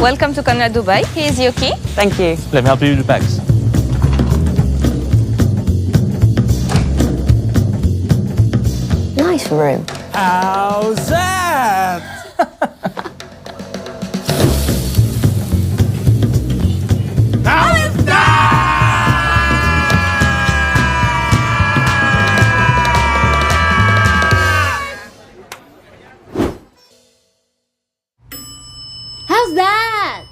Welcome to Conrad Dubai. Here's your key. Thank you. Let me help you with the bags. Nice room. How's that? How's that? How's that?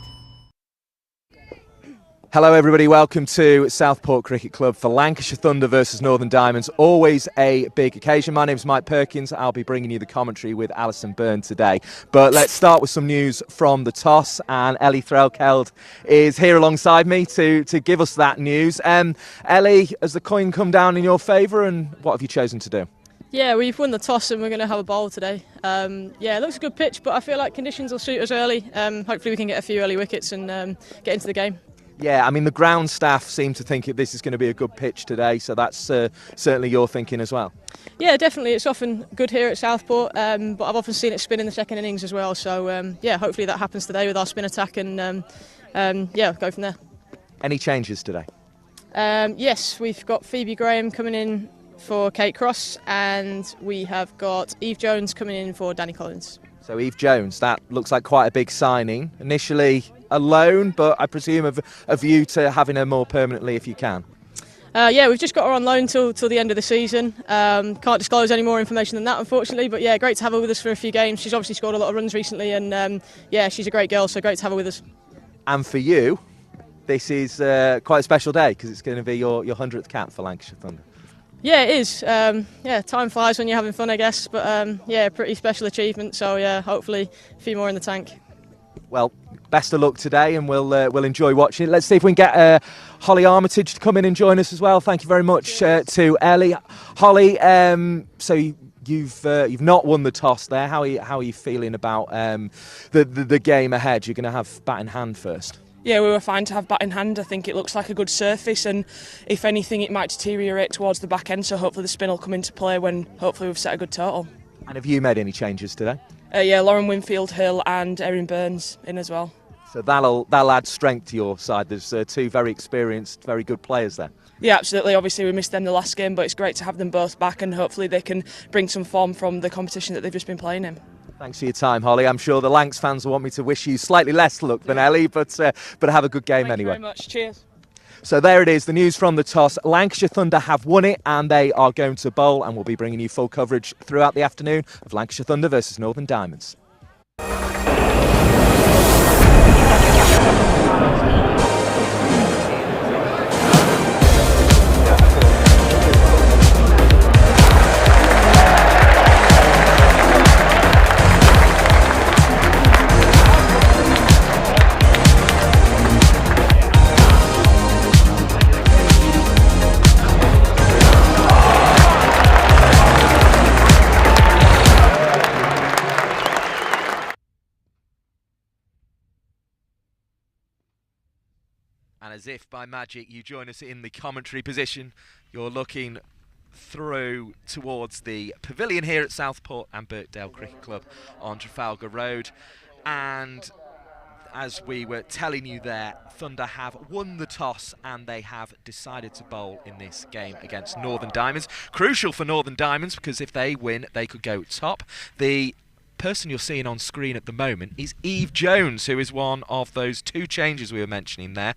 Hello everybody, welcome to Southport Cricket Club for Lancashire Thunder versus Northern Diamonds. Always a big occasion. My name's Mike Perkins. I'll be bringing you the commentary with Alison Byrne today. But let's start with some news from the toss, and Ellie Threlkeld is here alongside me to give us that news. Ellie, has the coin come down in your favour, and what have you chosen to do? Yeah, we've won the toss and we're going to have a bowl today. Yeah, it looks a good pitch, but I feel like conditions will suit us early. Hopefully we can get a few early wickets and get into the game. Yeah, I mean, the ground staff seem to think this is going to be a good pitch today, so that's certainly your thinking as well. Yeah, definitely. It's often good here at Southport, but I've often seen it spin in the second innings as well. So, yeah, hopefully that happens today with our spin attack and, yeah, go from there. Any changes today? Yes, we've got Phoebe Graham coming in for Kate Cross, and we have got Eve Jones coming in for Danny Collins. So Eve Jones, that looks like quite a big signing. Initially a loan, but I presume a view to having her more permanently if you can. Yeah, we've just got her on loan till the end of the season. Can't disclose any more information than that, unfortunately. But yeah, great to have her with us for a few games. She's obviously scored a lot of runs recently, and yeah, she's a great girl. So great to have her with us. And for you, this is quite a special day because it's going to be your 100th cap for Lancashire Thunder. Yeah, it is. Yeah, time flies when you're having fun, I guess. But yeah, pretty special achievement. So yeah, hopefully a few more in the tank. Well, best of luck today, and we'll enjoy watching it. Let's see if we can get Holly Armitage to come in and join us as well. Thank you very much to Ellie. Holly, so you've not won the toss there. How are you feeling about the game ahead? You're going to have bat in hand first. Yeah, we were fine to have bat in hand. I think it looks like a good surface, and if anything it might deteriorate towards the back end, so hopefully the spin will come into play when hopefully we've set a good total. And have you made any changes today? Yeah, Lauren Winfield, Hill and Erin Burns in as well. So that'll add strength to your side. There's two very experienced, very good players there. Yeah, absolutely. Obviously we missed them the last game, but it's great to have them both back, and hopefully they can bring some form from the competition that they've just been playing in. Thanks for your time, Holly. I'm sure the Lancs fans will want me to wish you slightly less luck than Ellie, but have a good game anyway. Thank you very much. Cheers. So there it is, the news from the toss. Lancashire Thunder have won it, and they are going to bowl, and we'll be bringing you full coverage throughout the afternoon of Lancashire Thunder versus Northern Diamonds. And as if by magic, you join us in the commentary position. You're looking through towards the pavilion here at Southport and Birkdale Cricket Club on Trafalgar Road. And as we were telling you there, Thunder have won the toss and they have decided to bowl in this game against Northern Diamonds. Crucial for Northern Diamonds because if they win, they could go top. The person you're seeing on screen at the moment is Eve Jones, who is one of those two changes we were mentioning there.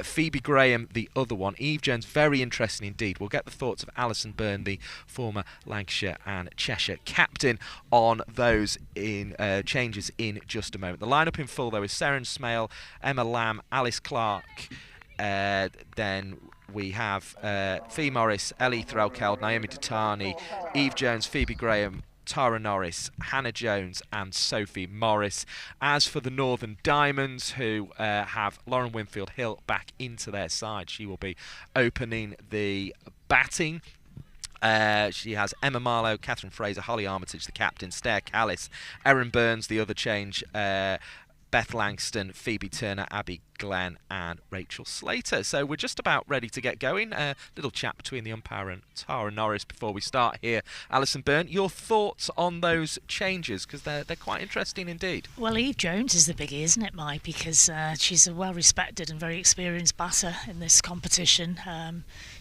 Phoebe Graham, the other one. Eve Jones, very interesting indeed. We'll get the thoughts of Alison Byrne, the former Lancashire and Cheshire captain, on those changes in just a moment. The lineup in full, though, is Seren Smale, Emma Lamb, Alice Clark. Then we have Fee Morris, Ellie Threlkeld, Naomi Tatani, Eve Jones, Phoebe Graham, Tara Norris, Hannah Jones and Sophie Morris. As for the Northern Diamonds, who have Lauren Winfield Hill back into their side, she will be opening the batting. She has Emma Marlowe, Catherine Fraser, Holly Armitage, the captain, Stair Callis, Erin Burns, the other change, Beth Langston, Phoebe Turner, Abby Glenn and Rachael Slater. So we're just about ready to get going. A little chat between the umpire and Tara Norris before we start here. Alison Byrne, your thoughts on those changes, because they're quite interesting indeed. Well, Eve Jones is the biggie, isn't it, Mike? Because she's a well-respected and very experienced batter in this competition.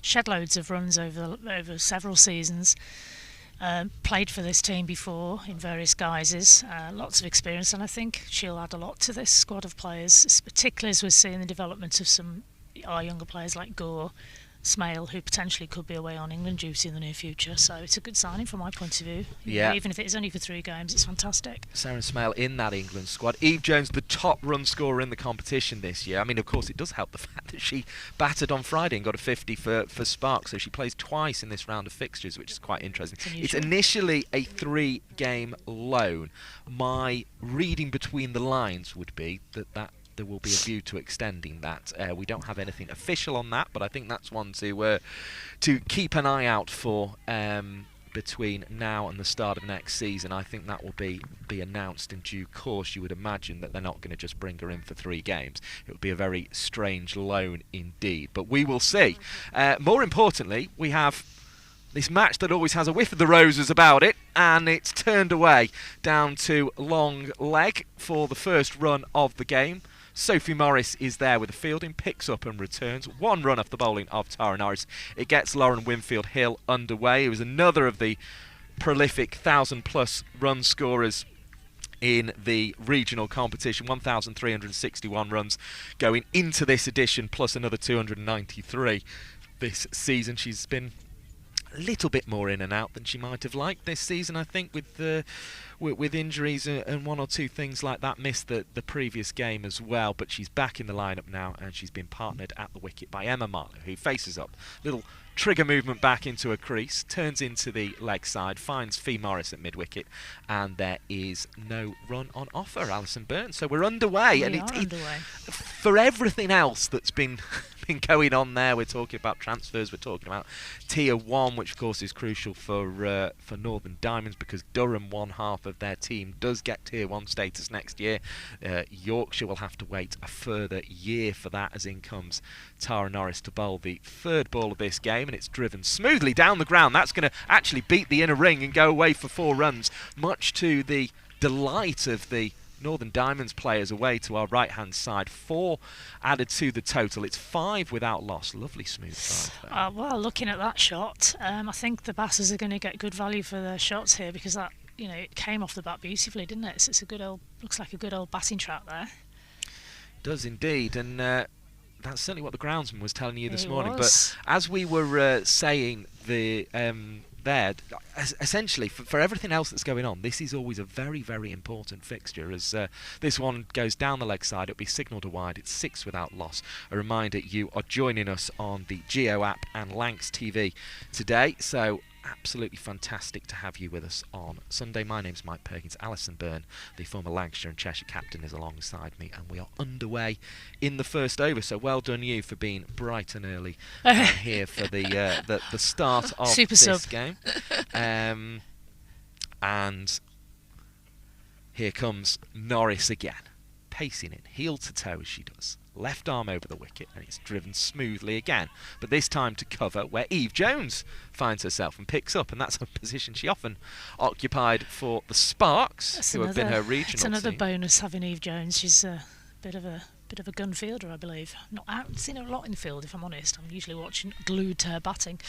Shed loads of runs over several seasons. Played for this team before in various guises, lots of experience, and I think she'll add a lot to this squad of players, particularly as we're seeing the development of some our younger players like Gore, Smale, who potentially could be away on England duty in the near future. So it's a good signing from my point of view. Yeah. Even if it is only for 3 games, it's fantastic. Sarah Smale in that England squad. Eve Jones, the top run scorer in the competition this year. I mean, of course, it does help the fact that she batted on Friday and got a 50 for Sparks, so she plays twice in this round of fixtures, which is quite interesting. It's initially a 3-game loan. My reading between the lines would be that there will be a view to extending that. We don't have anything official on that, but I think that's one to keep an eye out for between now and the start of next season. I think that will be announced in due course. You would imagine that they're not going to just bring her in for 3 games. It would be a very strange loan indeed, but we will see. More importantly, we have this match that always has a whiff of the roses about it, and it's turned away down to long leg for the first run of the game. Sophie Morris is there with the fielding, picks up and returns. 1 run off the bowling of Tara Norris. It gets Lauren Winfield-Hill underway. It was another of the prolific 1,000-plus run scorers in the regional competition. 1,361 runs going into this edition, plus another 293 this season. She's been a little bit more in and out than she might have liked this season, I think, with injuries and 1 or 2 things like that. Missed the previous game as well, but she's back in the lineup now, and she's been partnered at the wicket by Emma Marlow, who faces up. Little trigger movement back into a crease, turns into the leg side, finds Fee Morris at mid-wicket, and there is no run on offer, Alison Byrne. So we're underway. For everything else that's been going on there, we're talking about transfers, we're talking about Tier 1, which of course is crucial for Northern Diamonds, because Durham, one half of their team, does get Tier 1 status next year. Yorkshire will have to wait a further year for that, as in comes Tara Norris to bowl the 3rd ball of this game, and it's driven smoothly down the ground. That's going to actually beat the inner ring and go away for 4 runs, much to the delight of the Northern Diamonds players away to our right-hand side. 4 added to the total. It's 5 without loss. Lovely smooth drive. Well, looking at that shot, I think the batters are going to get good value for their shots here, because that, it came off the bat beautifully, didn't it? So it's a good old, looks like a good old batting trap there. Does indeed, and that's certainly what the groundsman was telling you this morning. But as we were saying, essentially for everything else that's going on, this is always a very, very important fixture. As this one goes down the leg side, it'll be signalled a wide. It's 6 without loss. A reminder, you are joining us on the Geo app and Lancs TV today, so absolutely fantastic to have you with us on Sunday. My name's Mike Perkins. Alison Byrne, the former Lancashire and Cheshire captain, is alongside me, and we are underway in the first over. So well done you for being bright and early here for the start of this game. And here comes Norris again, pacing in, heel to toe as she does. Left arm over the wicket, and it's driven smoothly again, but this time to cover where Eve Jones finds herself and picks up, and that's a position she often occupied for the Sparks, who have been her regional It's another team. Bonus having Eve Jones. She's a bit of a gun fielder, I believe. I haven't seen her a lot in the field, if I'm honest. I'm usually glued to her batting.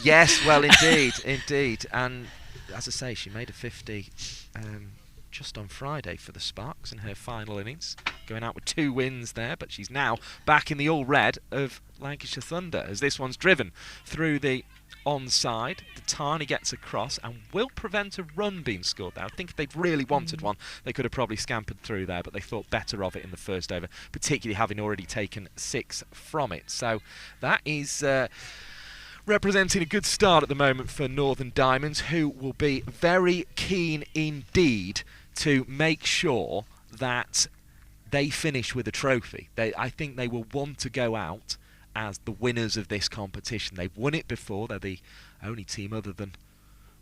Yes, well, indeed, and as I say, she made a 50 just on Friday for the Sparks in her final innings, going out with 2 wins there, but she's now back in the all-red of Lancashire Thunder, as this one's driven through the onside. The Tarney gets across and will prevent a run being scored there. I think if they'd really wanted one, they could have probably scampered through there, but they thought better of it in the first over, particularly having already taken 6 from it. So that is representing a good start at the moment for Northern Diamonds, who will be very keen indeed to make sure that they finish with a trophy. I think they will want to go out as the winners of this competition. They've won it before. They're the only team other than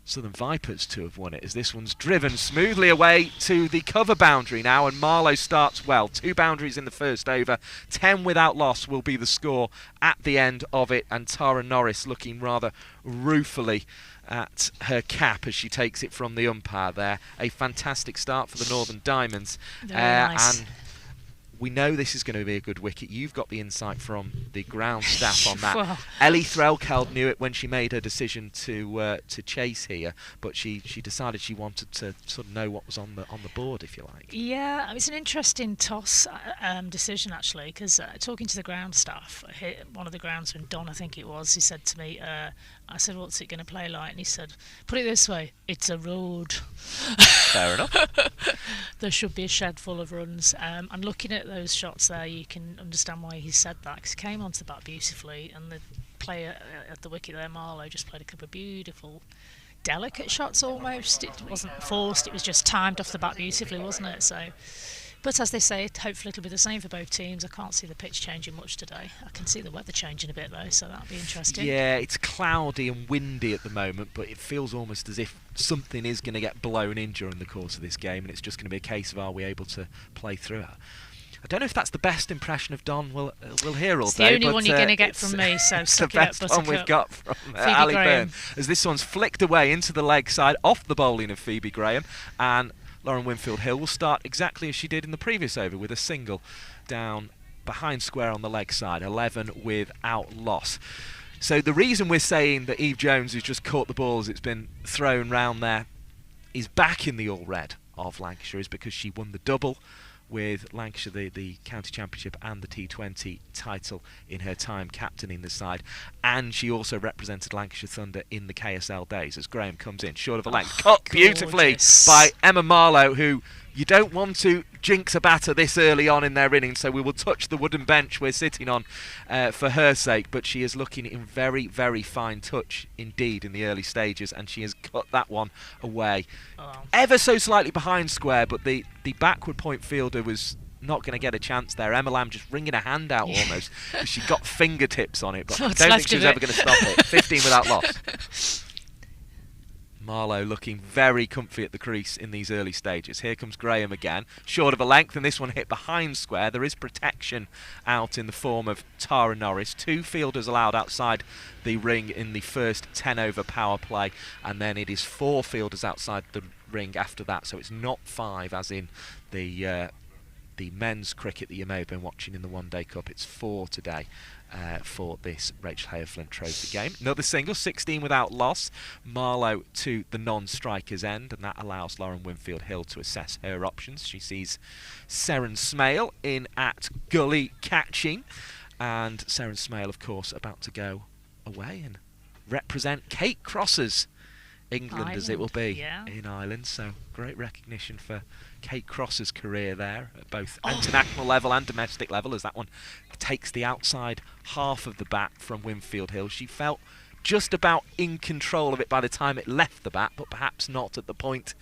Southern Vipers to have won it, as this one's driven smoothly away to the cover boundary now, and Marlow starts well. 2 boundaries in the first over, 10 without loss will be the score at the end of it, and Tara Norris looking rather ruefully at her cap as she takes it from the umpire there. A fantastic start for the Northern Diamonds. Very nice. And we know this is going to be a good wicket. You've got the insight from the ground staff on that. Well, Ellie Threlkeld knew it when she made her decision to chase here, but she decided she wanted to sort of know what was on the board, if you like. yeah, it's an interesting toss decision actually, because talking to the ground staff, one of the groundsmen, Don I think it was, he said to me, I said, what's it going to play like? And he said, put it this way, it's a road. Fair enough. There should be a shed full of runs. And looking at those shots there, you can understand why he said that, because he came onto the bat beautifully, and the player at the wicket there, Marlow, just played a couple of beautiful, delicate shots almost. It wasn't forced, it was just timed off the bat beautifully, wasn't it? So, but as they say, hopefully it'll be the same for both teams. I can't see the pitch changing much today. I can see the weather changing a bit though, so that'll be interesting. Yeah, it's cloudy and windy at the moment, but it feels almost as if something is going to get blown in during the course of this game, and it's just going to be a case of, are we able to play through it? I don't know if that's the best impression of Don we'll hear all It's day. the only one you're going to get from me, so it's the suck it up, best one we've Buttercup. got from Phoebe Ali Graham. Byrne, as this one's flicked away into the leg side off the bowling of Phoebe Graham, and Lauren Winfield-Hill will start exactly as she did in the previous over, with a single down behind square on the leg side, 11 without loss. So the reason we're saying that Eve Jones, who's just caught the ball as it's been thrown round there, is back in the all-red of Lancashire is because she won the double with Lancashire, the county championship and the T20 title in her time captaining the side, and she also represented Lancashire Thunder in the KSL days. As Graham comes in short of a length, cut beautifully by Emma Marlow, who you don't want to jinx a batter this early on in their innings, so we will touch the wooden bench we're sitting on for her sake, but she is looking in very, very fine touch indeed in the early stages, and she has cut that one away. Ever so slightly behind square, but the backward point fielder was not going to get a chance there. Emma Lamb just wringing a hand out almost, because she got fingertips on it, but I don't think she was ever going to stop it. 15 without loss. Marlow looking very comfy at the crease in these early stages. Here comes Graham again, short of a length, and this one hit behind square. There is protection out in the form of Tara Norris. 2 fielders allowed outside the ring in the first 10 over power play, and then it is 4 fielders outside the ring after that, so it's not 5 as in the men's cricket that you may have been watching in the One Day Cup. It's 4 today for this Rachael Heyhoe Flint Trophy game. Another single, 16 without loss. Marlow to the non-striker's end, and that allows Lauren Winfield-Hill to assess her options. She sees Seren Smale in at gully catching, and Seren Smale, of course, about to go away and represent Kate Cross's England, as it will be in Ireland. So great recognition for Kate Cross's career there at both international level and domestic level, as that one takes the outside half of the bat from Winfield-Hill. She felt just about in control of it by the time it left the bat, but perhaps not at the point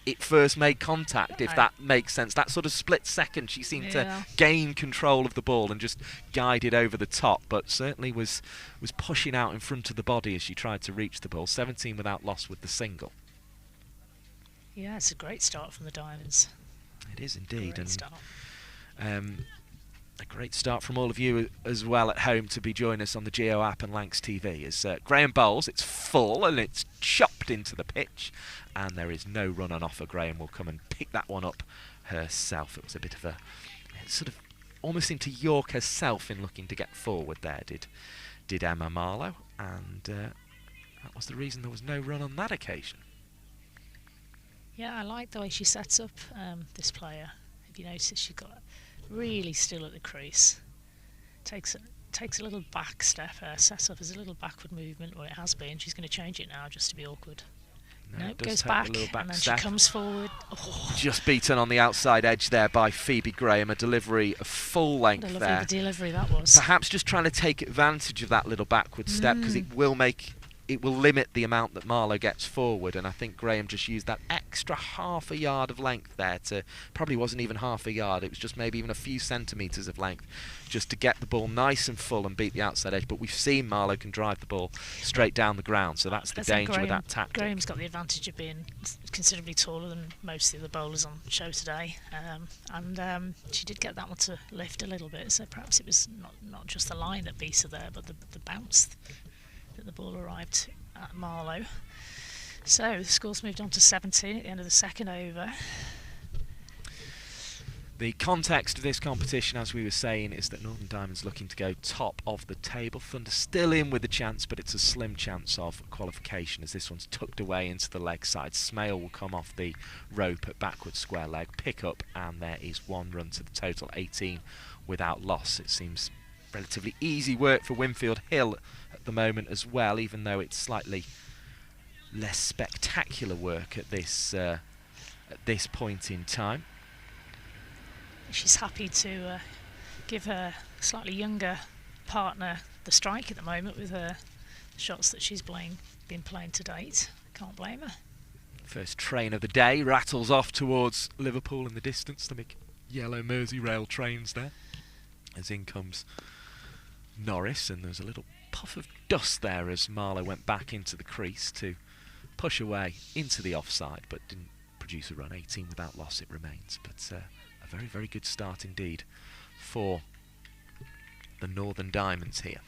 it first made contact, if that makes sense. That sort of split second she seemed to gain control of the ball and just guide it over the top, but certainly was pushing out in front of the body as she tried to reach the ball. 17 without loss with the single. Yeah, it's a great start from the Diamonds. It is indeed. Great start. A great start from all of you as well at home to be joining us on the Geo app and Lancs TV. As Graham bowls, it's full and it's chopped into the pitch, and there is no run on offer. Graham will come and pick that one up herself. It was a bit of a sort of almost into York herself in looking to get forward there, did Emma Marlow, and that was the reason there was no run on that occasion. Yeah, I like the way she sets up this player. If you notice, she's got really still at the crease. Takes a little back step. Sets up as a little backward movement, or it has been. She's going to change it now just to be awkward. No, goes back, and then step. She comes forward. Oh. Just beaten on the outside edge there by Phoebe Graham. A delivery of full length what a there. lovely delivery that was. Perhaps just trying to take advantage of that little backward step, because it will make it will limit the amount that Marlow gets forward, and I think Graham just used that extra half a yard of length there to, probably wasn't even half a yard, it was just maybe even a few centimetres of length, just to get the ball nice and full and beat the outside edge. But we've seen Marlow can drive the ball straight down the ground, so that's the danger with that tactic. Graham's got the advantage of being considerably taller than most of the bowlers on show today, and she did get that one to lift a little bit, so perhaps it was not just the line that beat her there, but the bounce that the ball arrived at Marlow. So the score's moved on to 17 at the end of the second over. The context of this competition, as we were saying, is that Northern Diamonds looking to go top of the table. Thunder still in with a chance, but it's a slim chance of qualification as this one's tucked away into the leg side. Smale will come off the rope at backward square leg, pick up, and there is 1 run to the total, 18 without loss. It seems relatively easy work for Winfield Hill at the moment as well, even though it's slightly less spectacular work at this point in time. She's happy to give her slightly younger partner the strike at the moment with her shots that she's been playing to date. Can't blame her. First train of the day rattles off towards Liverpool in the distance, the big yellow Merseyrail trains there, as in comes Norris, and there's a little puff of dust there as Marlow went back into the crease to push away into the offside, but didn't produce a run. 18 without loss it remains, but a very, very good start indeed for the Northern Diamonds here.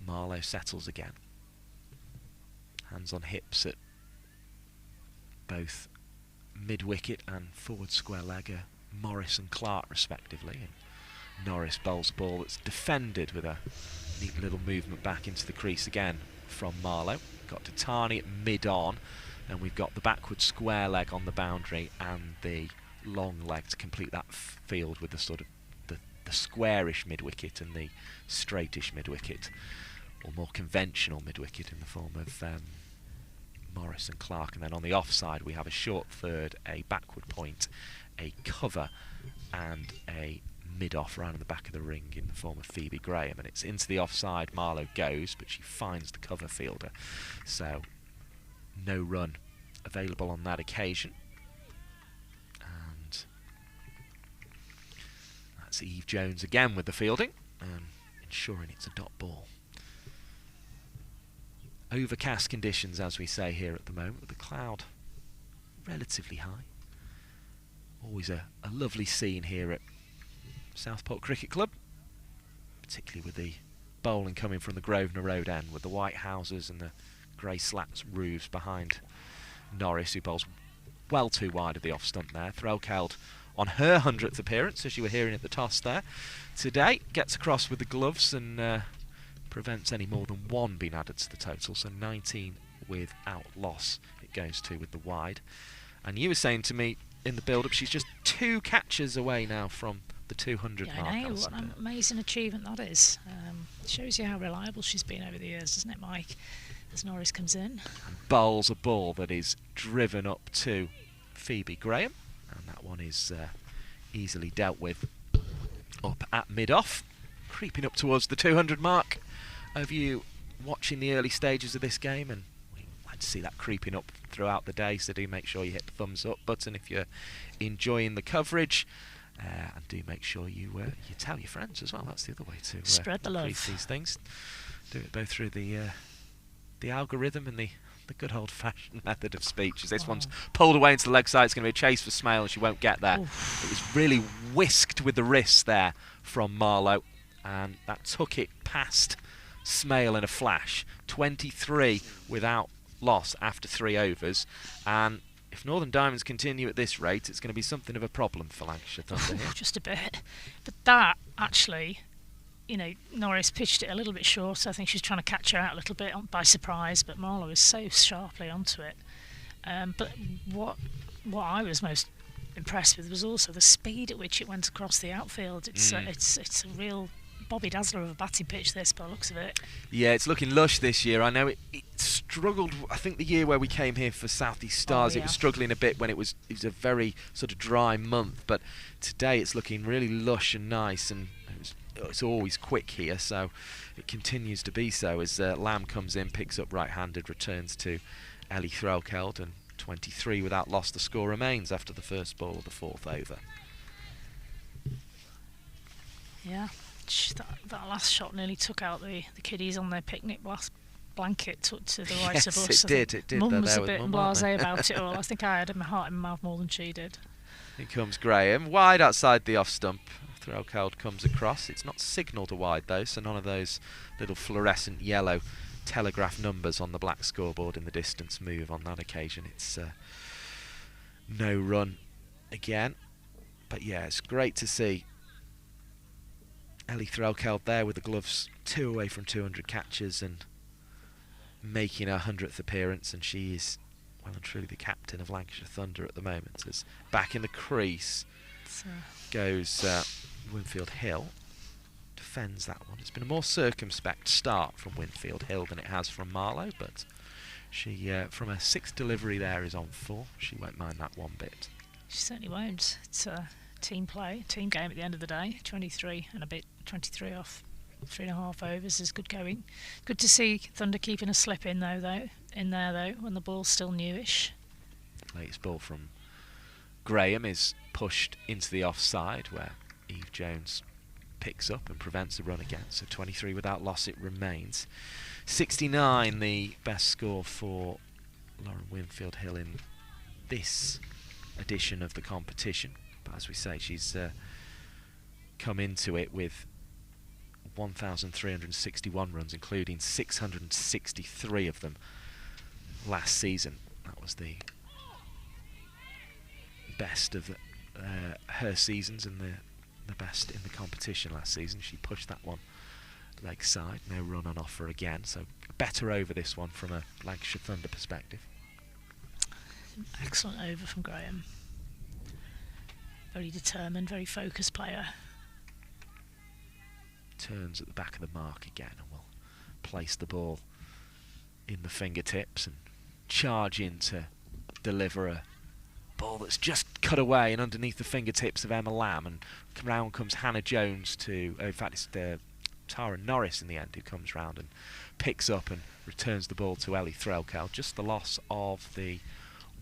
Marlow settles again. Hands on hips at both mid-wicket and forward square legger Morris and Clark respectively. And Norris bowls a ball that's defended with a neat little movement back into the crease again from Marlow. Got to Tani at mid-on, and we've got the backward square leg on the boundary and the long leg to complete that field with the sort of the squarish mid-wicket and the straightish mid-wicket, or more conventional mid-wicket in the form of Morris and Clark. And then on the offside we have a short third, a backward point, a cover, and a mid-off round in the back of the ring in the form of Phoebe Graham. And it's into the offside. Marlow goes, but she finds the cover fielder, so no run available on that occasion. And that's Eve Jones again with the fielding, ensuring it's a dot ball. Overcast conditions, as we say here at the moment, with the cloud relatively high. Always a lovely scene here at Southport Cricket Club, particularly with the bowling coming from the Grosvenor Road end, with the white houses and the grey slats roofs behind Norris, who bowls well too wide of the off stump there. Rachael on her 100th appearance, as you were hearing at the toss there today, gets across with the gloves and prevents any more than 1 being added to the total, so 19 without loss it goes to with the wide. And you were saying to me in the build-up, she's just 2 catches away now from the 200 mark. I know, what an amazing achievement that is. Shows you how reliable she's been over the years, doesn't it, Mike? As Norris comes in. And bowls a ball that is driven up to Phoebe Graham, and that one is easily dealt with up at mid-off, creeping up towards the 200 mark. Of you watching the early stages of this game, and we like to see that creeping up throughout the day, so do make sure you hit the thumbs up button if you're enjoying the coverage, and do make sure you tell your friends as well. That's the other way to spread the love. These things. Do it both through the algorithm and the good old-fashioned method of speech. As this one's pulled away into the leg side, it's going to be a chase for Smale, and she won't get there. Oof. It was really whisked with the wrist there from Marlow, and that took it past Smale in a flash. 23 without loss after 3 overs, and if Northern Diamonds continue at this rate, it's going to be something of a problem for Lancashire Thunder here. Just a bit. But that actually, you know, Norris pitched it a little bit short, so I think she's trying to catch her out a little bit by surprise, but Marlow was so sharply onto it. But what I was most impressed with was also the speed at which it went across the outfield. It's a real Bobby Dazzler of a batting pitch, this, by the looks of it. Yeah, it's looking lush this year. I know it struggled, I think the year where we came here for South East Stars, it was struggling a bit when it was a very sort of dry month, but today it's looking really lush and nice, and it was it's always quick here, so it continues to be so as Lamb comes in, picks up right-handed, returns to Ellie Threlkeld, and 23 without loss. The score remains after the first ball of the 4th over. Yeah, that last shot nearly took out the kiddies on their picnic blanket tucked to the right Yes, of us. it did. Mum was there a with bit Mum, aren't they? blasé about it all. I think I had my heart in my mouth more than she did. Here comes Graham, wide outside the off stump. Threlkeld comes across. It's not signalled a wide though, so none of those little fluorescent yellow telegraph numbers on the black scoreboard in the distance move on that occasion. It's no run again. But yeah, it's great to see Ellie Threlkeld there with the gloves 2 away from 200 catches and making her 100th appearance, and she is well and truly the captain of Lancashire Thunder at the moment. As back in the crease goes Winfield Hill, defends that one. It's been a more circumspect start from Winfield Hill than it has from Marlow, but she from her 6th delivery there is on 4. She won't mind that one bit. She certainly won't. It's a team play, team game at the end of the day. 23 and a bit, 23 off 3.5 overs is good going. Good to see Thunder keeping a slip in there though, when the ball's still newish. Latest ball from Graham is pushed into the offside where Eve Jones picks up and prevents the run again. So 23 without loss it remains. 69 the best score for Lauren Winfield Hill in this edition of the competition. But as we say, she's come into it with 1,361 runs, including 663 of them last season. That was the best of her seasons and the best in the competition last season. She pushed that one leg side, no run on offer again, so better over this one from a Lancashire Thunder perspective. Excellent over from Graham. Very determined, very focused player. Turns at the back of the mark again and will place the ball in the fingertips and charge in to deliver a ball that's just cut away and underneath the fingertips of Emma Lamb, and round comes Hannah Jones to, in fact it's Tara Norris in the end who comes round and picks up and returns the ball to Ellie Threlkeld. Just the loss of the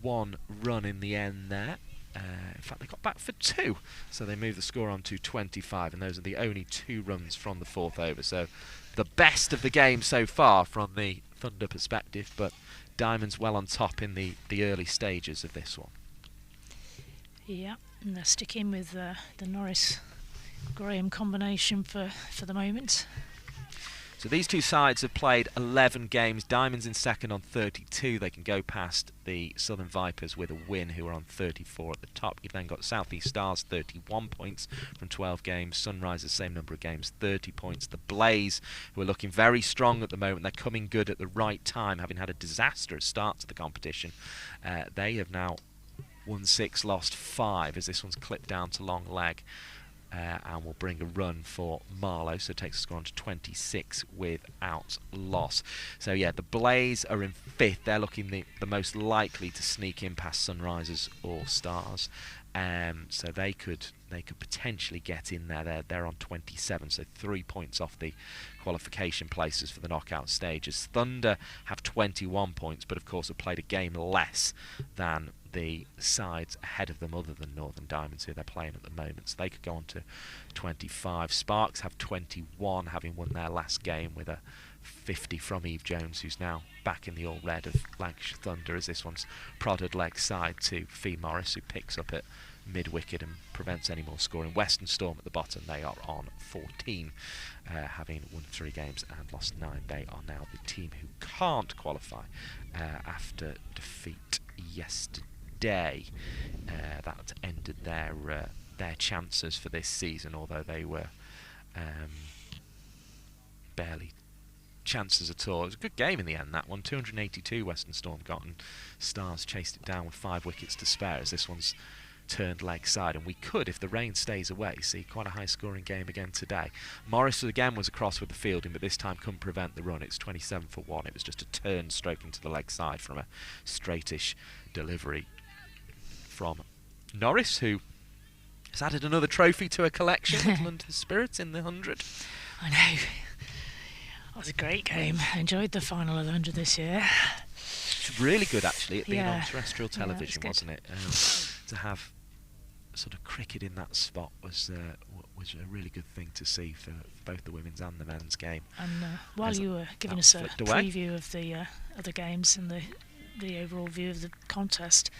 1 run in the end there. In fact, they got back for 2, so they move the score on to 25, and those are the only 2 runs from the 4th over. So the best of the game so far from the Thunder perspective, but Diamonds well on top in the early stages of this one. Yeah, and they're sticking with the Norris-Graham combination for the moment. So these two sides have played 11 games. Diamonds in second on 32. They can go past the Southern Vipers with a win, who are on 34 at the top. You've then got South East Stars, 31 points from 12 games. Sunrisers, same number of games, 30 points. The Blaze, who are looking very strong at the moment. They're coming good at the right time, having had a disastrous start to the competition. They have now won 6, lost 5, as this one's clipped down to long leg. And will bring a run for Marlow, so it takes the score on to 26 without loss. So yeah, the Blaze are in 5th. They're looking the most likely to sneak in past Sunrisers or Stars. So they could potentially get in there. They're on 27, so 3 points off the qualification places for the knockout stages. Thunder have 21 points, but of course have played a game less than the sides ahead of them, other than Northern Diamonds, who they're playing at the moment, so they could go on to 25. Sparks have 21, having won their last game with a 50 from Eve Jones, who's now back in the all red of Lancashire Thunder, as this one's prodded leg side to Fee Morris, who picks up at mid-wicket and prevents any more scoring. Western Storm at the bottom, they are on 14, having won 3 games and lost 9. They are now the team who can't qualify after defeat yesterday. That ended their chances for this season, although they were barely chances at all. It was a good game in the end, that one. 282 Western Storm got, and Stars chased it down with 5 wickets to spare, as this one's turned leg side, and we could, if the rain stays away, see quite a high scoring game again today. Morris again was across with the fielding, but this time couldn't prevent the run. It's 27 for 1. It was just a turn stroke into the leg side from a straightish delivery from Norris, who has added another trophy to her collection with London Spirit in the 100. I know. That was a great game. I enjoyed the final of the 100 this year. It's really good, actually, it being on terrestrial television, it wasn't it? To have sort of cricket in that spot was a really good thing to see for both the women's and the men's game. And while you were giving us a preview of the other games and the overall view of the contest,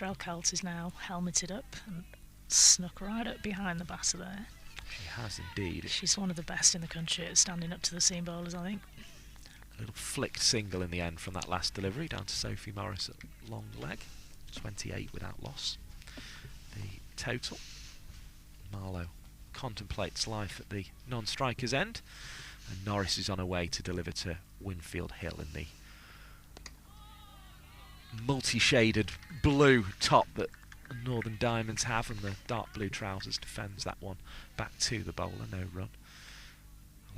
Rachael is now helmeted up and snuck right up behind the batter there. She has indeed. She's one of the best in the country at standing up to the seam bowlers, I think. A little flicked single in the end from that last delivery down to Sophie Morris at long leg. 28 without loss. The total. Marlowe contemplates life at the non-striker's end, and Norris is on her way to deliver to Winfield Hill in the multi-shaded blue top that Northern Diamonds have, and the dark blue trousers defends that one back to the bowler. No run.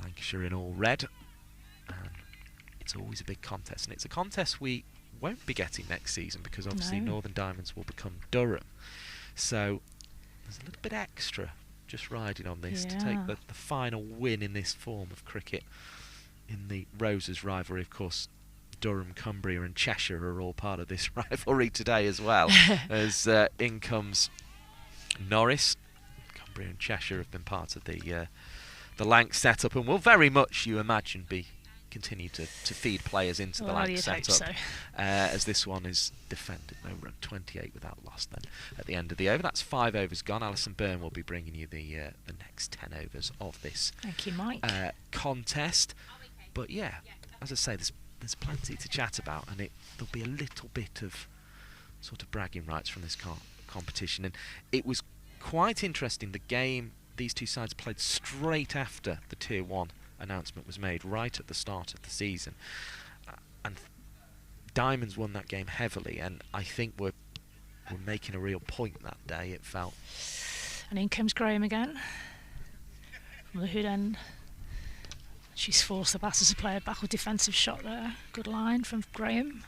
Lancashire in all red, and it's always a big contest, and it's a contest we won't be getting next season because obviously Northern Diamonds will become Durham, so there's a little bit extra just riding on this to take the final win in this form of cricket in the Roses rivalry. Of course, Durham, Cumbria and Cheshire are all part of this rivalry today as well. As in comes Norris. Cumbria and Cheshire have been part of the Lanc setup and will very much, you imagine, continue to feed players into the Lanc setup, as this one is defended. No run, 28 without loss then at the end of the over. That's 5 overs gone. Alison Byrne will be bringing you the next 10 overs of this Thank you, Mike. Contest. But yeah, as I say, there's plenty to chat about, and there'll be a little bit of sort of bragging rights from this competition. And it was quite interesting, the game these two sides played straight after the Tier 1 announcement was made, right at the start of the season. And Diamonds won that game heavily, and I think we're making a real point that day, it felt. And in comes Graham again from the hood end. She's forced the batters to play a backward defensive shot there. Good line from Graham.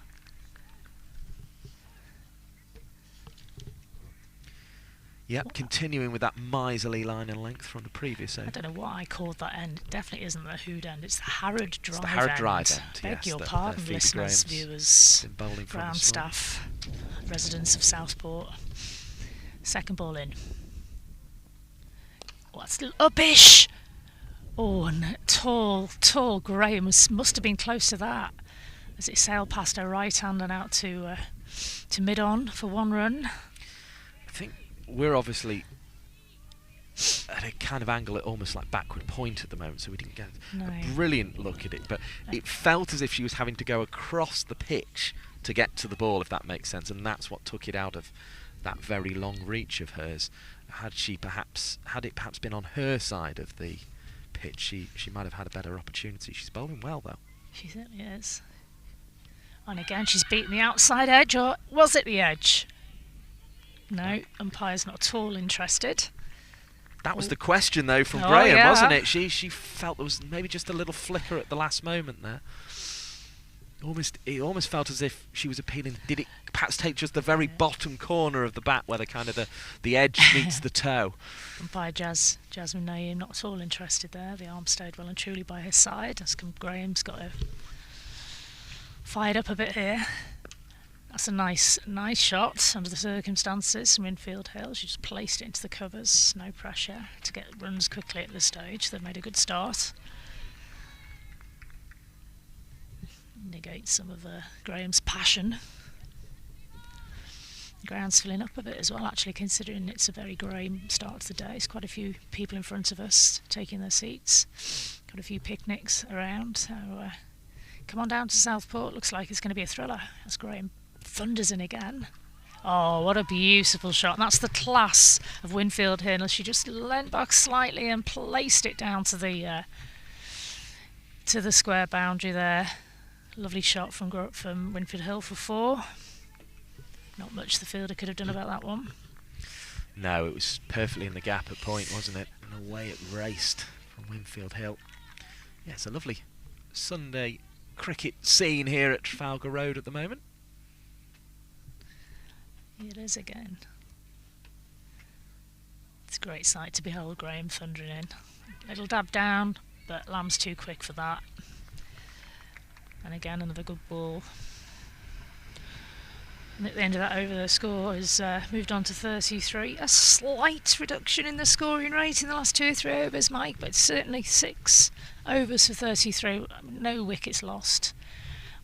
Yep, continuing with that miserly line and length from the previous over. I don't know what I called that end. It definitely isn't the hood end. It's the Harrod drive It's the Harrod drive end. Beg your pardon, listeners, viewers, ground staff, residents of Southport. Second ball in. What's uppish? Oh, and tall Graham must have been close to that as it sailed past her right hand and out to mid-on for 1 run. I think we're obviously at a kind of angle at almost like backward point at the moment, so we didn't get a brilliant look at it, but it felt as if she was having to go across the pitch to get to the ball, if that makes sense, and that's what took it out of that very long reach of hers. Had it perhaps been on her side of the pitch, she might have had a better opportunity. She's bowling well though. She certainly is. And again, she's beaten the outside edge, or was it the edge? No, umpire's not at all interested. That was the question though from Graham, wasn't it? She felt there was maybe just a little flicker at the last moment there. It almost felt as if she was appealing. Did it perhaps take just the very bottom corner of the bat where the edge meets the toe? Umpire Jasmine Naeem not at all interested there. The arm stayed well and truly by his side. As Graham's got fired up a bit here. That's a nice shot under the circumstances. Winfield Hill, she just placed it into the covers. No pressure to get runs quickly at this stage. They've made a good start. Negate some of Graham's passion. The ground's filling up a bit as well, actually, considering it's a very grey start to the day. There's quite a few people in front of us taking their seats. Got a few picnics around. So come on down to Southport. Looks like it's going to be a thriller as Graham thunders in again. Oh, what a beautiful shot. And that's the class of Winfield Hill. She just leant back slightly and placed it down to the square boundary there. Lovely shot from Winfield Hill for 4. Not much the fielder could have done about that one. No, it was perfectly in the gap at point, wasn't it? And away it raced from Winfield Hill. Yeah, it's a lovely Sunday cricket scene here at Trafalgar Road at the moment. It is again. It's Great sight to behold, Graham thundering in. Little dab down, but Lamb's too quick for that. And again, another good ball. And at the end of that over, the score is moved on to 33. A slight reduction in the scoring rate in the last 2 or 3 overs, Mike, but certainly 6 overs for 33. No wickets lost.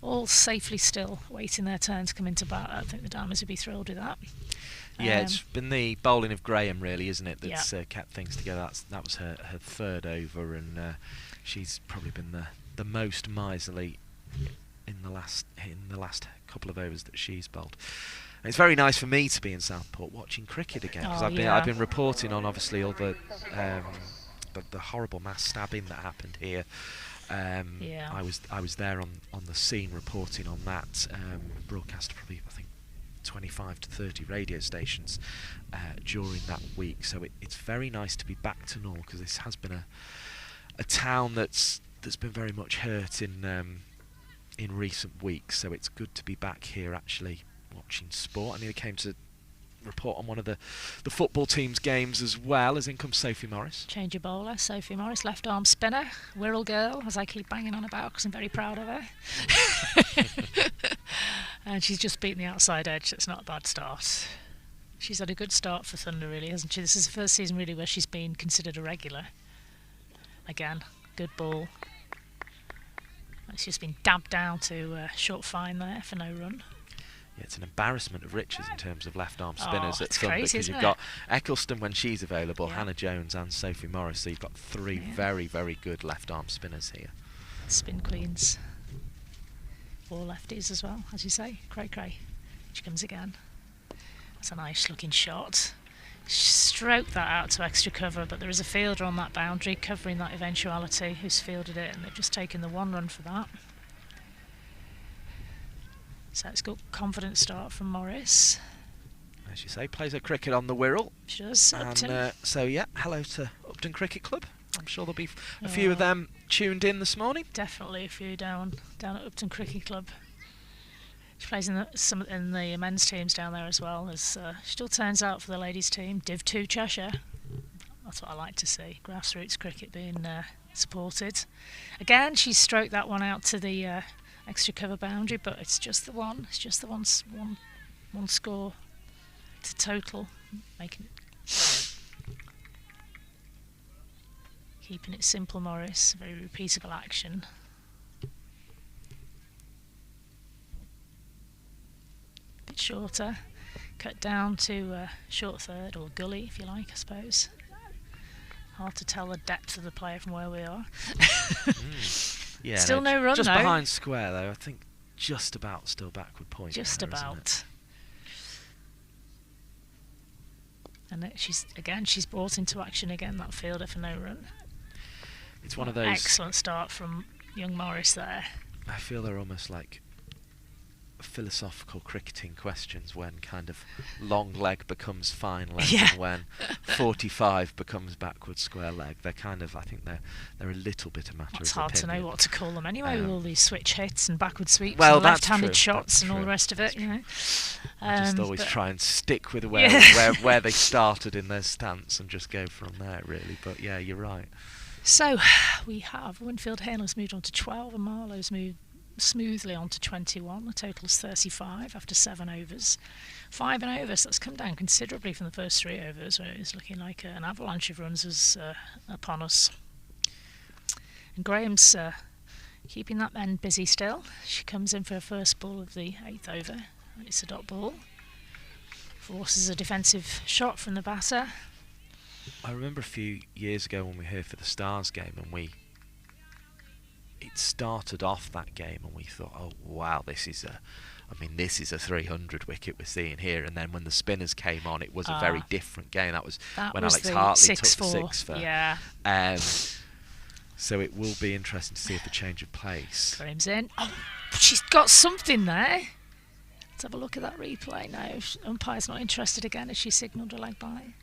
All safely still, waiting their turn to come into bat. I think the Diamonds would be thrilled with that. Yeah, it's been the bowling of Graham, really, isn't it, that's kept things together. That was her 3rd over, and she's probably been the most miserly in the last couple of overs that she's bowled. And it's very nice for me to be in Southport watching cricket again, because I've been reporting on obviously all the horrible mass stabbing that happened here. I was there on the scene reporting on that, broadcast probably I think 25 to 30 radio stations during that week. So it's very nice to be back to normal, because this has been a town that's been very much hurt in recent weeks. So it's good to be back here actually watching sport. I nearly came to report on one of the football team's games as well. As in comes Sophie Morris. Change of bowler, Sophie Morris, left arm spinner, Wirral girl, as I keep banging on about because I'm very proud of her. And she's just beaten the outside edge, so it's not a bad start. She's had a good start for Thunder, really, hasn't she? This is the first season really where she's been considered a regular. Again, good ball. It's just been dabbed down to short fine there for no run. Yeah, it's an embarrassment of riches in terms of left-arm spinners at Thunder, crazy, because you've got Eccleston when she's available, Hannah Jones and Sophie Morris, so you've got 3 very, very good left-arm spinners here. Spin queens. 4 lefties as well, as you say. Cray. She comes again. That's a nice looking shot. Stroke that out to extra cover, but there is a fielder on that boundary covering that eventuality who's fielded it, and they've just taken the 1 run for that. So it's got confident start from Morris. As you say, plays her cricket on the Wirral. She does, Upton. And so yeah, hello to Upton Cricket Club. I'm sure there'll be a few of them tuned in this morning. Definitely a few down at Upton Cricket Club. She plays in the men's teams down there as well. As she still turns out for the ladies' team. Div 2 Cheshire. That's what I like to see. Grassroots cricket being supported. Again, she's stroked that one out to the extra cover boundary, but it's just the one. It's just the one score to total, making it. Keeping it simple, Morris. Very repeatable action. Bit shorter, cut down to short third, or gully if you like, I suppose. Hard to tell the depth of the player from where we are. Yeah, still no run just though. Behind square though, I think just about still backward point. Just there, about. And she's brought into action again, that fielder for no run. It's one of those excellent start from young Morris there. I feel they're almost like philosophical cricketing questions, when kind of long leg becomes fine leg, and when 45 becomes backward square leg. They're kind of, I think they're a little bit a matter of opinion. It's hard to know what to call them anyway, with all these switch hits and backward sweeps and left-handed shots and all the rest of it. You know, I just always try and stick with where they started in their stance and just go from there, really. But yeah, you're right. So we have Winfield Hale has moved on to 12, and Marlowe's moved smoothly on to 21. The total is 35 after 7 overs. 5 and over, so that's come down considerably from the first 3 overs, where it was looking like an avalanche of runs was upon us. And Graham's keeping that men busy still. She comes in for her first ball of the 8th over. It's a dot ball. Forces a defensive shot from the batter. I remember a few years ago when we were here for the Stars game, and it started off that game and we thought, oh wow, this is a 300 wicket we're seeing here. And then when the spinners came on, it was a very different game. That was when Alex Hartley took the 6 for. Yeah. So it will be interesting to see if the change of pace. Graham's in. Oh, she's got something there. Let's have a look at that replay now. Umpire's not interested again. Has she signalled a leg by?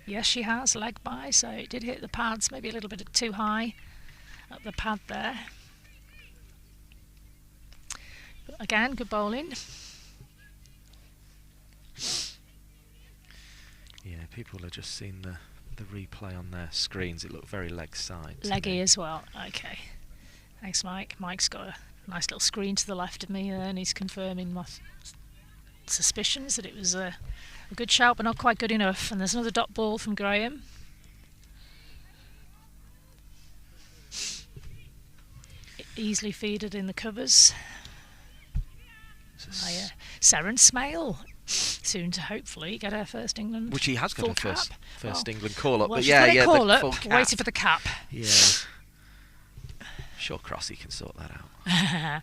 Yes, she has, leg by. So it did hit the pads, maybe a little bit too high up the pad there. But again, good bowling. Yeah, people are just seeing the the replay on their screens, it looked very leg side. Leggy as well. Okay. Thanks, Mike. Mike's got a nice little screen to the left of me there, and he's confirming my suspicions that it was a good shout, but not quite good enough. And there's another dot ball from Graham. Easily feeded in the covers. Seren Smale, soon to hopefully get her first England. Which he has got full her cap. first England call up. Well, But she's yeah, got a call the up, full cap. waiting for the cap. Yeah. Sure, Crossy can sort that out.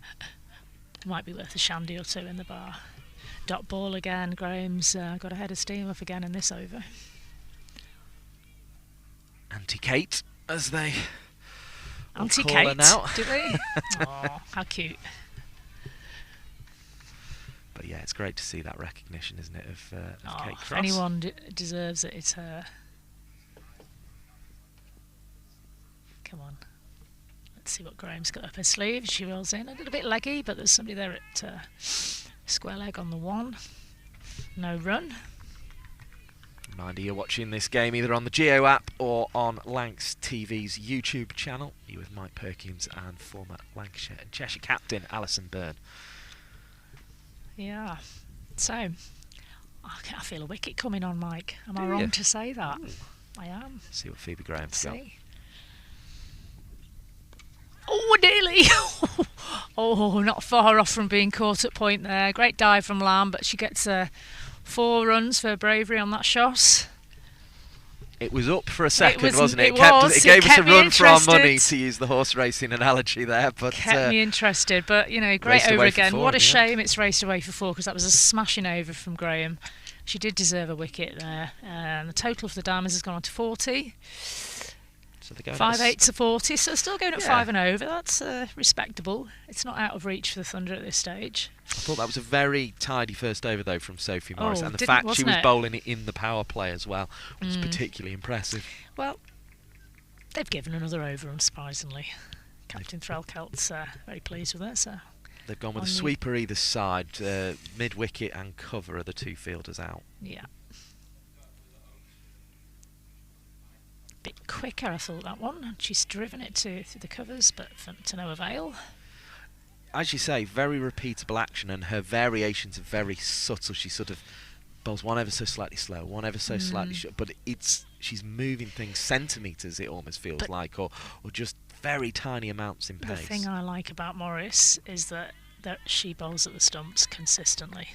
Might be worth a shandy or two in the bar. Dot ball again. Graham's got a head of steam up again in this over. Auntie Kate, as they Auntie call her Kate, now. do we? Oh, how cute. But yeah, it's great to see that recognition, isn't it, of Kate Cross. If anyone deserves it, it's her. Come on. Let's see what Graham's got up her sleeve. She rolls in a little bit leggy, but there's somebody there at square leg on the one. No run. Reminder, you're watching this game either on the Geo app or on Lancs TV's YouTube channel. You're with Mike Perkins and former Lancashire and Cheshire captain Alison Byrne. Yeah. So, I feel a wicket coming on, Mike. Am I wrong to say that? I am. See what Phoebe Graham's got. Oh, nearly! Oh, not far off from being caught at point there. Great dive from Lamb, but she gets 4 runs for her bravery on that shot. It was up for a second, wasn't it? It gave us a run for our interested. money, to use the horse racing analogy there. But kept me interested, but you know, great over again. What a shame it's raced away for 4, because that was a smashing over from Graham. She did deserve a wicket there. And the total for the Diamonds has gone on to 40. So they're going 5-8 to 40, so still going at 5 and over. That's respectable. It's not out of reach for the Thunder at this stage. I thought that was a very tidy first over, though, from Sophie Morris. And the wasn't fact she was it? bowling it in the power play as well was particularly impressive. Well, they've given another over, unsurprisingly. Captain Threlkelt's very pleased with it. So They've gone with a sweeper either side. Mid-wicket and cover are the 2 fielders out. Yeah. Bit quicker, I thought, that one. She's driven it through the covers, but to no avail. As you say, very repeatable action, and her variations are very subtle. She sort of bowls one ever so slightly slow, one ever so slightly short, but she's moving things centimetres, it almost feels like, or just very tiny amounts in pace. The thing I like about Morris is that she bowls at the stumps consistently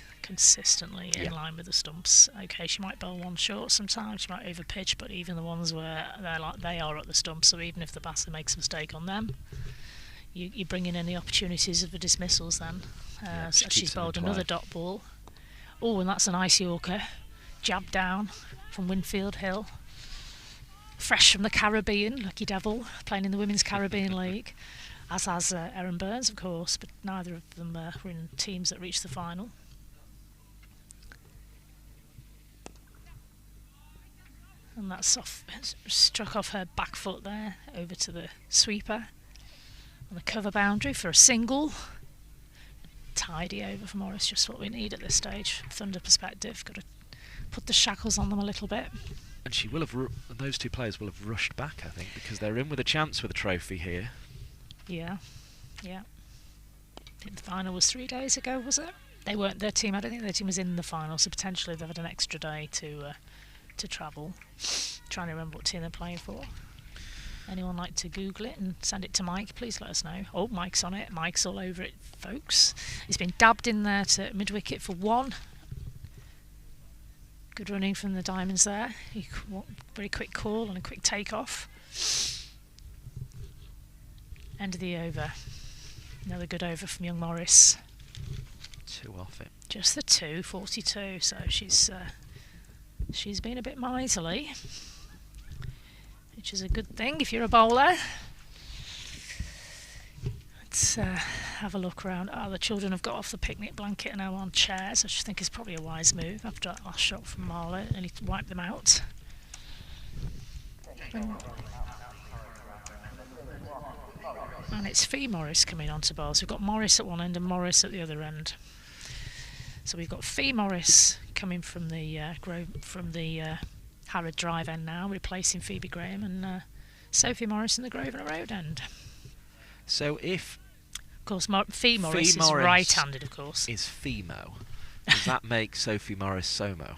in line with the stumps. Okay, she might bowl one short sometimes, she might over pitch, but even the ones where they are at the stumps, so even if the batter makes a mistake on them, you bring in any opportunities of the dismissals then. So she's bowled another dot ball. Oh, and that's a nice Yorker. Jab down from Winfield Hill. Fresh from the Caribbean, lucky devil, playing in the Women's Caribbean League. As has Erin Burns, of course, but neither of them were in teams that reached the final. And that's struck off her back foot there, over to the sweeper. On the cover boundary for a single. Tidy over for Morris, just what we need at this stage. Thunder perspective, got to put the shackles on them a little bit. And she will have, those 2 players will have rushed back, I think, because they're in with a chance with a trophy here. Yeah. I think the final was 3 days ago, was it? They weren't their team. I don't think their team was in the final, so potentially they've had an extra day to travel. Trying to remember what team they're playing for. Anyone like to Google it and send it to Mike? Please let us know. Oh, Mike's on it. Mike's all over it, folks. He's been dabbed in there to mid-wicket for 1. Good running from the Diamonds there. Very quick call and a quick take-off. End of the over. Another good over from young Morris. 2 off it. Just the 2, 42. So she's been a bit miserly, which is a good thing if you're a bowler. Let's have a look around. The children have got off the picnic blanket and are on chairs, which I think is probably a wise move after that last shot from Marla. Nearly wiped them out. And it's Fee Morris coming on to bowl. So we've got Morris at one end and Morris at the other end. So we've got Fee Morris coming from the Harrod Drive end now, replacing Phoebe Graham, and Sophie Morris in the Grosvenor Road end. So if... Of course, Fee Morris is Morris right-handed, of course. is Femo, does that make Sophie Morris Somo?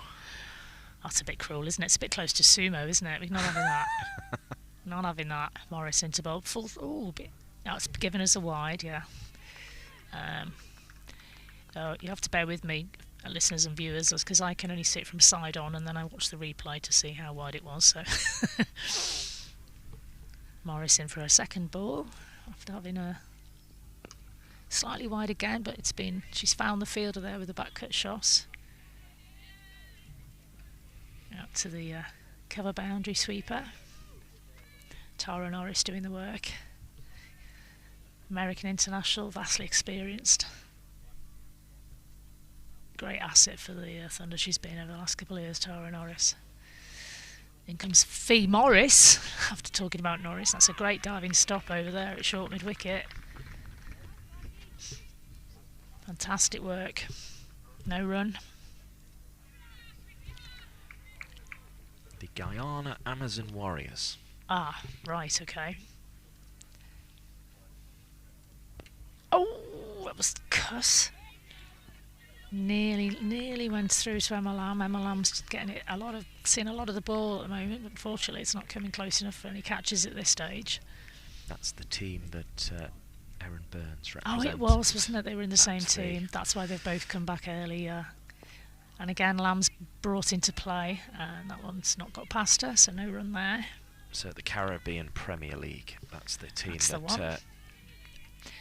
That's a bit cruel, isn't it? It's a bit close to sumo, isn't it? We're not having that. Not having that. Morris into bowl. That's given us a wide, yeah. You have to bear with me, listeners and viewers, because I can only see it from side on, and then I watch the replay to see how wide it was. So Morris in for a second ball after having a slightly wide again, but she's found the fielder there with the back cut shot. Out to the cover boundary sweeper. Tara Norris doing the work. American international, vastly experienced. Great asset for the Thunder she's been over the last couple of years, Tara Norris. In comes Fee Morris. After talking about Norris, that's a great diving stop over there at short mid-wicket. Fantastic work. No run. The Guyana Amazon Warriors. Ah, right, okay. Oh, that was cuss. Nearly went through to Emma Lamb. Emma Lamb's getting seeing a lot of the ball at the moment. Unfortunately, it's not coming close enough for any catches at this stage. That's the team that Erin Burns represents. Oh, it was, wasn't it? They were in the same team. That's why they've both come back early. And again, Lamb's brought into play, and that one's not got past her, so no run there. So the Caribbean Premier League, that's the team that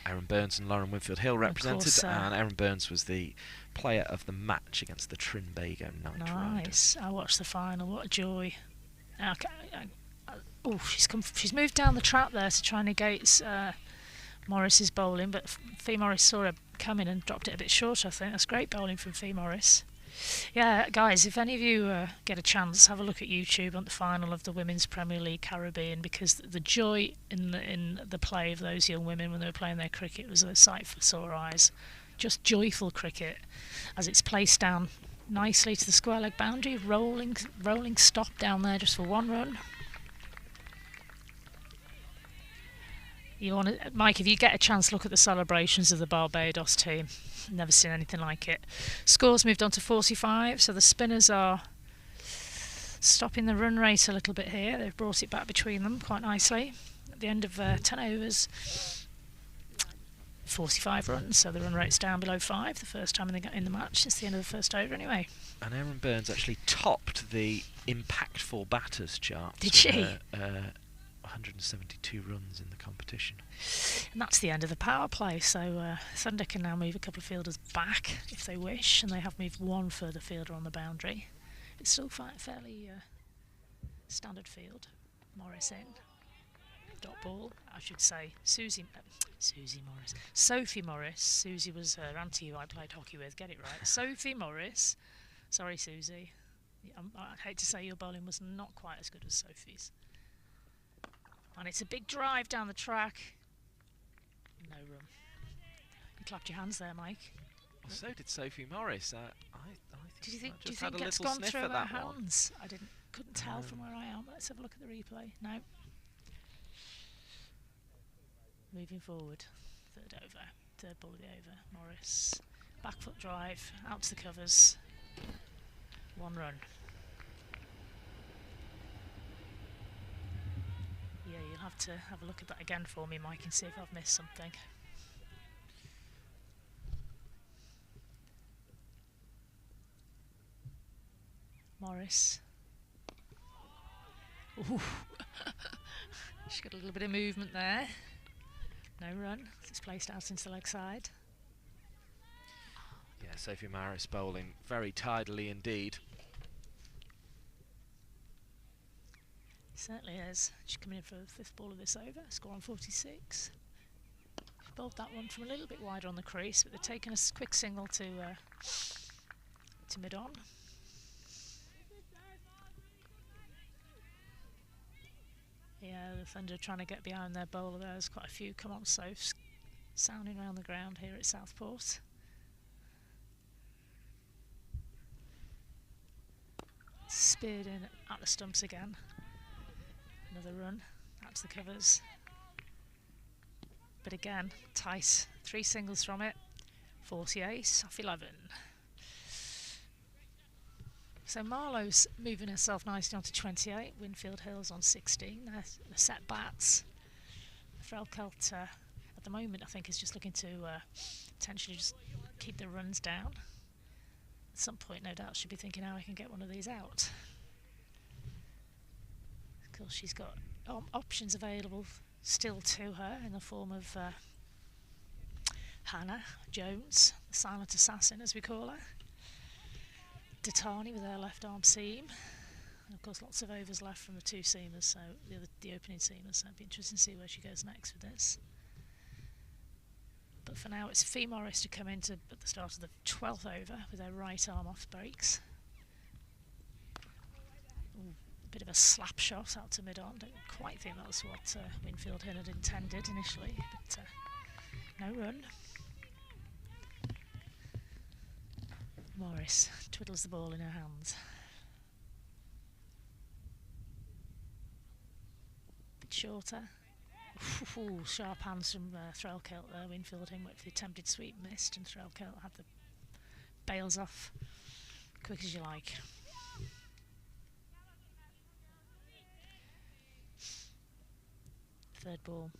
Erin Burns and Lauren Winfield Hill represented, course, and Erin Burns was the player of the match against the Trinbago Knight Nice. I watched the final. What a joy! She's moved down the trap there to try and negate Morris's bowling, but Fee Morris saw her coming and dropped it a bit short. I think that's great bowling from Fee Morris. Yeah, guys, if any of you get a chance, have a look at YouTube on the final of the Women's Premier League Caribbean, because the joy in the play of those young women when they were playing their cricket was a sight for sore eyes. Just joyful cricket as it's placed down nicely to the square leg boundary, rolling stop down there just for one run. Mike, if you get a chance, look at the celebrations of the Barbados team. Never seen anything like it. Scores moved on to 45, so the spinners are stopping the run rate a little bit here. They've brought it back between them quite nicely. At the end of 10 overs, 45 runs, so the run rate's down below 5, the first time they got in the match since the end of the first over anyway. And Erin Burns actually topped the impactful batters chart. Did she? 172 runs in the competition. And that's the end of the power play, so Thunder can now move a couple of fielders back if they wish, and they have moved one further fielder on the boundary. It's still fairly standard field. Morris in. Dot ball, I should say. Sophie Morris. Susie was her auntie who I played hockey with, get it right. Sophie Morris. Sorry, Susie. I'd hate to say your bowling was not quite as good as Sophie's. And it's a big drive down the track. No room. You clapped your hands there, Mike. Well, so did Sophie Morris. Do you think had a it's little gone sniff through at our that one. hands? Couldn't tell from where I am. Let's have a look at the replay. No. Moving forward. Third ball of the over. Morris. Back foot drive. Out to the covers. One run. Yeah, you'll have to have a look at that again for me, Mike, and see if I've missed something. Morris. Ooh. She's got a little bit of movement there. No run. It's placed out into the leg side. Yeah, Sophie Morris bowling very tidily indeed. Certainly is. She's coming in for the fifth ball of this over. Score on 46. She bowled that one from a little bit wider on the crease, but they've taken a quick single to mid-on. Yeah, the Thunder trying to get behind their bowler there. There's quite a few come on Sophs sounding around the ground here at Southport. Speared in at the stumps again. Another run. That's the covers. But again, Tice, 3 singles from it. 48 off 11. So Marlowe's moving herself nicely onto 28. Winfield Hill's on 16. They're set bats. Rachael at the moment, I think, is just looking to potentially just keep the runs down. At some point, no doubt, she'll be thinking how I can get one of these out. Of course, she's got options available still to her in the form of Hannah Jones, the silent assassin as we call her. Datani with her left arm seam. And of course lots of overs left from the 2 seamers, so the opening seamers, so it'd be interesting to see where she goes next with this. But for now it's Fee Morris to come into at the start of the 12th over with her right arm off breaks. Ooh, a bit of a slap shot out to mid-on. Don't quite think that was what Winfield Hill had intended initially, but no run. Morris twiddles the ball in her hands. Bit shorter. Ooh, sharp hands from Rachael there. Winfield Hill with the attempted sweep missed, and Rachael had the bails off quick as you like. Third ball,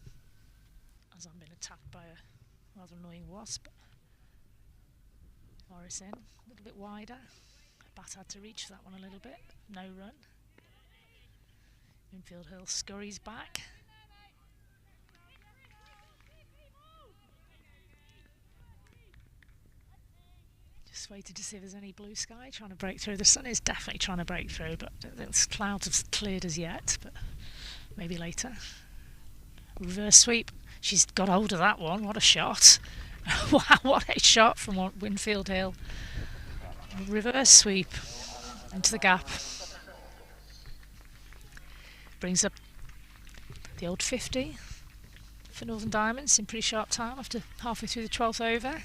as I'm being attacked by a rather annoying wasp. Morris in, a little bit wider. Bat had to reach for that one a little bit. No run. Winfield Hill scurries back. Just waited to see if there's any blue sky trying to break through. The sun is definitely trying to break through, but the clouds have cleared as yet, but maybe later. Reverse sweep. She's got hold of that one. What a shot. Wow, what a shot from Winfield Hill. Reverse sweep into the gap. Brings up the old 50 for Northern Diamonds in pretty sharp time after halfway through the 12th over.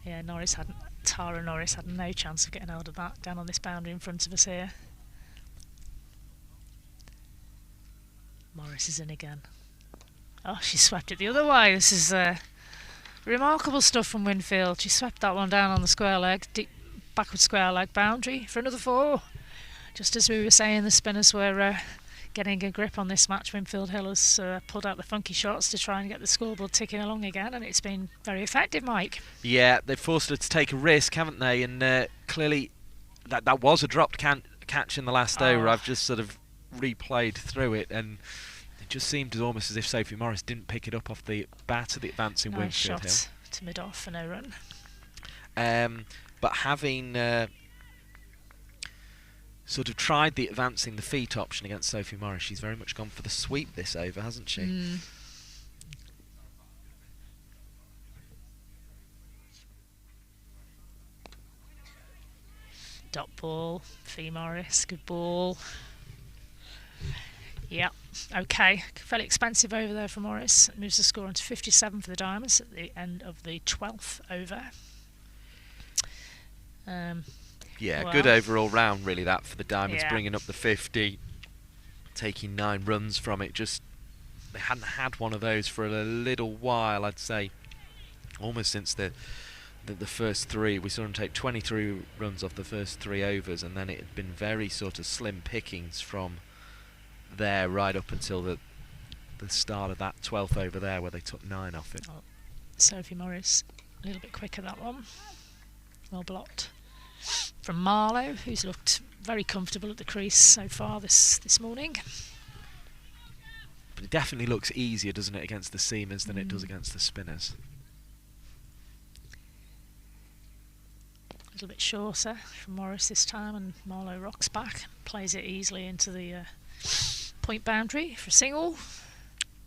Yeah, Tara Norris had no chance of getting hold of that down on this boundary in front of us here. Morris is in again. Oh, she swept it the other way. This is remarkable stuff from Winfield. She swept that one down on the square leg, deep backward square leg boundary for another 4. Just as we were saying, the spinners were getting a grip on this match. Winfield Hill has pulled out the funky shots to try and get the scoreboard ticking along again, and it's been very effective, Mike. Yeah, they've forced her to take a risk, haven't they? And clearly that was a dropped catch in the last over. I've just sort of replayed through it, and it just seemed almost as if Sophie Morris didn't pick it up off the bat of the advancing Winfield Hill. Nice shot to mid-off for no run. But having sort of tried the advancing the feet option against Sophie Morris, she's very much gone for the sweep this over, hasn't she? Dot ball, Fee Morris, good ball. Yeah, okay, fairly expensive over there for Morris. It moves the score on to 57 for the Diamonds at the end of the 12th over. Yeah, well, good overall round really that for the Diamonds, yeah. bringing up the 50, taking 9 runs from it. Just they hadn't had one of those for a little while, I'd say, almost since the first 3. We saw them take 23 runs off the first 3 overs, and then it had been very sort of slim pickings from there right up until the start of that 12th over there, where they took 9 off it. Oh, Sophie Morris a little bit quicker that one, well blocked from Marlowe, who's looked very comfortable at the crease so far this morning. But it definitely looks easier, doesn't it, against the seamers than it does against the spinners. A little bit shorter from Morris this time, and Marlowe rocks back, plays it easily into the point boundary for a single.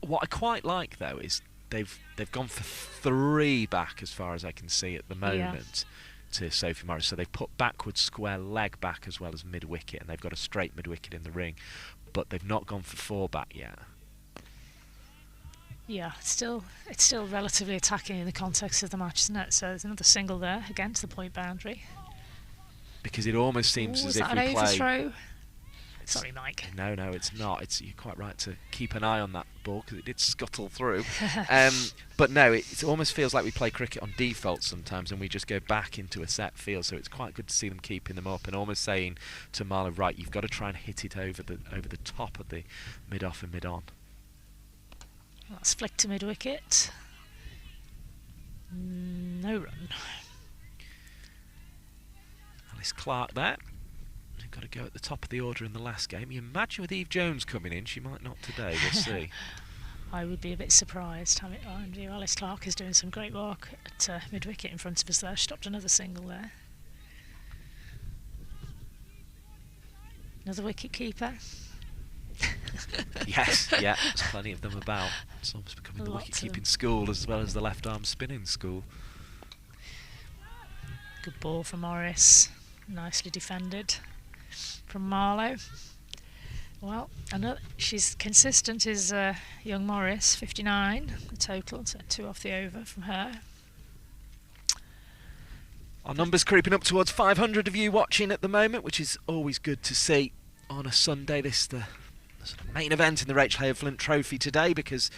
What I quite like though is they've gone for 3 back as far as I can see at the moment to Sophie Morris. So they've put backward square leg back as well as mid wicket, and they've got a straight mid wicket in the ring, but they've not gone for 4 back yet. Yeah, it's still relatively attacking in the context of the match, isn't it? So there's another single there, again to the point boundary. Because it almost seems as if we play... overthrow? Sorry, Mike. No, it's not. You're quite right to keep an eye on that ball because it did scuttle through. But no, it almost feels like we play cricket on default sometimes and we just go back into a set field. So it's quite good to see them keeping them up and almost saying to Marlow, right, you've got to try and hit it over the top of the mid-off and mid-on. That's flicked to mid-wicket. No run. Alice Clark there. They've got to go at the top of the order in the last game. You imagine with Eve Jones coming in, she might not today, we'll see. I would be a bit surprised. Alice Clark is doing some great work at mid-wicket in front of us there. Stopped another single there. Another wicket keeper. Yes, yeah, there's plenty of them about. It's almost becoming the wicket-keeping school as well as the left-arm spinning school. Good ball from Morris. Nicely defended from Marlow. Well, she's consistent is young Morris, 59 the total, so 2 off the over from her. Our numbers creeping up towards 500 of you watching at the moment, which is always good to see on a Sunday. This is the sort of main event in the Rachael Flint Trophy today because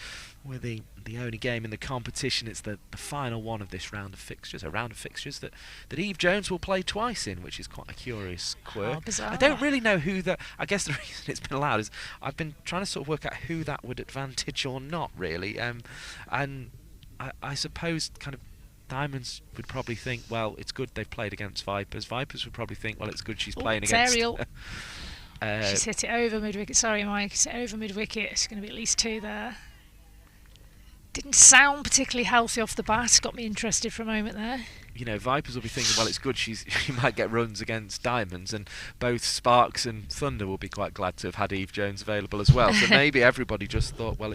we're the only game in the competition. It's the final one of this round of fixtures, a round of fixtures that Eve Jones will play twice in, which is quite a curious quirk. Oh, bizarre. I don't really know who that... I guess the reason it's been allowed is I've been trying to sort of work out who that would advantage or not, really. And I suppose kind of Diamonds would probably think, well, it's good they've played against Vipers. Vipers would probably think, well, it's good she's playing against... Ariel. She's hit it over mid-wicket. Sorry, Mike. It's over mid-wicket. It's going to be at least 2 there. Didn't sound particularly healthy off the bat. Got me interested for a moment there. You know, Vipers will be thinking, well, it's good she might get runs against Diamonds, and both Sparks and Thunder will be quite glad to have had Eve Jones available as well. So maybe everybody just thought, well,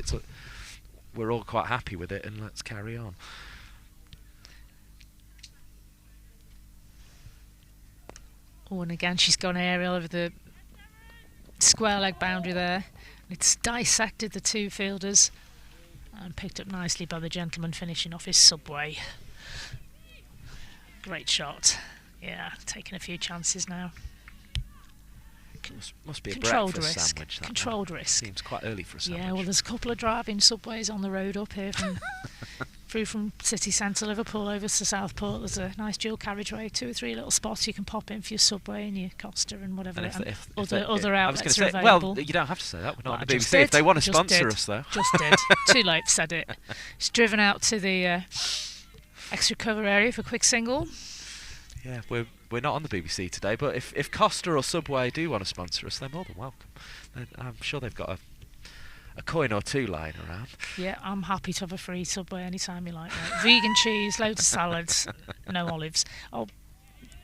we're all quite happy with it, and let's carry on. Oh, and again, she's gone aerial over the square leg boundary there. It's dissected the 2 fielders and picked up nicely by the gentleman finishing off his subway. Great shot. Yeah, taking a few chances now. Must be a controlled breakfast risk. sandwich. That Controlled now. risk. Seems quite early for a sandwich. Yeah, well, there's a couple of driving subways on the road up here from through from city centre Liverpool over to Southport. There's a nice dual carriageway, 2 or 3 little spots you can pop in for your Subway and your Costa and whatever. And other outlets are available. Well, you don't have to say that. We're not on the BBC. If they want to sponsor us, though. Just did. Too late, said it. It's driven out to the extra cover area for a quick single. Yeah, we're not on the BBC today, but if Costa or Subway do want to sponsor us, they're more than welcome. I'm sure they've got a coin or 2 lying around. Yeah, I'm happy to have a free Subway anytime you like. Mate. Vegan cheese, loads of salads, no olives. Oh,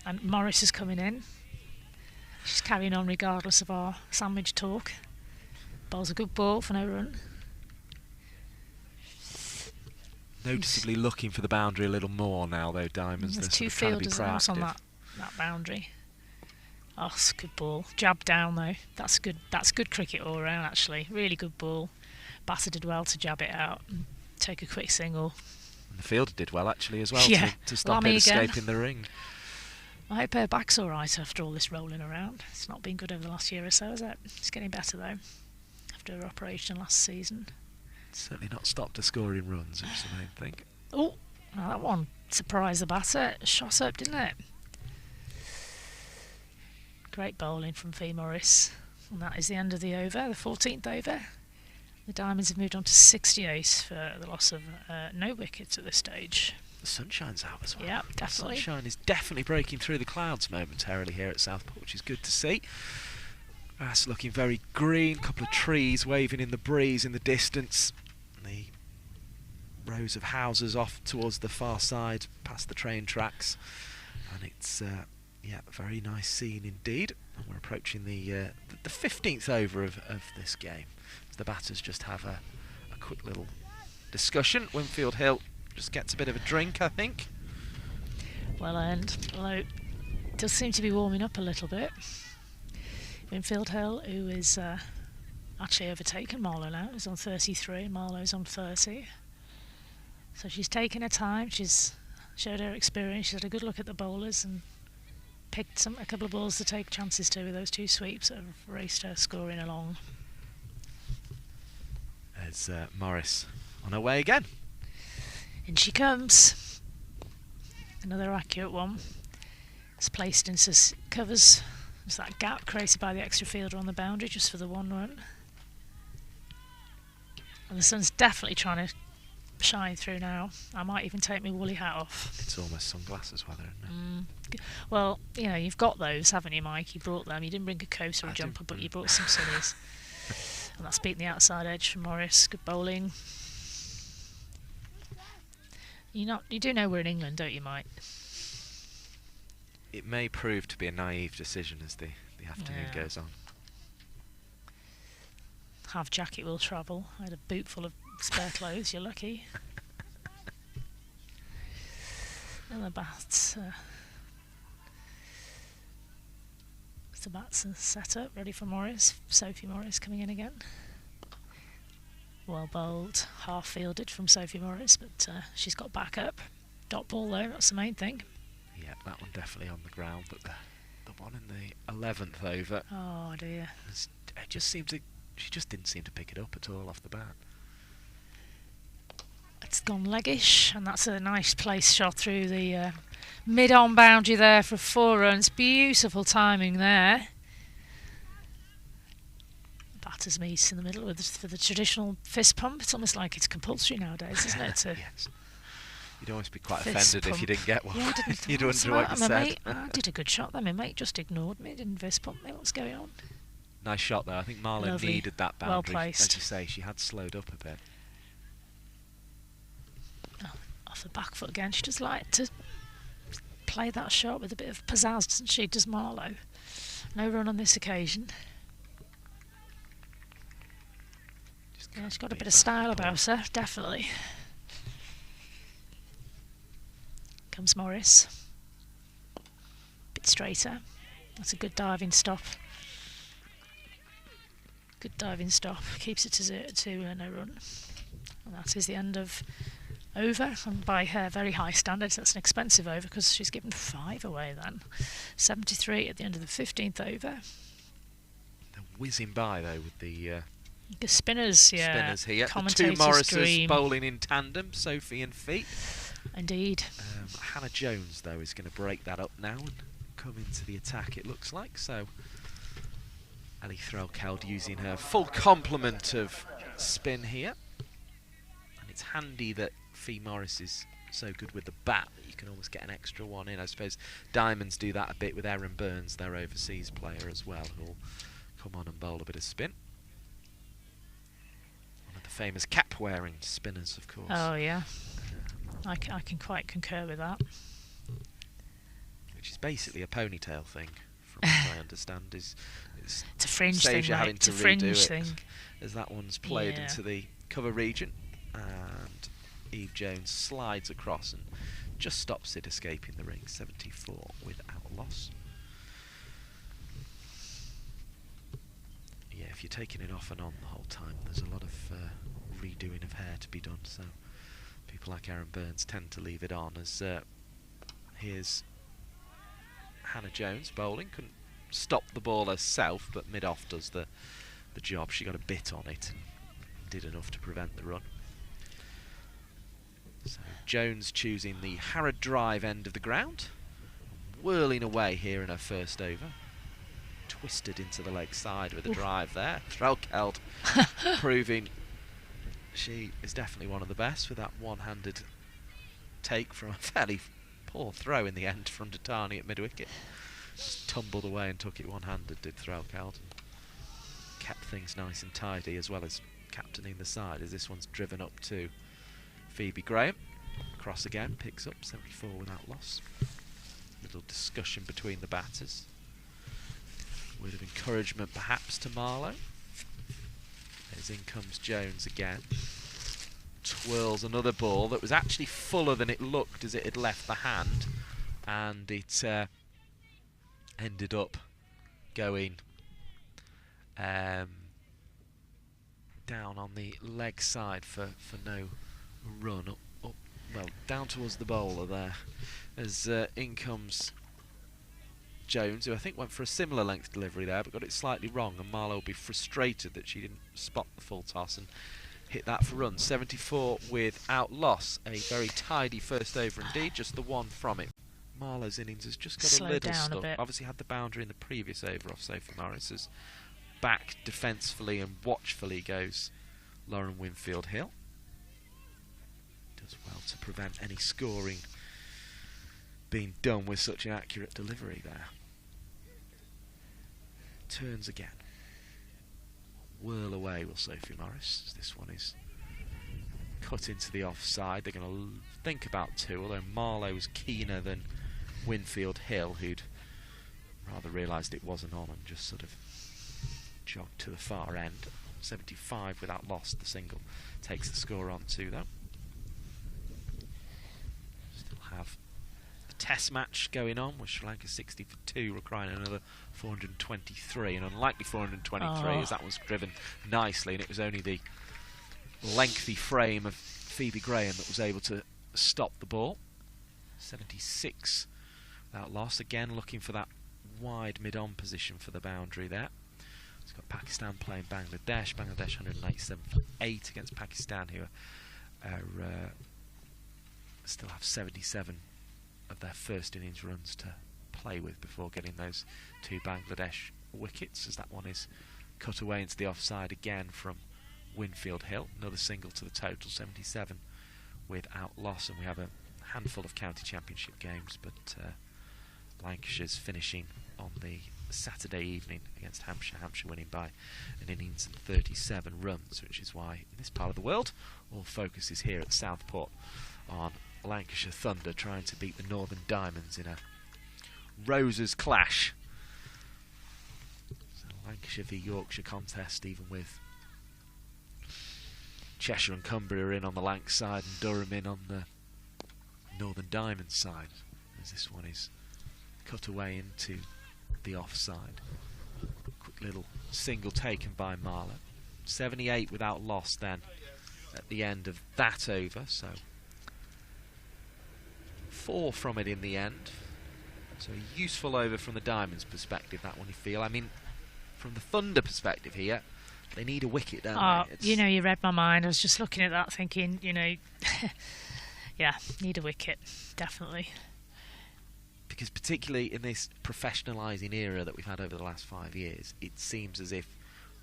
and Morris is coming in. She's carrying on regardless of our sandwich talk. Bowls a good ball for no run. Noticeably looking for the boundary a little more now, though, Diamonds. There's 2 fielders out on that boundary. Oh, it's a good ball. Jab down though. That's good. That's good cricket all round. Actually, really good ball. Batter did well to jab it out and take a quick single. And the fielder did well actually as well to stop Lammy it escaping the ring. I hope her back's all right after all this rolling around. It's not been good over the last year or so, is it? It's getting better though. After her operation last season. Certainly not stopped her scoring runs, which is the main thing. Oh, now that one surprised the batter. Shot up, didn't it? Great bowling from Fee Morris. And that is the end of the over, the 14th over. The Diamonds have moved on to 68 for the loss of no wickets at this stage. The sunshine's out as well. Yeah, definitely. The sunshine is definitely breaking through the clouds momentarily here at Southport, which is good to see. Grass looking very green, a couple of trees waving in the breeze in the distance. The rows of houses off towards the far side, past the train tracks. And it's... yeah, a very nice scene indeed. And we're approaching the 15th over of this game. As the batters just have a quick little discussion. Winfield Hill just gets a bit of a drink, I think. Well earned. Although it does seem to be warming up a little bit. Winfield Hill, who is actually overtaken Marlowe now. He's on 33 and Marlowe's on 30. So she's taken her time, she's showed her experience, she's had a good look at the bowlers and picked a couple of balls to take chances to with those 2 sweeps that have raced her scoring along. There's Morris on her way again. In she comes. Another accurate one. It's placed into covers. There's that gap created by the extra fielder on the boundary just for the 1 run. And the sun's definitely trying to shine through now. I might even take my woolly hat off. It's almost sunglasses weather, isn't it? Well, you know, you've got those, haven't you, Mike? You brought them. You didn't bring a coat or a jumper, but you brought some sunnies. And that's beating the outside edge from Morris. Good bowling. You do know we're in England, don't you, Mike? It may prove to be a naive decision as the afternoon goes on. Half jacket will travel. I had a boot full of spare clothes. You're lucky. And the bats. The bats are set up, ready for Morris. Sophie Morris coming in again. Well bowled, half fielded from Sophie Morris, but she's got back up. Dot ball though, that's the main thing. Yeah, that one definitely on the ground, but the one in the 11th over. Oh dear. She just didn't seem to pick it up at all off the bat. It's gone leggish, and that's a nice place shot through the mid-on boundary there for 4 runs. Beautiful timing there. Batters meet in the middle for the traditional fist pump. It's almost like it's compulsory nowadays, isn't it? Yes. You'd always be quite Fist offended pump. if you didn't get one. Yeah, I didn't. You'd wonder what you said. Mate, I did a good shot there. My mate just ignored me. Didn't fist pump me. What's going on? Nice shot though. I think Marlowe Lovely. needed that boundary. Well placed. As you say, she had slowed up a bit. Oh, off the back foot again. She does like to play that shot with a bit of pizzazz, doesn't she? Does Marlowe? No run on this occasion. Yeah, she's got a bit of style about her, definitely. Comes Morris. Bit straighter. That's a good diving stop. Good diving stop. Keeps it to no run. And that is the end of over. And by her very high standards, that's an expensive over because she's given 5 away then. 73 at the end of the 15th over. They're whizzing by though with the spinners, yeah. Spinners here. The 2 Commentator's Morrises dream. bowling in tandem, Sophie and Feet. Indeed. Hannah Jones though is going to break that up now and come into the attack, it looks like. So Ali Threlkeld using her full complement of spin here. And it's handy that Fee Morris is so good with the bat that you can almost get an extra one in. I suppose Diamonds do that a bit with Erin Burns, their overseas player as well, who'll come on and bowl a bit of spin. One of the famous cap-wearing spinners, of course. Oh, yeah. I can quite concur with that. Which is basically a ponytail thing, from what I understand. It's a fringe saves thing, you mate. having It's to a redo fringe it thing. as that one's played Yeah. into the cover region, and Eve Jones slides across and just stops it escaping the ring. 74 without loss. Yeah, if you're taking it off and on the whole time, there's a lot of redoing of hair to be done, so people like Erin Burns tend to leave it on. As here's Hannah Jones bowling. Couldn't stop the ball herself, but mid-off does the job. She got a bit on it and did enough to prevent the run. So Jones choosing the Harrod Drive end of the ground, whirling away here in her first over. Twisted into the leg side with a drive there. Threlkeld proving she is definitely one of the best with that one-handed take from a fairly poor throw in the end from Datani at mid-wicket. Just tumbled away and took it one-handed, did Threlkeld. Kept things nice and tidy, as well as captaining the side, as this one's driven up to Phoebe Graham. Cross again, picks up 74 without loss. Little discussion between the batters. Word of encouragement perhaps to Marlowe. As in comes Jones again. Twirls another ball that was actually fuller than it looked as it had left the hand, and it ended up going down on the leg side for no run. Up, well, down towards the bowler there. As in comes Jones, who I think went for a similar length delivery there, but got it slightly wrong, and Marlowe will be frustrated that she didn't spot the full toss and hit that for runs. 74 without loss. A very tidy first over indeed, just the one from it. Marlowe's innings has just got Slowed a little down stuck. a bit. Obviously had the boundary in the previous over off Sophie Morris. As back defensively and watchfully goes Lauren Winfield-Hill. Does well to prevent any scoring being done with such an accurate delivery there. Turns again. Whirl away will Sophie Morris, as this one is cut into the offside. They're going to think about two, although Marlowe was keener than Winfield-Hill, who'd rather realised it wasn't on and just sort of jogged to the far end. 75 without loss, the single takes the score on two though. Still have the test match going on with Sri Lanka 60 for 2, requiring another 423, an unlikely 423 as that was driven nicely, and it was only the lengthy frame of Phoebe Graham that was able to stop the ball. 76 without loss, again looking for that wide mid-on position for the boundary there. It's got Pakistan playing Bangladesh. Bangladesh 187 for 8 against Pakistan, who are still have 77 of their first innings runs to play with before getting those 2 Bangladesh wickets, as that one is cut away into the offside again from Winfield-Hill. Another single to the total, 77 without loss, and we have a handful of county championship games, but Lancashire's finishing on the Saturday evening against Hampshire. Hampshire winning by an innings and 37 runs, which is why in this part of the world all focus is here at Southport on Lancashire Thunder trying to beat the Northern Diamonds in a Roses clash. So Lancashire v Yorkshire contest, even with Cheshire and Cumbria in on the Lanc side and Durham in on the Northern Diamonds side, as this one is cut away into the offside. Quick little single taken by Marlowe. 78 without loss then at the end of that over, so 4 from it in the end. So a useful over from the Diamonds perspective, that one, you feel. I mean, from the Thunder perspective here, they need a wicket, don't they? It's, you know, you read my mind. I was just looking at that thinking, you know, yeah, need a wicket, definitely. Because particularly in this professionalising era that we've had over the last 5 years, it seems as if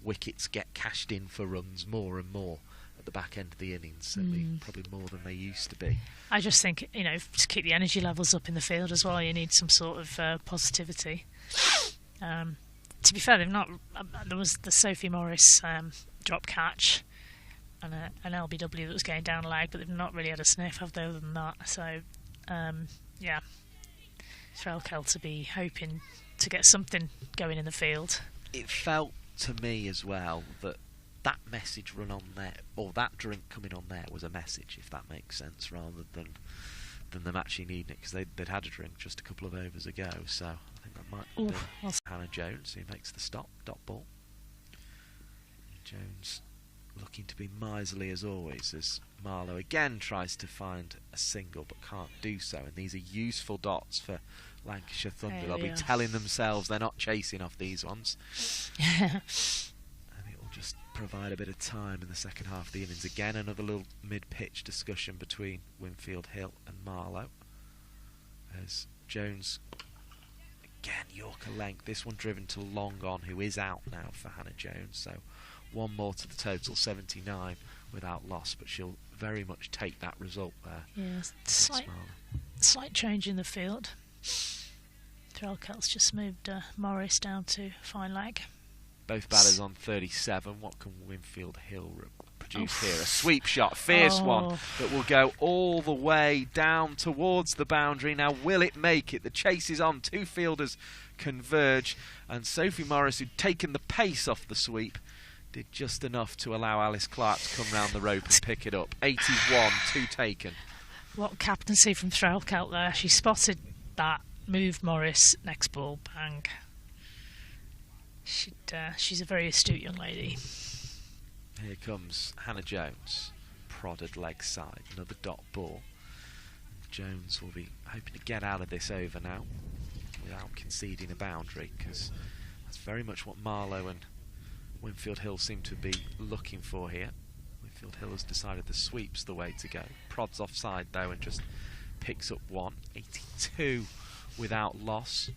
wickets get cashed in for runs more and more at the back end of the innings, certainly probably more than they used to be. I just think, you know, to keep the energy levels up in the field as well, you need some sort of positivity. To be fair, they've not. There was the Sophie Morris drop catch and an LBW that was going down leg, but they've not really had a sniff, have they, other than that? So, yeah, it's Rachael to be hoping to get something going in the field. It felt to me as well that that message run on there, or that drink coming on there, was a message, if that makes sense, rather than them actually needing it, because they'd had a drink just a couple of overs ago. So I think that might be Hannah Jones who makes the stop, dot ball. Jones looking to be miserly as always, as Marlowe again tries to find a single but can't do so, and these are useful dots for Lancashire Thunder. They'll be telling themselves they're not chasing off these ones. And it will just provide a bit of time in the second half of the innings. Again, another little mid-pitch discussion between Winfield-Hill and Marlowe, as Jones, again, Yorker length, this one driven to long on, who is out now for Hannah Jones, so one more to the total, 79 without loss, but she'll very much take that result there. Yeah, slight change in the field. Rachael's just moved Morris down to fine leg. Both batters on 37. What can Winfield-Hill produce here? A sweep shot, fierce one, that will go all the way down towards the boundary. Now, will it make it? The chase is on. 2 fielders converge, and Sophie Morris, who'd taken the pace off the sweep, did just enough to allow Alice Clark to come round the rope and pick it up. 81, 2 taken. What captaincy from Rachael there. She spotted that, moved Morris, next ball, bang. She's a very astute young lady. Here comes Hannah Jones, prodded leg side, another dot ball. Jones will be hoping to get out of this over now without conceding a boundary, because that's very much what Marlow and Winfield Hill seem to be looking for here. Winfield Hill has decided the sweep's the way to go. Prods offside though and just picks up one. 82 without loss.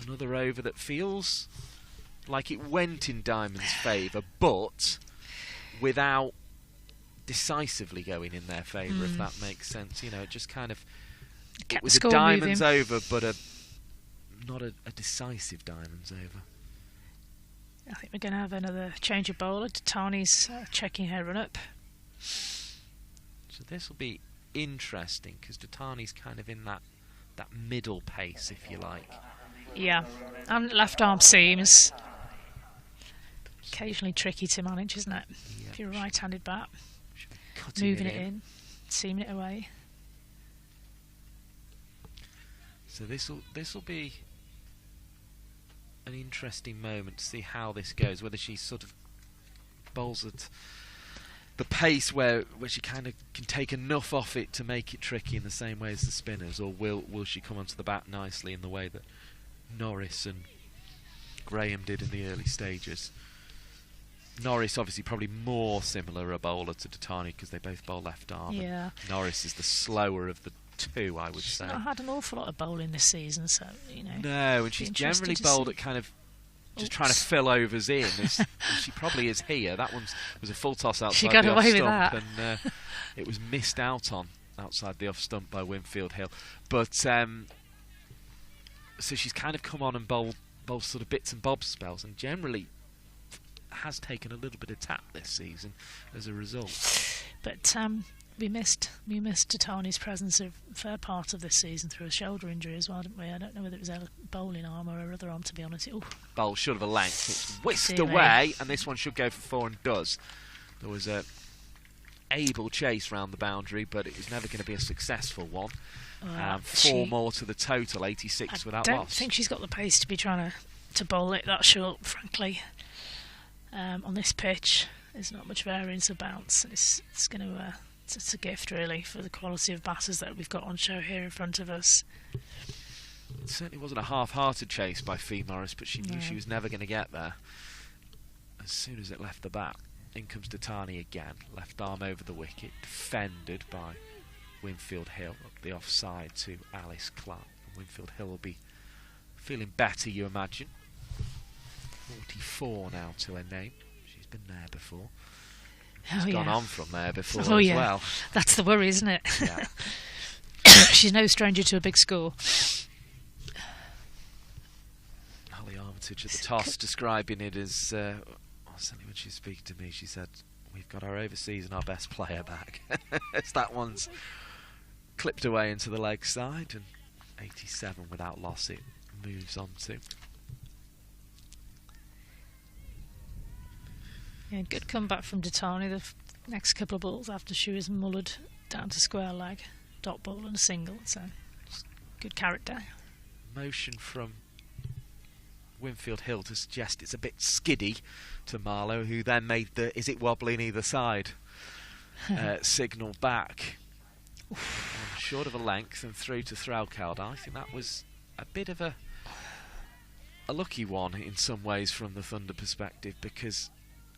Another over that feels like it went in Diamond's favour, but without decisively going in their favour, if that makes sense. You know, it just kind of kept it was a the score Diamond's moving. over, but not a decisive Diamond's over. I think we're going to have another change of bowler. Tani's checking her run up. So this will be interesting because Datani's kind of in that middle pace, if you like. Yeah, and left arm seams. Occasionally tricky to manage, isn't it? Yeah, If you're a right-handed bat, cutting moving it in, seaming it away. So this will be an interesting moment to see how this goes. Whether she sort of bowls at the pace where she kind of can take enough off it to make it tricky in the same way as the spinners, or will she come onto the bat nicely in the way that Norris and Graham did in the early stages. Norris obviously probably more similar a bowler to Datani because they both bowl left arm. Yeah. Norris is the slower of the two, I would She's say. not had an awful lot of bowling this season, so, you know. No, and she's generally bowled at kind of just trying to fill overs in. As she probably is here. That one was a full toss outside She got the off away with stump, that. and it was missed out on outside the off stump by Winfield Hill. But so she's kind of come on and bowled sort of bits and bobs spells, and generally has taken a little bit of tap this season as a result. But we missed Tatani's presence a fair part of this season through a shoulder injury as well, didn't we? I don't know whether it was a bowling arm or her other arm, to be honest. Ooh. Bowl short of a length. It's whisked Silly. away, and this one should go for 4 and does. There was a able chase round the boundary, but it was never going to be a successful one. 4 more to the total, 86 without I loss. don't think she's got the pace to be trying to bowl it that short, frankly. On this pitch, there's not much variance of bounce. It's going to it's a gift really for the quality of batters that we've got on show here in front of us. It certainly wasn't a half-hearted chase by Fee Morris, but she knew she was never going to get there. As soon as it left the bat, in comes Datani again, left arm over the wicket, defended by Winfield Hill up the offside to Alice Clark. And Winfield Hill will be feeling better, you imagine. 44 now to her name. She's been there before. She's gone on from there before as well. That's the worry, isn't it? Yeah. She's no stranger to a big score. Holly Armitage at the toss describing it as, certainly when she speaks to me, she said, we've got our overseas and our best player back. As that one's clipped away into the leg side, and 87 without loss it moves on to. Yeah, good comeback from Datani. The next couple of balls after she was mullered down to square leg, dot ball and a single. So good character. Motion from Winfield Hill to suggest it's a bit skiddy to Marlow, who then made the "is it wobbling either side" signal back. Short of a length and through to Rachael. I think that was a bit of a lucky one in some ways from the Thunder perspective, because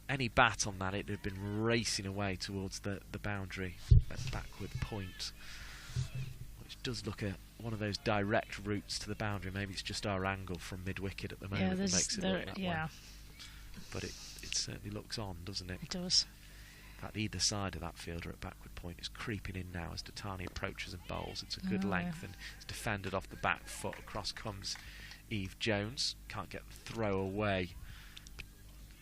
any bat on that, it would have been racing away towards the boundary at backward point, which does look at one of those direct routes to the boundary. Maybe it's just our angle from mid-wicket at the moment that makes it look that way. But it certainly looks on, doesn't it? It does. In fact, either side of that fielder at backward point is creeping in now as Datani approaches and bowls. It's a good length and it's defended off the back foot. Across comes Eve Jones. Can't get the throw away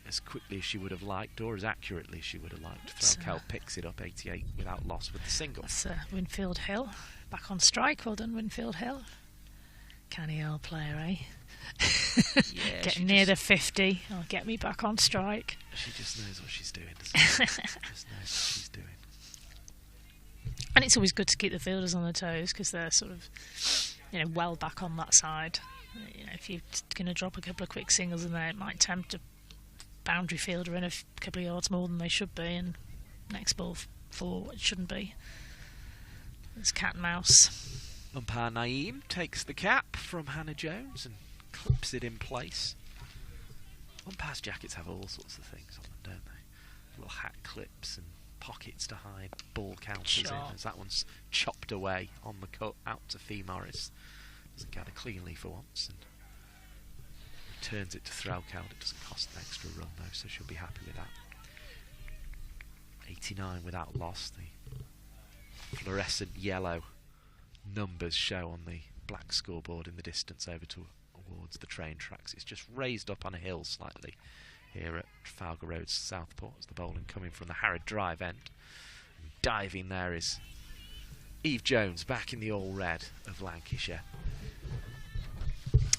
as quickly as she would have liked, or as accurately as she would have liked. Rachael picks it up, 88 without loss with the single. That's Winfield Hill back on strike. Well done, Winfield Hill. Canny old player, eh? Yeah, getting near the 50. Oh, get me back on strike. She just knows what she's doing, doesn't she? Just knows what she's doing. And it's always good to keep the fielders on their toes, because they're sort of, well back on that side. If you're going to drop a couple of quick singles in there, it might tempt a boundary fielder in a couple of yards more than they should be, and next ball for it shouldn't be. It's cat and mouse. Umpire Naeem takes the cap from Hannah Jones and clips it in place. Umpires' jackets have all sorts of things on them, don't they? Little hat clips and pockets to hide ball counters in, as that one's chopped away on the cut out to Fee Morris. Doesn't get it cleanly for once and returns it to Rachael. It doesn't cost an extra run though, so she'll be happy with that. 89 without loss. The fluorescent yellow numbers show on the black scoreboard in the distance over towards the train tracks. It's just raised up on a hill slightly here at Trafalgar Road, Southport, as the bowling coming from the Harrod Drive end. And diving there is Eve Jones, back in the all-red of Lancashire.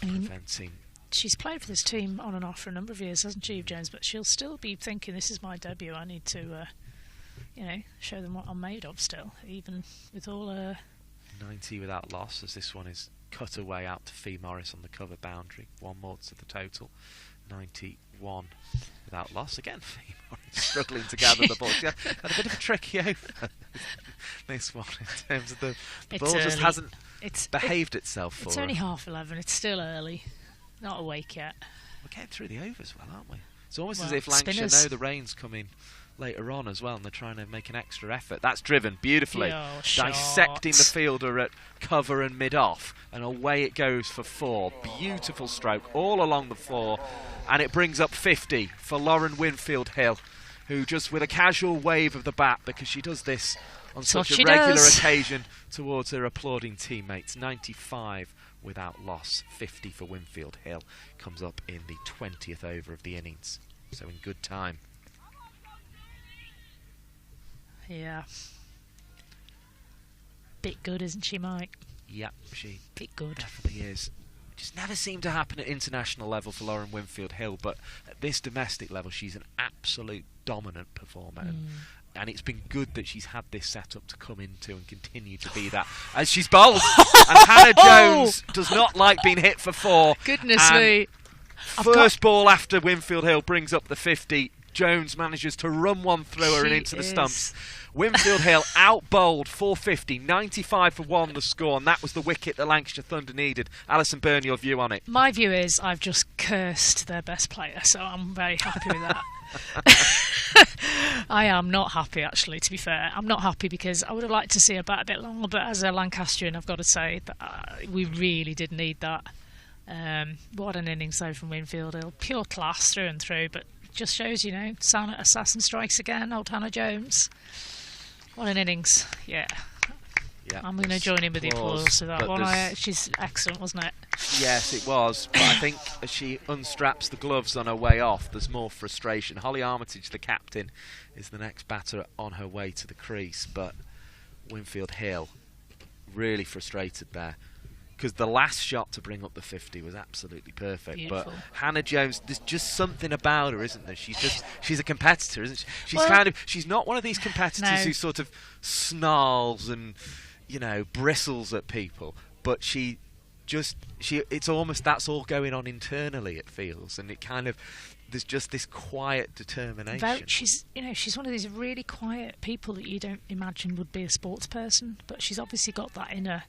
Preventing. She's played for this team on and off for a number of years, hasn't she, Eve Jones? But she'll still be thinking, this is my debut, I need to, show them what I'm made of still, even with all her... 90 without loss, as this one is cut away out to Fee Morris on the cover boundary. One more to the total. 91 without loss. Again, Fee Morris struggling to gather the ball. She had a bit of a tricky over this one in terms of the ball early. Just hasn't behaved itself for her. It's only 11:30. It's still early. Not awake yet. We're getting through the overs well, aren't we? It's almost as if Lancashire know the rain's coming later on as well, and they're trying to make an extra effort. That's driven beautifully, dissecting the fielder at cover and mid-off, and away it goes for 4. Beautiful stroke all along the 4, and it brings up 50 for Lauren Winfield Hill, who just with a casual wave of the bat, because she does this on such a regular occasion towards her applauding teammates. 95 without loss, 50 for Winfield Hill, comes up in the 20th over of the innings, so in good time. Yeah. Bit good, isn't she, Mike? Yep, she bit good. Definitely is. Just never seemed to happen at international level for Lauren Winfield Hill, but at this domestic level, she's an absolute dominant performer. And it's been good that she's had this setup to come into and continue to be that as she's bowled. And Hannah Jones does not like being hit for 4. Goodness me. First ball after Winfield Hill brings up the 50. Jones manages to run one through her and into the stumps. Winfield Hill out-bowled 450, 95 for 1 the score, and that was the wicket that Lancashire Thunder needed. Alison Byrne, your view on it? My view is I've just cursed their best player, so I'm very happy with that. I am not happy, actually, to be fair. I'm not happy because I would have liked to see her bat a bit longer, but as a Lancastrian, I've got to say that we really did need that. What an innings, though, from Winfield Hill. Pure class through and through, but just shows, assassin strikes again, old Hannah Jones. What an innings, yeah. I'm going to join in with the applause for that one. She's excellent, wasn't it? Yes, it was. But I think as she unstraps the gloves on her way off, there's more frustration. Holly Armitage, the captain, is the next batter on her way to the crease. But Winfield Hill, really frustrated there. Because the last shot to bring up the 50 was absolutely perfect. Beautiful. But Hannah Jones, there's just something about her, isn't there? She's a competitor, isn't she? She's not one of these competitors who sort of snarls and, bristles at people. But it's almost, that's all going on internally, it feels. And it kind of, there's just this quiet determination. She's one of these really quiet people that you don't imagine would be a sports person. But she's obviously got that inner...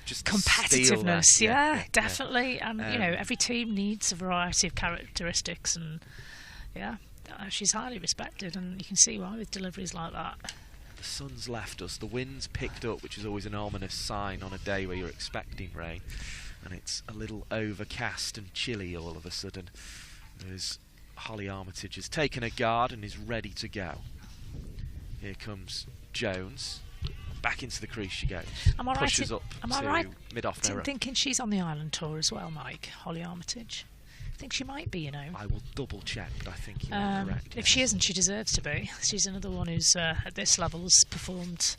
just competitiveness, yeah, definitely. And every team needs a variety of characteristics, and she's highly respected, and you can see why with deliveries like that. The sun's left us, the wind's picked up, which is always an ominous sign on a day where you're expecting rain, and it's a little overcast and chilly all of a sudden. There's Holly Armitage has taken a guard and is ready to go. Here comes Jones. Back into the crease she goes. Pushes up to mid-off mirror. I'm thinking she's on the Island tour as well, Mike, Holly Armitage. I think she might be, I will double check, but I think you're correct. If she isn't, she deserves to be. She's another one who's at this level has performed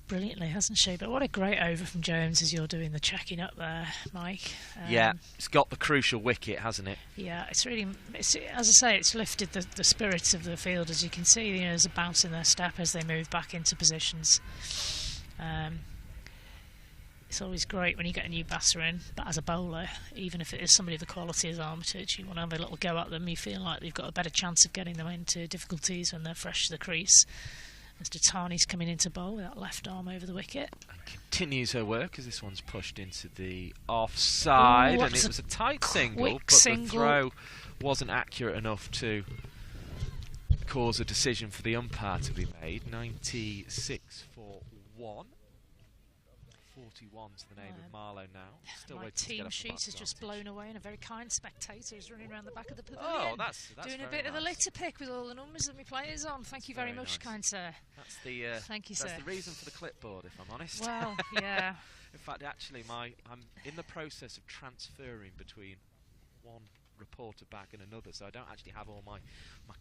brilliantly, hasn't she? But what a great over from Jones as you're doing the checking up there, Mike. It's got the crucial wicket, hasn't it? Yeah, it's really, as I say, it's lifted the spirits of the field, as you can see. There's a bounce in their step as they move back into positions. It's always great when you get a new batter in, but as a bowler, even if it is somebody of the quality as Armitage, you want to have a little go at them. You feel like they've got a better chance of getting them into difficulties when they're fresh to the crease. As Datani's coming into bowl with that left arm over the wicket. And continues her work as this one's pushed into the offside. Ooh, and it was a tight single, but the throw wasn't accurate enough to cause a decision for the umpire to be made. 96 for 1. 41 to the name of Marlowe now. Still My waiting to get team up sheet the has just blown away, and a very kind spectator is running around the back of the pavilion. Oh, that's doing a very bit of the nice. litter pick with all the numbers that my players on. Thank you very much, nice. kind sir. That's the Thank you, sir. That's the reason for the clipboard, if I'm honest. Well, yeah. In fact, actually, I'm in the process of transferring between one reporter bag and another, so I don't actually have all my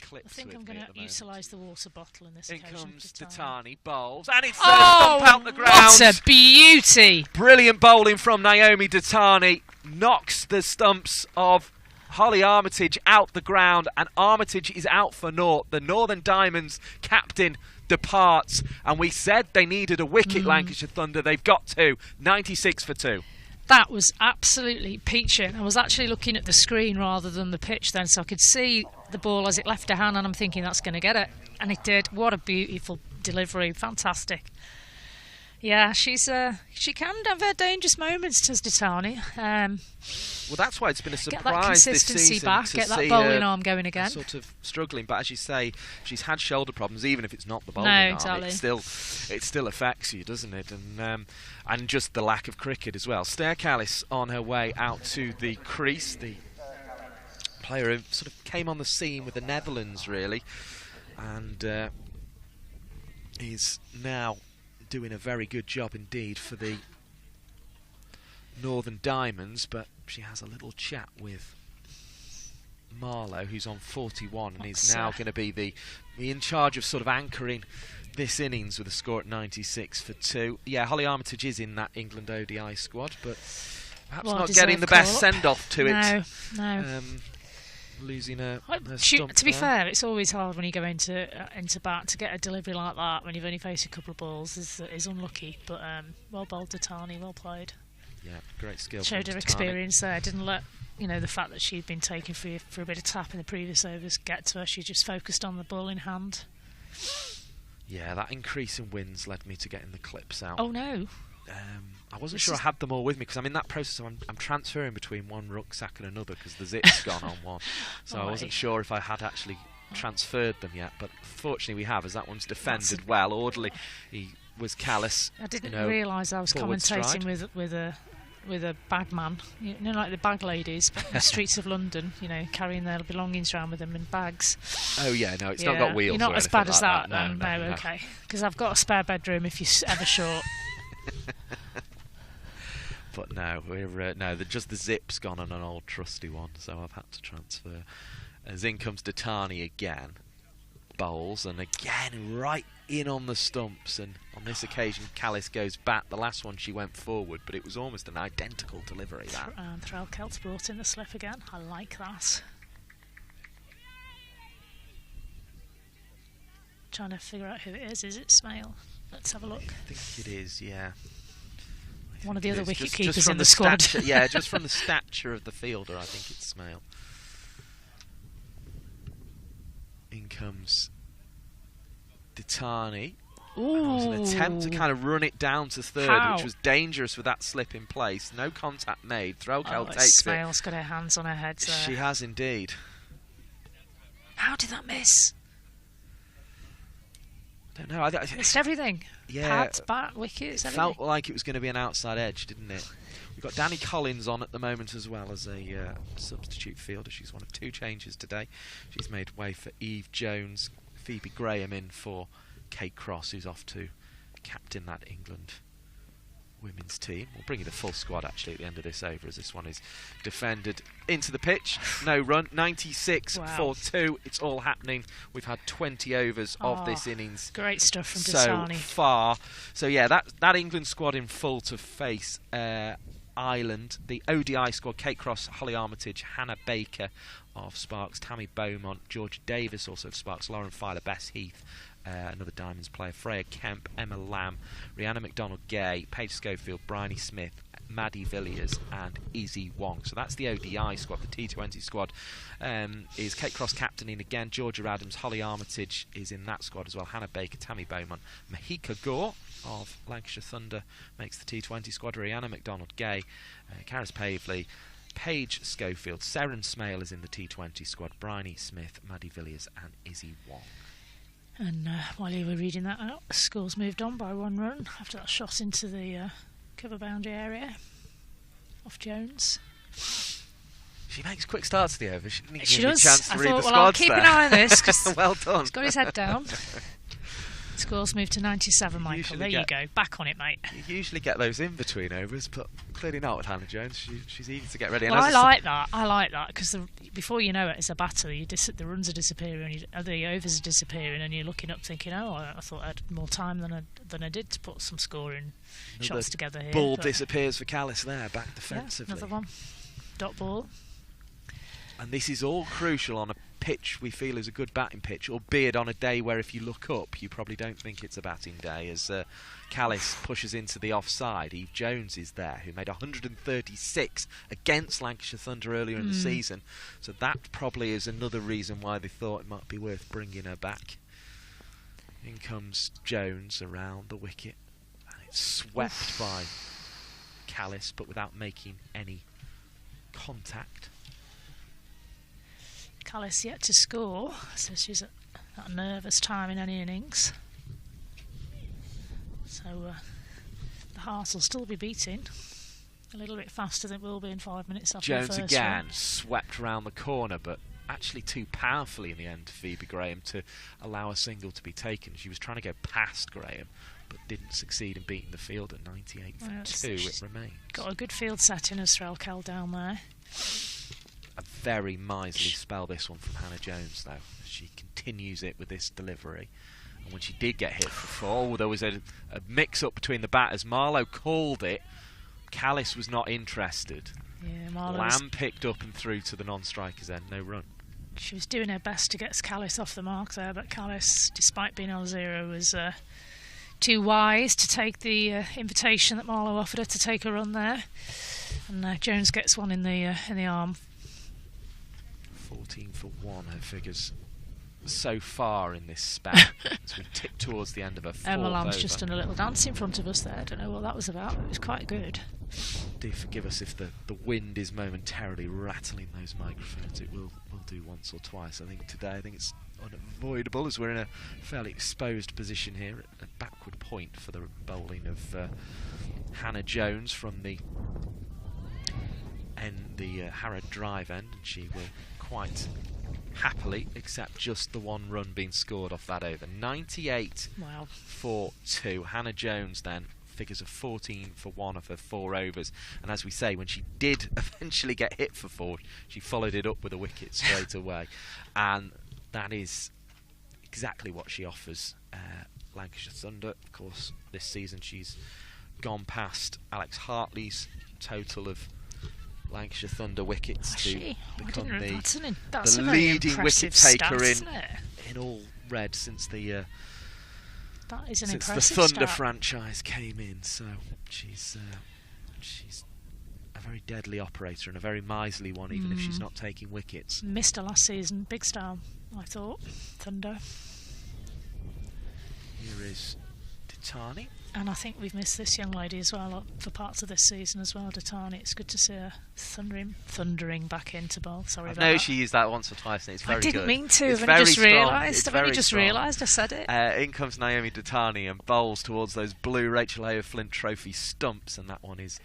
clips. I think I'm going to utilise the water bottle in this In occasion. comes Datani, bowls, and it's oh, out the ground. What a beauty! Brilliant bowling from Naomi Datani. Knocks the stumps of Holly Armitage out the ground, and Armitage is out for naught. The Northern Diamonds captain departs, and we said they needed a wicket, Lancashire Thunder. They've got 2. 96 for 2. That was absolutely peaching. I was actually looking at the screen rather than the pitch then, so I could see the ball as it left her hand, and I'm thinking that's going to get it. And it did. What a beautiful delivery. Fantastic. Yeah, she can have her dangerous moments, does Datani. Well, that's why it's been a surprise get that consistency this season back, to get that see bowling arm going again. Sort of struggling, but as you say, she's had shoulder problems. Even if it's not the bowling No, arm, exactly. it still affects you, doesn't it? And just the lack of cricket as well. Stair Callis on her way out to the crease. The player who sort of came on the scene with the Netherlands, really, and is now doing a very good job indeed for the Northern Diamonds, but she has a little chat with Marlowe, who's on 41, and he's now going to be in charge of sort of anchoring this innings with a score at 96 for 2. Yeah, Holly Armitage is in that England ODI squad, but perhaps not getting the best send-off to it. No. Losing her to be fair, it's always hard when you go into bat to get a delivery like that when you've only faced a couple of balls is unlucky, but well bowled Datani, well played. Yeah, great skill. Showed her experience there. Didn't let the fact that she'd been taken for a bit of tap in the previous overs get to her. She just focused on the ball in hand. Yeah, that increase in wins led me to getting the clips out. Oh no. I wasn't sure I had them all with me because I'm in that process. I'm transferring between one rucksack and another because the zip's gone on one, so I wasn't sure if I had actually transferred them yet. But fortunately, we have, as that one's defended well. Orderly, he was callous. I didn't realise I was commentating with a bagman, like the bag ladies in the streets of London, carrying their belongings around with them in bags. Oh yeah, no, it's not got wheels. You're not as bad as that. No, okay. Because I've got a spare bedroom if you're ever short. But no, just the zip's gone on an old trusty one, so I've had to transfer. As in comes Datani again, bowls, and again right in on the stumps, and on this occasion Callis goes back. The last one she went forward, but it was almost an identical delivery. That. And Threlkelt's brought in the slip again. I like that. Trying to figure out who it is. Is it Smale? Let's have a look. I think it is, yeah. One of the other wicket just keepers in the squad. Yeah, just from the stature of the fielder, I think it's Smale. In comes Datani. It was an attempt to kind of run it down to third, which was dangerous with that slip in place. No contact made. Threlkel takes it. Smale's got her hands on her head there. She has indeed. How did that miss? I don't know. Missed everything. Yeah. Pads, bat, wickets, everything. Felt like it was going to be an outside edge, didn't it? We've got Danny Collins on at the moment as well as a substitute fielder. She's one of 2 changes today. She's made way for Eve Jones. Phoebe Graham in for Kate Cross, who's off to captain that England women's team. We'll bring you the full squad actually at the end of this over, as this one is defended into the pitch. No run. 96 for 2. It's all happening. We've had 20 overs of this innings. Great stuff from so Datani. far. So yeah, that England squad in full to face Ireland. The ODI squad: Kate Cross, Holly Armitage, Hannah Baker of Sparks, Tammy Beaumont, Georgia Davis also of Sparks, Lauren Filer, Bess Heath, another Diamonds player, Freya Kemp, Emma Lamb, Rihanna McDonald-Gay, Paige Schofield, Bryony Smith, Maddie Villiers and Izzy Wong. So that's the ODI squad. The T20 squad is Kate Cross captaining again, Georgia Adams, Holly Armitage is in that squad as well, Hannah Baker, Tammy Beaumont, Mahika Gore of Lancashire Thunder makes the T20 squad, Rihanna McDonald-Gay, Karis Pavley, Paige Schofield, Seren Smale is in the T20 squad, Bryony Smith, Maddie Villiers and Izzy Wong. And while you were reading that out, the scores moved on by 1 run after that shot into the cover boundary area off Jones. She makes quick starts to the over. She didn't She give me a does. chance to I read thought, the well, I'll squads keep there. an eye on this because Well done. he's got his head down. Scores moved to 97, Michael. Usually There you go. Back on it, mate. You usually get those in between overs, but clearly not with Hannah Jones. She's eager to get ready. And Well, as I like that. I like that because before you know it, as a batter, the runs are disappearing, the overs are disappearing, and you're looking up thinking, "Oh, I thought I had more time than I did to put some scoring shots together here." Ball disappears for Callis there, back defensively. Yeah, another one. Dot ball. And this is all crucial on a pitch we feel is a good batting pitch, albeit on a day where if you look up you probably don't think it's a batting day, as Callis pushes into the offside. Eve Jones is there, who made 136 against Lancashire Thunder earlier in the season, so that probably is another reason why they thought it might be worth bringing her back. In comes Jones around the wicket, and it's swept by Callis but without making any contact. Callis yet to score, so she's at that nervous time in any innings. So the heart will still be beating a little bit faster than it will be in 5 minutes after Jones the first again run. swept round the corner, but actually too powerfully in the end to Phoebe Graham to allow a single to be taken. She was trying to go past Graham but didn't succeed in beating the field at 98 for 2. It remains. Got a good field setting as Rachael down there. A very miserly spell this one from Hannah Jones though. She continues it with this delivery, and when she did get hit for 4, there was a mix-up between the batters. Marlowe called it, Callis was not interested. Yeah, Marlowe Lamb picked up and threw to the non-striker's end, no run. She was doing her best to get Callis off the mark there, but Callis, despite being on 0, was too wise to take the invitation that Marlowe offered her to take a run there. And Jones gets one in the arm. 14 for 1, her figures so far in this spell as we tip towards the end of her 4th Emma Lamb's over. just done a little dance in front of us there. I don't know what that was about, but it was quite good. Do forgive us if the wind is momentarily rattling those microphones. It will do once or twice. I think today it's unavoidable as we're in a fairly exposed position here at a backward point for the bowling of Hannah Jones from the Harrod Drive end, and she will quite happily accept just the 1 run being scored off that over. 98 for 2. Hannah Jones then figures of 14 for 1 of her 4 overs, and as we say, when she did eventually get hit for 4, she followed it up with a wicket straight away, and that is exactly what she offers Lancashire Thunder. Of course, this season she's gone past Alex Hartley's total of Lancashire Thunder wickets to become the leading wicket taker in all red since the Thunder franchise came in. So she's a very deadly operator and a very miserly one, even if she's not taking wickets. Missed her last season, big star, I thought. Thunder. Here is Ditani. And I think we've missed this young lady as well for parts of this season as well, Ditani. It's good to see her thundering back into bowl. Sorry about that. I know she used that once or twice and it's very good. I didn't mean to, I've only just realised I said it. In comes Naomi Ditani and bowls towards those blue Rachael Heyhoe Flint Trophy stumps, and that one is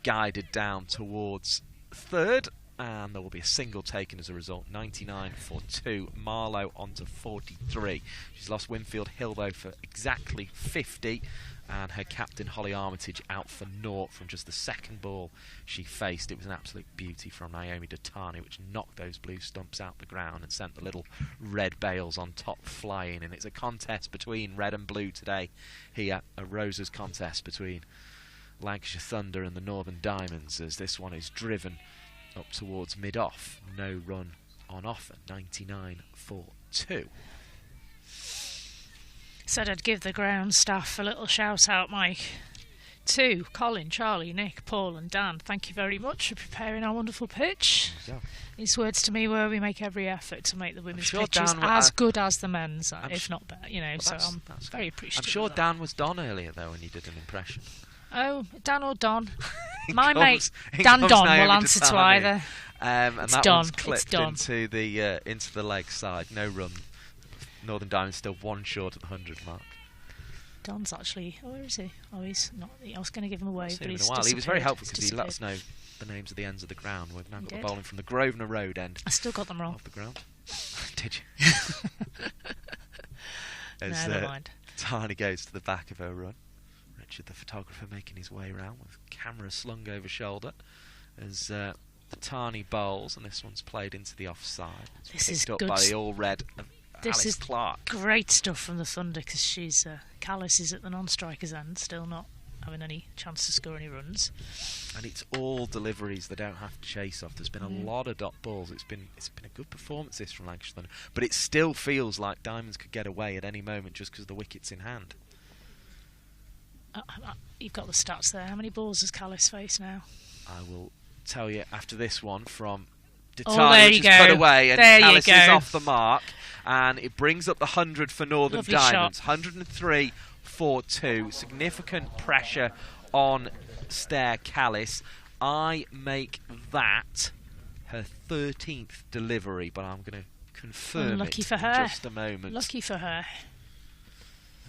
guided down towards 3rd, and there will be a single taken as a result. 99 for 2. Marlowe onto 43. She's lost Winfield Hill though for exactly 50, and her captain Holly Armitage out for 0 from just the 2nd ball she faced. It was an absolute beauty from Naomi Ditani, which knocked those blue stumps out the ground and sent the little red bales on top flying. And it's a contest between red and blue today here, a roses contest between Lancashire Thunder and the Northern Diamonds, as this one is driven up towards mid-off. No run on offer, 99 for 2. Said I'd give the ground staff a little shout out, Mike. To Colin, Charlie, Nick, Paul and Dan, thank you very much for preparing our wonderful pitch. Yeah. His words to me were, we make every effort to make the women's sure pitches Dan as good as the men's, if sh not better, you know, so I'm very appreciative. I'm sure of that. Dan was Don earlier, though, when you did an impression. Oh, Dan or Don? In My comes- mate in Dan comes Don Naomi will answer to Tatani. either. And It's that Don, one's it's clipped Don. into the leg side. No run. Northern Diamonds still 1 short of the 100 mark. Don's actually... Oh, where is he? Oh, he's not... I was going to give him away, Seen but him in he's a while. He was very disappeared. helpful He's because he let us know disappeared. the names of the ends of the ground. We've now got did. the bowling from the Grosvenor Road end I still got them wrong. of the ground. Did you? No, As never mind. Tani goes to the back of her run. Richard, the photographer, making his way round with camera slung over shoulder as the Tani bowls, and this one's played into the offside. It's This picked is up good by the all red of This Alice is Clark. great stuff from the Thunder, because she's Callis is at the non-striker's end, still not having any chance to score any runs. And it's all deliveries they don't have to chase off. There's been a lot of dot balls. It's been a good performance this from Lancashire Thunder, but it still feels like Diamonds could get away at any moment just because the wicket's in hand. You've got the stats there. How many balls has Callis faced now? I will tell you after this one from Oh, Ditani, there which you is cut go. away, and There you Callis is go. off the mark, and it brings up the 100 for Northern Lovely Diamonds. shot. 103 for 2. Significant pressure on Stair Callis. I make that her 13th delivery, but I'm going to confirm Lucky it for in her. just a moment. Lucky for her.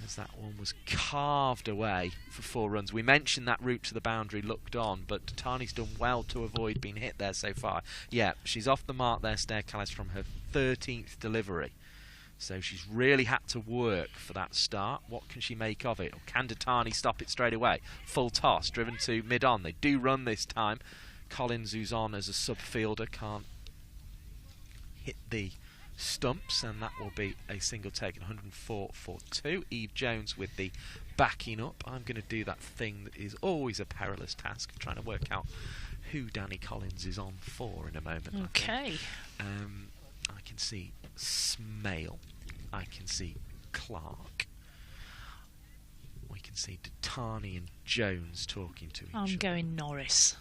As that one was carved away for 4 runs. We mentioned that route to the boundary looked on, but Tani's done well to avoid being hit there so far. Yeah, she's off the mark there, Stair Callis, from her 13th delivery. So she's really had to work for that start. What can she make of it? Or can Tani stop it straight away? Full toss, driven to mid-on. They do run this time. Collins, who's on as a sub-fielder, can't hit the stumps, and that will be a single taken. 104 for 2. Eve Jones with the backing up. I'm going to do that thing that is always a perilous task of trying to work out who Danny Collins is on for in a moment. Okay. I can see Smale. I can see Clark. We can see Tani and Jones talking to each other. I'm going Norris.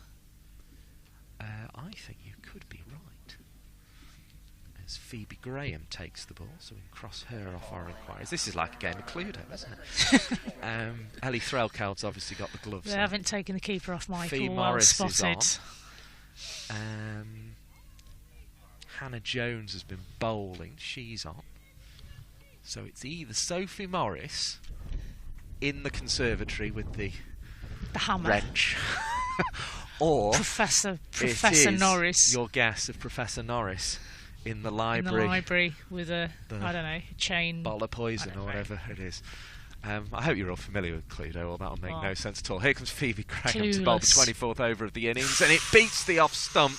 I think you could be right. As Phoebe Graham takes the ball, so we can cross her off our inquiries. This is like a game of Cluedo, isn't it? Ellie Threlkeld's obviously got the gloves They on. haven't taken the keeper off Michael. Fee Well Morris spotted. is on. Hannah Jones has been bowling. She's on. So it's either Sophie Morris in the conservatory with the hammer. wrench, or Professor it is Norris your guess of Professor Norris in the in library. the library with a The I don't know, chain. Bottle of poison I don't or know. whatever it is. I hope you're all familiar with Cluedo, or that'll make Well, no sense at all. Here comes Phoebe Graham to bowl the clueless. 24th over of the innings, and it beats the off stump.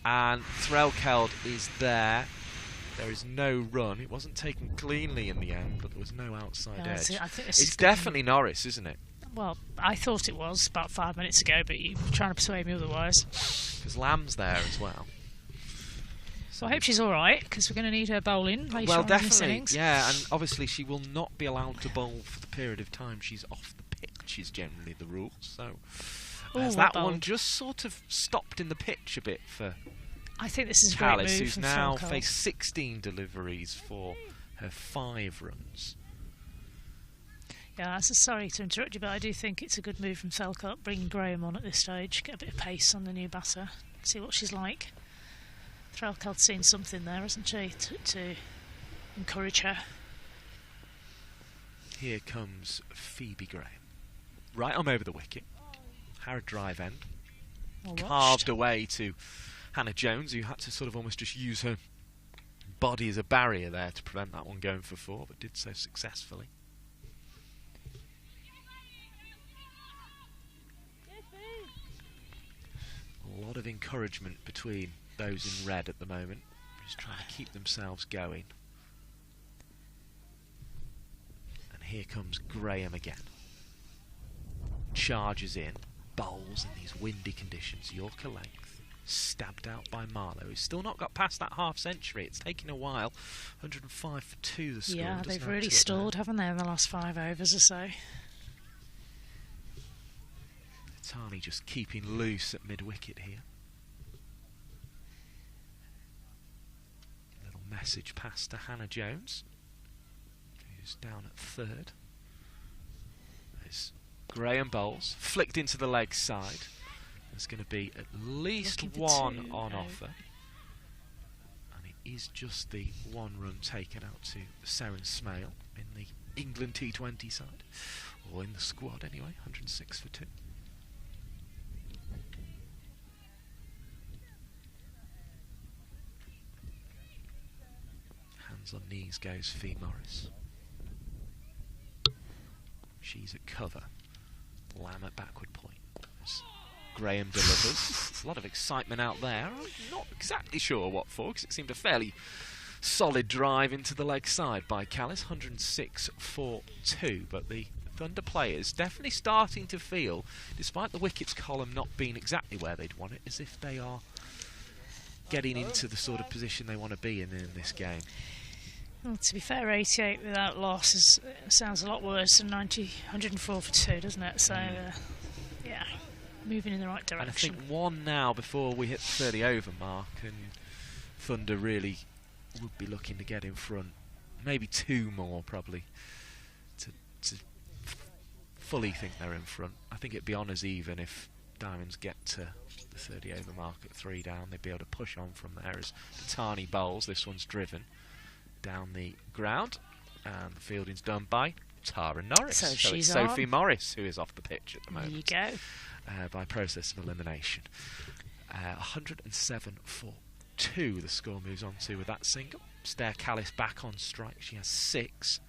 And Threlkeld is there. There is no run. It wasn't taken cleanly in the end, but there was no outside Yeah, that's edge. it. I think this It's is the- definitely Norris, isn't it? Well, I thought it was about 5 minutes ago, but you're trying to persuade me otherwise. Because Lamb's there as well. So I hope she's all right, because we're going to need her bowling later Well, on in this definitely, innings. yeah, and obviously she will not be allowed to bowl for the period of time she's off the pitch, is generally the rule. So as Ooh, that well one bowled. just sort of stopped in the pitch a bit for I think this is a great Callis, move who's from now Falco. faced 16 deliveries for her 5 runs. Yeah, sorry to interrupt you, but I do think it's a good move from Selkirk, bringing Graham on at this stage, get a bit of pace on the new batter, see what she's like. Threlkeld's seen something there, hasn't she, to encourage her. Here comes Phoebe Graham. Right on over the wicket. Harrod drive end. Well Carved watched. away to Hannah Jones, who had to sort of almost just use her body as a barrier there to prevent that one going for 4, but did so successfully. A lot of encouragement between those in red at the moment, just trying to keep themselves going. And here comes Graham again. charges in, bowls in these windy conditions. Yorker length, stabbed out by Marlowe, who's still not got past that half century. It's taken a while. 105 for 2 the score. Yeah, they've really stalled, haven't they, in the last 5 overs or so. Tani just keeping loose at mid-wicket here. Little message passed to Hannah Jones, who's down at third. There's Graham bowls, flicked into the leg side. There's going to be at least one on offer. And it is just the 1 run taken out to Seren Smale in the England T20 side, or in the squad anyway, 106 for 2. Hands on knees goes Fee Morris. She's at cover. Lamb at backward point. As Graham delivers. A lot of excitement out there. I'm not exactly sure what for, because it seemed a fairly solid drive into the leg side by Callis. 106 for 2, but the Thunder players definitely starting to feel, despite the wickets column not being exactly where they'd want it, as if they are getting into the sort of position they want to be in this game. Well, to be fair, 88 without loss sounds a lot worse than 104 for 2, doesn't it? So, yeah, moving in the right direction. And I think 1 now before we hit the 30 over mark, and Thunder really would be looking to get in front. Maybe 2 more, probably, to fully think they're in front. I think it'd be honours even if Diamonds get to the 30 over mark at 3 down. They'd be able to push on from there as Tani bowls. This one's driven down the ground, and the fielding's done by Tara Norris. So it's Sophie Morris who is off the pitch at the moment. There you go. By process of elimination. 107 for 2 the score moves on to with that single. Stair Callis back on strike. She has 6.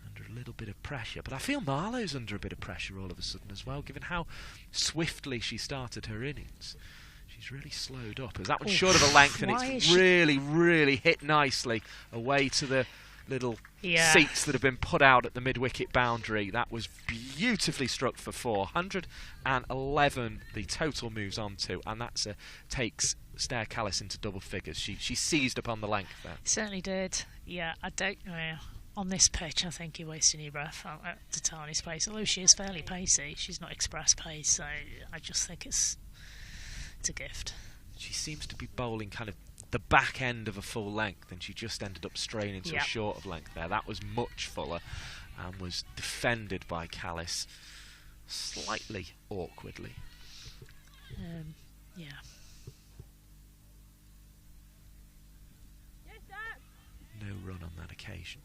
Under a little bit of pressure, but I feel Marlowe's under a bit of pressure all of a sudden as well, given how swiftly she started her innings. She's really slowed up, as that one's short of a length, and it's really hit nicely away to the little seats that have been put out at the mid-wicket boundary. That was beautifully struck for 4. 111 the total moves on to, and that takes Stair Callis into double figures. She seized upon the length there. Certainly did. Yeah, I don't know. On this pitch, I think you're wasting your breath at Tani's pace. Although she is fairly pacey, she's not express pace, so I just think it's a gift. She seems to be bowling kind of the back end of a full length, and she just ended up straying into a short of length there. That was much fuller and was defended by Callis slightly awkwardly. Yeah. No run on that occasion.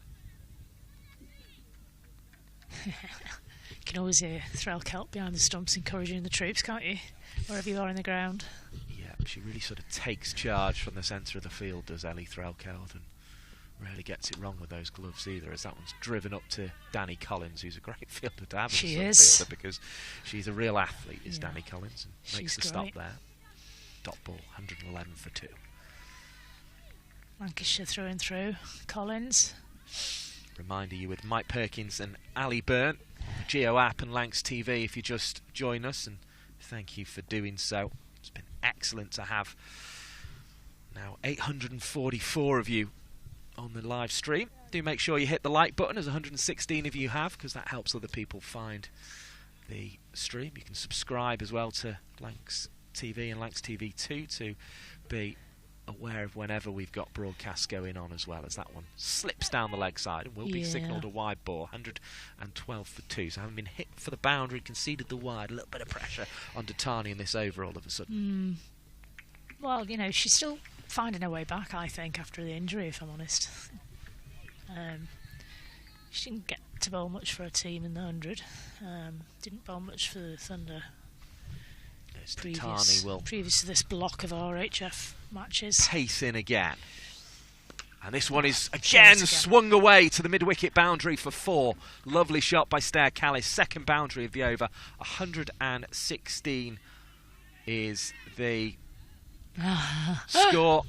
You can always hear Rachael behind the stumps encouraging the troops, can't you? Wherever you are in the ground. Yeah, she really sort of takes charge from the centre of the field, does Ellie Threlkeld, and rarely gets it wrong with those gloves either, as that one's driven up to Danny Collins, who's a great fielder to have. She is. Fielder, because she's a real athlete, is Danny Collins, and makes the stop there. Dot ball, 111 for 2. Lancashire through and through. Collins. Reminder you with Mike Perkins and Ali Byrne, Geo app and Lancs TV if you just join us, and thank you for doing so. It's been excellent to have now 844 of you on the live stream. Do make sure you hit the like button, as 116 of you have, because that helps other people find the stream. You can subscribe as well to Lancs TV and Lancs TV 2 to be aware of whenever we've got broadcasts going on, as well, as that one slips down the leg side and will be signalled a wide ball. 112 for 2, so having been hit for the boundary, conceded the wide, a little bit of pressure on Tani in this over all of a sudden. Well, you know, she's still finding her way back, I think, after the injury, if I'm honest. She didn't get to bowl much for her team in the 100. Didn't bowl much for the Thunder previous to this block of RHF matches. Pace in again. And this one is again swung away to the mid-wicket boundary for 4. Lovely shot by Stair Callis. Second boundary of the over. 116 is the score.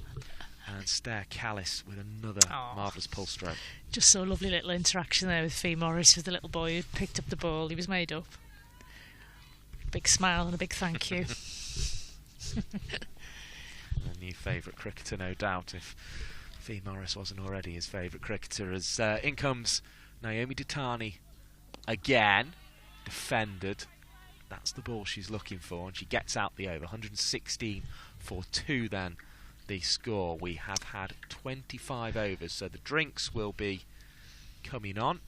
And Stair Callis with another marvellous pull stroke. Just saw a lovely little interaction there with Fee Morris, with the little boy who picked up the ball. He was made up. big smile and a big thank you. A new favourite cricketer, no doubt, if Fee Morris wasn't already his favourite cricketer. As in comes Naomi Ditani again, defended. That's the ball she's looking for, and she gets out the over. 116 for 2 then the score. We have had 25 overs, so the drinks will be coming on.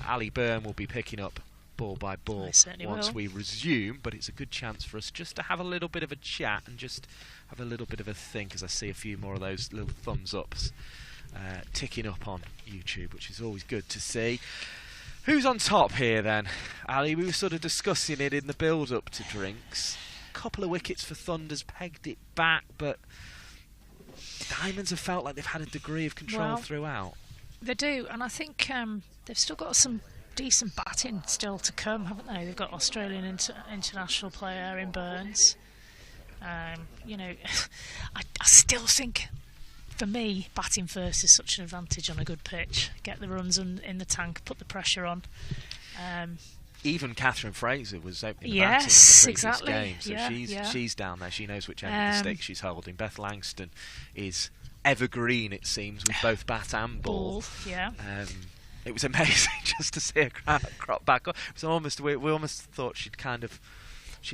Ali Byrne will be picking up ball by ball once we resume, but it's a good chance for us just to have a little bit of a chat and just have a little bit of a think, as I see a few more of those little thumbs ups ticking up on YouTube, which is always good to see. Who's on top here then, Ali? We were sort of discussing it in the build up to drinks. A couple of wickets for Thunder's pegged it back, but Diamonds have felt like they've had a degree of control throughout. They do, and I think they've still got some decent batting still to come, haven't they? They've got Australian international player in Burns. You know, I still think, for me, batting first is such an advantage on a good pitch. Get the runs in the tank, put the pressure on. Even Catherine Fraser was opening yes, batting in the previous exactly. game, so she's down there. She knows which end of the stick she's holding. Beth Langston is evergreen, it seems, with both bat and ball. Yeah. It was amazing just to see her crop back up. It was almost, we almost thought she'd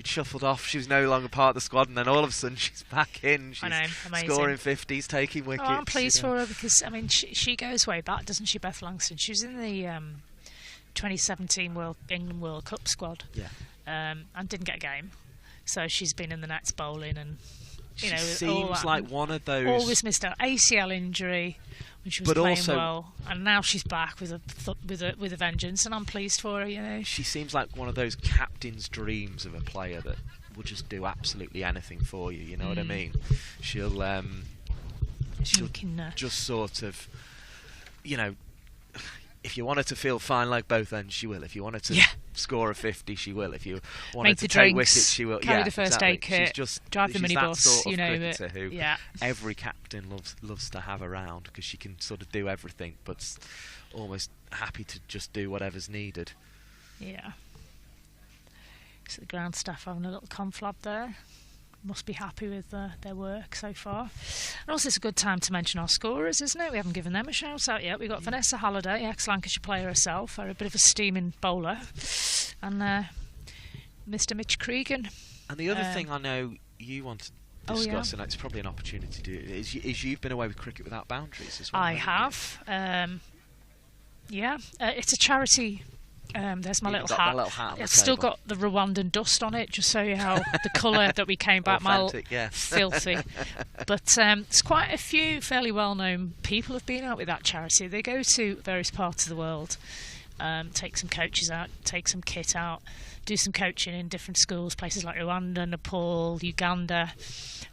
shuffled off. She was no longer part of the squad, and then all of a sudden she's back in. She's scoring 50s, taking wickets. Oh, I'm pleased for her because, I mean, she goes way back, doesn't she, Beth Langston? She was in the 2017 England World Cup squad, and didn't get a game. So she's been in the nets bowling, and you know, seems like one of those. Always missed her ACL injury when she was playing well, and now she's back with a vengeance, and I'm pleased for her. You know, she seems like one of those captain's dreams of a player that will just do absolutely anything for you. You know what I mean? She'll just sort of, you know, if you want her to feel fine like both ends, she will. If you want her to score a 50, she will. If you want her to take wickets, she will. Carry the first aid kit, drive the minibus, sort of you know it. Who every captain loves to have around, because she can sort of do everything, but almost happy to just do whatever's needed. Yeah. So the ground staff having a little conflab there. Must be happy with their work so far. And also, it's a good time to mention our scorers, isn't it? We haven't given them a shout out yet. We've got Vanessa Halliday, ex-Lancashire player herself, a bit of a steaming bowler, and Mr. Mitch Cregan. And the other thing I know you want to discuss, and it's probably an opportunity to do, is you've been away with Cricket Without Boundaries as well. I have. It's a charity. There's my little hat. It's still got the Rwandan dust on it, just so you how the colour that we came back, filthy. But it's quite a few fairly well-known people have been out with that charity. They go to various parts of the world, take some coaches out, take some kit out, do some coaching in different schools, places like Rwanda, Nepal, Uganda,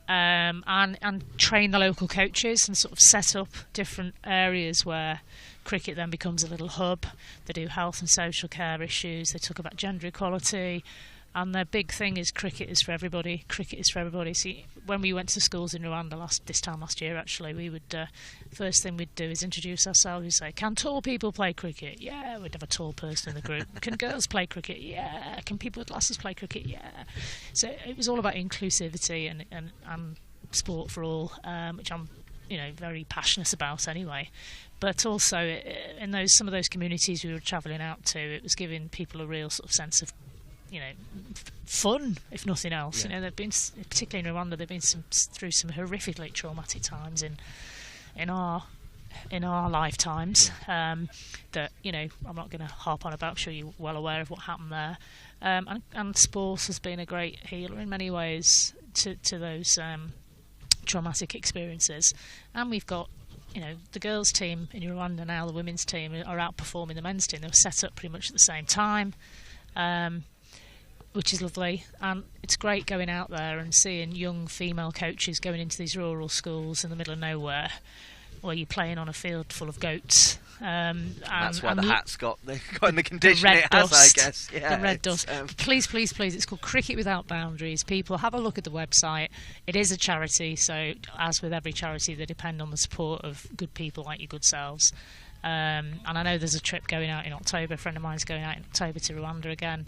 and train the local coaches and sort of set up different areas where cricket then becomes a little hub. They do health and social care issues, they talk about gender equality, and their big thing is cricket is for everybody. Cricket is for everybody. See, when we went to schools in Rwanda this time last year, actually, we would first thing we'd do is introduce ourselves. We'd say, can tall people play cricket? Yeah. We'd have a tall person in the group. Can girls play cricket? Yeah. Can people with glasses play cricket? Yeah. So it was all about inclusivity and sport for all, which I'm very passionate about anyway. But also in some of those communities we were travelling out to, it was giving people a real sort of sense of, fun, if nothing else. Yeah. They've been, particularly in Rwanda, they've been through some horrifically traumatic times in our lifetimes. That I'm not going to harp on about. I'm sure you're well aware of what happened there. And sports has been a great healer in many ways to those traumatic experiences. And we've got the girls' team in Rwanda now, the women's team, are outperforming the men's team. They were set up pretty much at the same time, which is lovely. And it's great going out there and seeing young female coaches going into these rural schools in the middle of nowhere, where you're playing on a field full of goats. And that's why the hat's got the condition it has, I guess. Yeah, the red dust. Please, it's called Cricket Without Boundaries. People, have a look at the website. It is a charity, so as with every charity, they depend on the support of good people like your good selves. And I know there's a trip going out in October. A friend of mine's going out in October to Rwanda again.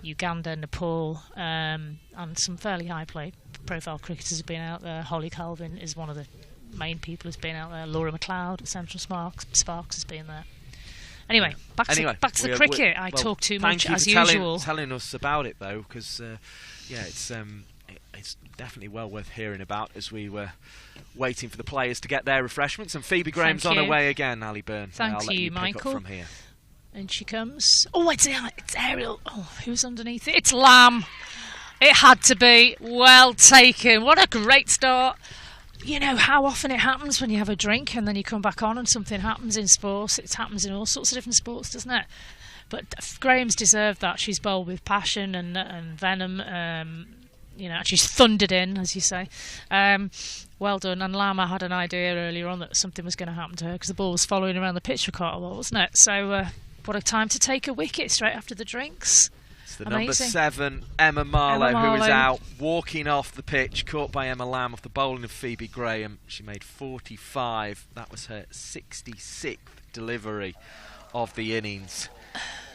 Uganda, Nepal, and some fairly high-profile cricketers have been out there. Holly Calvin is one of the main people who's been out there. Laura McLeod at Central Sparks has been there. Anyway, back to the cricket. I talk too much as usual. Telling us about it though, because it's definitely well worth hearing about as we were waiting for the players to get their refreshments. And Phoebe Graham's on her way again. Ali Byrne. Thank I'll you, let you Michael. pick up from here. And she comes. Oh, it's Ariel. Oh, who's underneath it? It's Lamb. It had to be. Well taken. What a great start. You know how often it happens when you have a drink and then you come back on and something happens in sports. It happens in all sorts of different sports, doesn't it? But Graham's deserved that. She's bowled with passion and venom. She's thundered in, as you say. Well done. And Lama had an idea earlier on that something was going to happen to her because the ball was following around the pitch for quite a while, wasn't it? So what a time to take a wicket straight after the drinks. It's the number 7, Emma Marlowe, who is out, walking off the pitch, caught by Emma Lamb off the bowling of Phoebe Graham. She made 45. That was her 66th delivery of the innings.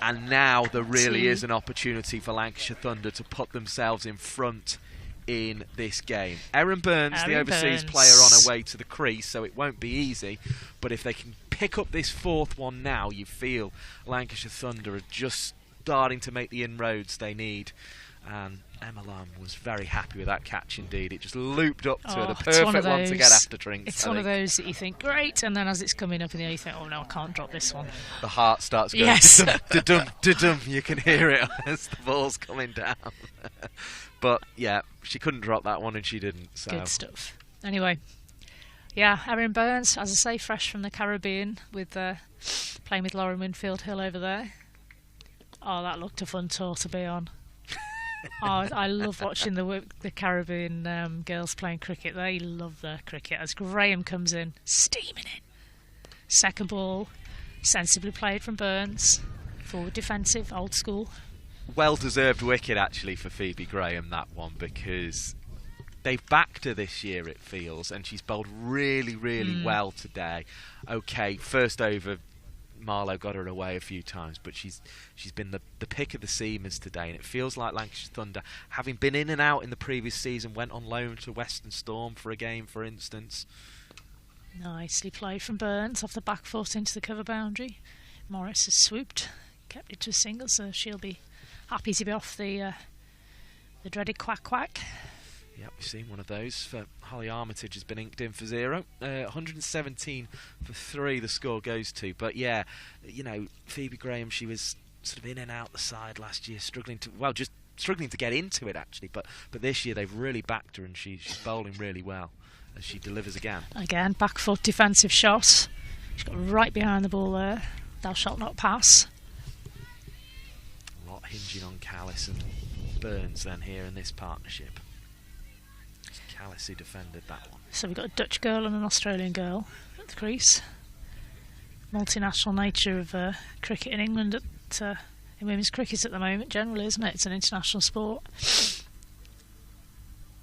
And now there really is an opportunity for Lancashire Thunder to put themselves in front in this game. Erin Burns, the overseas player, on her way to the crease, so it won't be easy. But if they can pick up this 4th one now, you feel Lancashire Thunder are just starting to make the inroads they need. And Emma Lamb was very happy with that catch indeed. It just looped up to her, the perfect one to get after drinks. It's one of those that you think, great, and then as it's coming up in the air you think, oh no, I can't drop this one. The heart starts going, yes. Da-dum, da-dum. You can hear it as the ball's coming down. But yeah, she couldn't drop that one and she didn't. So. Good stuff. Anyway, yeah, Erin Burns, as I say, fresh from the Caribbean, with playing with Lauren Winfield Hill over there. Oh, that looked a fun tour to be on. Oh, I love watching the Caribbean girls playing cricket. They love their cricket. As Graham comes in, steaming in. Second ball, sensibly played from Burns. Forward defensive, old school. Well-deserved wicket, actually, for Phoebe Graham, that one, because they've backed her this year, it feels, and she's bowled really, really well today. Okay, first over, Marlowe got her away a few times, but she's been the pick of the seamers today, and it feels like Lancashire Thunder, having been in and out in the previous season, went on loan to Western Storm for a game, for instance. Nicely played from Burns, off the back foot into the cover boundary. Morris has swooped, kept it to a single, so she'll be happy to be off the dreaded quack. Yep, we've seen one of those. For Holly Armitage has been inked in for 0. 117 for 3 the score goes to. But yeah, Phoebe Graham, she was sort of in and out the side last year, struggling to get into it actually. But this year they've really backed her and she's bowling really well as she delivers again. Again, back foot defensive shot. She's got right behind the ball there. Thou shalt not pass. A lot hinging on Callis and Burns then here in this partnership. Callis who defended that one. So we've got a Dutch girl and an Australian girl at the crease. Multinational nature of cricket in England in women's cricket at the moment, generally, isn't it? It's an international sport.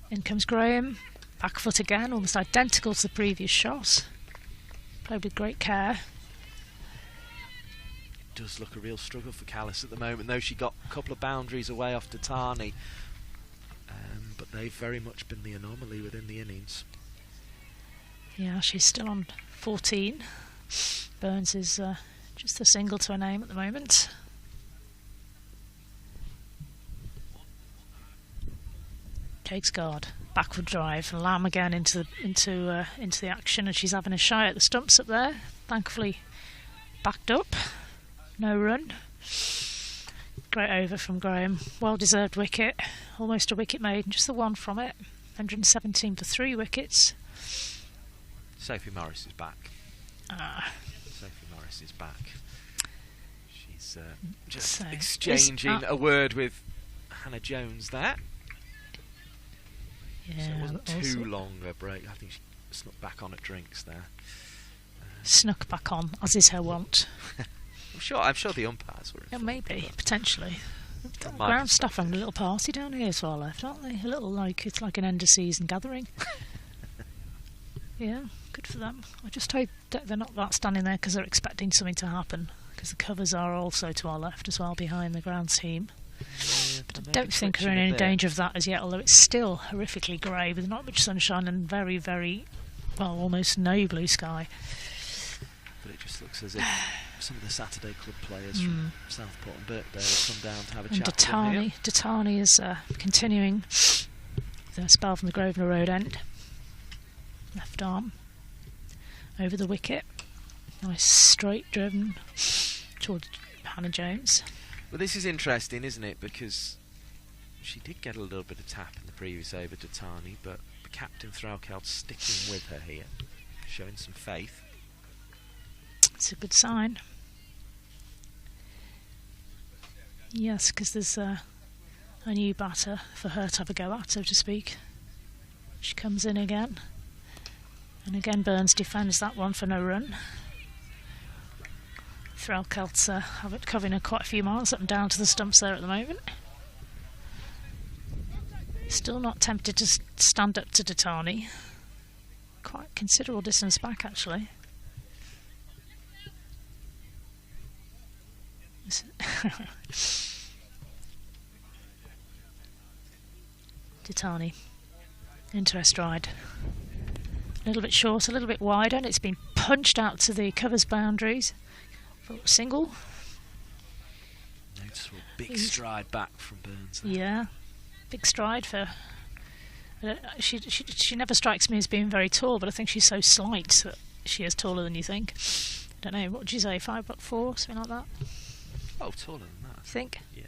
In comes Graham, back foot again, almost identical to the previous shot. Played with great care. It does look a real struggle for Callis at the moment, though. She got a couple of boundaries away off Tatani. But they've very much been the anomaly within the innings. Yeah, she's still on 14. Burns is just a single to her name at the moment. Takes guard, backward drive, and Lamb again into the action, and she's having a shy at the stumps up there. Thankfully, backed up, no run. Great over from Graham. Well-deserved wicket. Almost a wicket made, just the one from it. 117 for 3 wickets. Sophie Morris is back. Sophie Morris is back. She's just exchanging a word with Hannah Jones there. Yeah, so it wasn't too long a break. I think she snuck back on at drinks there. Snuck back on, as is her wont. I'm sure the umpires were. Yeah, maybe, potentially. Ground staff having a little party down here as well left, aren't they? A little it's like an end of season gathering. Yeah, good for them. I just hope that they're not standing there because they're expecting something to happen, because the covers are also to our left as well, behind the ground team. But I don't think we're in any danger of that as yet, although it's still horrifically grey with not much sunshine and very, very, well, almost no blue sky. But it just looks as if some of the Saturday club players from Southport and Birkdale have come down to have a chat with them here. Datani is continuing the spell from the Grosvenor Road end. Left arm over the wicket. Nice straight driven towards Hannah Jones. Well, this is interesting, isn't it? Because she did get a little bit of tap in the previous over to Tani, but the captain Rachael sticking with her here, showing some faith. It's a good sign. Yes, because there's a new batter for her to have a go at, so to speak. She comes in again. And again Burns defends that one for no run. Threlkelt's covering quite a few miles up and down to the stumps there at the moment. Still not tempted to stand up to Datani. Quite considerable distance back actually. Datani into her stride. A little bit short, a little bit wider, and it's been punched out to the covers boundaries for a single. Noticeable big stride back from Burns there. Yeah, big stride for. She never strikes me as being very tall, but I think she's so slight that she is taller than you think. I don't know, what would you say, 5'4", something like that? Oh, taller than that. Think? Yeah.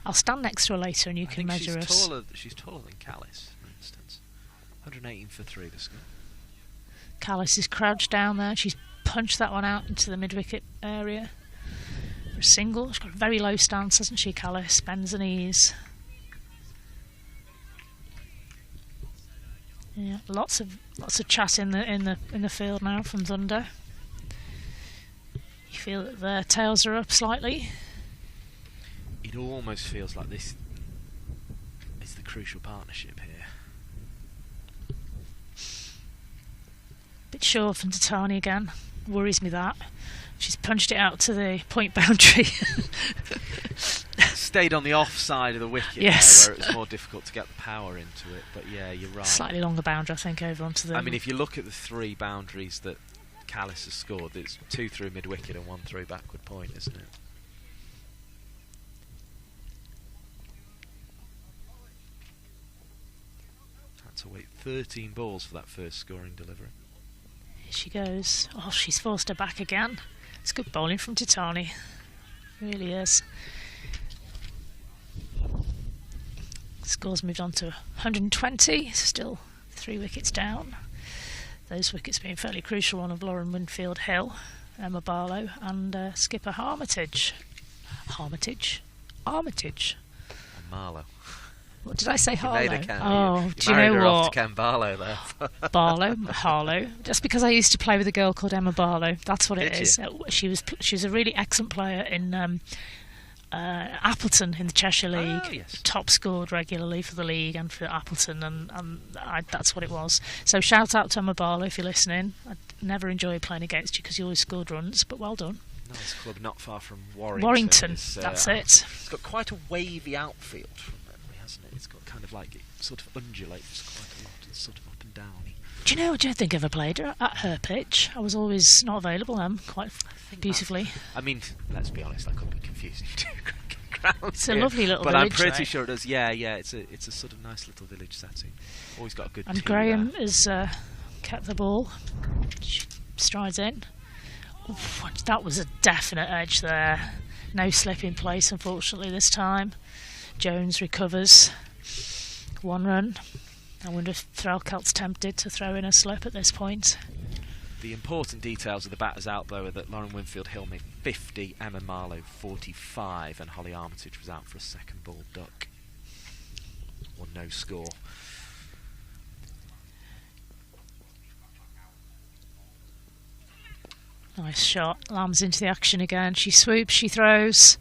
I'll stand next to her later and you can measure us. She's taller than Callis, for instance. 118 for 3 to score. Callis is crouched down there. She's punched that one out into the mid-wicket area. For a single. She's got a very low stance, hasn't she, Callis? Bends her knees. Yeah, lots of chat in the field now from Thunder. You feel that their tails are up slightly. It almost feels like this is the crucial partnership here. Bit short from Datani again. Worries me that. She's punched it out to the point boundary. Stayed on the off side of the wicket, yes, there, where it was more difficult to get the power into it. But yeah, you're right. Slightly longer boundary, I think, over onto the. I mean, if you look at the 3 boundaries that Callis has scored, it's 2 through mid-wicket and 1 through backward point, isn't it? Had to wait 13 balls for that first scoring delivery. Here she goes. Oh, she's forced her back again. It's good bowling from Datani. Really is. Score's moved on to 120. Still 3 wickets down. Those wickets being fairly crucial, one of Lauren Winfield Hill, Emma Barlow and skipper Armitage. And Marlow. What did I say? Harlow. Oh, do you know her what? Off to Ken Barlow there. Harlow. Just because I used to play with a girl called Emma Barlow. That's what it Did is. you? She was a really excellent player in Appleton in the Cheshire League. Oh, yes. Top scored regularly for the league and for Appleton, and that's what it was. So shout out to Emma Barlow if you're listening. I never enjoyed playing against you because you always scored runs, but well done. Nice club not far from Warrington. Warrington, It's, that's it. It's got quite a wavy outfield from memory, hasn't it? It's got kind of like, it sort of undulates quite a lot. It's sort of up and downy. Do you know, I don't think I ever played her at her pitch. I was always not available, quite beautifully. I mean, let's be honest, that could be confusing to cricket grounds. It's a lovely little but village, I'm pretty though. sure it does. Yeah, it's a sort of nice little village setting. Always got a good And tea Graham there. has kept the ball. She strides in. Oof, that was a definite edge there. No slip in place, unfortunately, this time. Jones recovers. 1 run. I wonder if Threlkelt's tempted to throw in a slip at this point. The important details of the batters out, though, are that Lauren Winfield Hill made 50, Emma Marlow 45, and Holly Armitage was out for a second ball duck. Or no score. Nice shot. Lamb's into the action again. She swoops, she throws.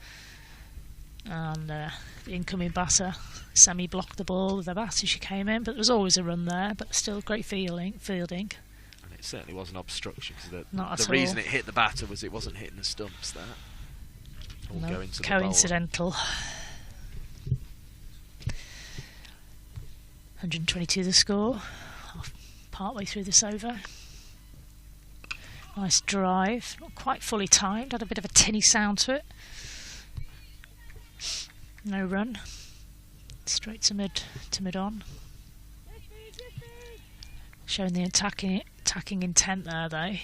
And the incoming batter semi-blocked the ball with the bat as she came in, but there was always a run there, but still great fielding. And it certainly wasn't obstruction, because the Not reason all. it hit the batter was it wasn't hitting the stumps there. All No, going to the coincidental. 122 the score, partway through this over. Nice drive, not quite fully timed, had a bit of a tinny sound to it. No run, straight to mid on. Showing the attacking intent there though.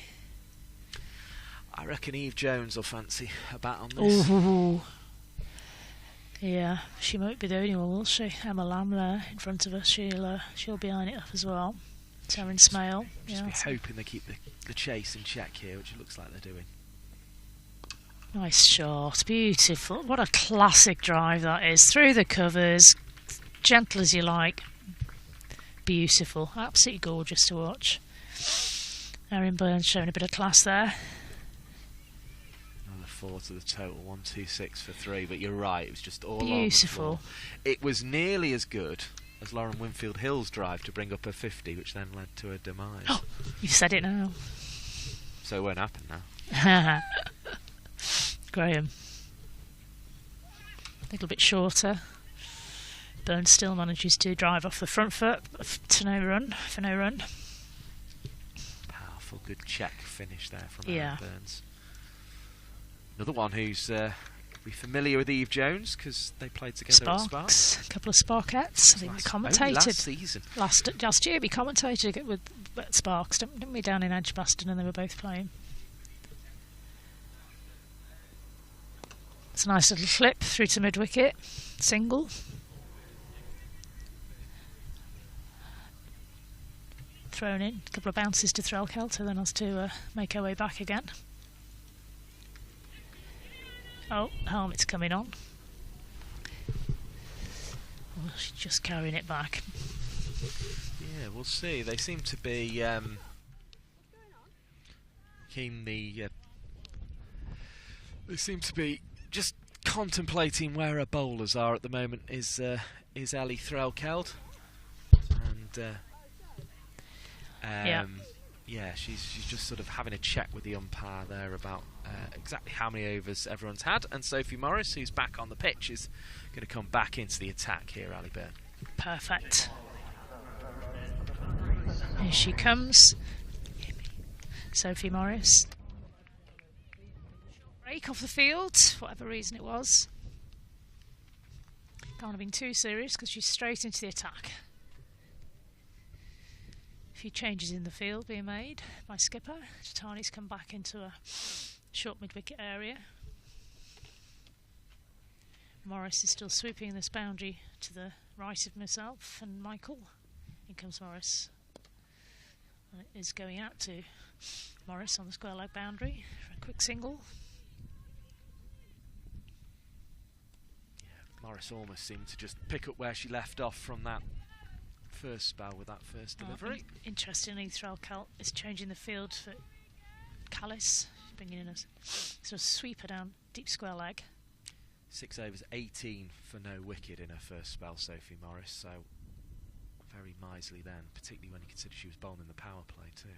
I reckon Eve Jones will fancy a bat on this. Ooh. Yeah, she won't be the only one, will she? Emma Lamb there in front of us. She'll be eyeing it up as well. Taryn Smale. Just be hoping they keep the chase in check here, which it looks like they're doing. Nice shot, beautiful. What a classic drive that is. Through the covers, gentle as you like. Beautiful, absolutely gorgeous to watch. Erin Burns showing a bit of class there. Another 4 to the total, 126 for 3. But you're right, it was just all beautiful. On the floor. It was nearly as good as Lauren Winfield Hill's drive to bring up her 50, which then led to her demise. Oh, you've said it now. So it won't happen now. Graham. A little bit shorter. Burns still manages to drive off the front foot for no run. Powerful, good check finish there from Aaron Burns. Another one who's be familiar with Eve Jones because they played together at Sparks. A couple of Sparkettes. I think we commentated last season. Last year we commentated with Sparks, didn't we, down in Edgbaston, and they were both playing. It's a nice little flip through to mid-wicket, single. Thrown in, a couple of bounces to Rachael, so then has to make her way back again. Oh, helmet's coming on. Well, she's just carrying it back. Yeah, we'll see. They seem to be keenly. They seem to be just contemplating where her bowlers are at the moment. Is Ellie Threlkeld, and yeah, she's just sort of having a chat with the umpire there about exactly how many overs everyone's had. And Sophie Morris, who's back on the pitch, is going to come back into the attack here, Ali Byrne. Perfect. Here she comes, Sophie Morris. Break off the field, for whatever reason it was. Can't have been too serious because she's straight into the attack. A few changes in the field being made by skipper. Tatani's come back into a short mid-wicket area. Morris is still sweeping this boundary to the right of myself and Michael. In comes Morris. And it is going out to Morris on the square leg boundary for a quick single. Yeah, Morris almost seemed to just pick up where she left off from that first spell with that first delivery. Interestingly, Threlkeld is changing the field for Callis, bringing in a sort of sweeper down deep square leg. 6 overs, 18 for no wicket in her first spell, Sophie Morris, so very miserly then, particularly when you consider she was bowling in the power play too.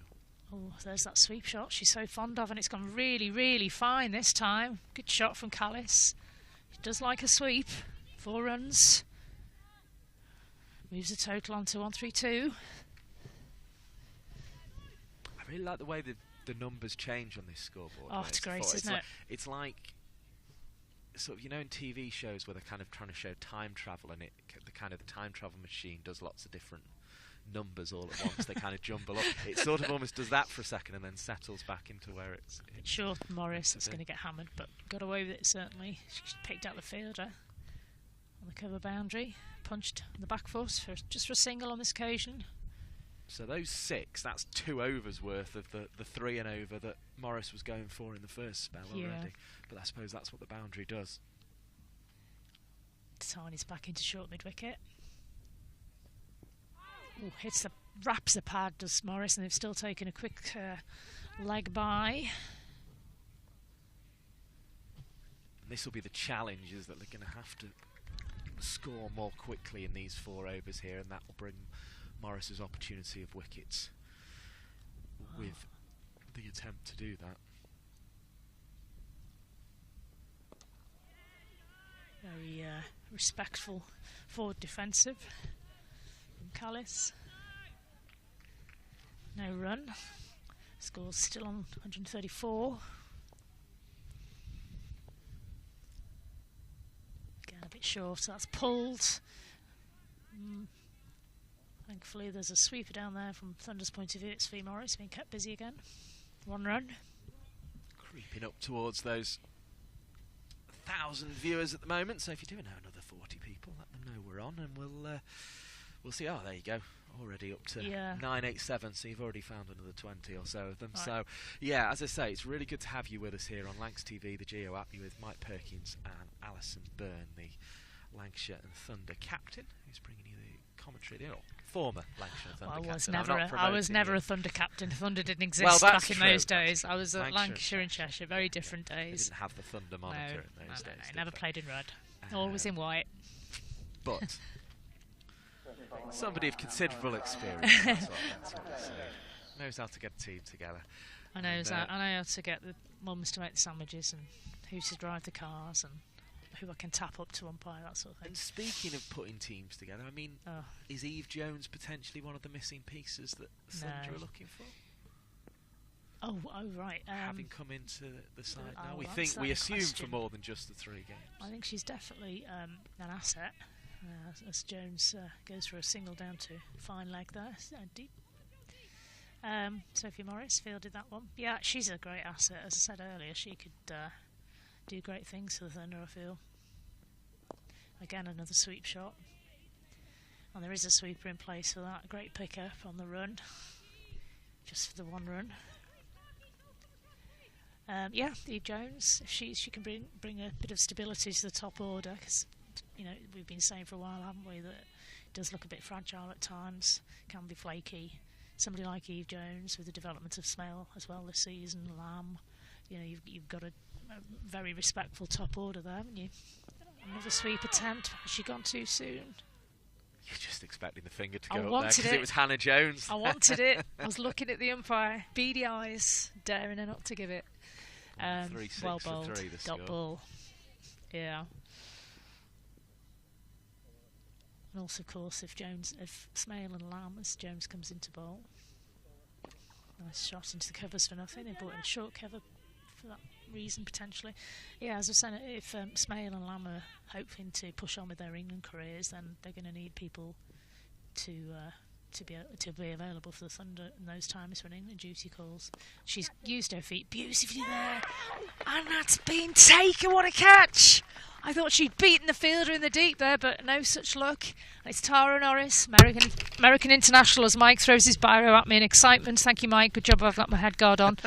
Oh, there's that sweep shot she's so fond of, and it's gone really, really fine this time. Good shot from Callis. She does like a sweep. 4 runs. Moves the total on to 132. I really like the way the numbers change on this scoreboard. Oh, it's great, isn't it? It's like sort of, you know, in TV shows where they're kind of trying to show time travel, and the time travel machine does lots of different numbers all at once. They kind of jumble up. It sort of almost does that for a second and then settles back into where it's sure, Morris is going to get hammered, but got away with it certainly. She picked out the fielder on the cover boundary, punched on the back foot just for a single on this occasion. So those 6, that's 2 overs worth of the 3 and over that Morris was going for in the first spell already. But I suppose that's what the boundary does. Tatani's back into short mid-wicket. Ooh, wraps the pad, does Morris, and they've still taken a quick leg by. And this will be the challenge, is that they're going to have to score more quickly in these 4 overs here, and that will bring Morris's opportunity of wickets with the attempt to do that. Very respectful forward defensive. Callis. No run. Score's still on 134. Again, a bit short, so that's pulled. Thankfully, there's a sweeper down there from Thunder's point of view. It's Fee Morris being kept busy again. 1 run. Creeping up towards those 1,000 viewers at the moment. So if you do know another 40 people, let them know we're on, and we'll see. Oh, there you go. Already up to 987, so you've already found another 20 or so of them. Right. So, yeah, as I say, it's really good to have you with us here on Lancs TV, the Geo app. You're with Mike Perkins and Alison Byrne, the Lancashire and Thunder captain, who's bringing you the commentary. Former Lancashire and Thunder captain. I was never a Thunder captain. Thunder didn't exist back in those days. I was at Lancashire and Cheshire, very different days. They didn't have the Thunder moniker in those days. No, never played in red. Always in white. But somebody of considerable experience, that's what I say. Knows how to get a team together. I know how to get the mums to make the sandwiches and who to drive the cars and who I can tap up to umpire, that sort of thing. And speaking of putting teams together, I mean, is Eve Jones potentially one of the missing pieces that Thunder are looking for? Oh, right. Having come into the side now, we assume for more than just the 3 games. I think she's definitely an asset. As Jones goes for a single down to fine leg there, deep. Sophie Morris fielded that one. Yeah, she's a great asset. As I said earlier, she could do great things for the Thunder, I feel. Again, another sweep shot. And there is a sweeper in place for that. Great pick-up on the run. Just for the 1 run. Eve Jones, she can bring a bit of stability to the top order, because we've been saying for a while, haven't we, that it does look a bit fragile at times, can be flaky. Somebody like Eve Jones with the development of Smale as well this season, Lamb, you've got a very respectful top order there, haven't you? Another sweep attempt. Has she gone too soon? You're just expecting the finger to go up there because it was Hannah Jones. I wanted it. I was looking at the umpire, beady eyes, daring her not to give it. 3-6 well for bowled. 3 the Dot ball. Yeah. And also, of course, if Smale and Lamb, as Jones comes into bowl, nice shot into the covers for nothing. They brought in a short cover for that reason potentially. Yeah, as I said, if Smale and Lamb are hoping to push on with their England careers, then they're going to need people to be available for the Thunder in those times when England duty calls. She's used her feet beautifully there, and that's been taken. What a catch! I thought she'd beaten the fielder in the deep there, but no such luck. And it's Tara Norris, American international, as Mike throws his biro at me in excitement. Thank you, Mike. Good job. I've got my head guard on.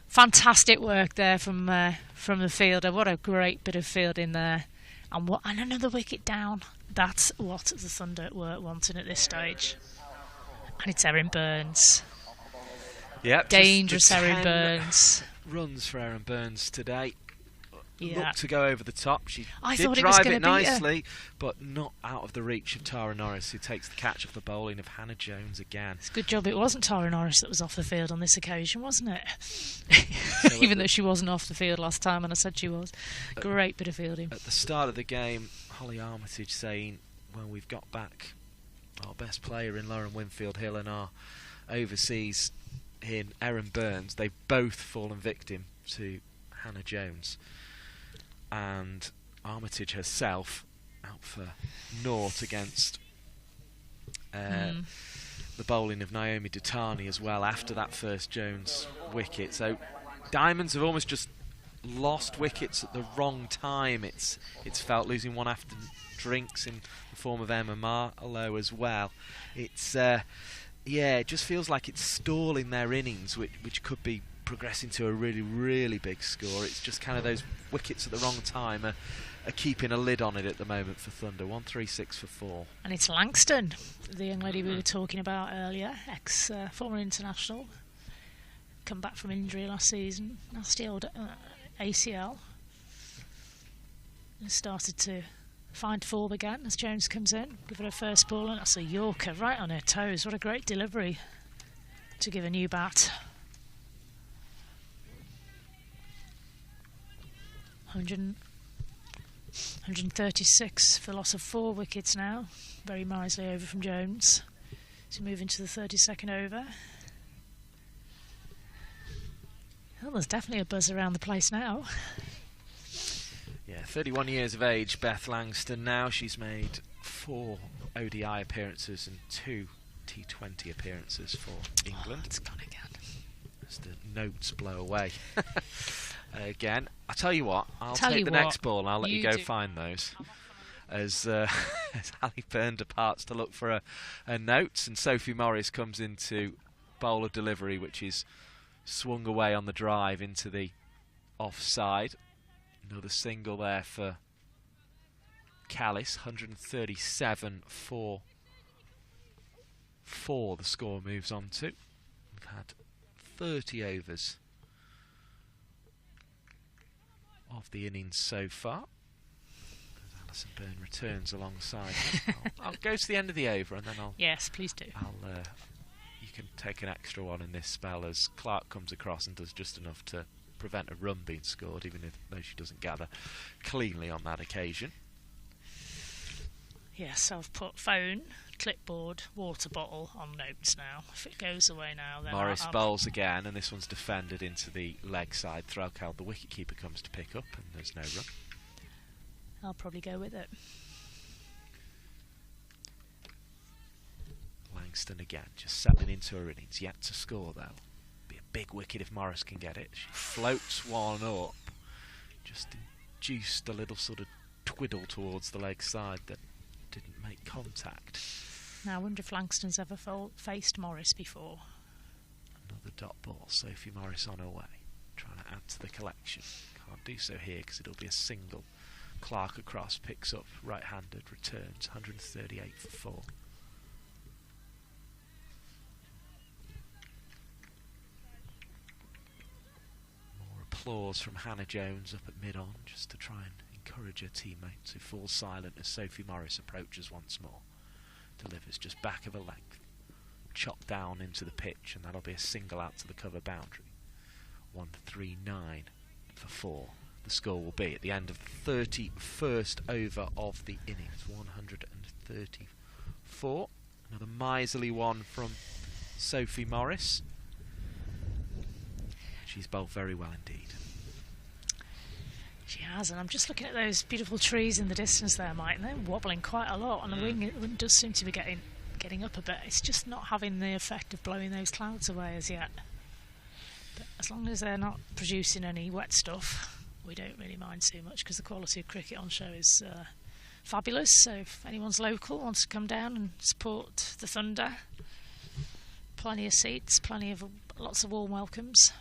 Fantastic work there from the fielder. What a great bit of fielding there, and another wicket down. That's what the Thunder were wanting at this stage. And it's Erin Burns. Yep, dangerous Erin Burns. Runs for Erin Burns today. Yeah. Looked to go over the top. She I did thought drive it nicely, but not out of the reach of Tara Norris, who takes the catch off the bowling of Hannah Jones again. It's a good job it wasn't Tara Norris that was off the field on this occasion, wasn't it? Even though she wasn't off the field last time, and I said she was. Great bit of fielding. At the start of the game, Holly Armitage saying, well, we've got back our best player in Lauren Winfield-Hill and our overseas in Erin Burns. They've both fallen victim to Hannah Jones. And Armitage herself out for naught against the bowling of Naomi Dutani as well after that first Jones wicket. So Diamonds have almost just lost wickets at the wrong time. It's felt, losing one after drinks in the form of Emma Marlowe as well. It's it just feels like it's stalling their innings, which could be progressing to a really, really big score. It's just kind of those wickets at the wrong time are keeping a lid on it at the moment for Thunder. 136 for 4. And it's Langston, the young lady we were talking about earlier, former international, come back from injury last season, nasty old ACL, and started to find form again as Jones comes in, give her her first ball, and that's a Yorker right on her toes. What a great delivery to give a new bat. 100. 136 for loss of 4 wickets now. Very miserly over from Jones. So move into the 32nd over. Well, there's definitely a buzz around the place now. Yeah, 31 years of age, Beth Langston now. She's made 4 ODI appearances and 2 T20 appearances for England. Oh, it's gone again. As the notes blow away. Again, I'll tell you what, I'll take the next ball and I'll let you go find those. As Ali Byrne departs to look for a notes, and Sophie Morris comes into bowler delivery, which is swung away on the drive into the offside. Another single there for Callis, 137 for 4 the score moves on to. We've had 30 overs of the innings so far. As Alison Byrne returns alongside. I'll go to the end of the over and then I'll... Yes, please do. You can take an extra one in this spell as Clark comes across and does just enough to prevent a run being scored, even though she doesn't gather cleanly on that occasion. Yes, I've put phone, clipboard, water bottle on notes now. If it goes away now, then Morris bowls again, and this one's defended into the leg side. Rachael, the wicketkeeper, comes to pick up, and there's no run. I'll probably go with it. Langston again, just settling into her innings, yet to score though. Be a big wicket if Morris can get it. She floats one up, just induced a little sort of twiddle towards the leg side that didn't make contact. Now I wonder if Langston's ever faced Morris before. Another dot ball, Sophie Morris on her way, trying to add to the collection. Can't do so here because it'll be a single. Clark across, picks up right-handed, returns, 138 for 4. More applause from Hannah Jones up at mid-on, just to try and encourage her teammates, who fall silent as Sophie Morris approaches once more. Delivers just back of a length, chopped down into the pitch, and that'll be a single out to the cover boundary. 139 for 4. The score will be at the end of the 31st over of the innings. 134. Another miserly one from Sophie Morris. She's bowled very well indeed. She has, and I'm just looking at those beautiful trees in the distance there, Mike, and they're wobbling quite a lot, and the wind does seem to be getting up a bit. It's just not having the effect of blowing those clouds away as yet. But as long as they're not producing any wet stuff, we don't really mind too much, because the quality of cricket on show is fabulous. So if anyone's local wants to come down and support the Thunder, plenty of seats, lots of warm welcomes.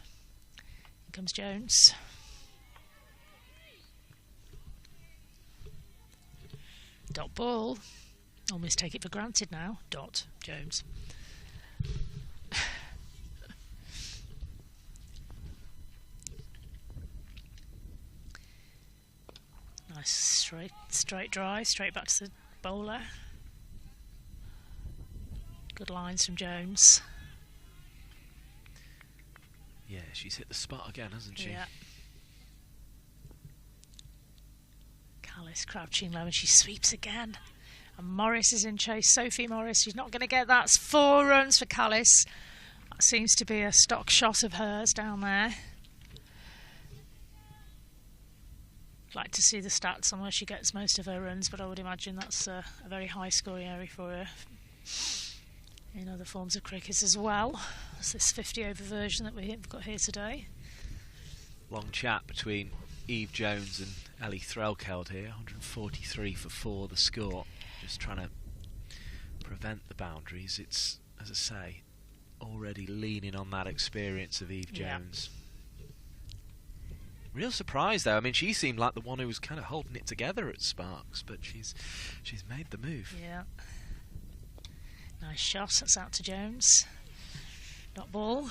Here comes Jones. Dot ball. Almost take it for granted now. Dot Jones. Nice straight drive, straight back to the bowler. Good lines from Jones. Yeah, she's hit the spot again, hasn't she? Yeah. Callis crouching low, and she sweeps again. And Morris is in chase. Sophie Morris, she's not going to get that. It's 4 runs for Callis. That seems to be a stock shot of hers down there. I'd like to see the stats on where she gets most of her runs, but I would imagine that's a very high scoring area for her in other forms of cricket as well. That's this 50 over version that we've got here today. Long chat between Eve Jones and Ellie Threlkeld here. 143 for 4 the score. Just trying to prevent the boundaries. It's, as I say, already leaning on that experience of Eve Jones. Real surprise though. I mean, she seemed like the one who was kind of holding it together at Sparks, but she's made the move. Yeah. Nice shot. That's out to Jones. Dot ball.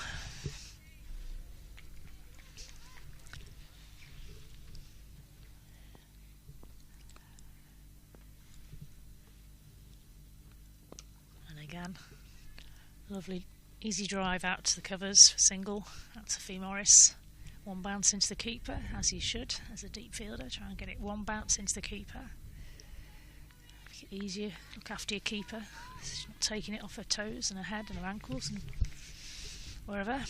And again, lovely easy drive out to the covers for single. Out to Sophie Morris. One bounce into the keeper, as he should, as a deep fielder. Try and get it one bounce into the keeper. Make it easier, look after your keeper. She's not taking it off her toes and her head and her ankles and wherever.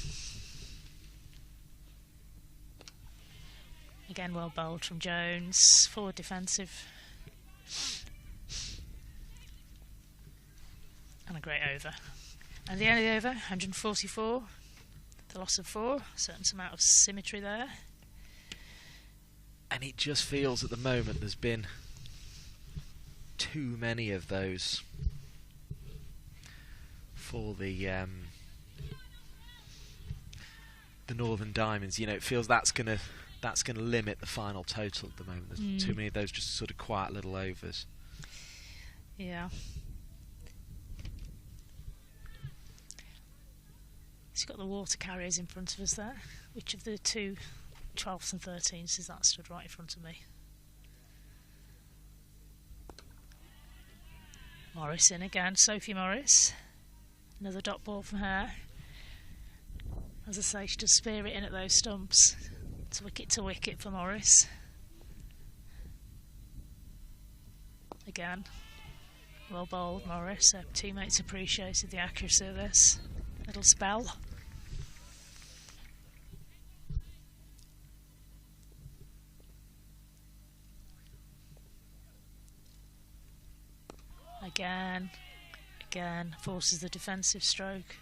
Again, well bowled from Jones. Forward defensive. And a great over. And the end of the over, 144. The loss of 4. A certain amount of symmetry there. And it just feels at the moment there's been too many of those for the Northern Diamonds. You know, it feels that's gonna limit the final total at the moment. There's too many of those just sort of quiet little overs. Yeah. He's got the water carriers in front of us there. Which of the two 12s and 13s is that stood right in front of me? Morris in again, Sophie Morris. Another dot ball from her. As I say, she does spear it in at those stumps. It's wicket to wicket for Morris. Again, well bowled Morris. Her teammates appreciated the accuracy of this little spell. Again, forces the defensive stroke.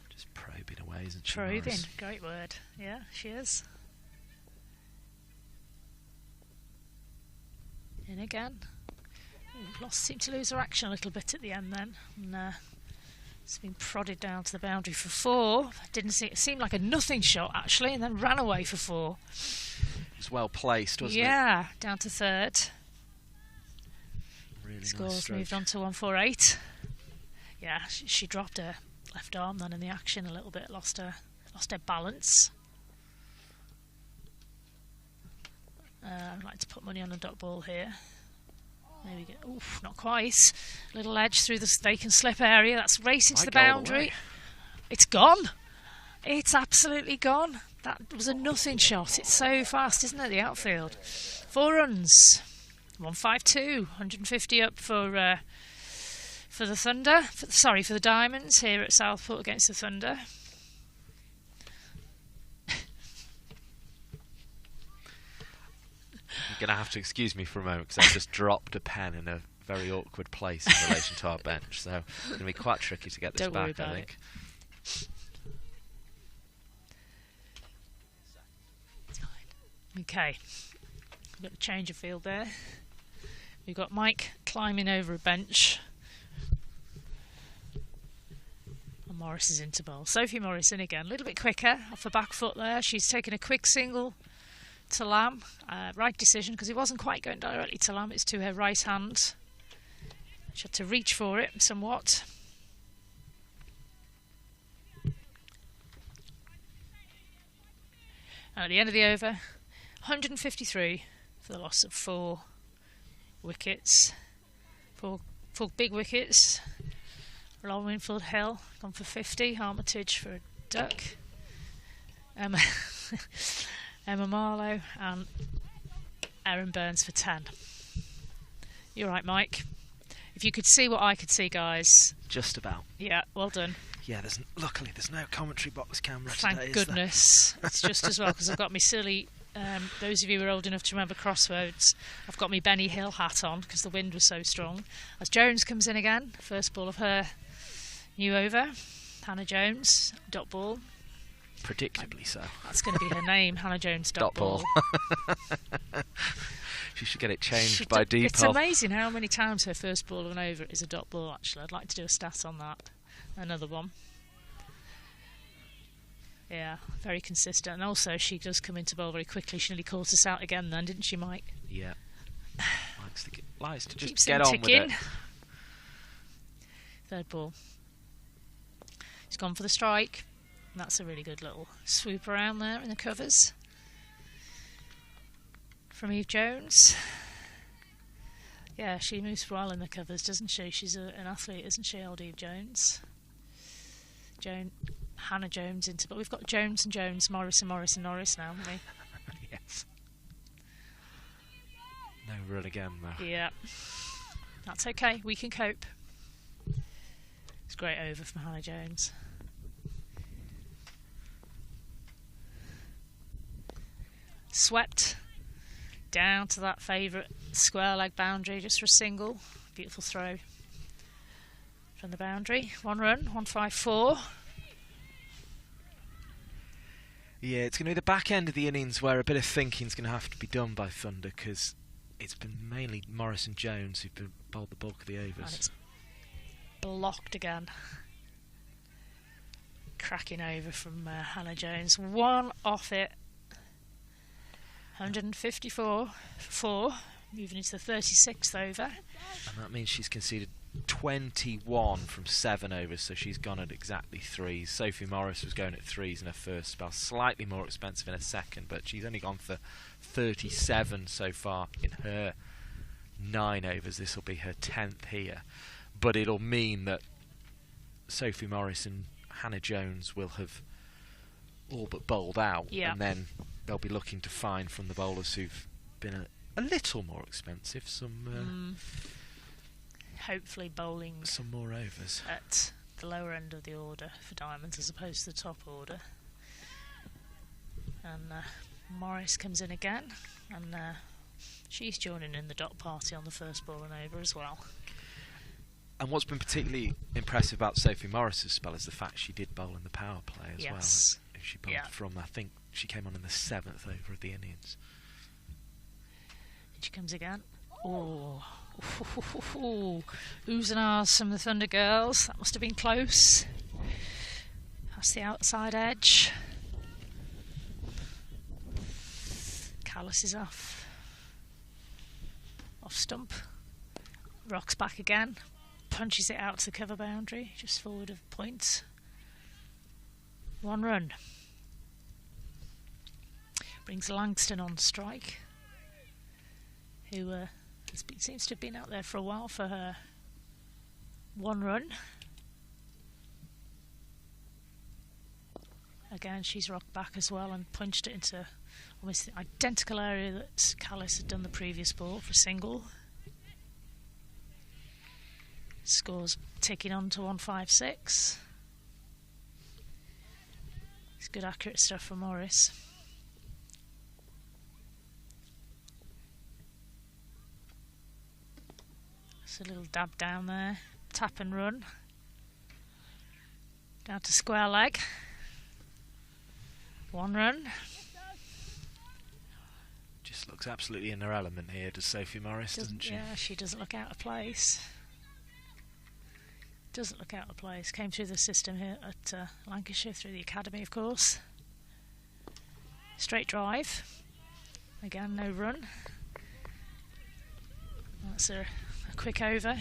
Just probing away, isn't she? Probing, Morris? great word. Yeah, she is. In again. Seemed to lose her action a little bit at the end then. And, it's been prodded down to the boundary for 4. It seemed like a nothing shot actually, and then ran away for 4. It was well placed, wasn't it? Yeah, down to 3rd. Really Scores nice stroke. moved on to 148. Yeah, she dropped her left arm then in the action a little bit, lost her balance. I'd like to put money on a dot ball here. There we go. Oof, not quite. Little edge through the stake and slip area. That's racing to the boundary. It's gone. It's absolutely gone. That was a nothing shot. It's so fast, isn't it, the outfield? 4 runs. 152. 150 up for the Thunder. For the Diamonds here at Southport against the Thunder. You're going to have to excuse me for a moment because I just dropped a pen in a very awkward place in relation to our bench, so it's going to be quite tricky to get this back, I think. Okay, we've got a change of field there. We've got Mike climbing over a bench. And Morris is into bowl. Sophie Morris in again, a little bit quicker off the back foot there. She's taken a quick single to Lamb. Right decision because it wasn't quite going directly to Lamb, it's to her right hand. She had to reach for it somewhat. And at the end of the over, 153 for the loss of 4 wickets. 4 big wickets. Long Winfield Hill gone for 50. Armitage for a duck. Emma Marlowe and Erin Burns for 10. You're right, Mike. If you could see what I could see, guys. Just about. Yeah, well done. Yeah, luckily there's no commentary box camera Thank today. Thank goodness. It's just as well because I've got my silly. Those of you who are old enough to remember Crossroads, I've got my Benny Hill hat on because the wind was so strong. As Jones comes in again, first ball of her new over. Hannah Jones, dot ball. Predictably so. That's going to be her name, Hannah Jones dot ball. She should get it changed by default. It's amazing how many times her first ball of an over is a dot ball, actually. I'd like to do a stat on that. Another one. Yeah, very consistent. And also, she does come into bowl very quickly. She nearly caught us out again then, didn't she, Mike? Yeah. Likes to just Keeps get on ticking. with it. Third ball. He's gone for the strike. And that's a really good little swoop around there in the covers. From Eve Jones. Yeah, she moves well in the covers, doesn't she? She's an athlete, isn't she, old Eve Jones? Hannah Jones into, but we've got Jones and Jones, Morris and Morris and Norris now, haven't we? Yes. No run again, though. Yeah. That's okay, we can cope. It's a great over from Hannah Jones. Swept down to that favourite square leg boundary just for a single. Beautiful throw from the boundary. 1 run, 154. Yeah, it's going to be the back end of the innings where a bit of thinking is going to have to be done by Thunder, because it's been mainly Morris and Jones who've been bowled the bulk of the overs. And it's blocked again. Cracking over from Hannah Jones. 1 off it. 154 for 4. Moving into the 36th over. And that means she's conceded 21 from 7 overs, so she's gone at exactly 3s. Sophie Morris was going at 3s in her first spell, slightly more expensive in her second, but she's only gone for 37 so far in her 9 overs. This will be her 10th here, but it'll mean that Sophie Morris and Hannah Jones will have all but bowled out, and then they'll be looking to find from the bowlers who've been a little more expensive some hopefully bowling some more overs at the lower end of the order for diamonds as opposed to the top order. And Morris comes in again, and she's joining in the dot party on the first ball and over as well. And what's been particularly impressive about Sophie Morris's spell is the fact she did bowl in the power play as well. She bowled from, I think she came on in the 7th over of the innings. And she comes again. Oh, oohs and ahs from the Thunder girls. That must have been close. That's the outside edge. Callis is off stump. Rocks back again. Punches it out to the cover boundary, just forward of points. 1 run. Brings Langston on strike, who seems to have been out there for a while for her 1 run. Again, she's rocked back as well and punched it into almost the identical area that Callis had done the previous ball for a single. Scores ticking on to 156. It's good accurate stuff from Morris. It's a little dab down there. Tap and run. Down to square leg. 1 run. Just looks absolutely in her element here, does Sophie Morris, doesn't she? Yeah, she doesn't look out of place. Doesn't look out of place. Came through the system here at Lancashire, through the academy, of course. Straight drive. Again, no run. That's a quick over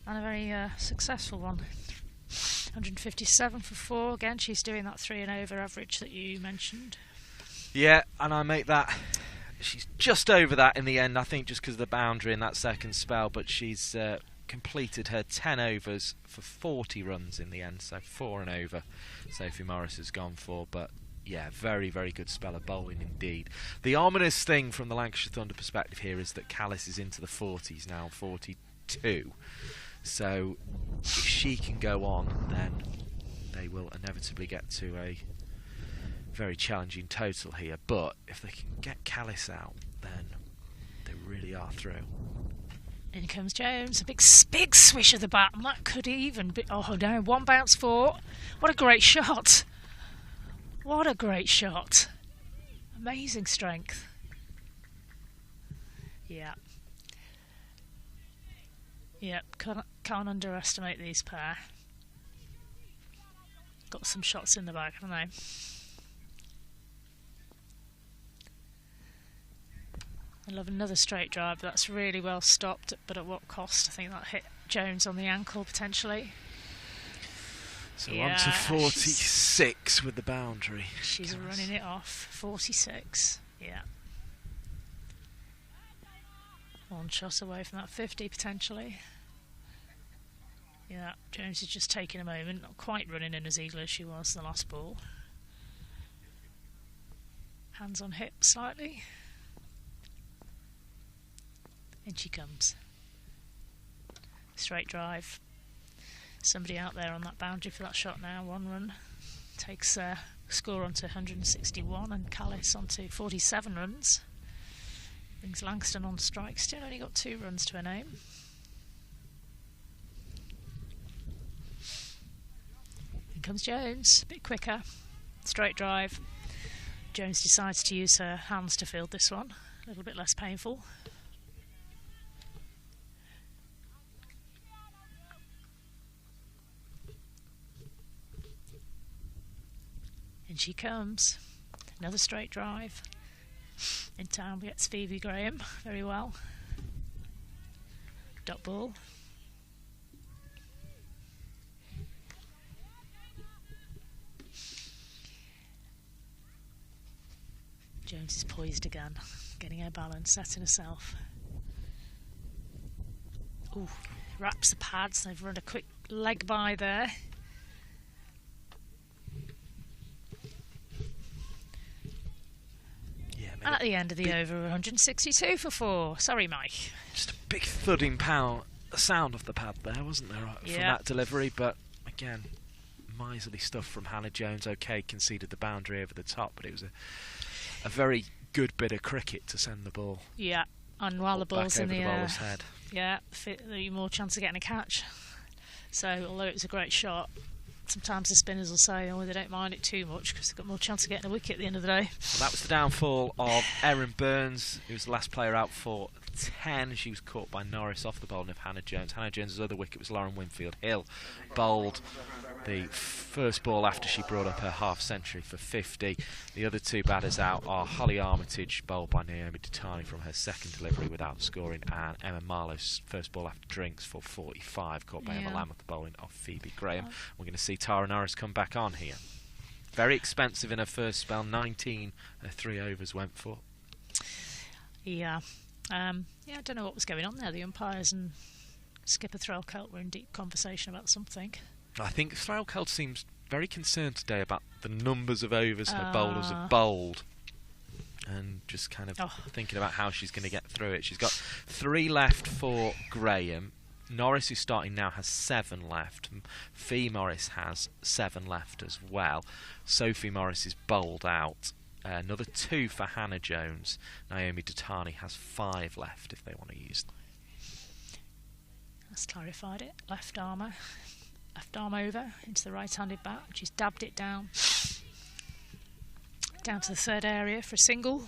and a very successful one. 157 for 4. Again, she's doing that 3 and over average that you mentioned. Yeah, and I make that. She's just over that in the end, I think, just because of the boundary in that second spell, but she's completed her 10 overs for 40 runs in the end, so 4 and over Sophie Morris has gone for. But yeah, very, very good spell of bowling indeed. The ominous thing from the Lancashire Thunder perspective here is that Callis is into the 40s now, 42. So if she can go on, then they will inevitably get to a very challenging total here. But if they can get Callis out, then they really are through. In comes Jones, a big swish of the bat, and that could even be... Oh no, 1 bounce 4. What a great shot. What a great shot. Amazing strength. Yeah. Yep, can't underestimate these pair. Got some shots in the bag, haven't they? I love another straight drive, but that's really well stopped, but at what cost? I think that hit Jones on the ankle potentially. So on to 46 with the boundary. She's running it off. 46, yeah. 1 shot away from that 50 potentially. Yeah, Jones is just taking a moment, not quite running in as eagerly as she was the last ball. Hands on hip slightly. In she comes. Straight drive. Somebody out there on that boundary for that shot now. 1 run. Takes score onto 161 and Callis onto 47 runs. Brings Langston on strike. Still only got 2 runs to her name. In comes Jones. A bit quicker. Straight drive. Jones decides to use her hands to field this one. A little bit less painful. In she comes. Another straight drive. In town gets Phoebe Graham very well. Dot ball. Jones is poised again, getting her balance, setting herself. Ooh, wraps the pads. They've run a quick leg by there. At the end of the over, 162 for 4. Sorry, Mike. Just a big thudding sound off the pad there, wasn't there, from that delivery? But again, miserly stuff from Hannah Jones. Okay, conceded the boundary over the top, but it was a very good bit of cricket to send the ball. Yeah, and while the ball's in the bowler's head. Yeah, more chance of getting a catch. So, although it was a great shot, sometimes the spinners will say, oh, they don't mind it too much because they've got more chance of getting a wicket at the end of the day. Well, that was the downfall of Erin Burns, who was the last player out for 10. She was caught by Norris off the bowling of Hannah Jones. Hannah Jones' other wicket was Lauren Winfield Hill, bowled the first ball after she brought up her half century for 50. The other 2 batters out are Holly Armitage, bowled by Naomi Datani from her second delivery without scoring, and Emma Marlowe's first ball after drinks for 45, caught by Emma Lamb with the bowling of Phoebe Graham. We're going to see Tara Norris come back on here. Very expensive in her first spell, 19 her 3 overs went for. Yeah. I don't know what was going on there. The umpires and skipper Threlkeld were in deep conversation about something. I think Threlkeld seems very concerned today about the numbers of overs her bowlers have bowled, and just kind of thinking about how she's going to get through it. She's got 3 left for Graham. Norris, who's starting now, has 7 left. Fee Morris has 7 left as well. Sophie Morris is bowled out. Another 2 for Hannah Jones. Naomi Datani has 5 left if they want to use them. That's clarified it. Left arm over into the right-handed bat. She's dabbed it down to the 3rd area for a single.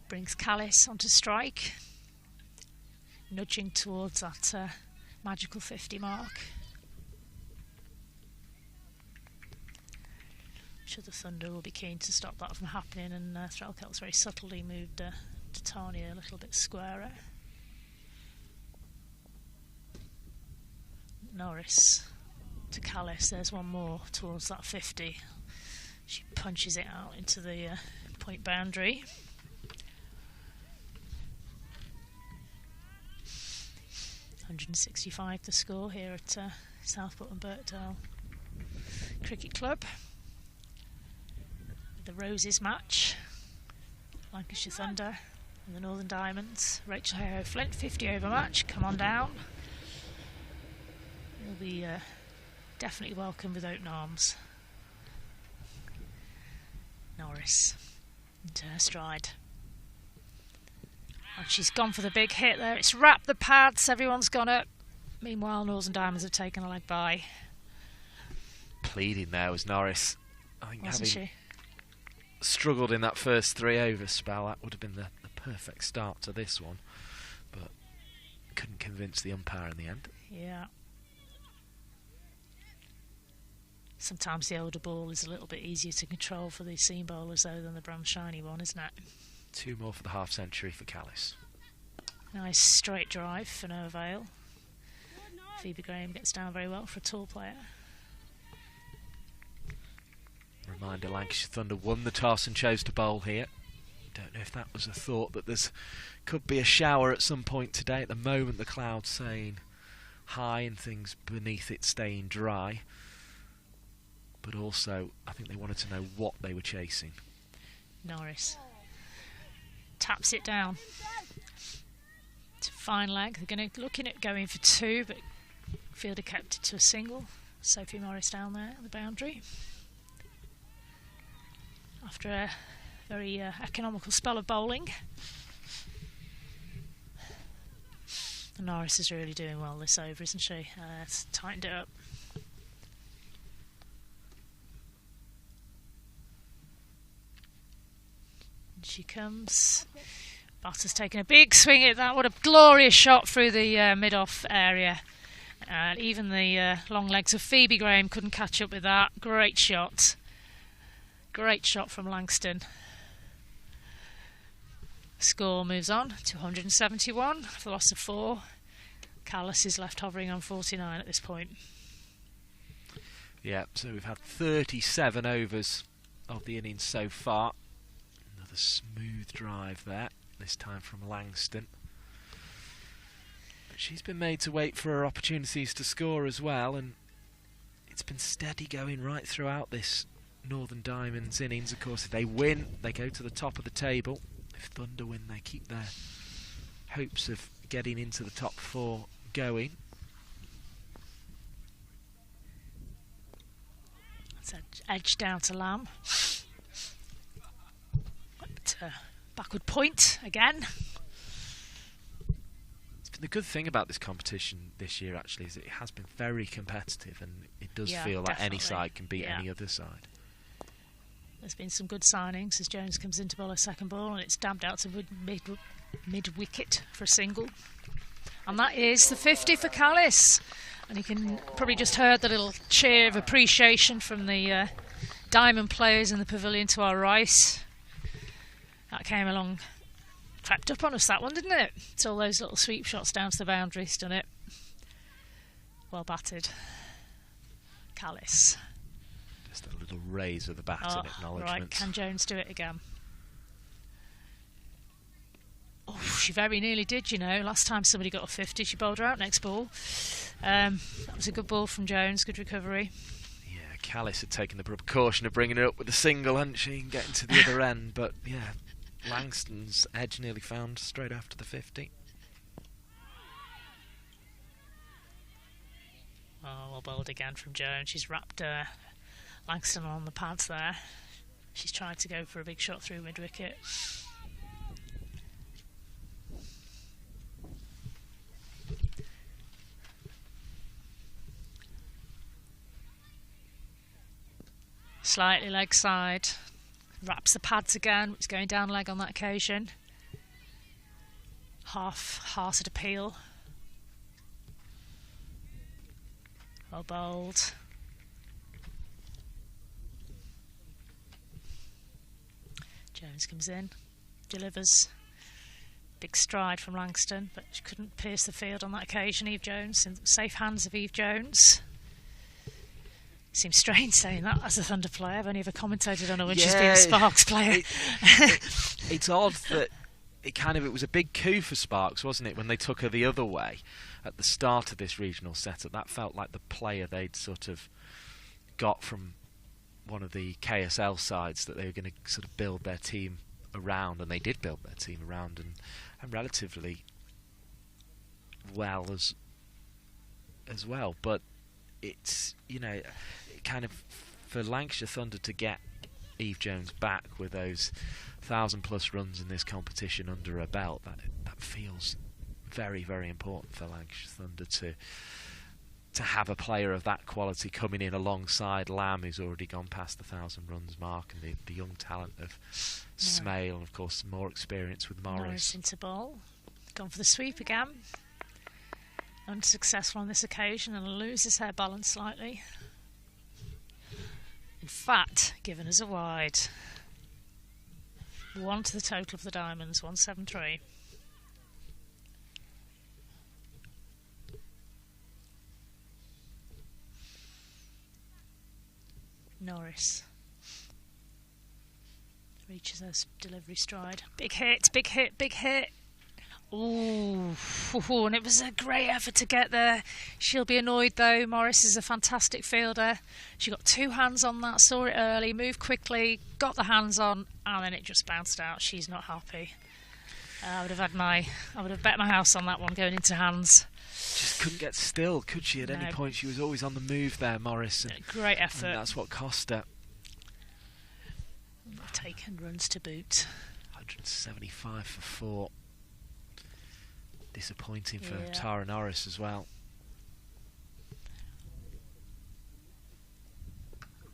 Brings Callis onto strike, nudging towards that magical 50 mark. I'm sure the Thunder will be keen to stop that from happening, and Threlkeld's very subtly moved Titania a little bit squarer. Norris to Callis, there's one more towards that 50. She punches it out into the point boundary. £165 the score here at Southport and Birkdale Cricket Club. The Roses match, Lancashire Thunder and the Northern Diamonds. Rachael Heyhoe Flint, 50 over match. Come on down. You'll be definitely welcome with open arms. Norris into her stride. And she's gone for the big hit there. It's wrapped the pads, everyone's gone up. Meanwhile, Northern Diamonds have taken a leg by. Pleading there was Norris. I think Wasn't she? Struggled in that first 3 over spell, that would have been the perfect start to this one. But couldn't convince the umpire in the end. Yeah. Sometimes the older ball is a little bit easier to control for the seam bowlers though than the brown shiny one, isn't it? 2 more for the half century for Callis. Nice straight drive for no avail. Phoebe Graham gets down very well for a tall player. Reminder, Lancashire Thunder won the toss and chose to bowl here. Don't know if that was a thought, that there's could be a shower at some point today. At the moment, the cloud's staying high and things beneath it staying dry. But also, I think they wanted to know what they were chasing. Norris taps it down. It's a fine leg. They're looking at going for 2, but fielder kept it to a single. Sophie Morris down there at the boundary. After a very economical spell of bowling. And Norris is really doing well this over, isn't she? It's tightened it up. And she comes. Batter's taking a big swing at that. What a glorious shot through the mid-off area. Even the long legs of Phoebe Graham couldn't catch up with that. Great shot. Great shot from Langston. Score moves on to 171 for the loss of 4. Callis is left hovering on 49 at this point. Yeah, so we've had 37 overs of the innings so far. Another smooth drive there, this time from Langston. But she's been made to wait for her opportunities to score as well, and it's been steady going right throughout this Northern Diamonds innings. Of course, if they win, they go to the top of the table. If Thunder win, they keep their hopes of getting into the top 4 going. That's edge down to Lamb. But, backward point again. The good thing about this competition this year actually is it has been very competitive, and it does feel like any side can beat any other side. There's been some good signings as Jones comes in to bowl a second ball, and it's dabbed out to mid-wicket for a single. And that is the 50 for Callis. And you can probably just heard the little cheer of appreciation from the Diamond players in the pavilion to our right. That came along, crept up on us, that one, didn't it? It's all those little sweep shots down to the boundaries, done it. Well batted. Callis. Just a little raise of the bat in acknowledgement. Right, can Jones do it again? Oh, she very nearly did, you know. Last time somebody got a 50, she bowled her out next ball. That was a good ball from Jones, good recovery. Yeah, Callis had taken the precaution of bringing her up with a single, hadn't she, and getting to the other end. But yeah, Langston's edge nearly found straight after the 50. Oh, well bowled again from Jones. She's wrapped Langston on the pads there. She's tried to go for a big shot through mid-wicket. Slightly leg side. Wraps the pads again. It's going down leg on that occasion. Half-hearted appeal. Well bowled. Jones comes in, delivers. Big stride from Langston, but she couldn't pierce the field on that occasion. Eve Jones, in safe hands of Eve Jones. Seems strange saying that as a Thunder player. I've only ever commentated on her when she's been a Sparks player. It's odd that it was a big coup for Sparks, wasn't it, when they took her the other way at the start of this regional setup. That felt like the player they'd sort of got from one of the KSL sides that they were going to sort of build their team around, and they did build their team around, and relatively well as well. But it's, you know, kind of for Lancashire Thunder to get Eve Jones back with those 1,000+ runs in this competition under her belt, that feels very, very important for Lancashire Thunder to have a player of that quality coming in alongside Lamb, who's already gone past the 1,000 runs mark, and the young talent of Smale, and of course more experience with Morris. Into ball, gone for the sweep again. Unsuccessful on this occasion and loses her balance slightly. In fact, given us a wide. 1 to the total of the Diamonds, 173. Norris. Reaches her delivery stride. Big hit, big hit, big hit. Ooh, and it was a great effort to get there. She'll be annoyed though. Morris is a fantastic fielder. She got 2 hands on that, saw it early, moved quickly, got the hands on, and then it just bounced out. She's not happy. I would have bet my house on that one going into hands. Just couldn't get still, could she? At any point, she was always on the move there, Morris. And, great effort. And that's what cost her. Taken runs to boot. 175 for 4. Disappointing for Tara Norris as well.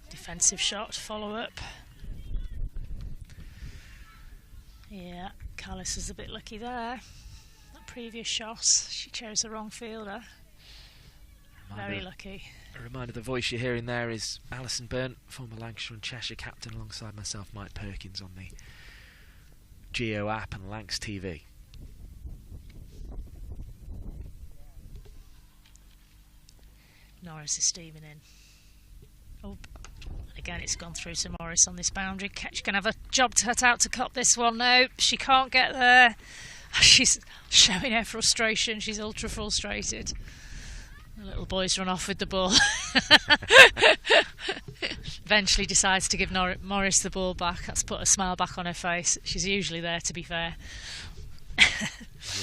Defensive shot, follow up. Yeah, Callis is a bit lucky there. That previous shot, she chose the wrong fielder. Very lucky. A reminder, the voice you're hearing there is Alison Byrne, former Lancashire and Cheshire captain, alongside myself, Mike Perkins, on the Geo app and Lancs TV. Norris is steaming in. Oh, again, it's gone through to Morris on this boundary. She can have a job to cut out to cut this one. No, she can't get there. She's showing her frustration. She's ultra frustrated. The little boy's run off with the ball. Eventually decides to give Morris the ball back. That's put a smile back on her face. She's usually there, to be fair.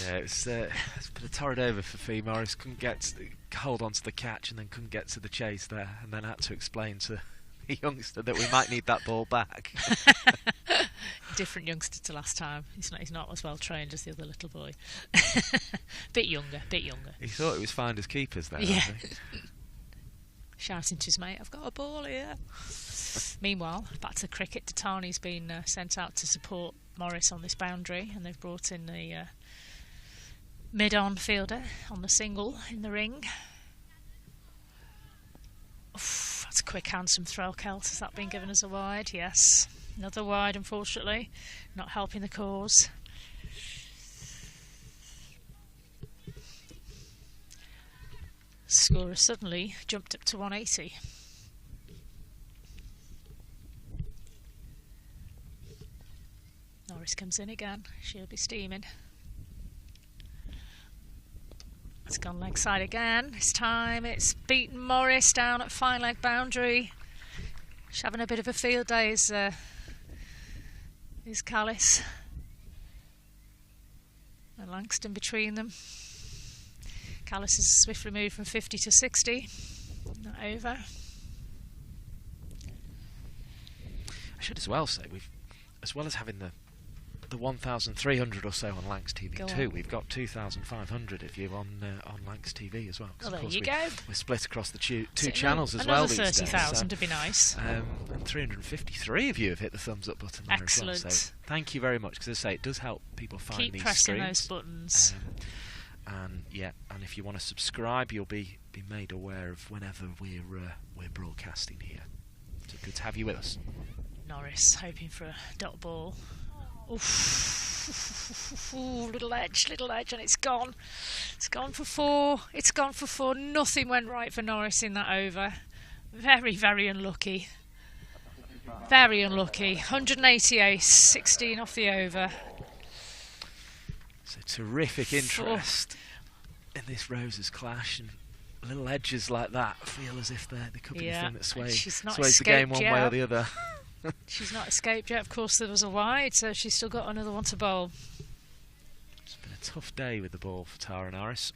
Yeah, it's a bit of torrid over for Fee. Morris couldn't hold on to the catch and then couldn't get to the chase there, and then had to explain to the youngster that we might need that ball back. Different youngster to last time. He's not as well trained as the other little boy. Bit younger. He thought it was finders keepers there. Yeah. Shouting to his mate, "I've got a ball here." Meanwhile, back to cricket. Tatani's been sent out to support Morris on this boundary, and they've brought in the mid-on fielder on the single in the ring. Oof, that's a quick, handsome throw, Kelt. Has that been given as a wide? Yes. Another wide, unfortunately. Not helping the cause. Scorer suddenly jumped up to 180. Norris comes in again. She'll be steaming. It's gone leg side again. This time it's beaten Morris down at fine leg boundary. She's having a bit of a field day, is Callis. And Langston between them. Callis has swiftly moved from 50 to 60. Not over. I should as well say, as well as having the 1,300 or so on Lancs TV too, we've got 2,500 of you on Lancs TV as well. Well, there you go. We're split across the two channels as well. Another 30,000 would be nice. And 353 of you have hit the thumbs up button there. Excellent. As well, so thank you very much, because as I say, it does help people find Keep these pressing streams. those buttons. And if you want to subscribe, you'll be made aware of whenever we're broadcasting here. So good to have you with us. Norris hoping for a dot ball. Oof. Ooh, little edge, and it's gone. It's gone for 4. It's gone for 4. Nothing went right for Norris in that over. Very, very unlucky. Very unlucky. 188, 16 off the over. So terrific interest in this Roses clash, and little edges like that feel as if they could be the thing that sways the game one way or the other. She's not escaped yet. Of course, there was a wide, so she's still got another one to bowl. It's been a tough day with the ball for Tara Norris.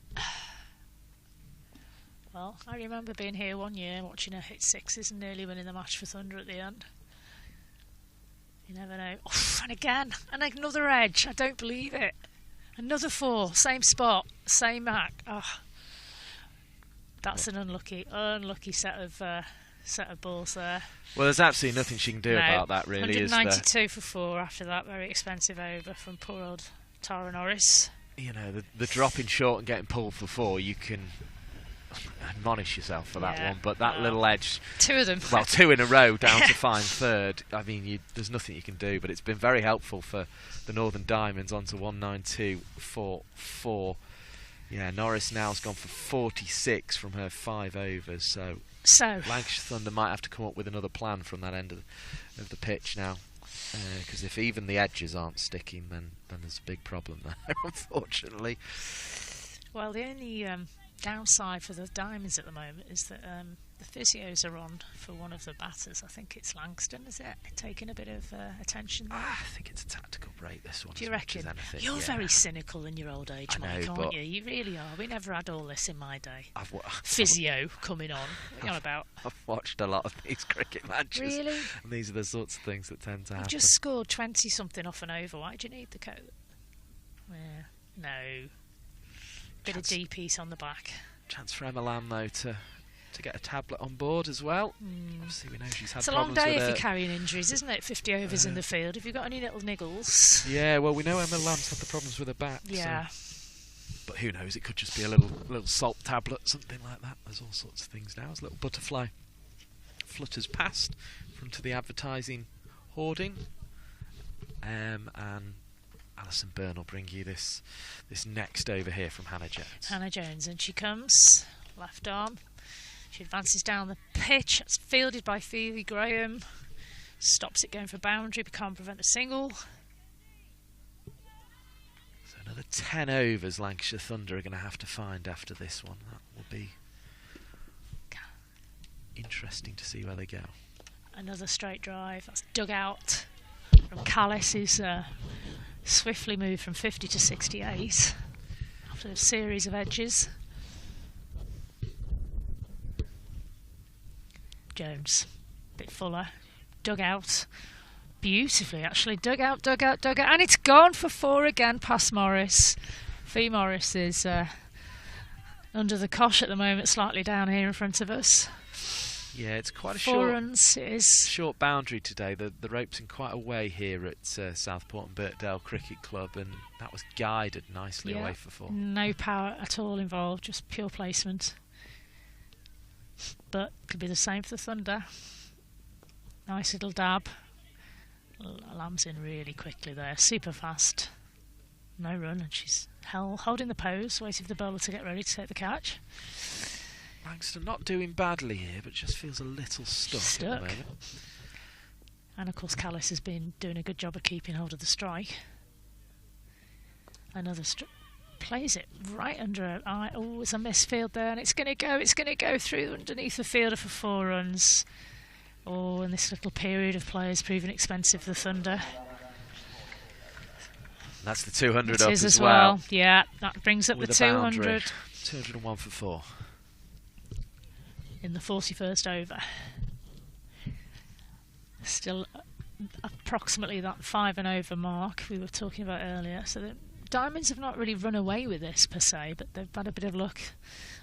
Well, I remember being here one year watching her hit sixes and nearly winning the match for Thunder at the end. You never know. Oh, and again, and another edge. I don't believe it. Another 4, same spot, same mark. Oh, that's an unlucky set of balls there. Well, there's absolutely nothing she can do about that, really. 192 for 4 after that very expensive over from poor old Tara Norris. You know, the dropping short and getting pulled for 4, you can admonish yourself for that one, but that little edge, 2 of them, well, 2 in a row down to fine third, I mean, there's nothing you can do, but it's been very helpful for the Northern Diamonds onto 192 for 4. Yeah, Norris now has gone for 46 from her 5 overs, so Lancashire Thunder might have to come up with another plan from that end of the pitch now. Because if even the edges aren't sticking, then there's a big problem there, unfortunately. Well, the only downside for the Diamonds at the moment is that the physios are on for one of the batters. I think it's Langston, is it? Taking a bit of attention there. I think it's a tactical break, this one. Do you as much reckon? as anything. You're Yeah. very cynical in your old age, I Mike, know, aren't but you? You really are. We never had all this in my day. I've Physio coming on. What are you on about? I've watched a lot of these cricket matches. Really? And these are the sorts of things that tend to You happen. just scored 20-something off an over. Why do you need the coat? Yeah, no. Bit of D-piece on the back. Chance for Emma Lamb, though, to get a tablet on board as well. Obviously, we know she's had It's a long problems day with if her. you're carrying injuries, isn't it? 50 overs in the field. Have you got any little niggles? Yeah, well, we know Emma Lamb's had the problems with her back. Yeah. So. But who knows? It could just be a little salt tablet, something like that. There's all sorts of things now. There's a little butterfly flutters past from the advertising hoarding. And Alison Byrne will bring you this next over here from Hannah Jones. Hannah Jones, and she comes, left arm. She advances down the pitch. It's fielded by Phoebe Graham. Stops it going for boundary, but can't prevent the single. So another 10 overs Lancashire Thunder are going to have to find after this one. That will be interesting to see where they go. Another straight drive. That's dug out from Callis, who's swiftly moved from 50 to 68 after a series of edges. Jones, a bit fuller, dug out beautifully actually, dug out, and it's gone for 4 again past Morris. Fee Morris is under the cosh at the moment, slightly down here in front of us. Yeah, it's quite a 4 runs it is. short boundary today. The rope's in quite a way here at Southport and Birkdale Cricket Club, and that was guided nicely away for 4. No power at all involved, just pure placement. But could be the same for the Thunder. Nice little dab. Lamb's in really quickly there, super fast. No run, and she's holding the pose, waiting for the bowler to get ready to take the catch. Langston not doing badly here, but just feels a little stuck at the moment. And of course Callis has been doing a good job of keeping hold of the strike. Another plays it right under her eye. Oh, it's a misfield there, and it's going to go through underneath the fielder for 4 runs. Oh, and this little period of play has proven expensive for the Thunder. That's the 200 It up is as well. Yeah, that brings up with the a 200. boundary. 201 for 4. In the 41st over. Still approximately that 5 and over mark we were talking about earlier. So the Diamonds have not really run away with this per se, but they've had a bit of luck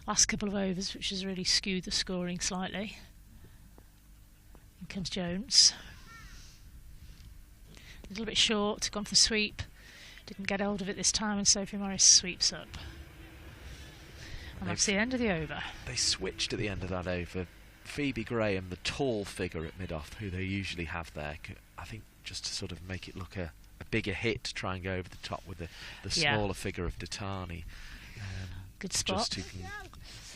last couple of overs, which has really skewed the scoring slightly. In comes Jones. A little bit short, gone for sweep. Didn't get hold of it this time, and Sophie Morris sweeps up. And that's the end of the over. They switched at the end of that over. Phoebe Graham, the tall figure at mid-off, who they usually have there, I think just to sort of make it look a bigger hit to try and go over the top with the smaller figure of Datani. Good spot. Just who can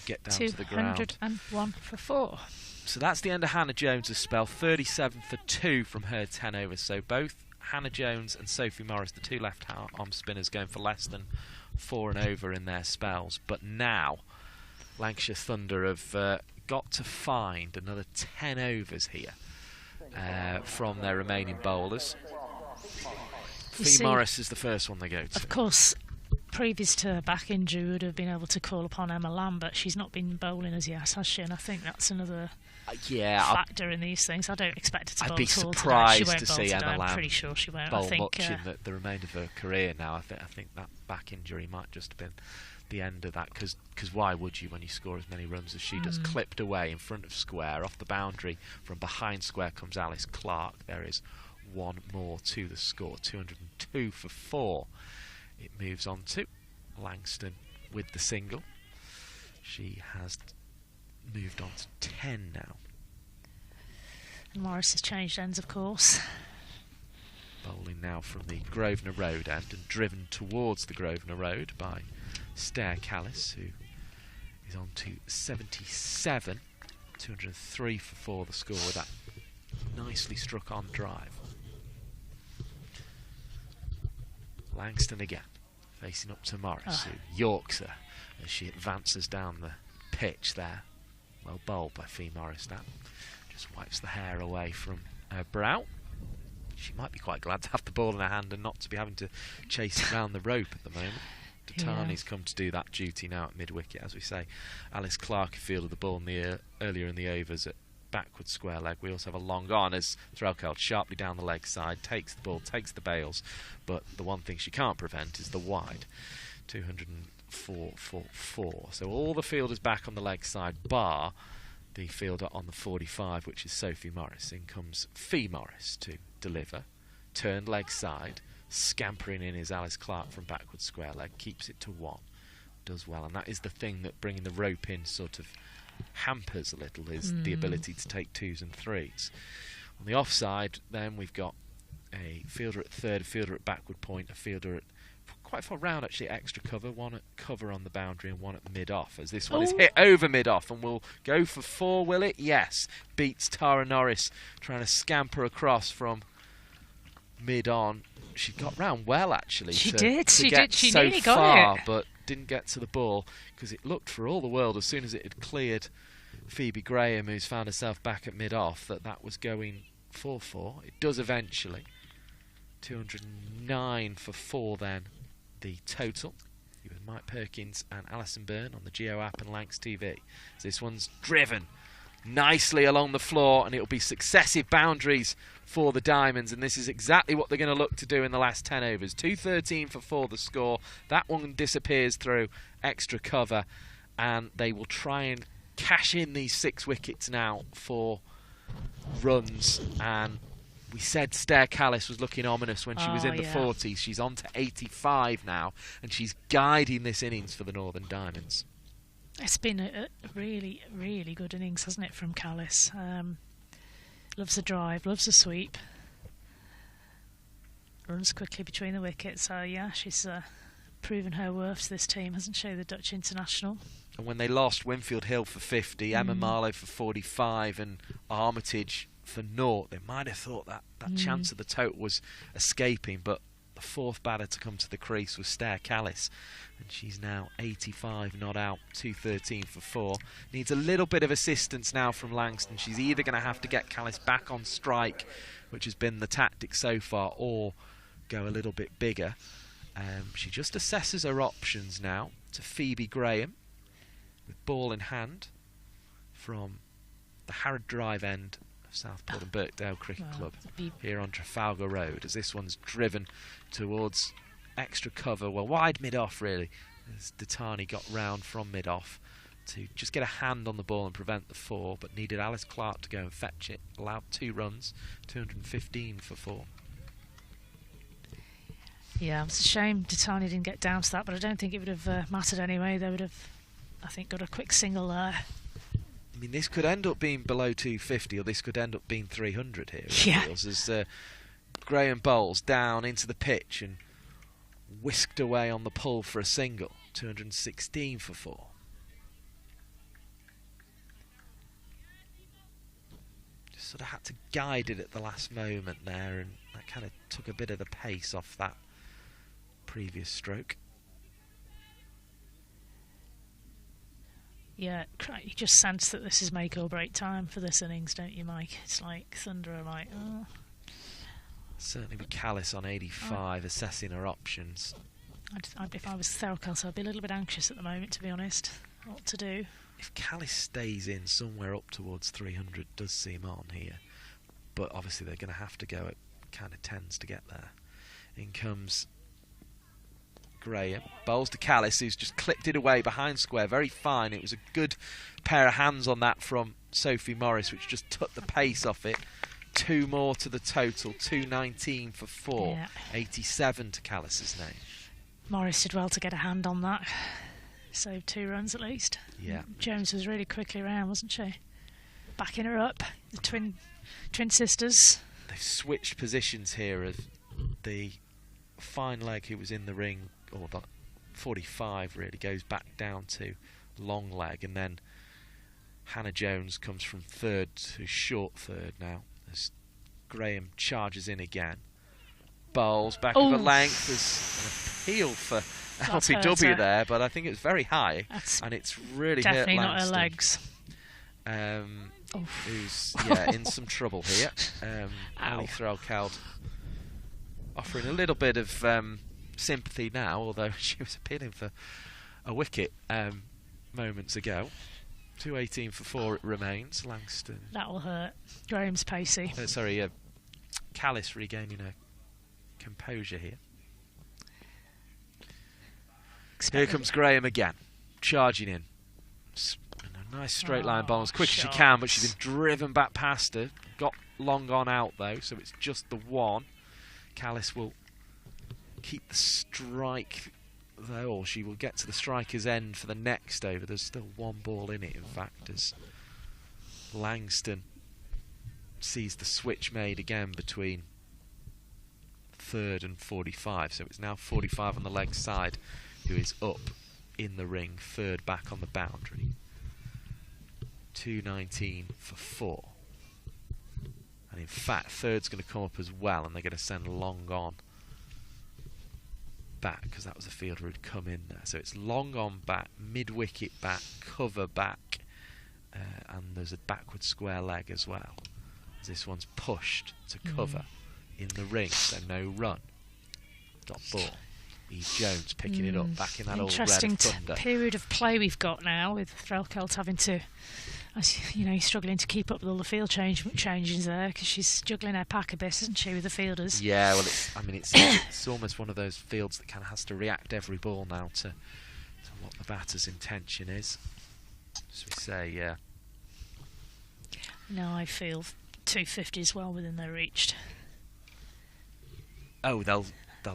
get down to the ground. 201 for 4. So that's the end of Hannah Jones' spell. 37 for 2 from her 10 overs. So both Hannah Jones and Sophie Morris, the 2 left-arm spinners, going for less than 4 and over in their spells. But now Lancashire Thunder have got to find another 10 overs here from their remaining bowlers. Fee Morris is the first one they go to. Of course, previous to her back injury, would have been able to call upon Emma Lamb, but she's not been bowling as yet, has she? And I think that's another factor in these things. I don't expect her to bowl I'd be at all surprised today. She won't to bowl see today. Emma Lamb I'm pretty sure she won't. bowl I think much in the remainder of her career now. I think that back injury might just have been the end of that, because why would you when you score as many runs as she does? Clipped away in front of square, off the boundary, from behind square comes Alice Clark. There is one more to the score, 202 for 4. It moves on to Langston with the single. She has moved on to 10 now. And Morris has changed ends, of course. Bowling now from the Grosvenor Road end and driven towards the Grosvenor Road by Stair Callis, who is on to 77. 203 for 4 the score with that nicely struck on drive. Langston again, facing up to Morris, who yorks her as she advances down the pitch there. Well bowled by Fee Morris now. Just wipes the hair away from her brow. She might be quite glad to have the ball in her hand and not to be having to chase it round the rope at the moment. Datani's come to do that duty now at mid-wicket, as we say. Alice Clark fielded the ball earlier in the overs at backward square leg. We also have a long on as Rachael sharply down the leg side, takes the ball, takes the bails, but the one thing she can't prevent is the wide. 204 for 4. So all the fielders back on the leg side, bar the fielder on the 45, which is Sophie Morris. In comes Fee Morris to deliver. Turned leg side. Scampering in is Alice Clark from backward square leg. Keeps it to 1. Does well. And that is the thing that bringing the rope in sort of hampers a little, is the ability to take 2s and 3s. On the offside, then we've got a fielder at third, a fielder at backward point, a fielder at quite far round actually, extra cover, one at cover on the boundary and one at mid-off, as this one is hit over mid-off and will go for 4, will it? Yes. Beats Tara Norris trying to scamper across from mid-on. She got round well actually. She to did. get She so nearly far, got it. but didn't get to the ball because it looked for all the world as soon as it had cleared Phoebe Graham, who's found herself back at mid-off, that was going 4-4. It does eventually. 209 for 4 then, the total. With Mike Perkins and Alison Byrne on the Geo app and Lancs TV. So this one's driven nicely along the floor, and it'll be successive boundaries for the Diamonds, and this is exactly what they're going to look to do in the last 10 overs. 213 for 4 the score. That one disappears through extra cover, and they will try and cash in these 6 wickets now for runs. And we said Stair Callis was looking ominous when she was in the 40s. She's on to 85 now, and she's guiding this innings for the Northern Diamonds. It's been a really, really good innings, hasn't it, from Callis? Loves the drive, loves the sweep. Runs quickly between the wickets. So, yeah, she's proven her worth to this team, hasn't she, the Dutch international? And when they lost Winfield Hill for 50, Emma Marlowe for 45 and Armitage for 0, they might have thought that chance of the total was escaping, but the 4th batter to come to the crease was Stair Callis, and she's now 85 not out, 213 for 4. Needs a little bit of assistance now from Langston. She's either going to have to get Callis back on strike, which has been the tactic so far, or go a little bit bigger. She just assesses her options now to Phoebe Graham with ball in hand from the Harrod Drive end of Southport and Birkdale Cricket Club here on Trafalgar Road, as this one's driven towards extra cover, well, wide mid-off really, as Datani got round from mid-off to just get a hand on the ball and prevent the 4, but needed Alice Clark to go and fetch it. Allowed 2 runs, 215 for 4. Yeah, it's a shame Datani didn't get down to that, but I don't think it would have mattered anyway. They would have, I think, got a quick single there. I mean, this could end up being below 250, or this could end up being 300 here. Yeah. As Graham bowls down into the pitch and whisked away on the pull for a single. 216 for 4. Just sort of had to guide it at the last moment there, and that kind of took a bit of the pace off that previous stroke. Yeah, you just sense that this is make or break time for this innings, don't you, Mike? It's like thunder are like, oh. Certainly with Callis on 85, assessing her options. If I was Thelkel, I'd be a little bit anxious at the moment, to be honest. What to do? If Callis stays in somewhere up towards 300, does seem on here. But obviously they're going to have to go at kind of 10s to get there. In comes Graham, bowls to Callis, who's just clipped it away behind square, very fine. It was a good pair of hands on that from Sophie Morris, which just took the pace off it. 2 more to the total, 219 for 4, yeah. 87 to Callis's name. Morris did well to get a hand on that, saved 2 runs at least. Yeah. Jones was really quickly around, wasn't she? Backing her up, the twin sisters. They've switched positions here of the fine leg who was in the ring, or the 45 really, goes back down to long leg, and then Hannah Jones comes from third to short third now as Graham charges in again. bowls back of the length. There's an appeal for LPW there, but I think it's very high, and it's really definitely hurt not her Langston. legs. Who's in some trouble here. Ali Threlkeld offering a little bit of sympathy now, although she was appealing for a wicket moments ago. 218 for 4 it remains. Langston. That will hurt. Graham's pacey. Callis regaining her composure here. Here comes Graham again, charging in. A nice straight line ball as quick as she can, but she's been driven back past her. Got long on out though, so it's just the one. Callis will keep the strike though, or she will get to the striker's end for the next over. There's still one ball in it, in fact, as Langston sees the switch made again between third and 45. So it's now 45 on the leg side, who is up in the ring, third back on the boundary. 219 for 4. And in fact, third's going to come up as well, and they're going to send long on back, because that was a fielder who'd come in there. So it's long on back, mid-wicket back, cover back, and there's a backward square leg as well. As this one's pushed to cover in the ring, so no run. Dot ball. Eve Jones picking it up, back in that old red Interesting thunder. period of play we've got now, with Threlkeld having to, he's struggling to keep up with all the field changes there, because she's juggling her pack a bit, isn't she, with the fielders? Yeah, well, it's almost one of those fields that kind of has to react every ball now to what the batter's intention is. As we say, yeah. No, I feel 250 is well within their reach. Oh, they'll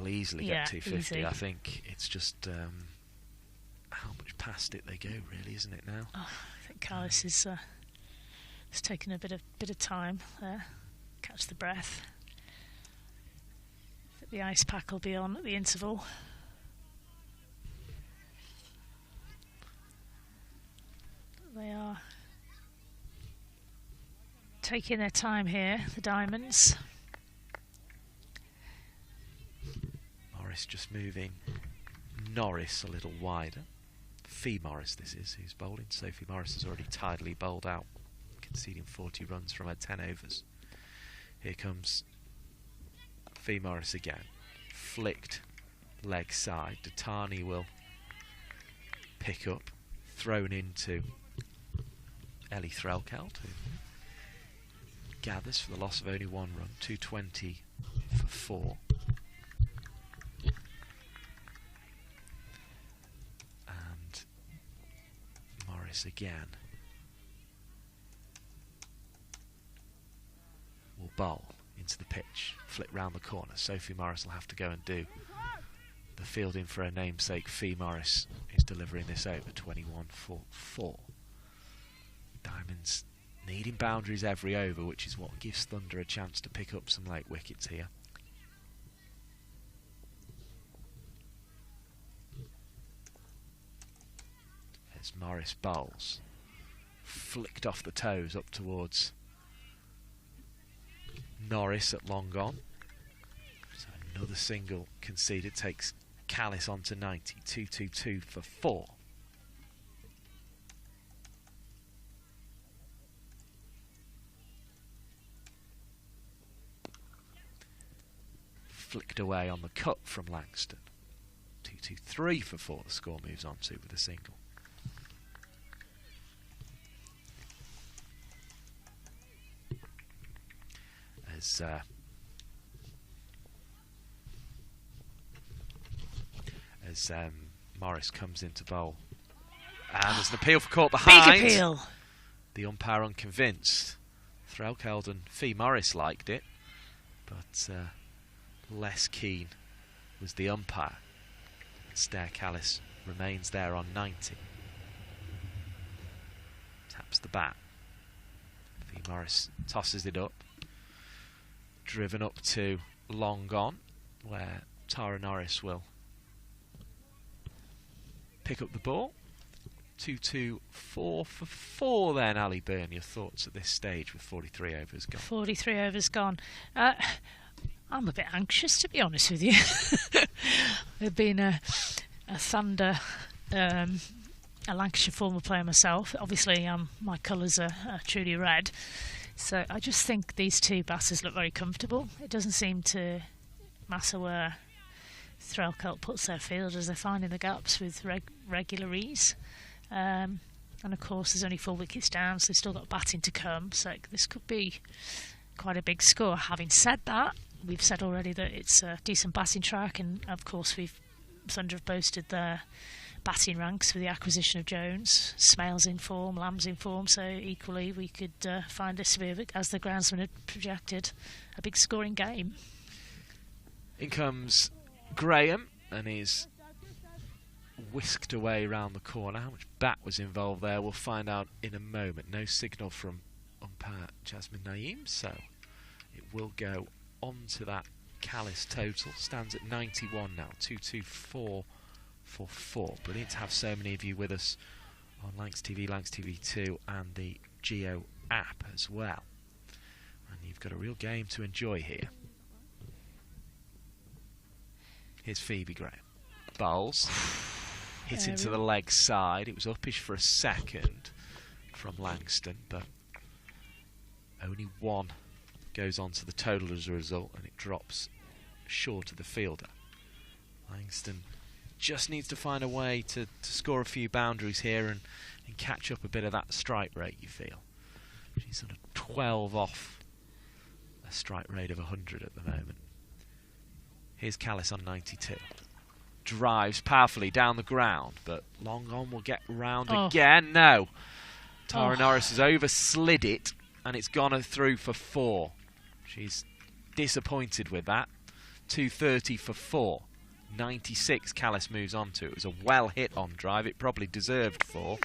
easily get 250. Easy. I think it's just how much past it they go, really, isn't it now? I think Callis is taken a bit of time there, catch the breath. I think the ice pack will be on at the interval. They are taking their time here, the Diamonds. Morris just moving Norris a little wider. Fee Morris this is, who's bowling. Sophie Morris has already tidily bowled out, conceding 40 runs from her 10 overs. Here comes Fee Morris again. Flicked leg side. Datani will pick up. Thrown into Ellie Threlkeld, who gathers for the loss of only 1 run. 220 for 4. And Morris again will bowl into the pitch, flick round the corner. Sophie Morris will have to go and do the fielding for her namesake. Fee Morris is delivering this over. 21 for 4. Diamonds needing boundaries every over, which is what gives Thunder a chance to pick up some late wickets here. As Morris bowls, flicked off the toes up towards Norris at long on. So another single conceded takes Callis on to 90. 222 for 4. Flicked away on the cut from Langston. 223 for 4 the score moves on to with a single. As Morris comes into bowl. And there's an appeal for caught behind. Big appeal. The umpire unconvinced. Threlkeld and Fee Morris liked it, but less keen was the umpire. Stair Callis remains there on 90. Taps the bat. Fee Morris tosses it up. Driven up to long on, where Tara Norris will pick up the ball. 2-2, 4 for 4 then, Ali Byrne. Your thoughts at this stage with 43 overs gone? 43 overs gone. I'm a bit anxious, to be honest with you. I've been a Thunder, a Lancashire former player myself. Obviously, my colours are truly red. So I just think these two batters look very comfortable. It doesn't seem to matter where Rachael puts their fielders. They're finding the gaps with regular ease. And of course, there's only 4 wickets down, so they've still got batting to come. So this could be quite a big score. Having said that, we've said already that it's a decent batting track, and of course Thunder have boasted their batting ranks with the acquisition of Jones. Smale's in form, Lamb's in form, so equally we could find this to be, as the groundsman had projected, a big scoring game. In comes Graham and is whisked away round the corner. How much bat was involved there, we'll find out in a moment. No signal from umpire Jasmine Naeem, so it will go on to that Callis total. Stands at 91 now, 224 for 4. Brilliant to have so many of you with us on Lancs TV, Lancs TV 2 and the Geo app as well. And you've got a real game to enjoy here. Here's Phoebe Graham. Bowls. Hit into the leg side. It was uppish for a second from Langston, but only one goes on to the total as a result, and it drops short of the fielder. Langston just needs to find a way to score a few boundaries here and catch up a bit of that strike rate, you feel. She's sort of 12 off a strike rate of 100 at the moment. Here's Callis on 92. Drives powerfully down the ground, but long on will get round again. No. Tara Norris has overslid it, and it's gone through for 4. She's disappointed with that. 230 for 4. 96 Callis moves on to. It was a well hit on drive. It probably deserved 4,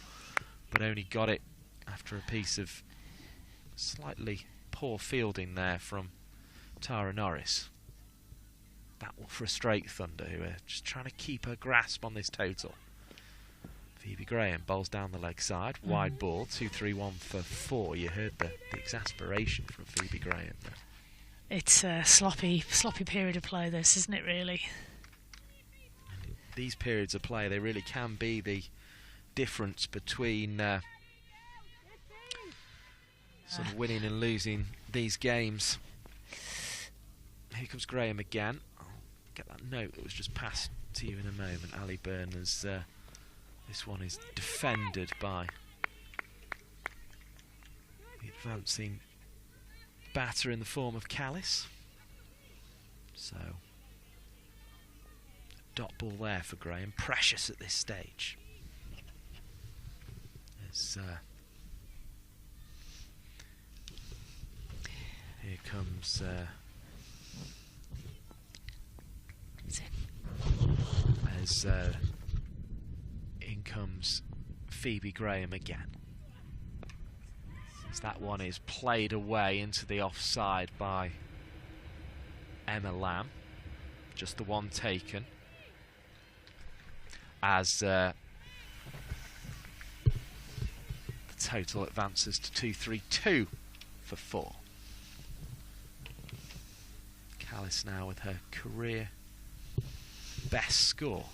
but only got it after a piece of slightly poor fielding there from Tara Norris. That will frustrate Thunder, who are just trying to keep her grasp on this total. Phoebe Graham bowls down the leg side, wide ball, 2-3-1 for 4. You heard the exasperation from Phoebe Graham there. It's a sloppy period of play, this, isn't it, really? These periods of play, they really can be the difference between sort of winning and losing these games. Here comes Graham again. I'll get that note that was just passed to you in a moment. Ali Burners. This one is defended by the advancing batter in the form of Callis. So, dot ball there for Graham. Precious at this stage. As, here comes in comes Phoebe Graham again. As that one is played away into the offside by Emma Lamb. Just the one taken. As the total advances to 232 for 4. Callis now with her career best score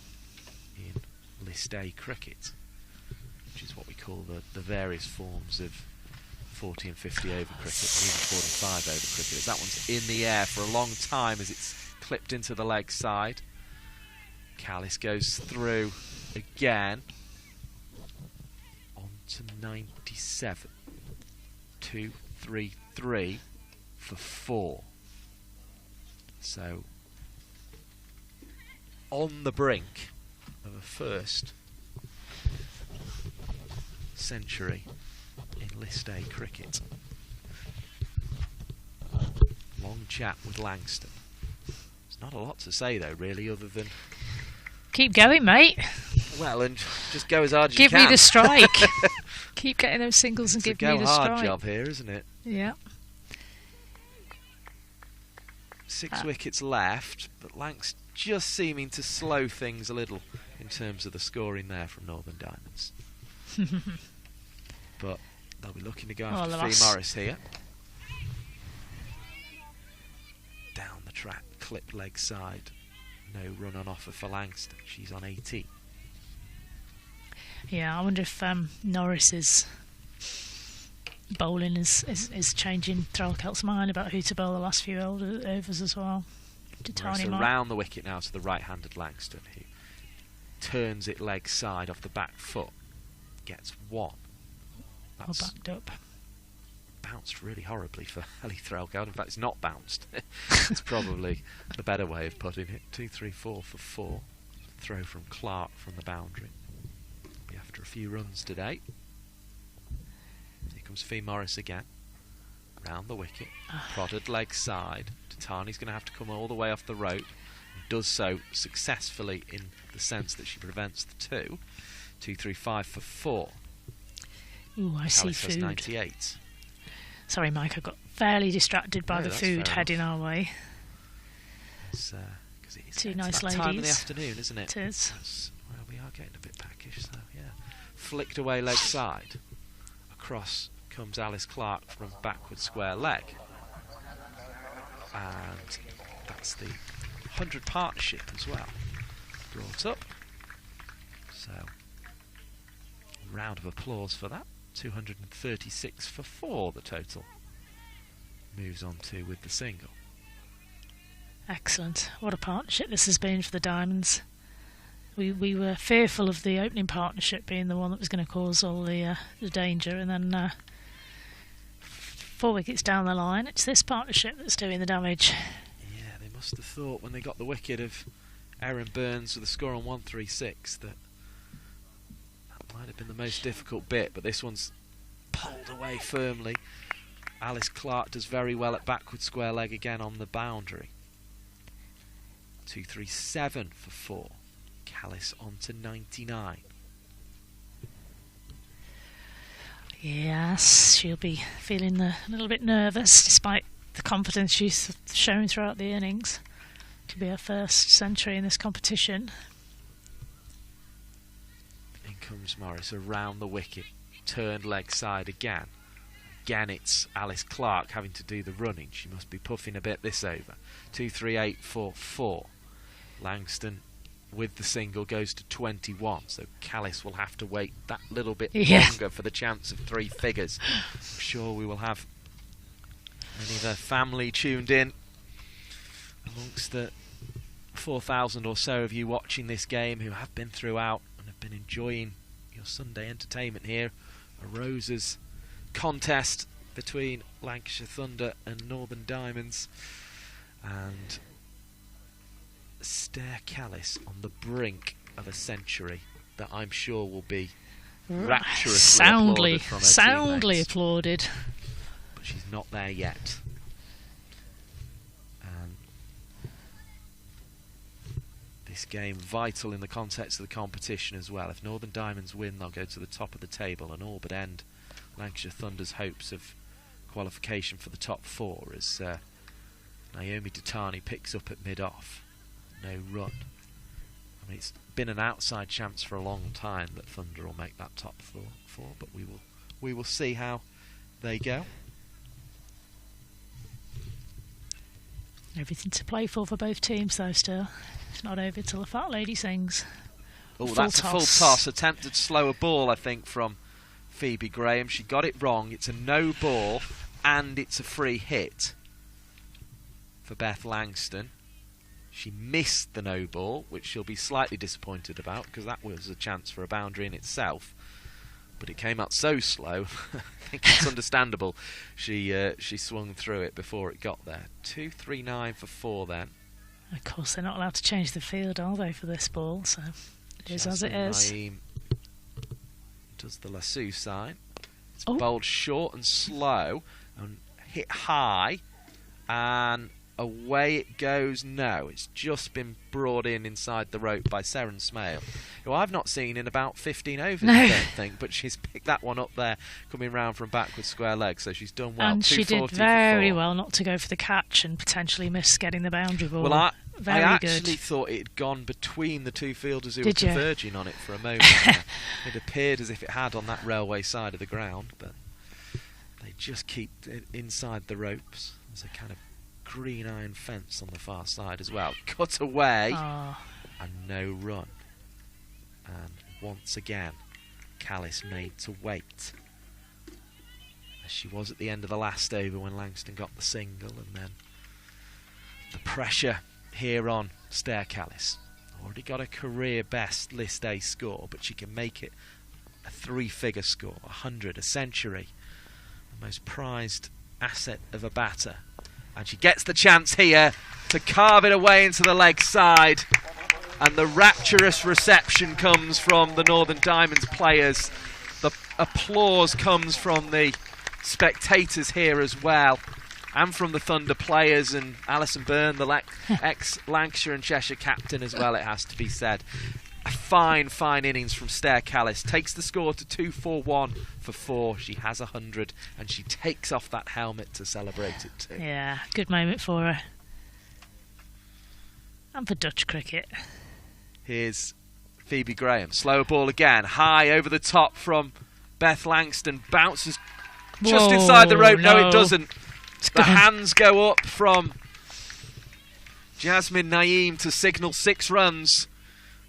in List A cricket, which is what we call the various forms of 40 and 50 over cricket, and even 45 over cricket. As that one's in the air for a long time as it's clipped into the leg side. Callis goes through again. On to 97. 2-3-3 for 4. So, on the brink of a first century in List A cricket. Long chat with Langston. There's not a lot to say though, really, other than keep going, mate. Well, and just go as hard as you can. Give me the strike. Keep getting those singles and give me the strike. It's a go-hard job here, isn't it? Yeah. 6 wickets left, but Lancs just seeming to slow things a little in terms of the scoring there from Northern Diamonds. But they'll be looking to go after Fee Morris here. Down the clip leg side. No run on offer for Langston. She's on 18. Yeah, I wonder if Norris's bowling is changing Threlkelt's mind about who to bowl the last few overs as well. Morris around the wicket now to the right-handed Langston, who turns it leg side off the back foot. Gets one. That's backed up. Bounced really horribly for Ellie Threlkeld. In fact, it's not bounced. It's probably the better way of putting it. 2, 3, 4 for 4. Throw from Clark from the boundary. Be after a few runs today. Here comes Fee Morris again. Round the wicket. Prodded leg side. Tatani's going to have to come all the way off the rope. And does so successfully in the sense that she prevents the 2. 2, 3, 5 for 4. Ooh, I see Alice has food. 98. Sorry, Mike, I got fairly distracted by No, the that's food fair heading enough. our way. It's, 'cause it is Two it's nice that time in the ladies. afternoon, isn't it? It is. Well, we are getting a bit packish, so yeah. Flicked away leg side. Across comes Alice Clark from backward square leg. And that's the 100 partnership as well. Brought up. So, round of applause for that. 236 for 4 the total. Moves on to with the single. Excellent. What a partnership this has been for the Diamonds. We were fearful of the opening partnership being the one that was going to cause all the danger, and then 4 wickets down the line, it's this partnership that's doing the damage. Yeah, they must have thought when they got the wicket of Erin Burns with a score on 136 that might have been the most difficult bit, but this one's pulled away firmly. Alice Clark does very well at backward square leg again on the boundary. 237 for 4. Callis on to 99. Yes, she'll be feeling a little bit nervous despite the confidence she's shown throughout the innings. To be her first century in this competition. In comes Morris around the wicket, turned leg side again. Again it's Alice Clark having to do the running. She must be puffing a bit this over. 2, 3, 8 for 4. Langston with the single goes to 21, so Callis will have to wait that little bit longer for the chance of 3 figures. I'm sure we will have many of her family tuned in amongst the 4,000 or so of you watching this game who have been throughout and have been enjoying your Sunday entertainment here. A Roses contest between Lancashire Thunder and Northern Diamonds, and Stair Callis on the brink of a century that I'm sure will be rapturously applauded from her soundly teammates. applauded. But she's not there yet. And this game vital in the context of the competition as well. If Northern Diamonds win, they'll go to the top of the table and all but end Lancashire Thunder's hopes of qualification for the top 4 as Naomi Datani picks up at mid-off. No run. I mean, it's been an outside chance for a long time that Thunder will make that top 4, but we will see how they go. Everything to play for both teams though still. It's not over till the fat lady sings. Oh, that's a full toss. Attempted slower ball, I think, from Phoebe Graham. She got it wrong. It's a no ball and it's a free hit for Beth Langston. She missed the no ball, which she'll be slightly disappointed about because that was a chance for a boundary in itself. But it came out so slow, I think it's understandable. She swung through it before it got there. 239 for 4 then. Of course, they're not allowed to change the field, are they, for this ball? So it is as it is. Naeem does the lasso sign. It's bowled short and slow and hit high, and away it goes. No, it's just been brought inside the rope by Seren Smale, who I've not seen in about 15 overs, I don't think, but she's picked that one up there, coming round from backward square leg, so she's done well. And she did very well not to go for the catch and potentially miss getting the boundary ball. Well, I actually good. thought it had gone between the two fielders who Did were you? converging on it for a moment. It appeared as if it had on that railway side of the ground, but they just keep it inside the ropes. There's a kind of green iron fence on the far side as well. Cut away Oh. and no run. And once again, Callis made to wait, as she was at the end of the last over when Langston got the single, and then the pressure here on Stair Callis. Already got a career best List A score, but she can make it a 3-figure score, 100, a century, the most prized asset of a batter. And she gets the chance here to carve it away into the leg side, and the rapturous reception comes from the Northern Diamonds players. The applause comes from the spectators here as well, and from the Thunder players, and Alison Byrne, the ex-Lancashire and Cheshire captain as well, it has to be said. A fine innings from Stair Callis. Takes the score to 241 for 4. She has 100, and she takes off that helmet to celebrate it too. Yeah, good moment for her. And for Dutch cricket. Here's Phoebe Graham. Slow ball again. High over the top from Beth Langston. Bounces just inside the rope. No, it doesn't. The hands go up from Jasmine Naeem to signal 6 runs.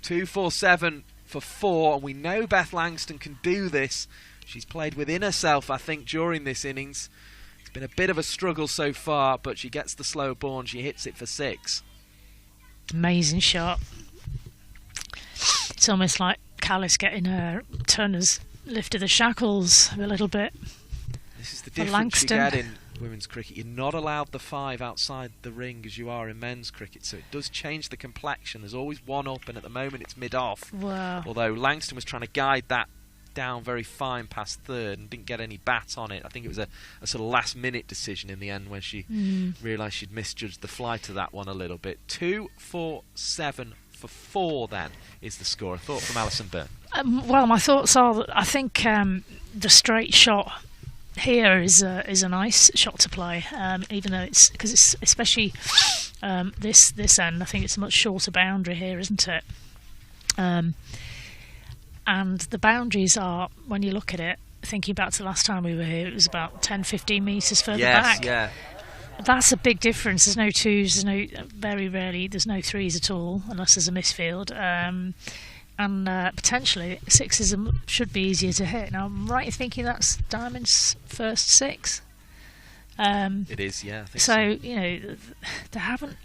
247 for 4. And we know Beth Langston can do this. She's played within herself, I think, during this innings. It's been a bit of a struggle so far, but she gets the slow ball and she hits it for 6. Amazing shot. It's almost like Callis getting her Turner's lifted the shackles a little bit. This is the difference you get in women's cricket. You're not allowed the 5 outside the ring as you are in men's cricket, so it does change the complexion. There's always one up, and at the moment it's mid-off. Wow. Although Langston was trying to guide that down very fine past third and didn't get any bat on it. I think it was a sort of last-minute decision in the end when she realised she'd misjudged the flight of that one a little bit. 247 for 4 then is the score. A thought from Alison Byrne. Well, my thoughts are that I think the straight shot here is a nice shot to play, even though it's especially this end. I think it's a much shorter boundary here, isn't it? And the boundaries are, when you look at it, thinking back to the last time we were here, it was about 10-15 metres further back. Yeah. That's a big difference. There's no 2s, very rarely there's no 3s at all, unless there's a misfield. And potentially 6s should be easier to hit. Now, I'm right in thinking that's Diamond's first 6. It is, yeah. I think so, they haven't,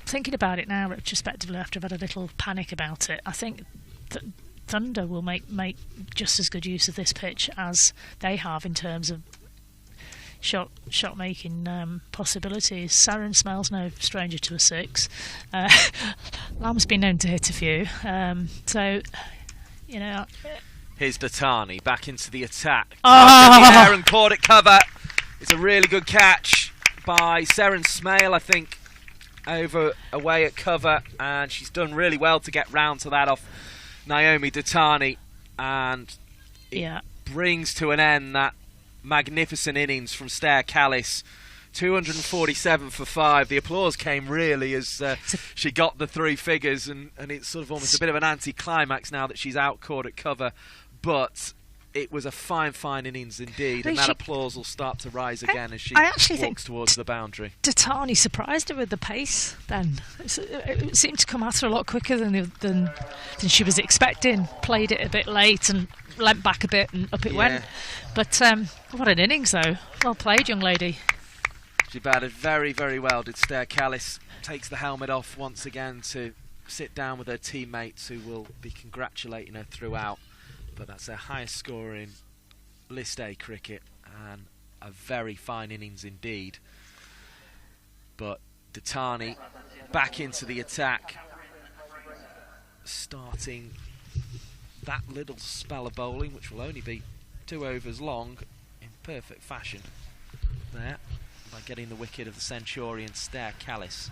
thinking about it now retrospectively after I've had a little panic about it, I think that Thunder will make just as good use of this pitch as they have in terms of shot making possibilities. Saren Smell's no stranger to a 6. Lamb's been known to hit a few. Here's Datani back into the attack. Up in the air and caught at cover. It's a really good catch by Saren Smale, I think, away at cover, and she's done really well to get round to that off Naomi Datani, and it brings to an end that magnificent innings from Stair Callis. 247 for 5. The applause came really as she got the 3 figures, and it's sort of almost a bit of an anti-climax now that she's out caught at cover, but it was a fine innings indeed, and that applause will start to rise again as she walks towards the boundary. Datani surprised her with the pace then. It seemed to come at her a lot quicker than she was expecting. Played it a bit late and leant back a bit and up it went. But what an innings though. Well played, young lady. She batted very well, did Stair Callis. Takes the helmet off once again to sit down with her teammates who will be congratulating her throughout. But that's her highest score in List A cricket, and a very fine innings indeed. But Datani back into the attack, starting that little spell of bowling, which will only be 2 overs long, in perfect fashion there, by getting the wicket of the Centurion Stair Callis.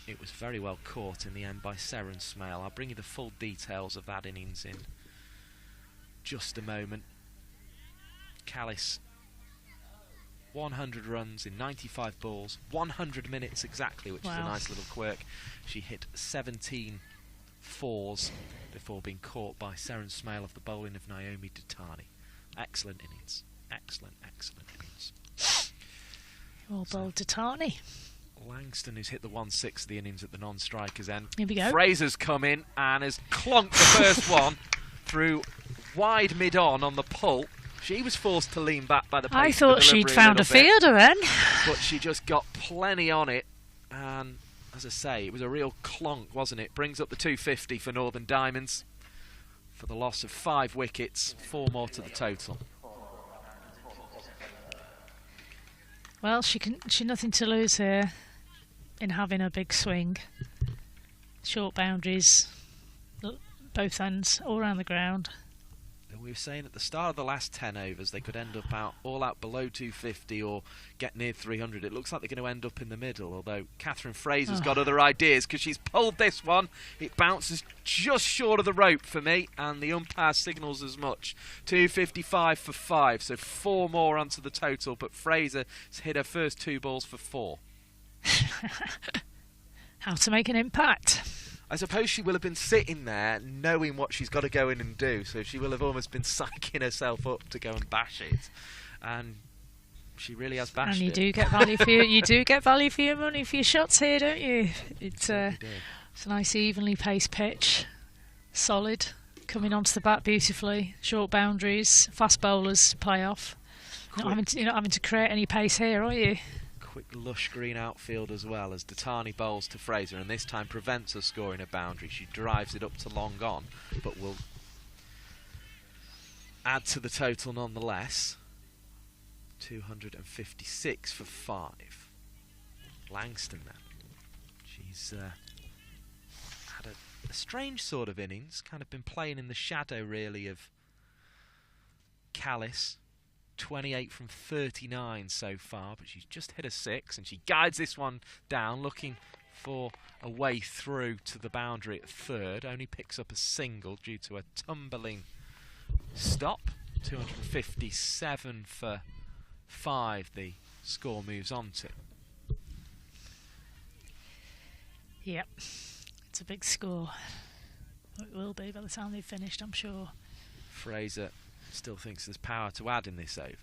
It was very well caught in the end by Saren Smale. I'll bring you the full details of that innings in just a moment. Callis, 100 runs in 95 balls, 100 minutes exactly, which is a nice little quirk. She hit 17 4s before being caught by Saren Smale off the bowling of Naomi Datani. Excellent innings. excellent innings. Well bowled to Tarney. Langston, who's hit the 1/6 of the innings at the non-strikers end. Here we go. Fraser's come in and has clonked the first one through wide mid-on the pull. She was forced to lean back by the pace. I thought she'd found a bit, fielder then. but she just got plenty on it, and as I say, it was a real clonk, wasn't it? Brings up the 250 for Northern Diamonds for the loss of 5 wickets, 4 more to the total. Well, she nothing to lose here in having a big swing. Short boundaries, both ends, all around the ground. We were saying at the start of the last 10 overs they could end up all out below 250 or get near 300. It looks like they're going to end up in the middle, although Catherine Fraser's got other ideas because she's pulled this one. It bounces just short of the rope for me, and the umpire signals as much. 255 for 5, so 4 more onto the total, but Fraser has hit her first 2 balls for 4. How to make an impact. I suppose she will have been sitting there knowing what she's got to go in and do, so she will have almost been psyching herself up to go and bash it, and she really has bashed it. And you do get value for your money for your shots here, don't you? It's a nice evenly paced pitch, solid, coming onto the bat beautifully, short boundaries, fast bowlers to play off. You're not having to create any pace here, are you? Quick lush green outfield as well as Datani bowls to Fraser, and this time prevents her scoring a boundary. She drives it up to long on, but will add to the total nonetheless. 256 for 5. Langston then. She's had a strange sort of innings, kind of been playing in the shadow really of Callis. 28 from 39 so far, but she's just hit a 6 and she guides this one down, looking for a way through to the boundary at third. Only picks up a single due to a tumbling stop. 257 for 5 the score moves on to. Yep, it's a big score. It will be by the time they've finished, I'm sure. Fraser still thinks there's power to add in this over.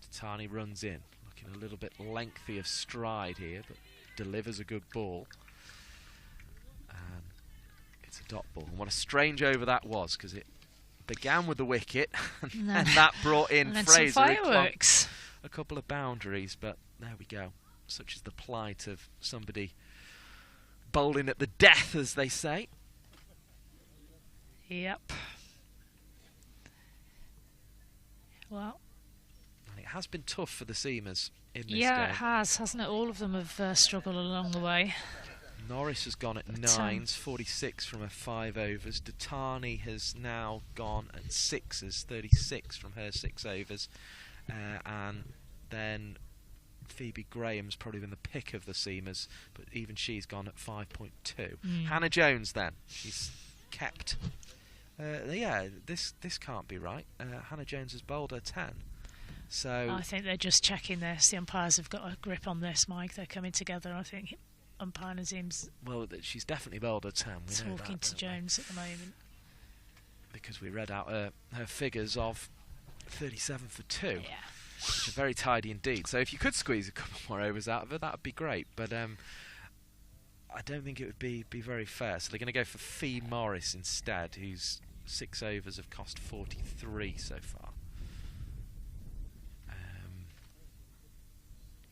Tatani runs in, looking a little bit lengthy of stride here, but delivers a good ball. And it's a dot ball. And what a strange over that was, because it began with the wicket, and that brought in Fraser. Fireworks. A couple of boundaries, but there we go. Such is the plight of somebody bowling at the death, as they say. Yep. Well, and it has been tough for the seamers in this yeah, game. it has, hasn't it? All of them have struggled along the way. Norris has gone at 9s, 46 from her 5 overs. Datani has now gone at 6s, 36 from her 6 overs. And then Phoebe Graham's probably been the pick of the seamers, but even she's gone at 5.2. Hannah Jones then, she's kept. Yeah, this can't be right. Hannah Jones has bowled her 10. So I think they're just checking this. The umpires have got a grip on this, Mike. They're coming together. I think umpire Nazim's she's definitely bowled her 10. We know talking that, to Jones at the moment. Because we read out her figures of 37 for 2. Yeah. Which are very tidy indeed. So if you could squeeze a couple more overs out of her, that would be great. But I don't think it would be very fair. So they're going to go for Fee Morris instead, whose 6 overs have cost 43 so far.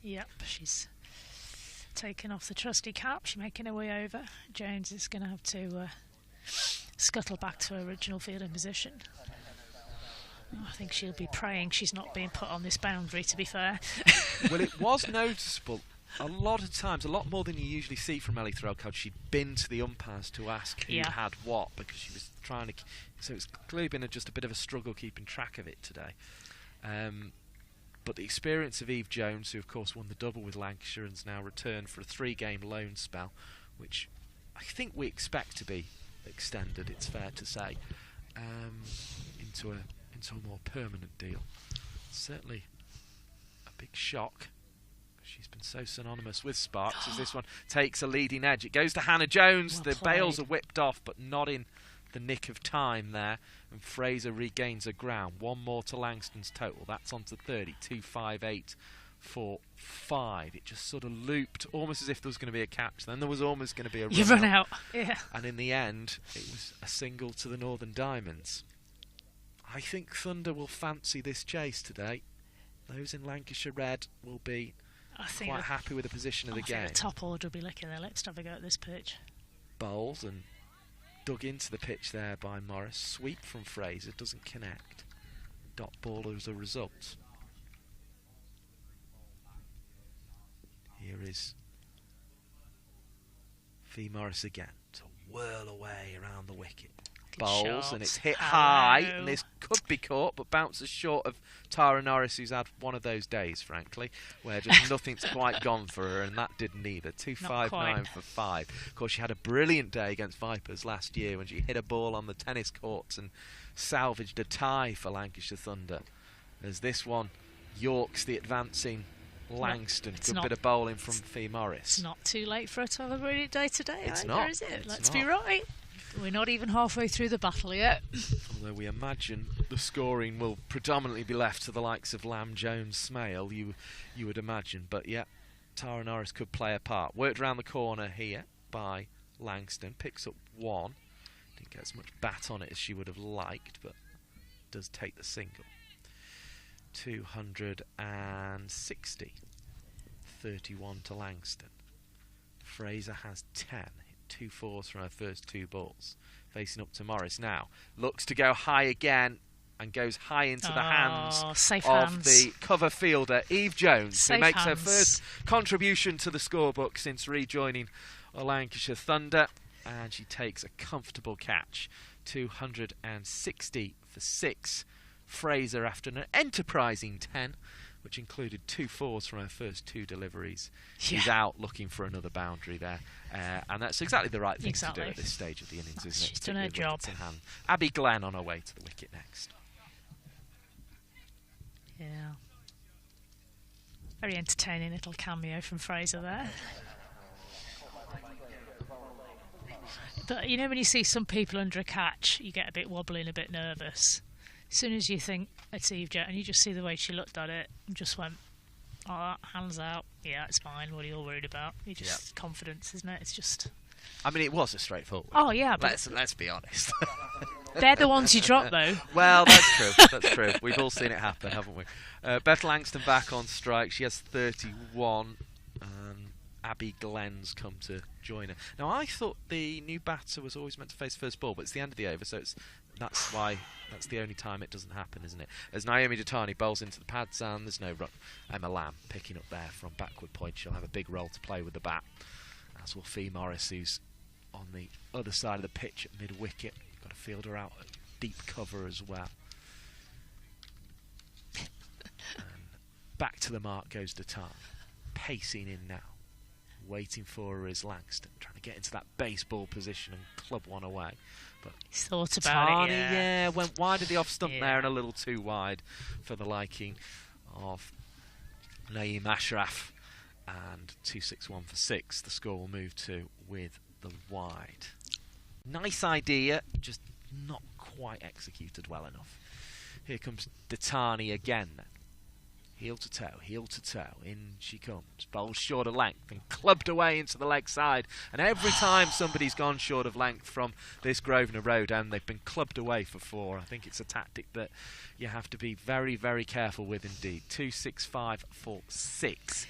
Yep, she's taken off the trusty cap. She's making her way over. Jones is going to have to scuttle back to her original fielding position. I think she'll be praying she's not being put on this boundary, to be fair. Well, it was noticeable a lot of times, a lot more than you usually see from Ellie Threlkeld. She'd been to the umpires to ask who had what, because she was trying to. So it's clearly been just a bit of a struggle keeping track of it today. But the experience of Eve Jones, who of course won the double with Lancashire and has now returned for a 3-game loan spell, which I think we expect to be extended, it's fair to say, into a more permanent deal. Certainly a big shock. She's been so synonymous with Sparks as this one takes a leading edge. It goes to Hannah Jones. The bails are whipped off, but not in the nick of time there, and Fraser regains her ground. One more to Langston's total. That's on to 30. 2-5-8 for 5. It just sort of looped, almost as if there was going to be a catch. Then there was almost going to be a run. You run out. Yeah. And in the end, it was a single to the Northern Diamonds. I think Thunder will fancy this chase today. Those in Lancashire red will be quite happy with the position of the game. The top order will be licking their lips to have a go at this pitch. Bowls and dug into the pitch there by Morris. Sweep from Fraser, doesn't connect. Dot ball as a result. Here is Fee Morris again to whirl away around the wicket. Bowls, and it's hit high, and this could be caught, but bounces short of Tara Norris, who's had one of those days, frankly, where just nothing's quite gone for her, and that didn't either. 2-5-9 for 5. Of course, she had a brilliant day against Vipers last year when she hit a ball on the tennis courts and salvaged a tie for Lancashire Thunder. As this one Yorks the advancing Langston. Good bit of bowling from Fee Morris. It's not too late for her to have a brilliant day today, it's either, not, is it? Let's be right. We're not even halfway through the battle yet. Although we imagine the scoring will predominantly be left to the likes of Lamb, Jones, Smale, you would imagine. But yeah, Tara Norris could play a part. Worked around the corner here by Langston. Picks up 1. Didn't get as much bat on it as she would have liked, but does take the single. 260. 31 to Langston. Fraser has 10. 2 4s from her first 2 balls. Facing up to Morris now. Looks to go high again and goes high into the hands of the cover fielder, Eve Jones, who makes her first contribution to the scorebook since rejoining Lancashire Thunder. And she takes a comfortable catch. 260 for 6. Fraser, after an enterprising 10, which included 2 4s from her first 2 deliveries. She's out looking for another boundary there. And that's exactly the right thing to do at this stage of the innings, isn't it? She's done her job. Abby Glenn on her way to the wicket next. Yeah. Very entertaining little cameo from Fraser there. But you know, when you see some people under a catch, you get a bit wobbly and a bit nervous. As soon as you think it's Eve Jet, and you just see the way she looked at it and just went, oh, hands out, yeah, it's fine, what are you all worried about? You just, confidence, isn't it? It's just... I mean, it was a straightforward. Oh, yeah, but... Let's be honest. They're the ones you drop, though. Well, that's true, that's true. We've all seen it happen, haven't we? Beth Langston back on strike. She has 31. Abby Glenn's come to join her. Now, I thought the new batter was always meant to face first ball, but it's the end of the over, so that's the only time it doesn't happen, isn't it? As Naomi Datani bowls into the pads, and there's no run. Emma Lamb picking up there from backward point. She'll have a big role to play with the bat, as will Fee Morris, who's on the other side of the pitch at mid-wicket. Got to field her out at deep cover as well. And back to the mark goes Datani, pacing in now. Waiting for her is Langston, trying to get into that baseball position and club one away. But he's thought about it, went wide of the off stump there and a little too wide for the liking of Naeem Ashraf. And 261 for 6. The score will move to with the wide. Nice idea, just not quite executed well enough. Here comes Datani again then. Heel to toe, in she comes. Bowls short of length and clubbed away into the leg side. And every time somebody's gone short of length from this Grosvenor Road and they've been clubbed away for 4, I think it's a tactic that you have to be very, very careful with indeed. 265 for 6.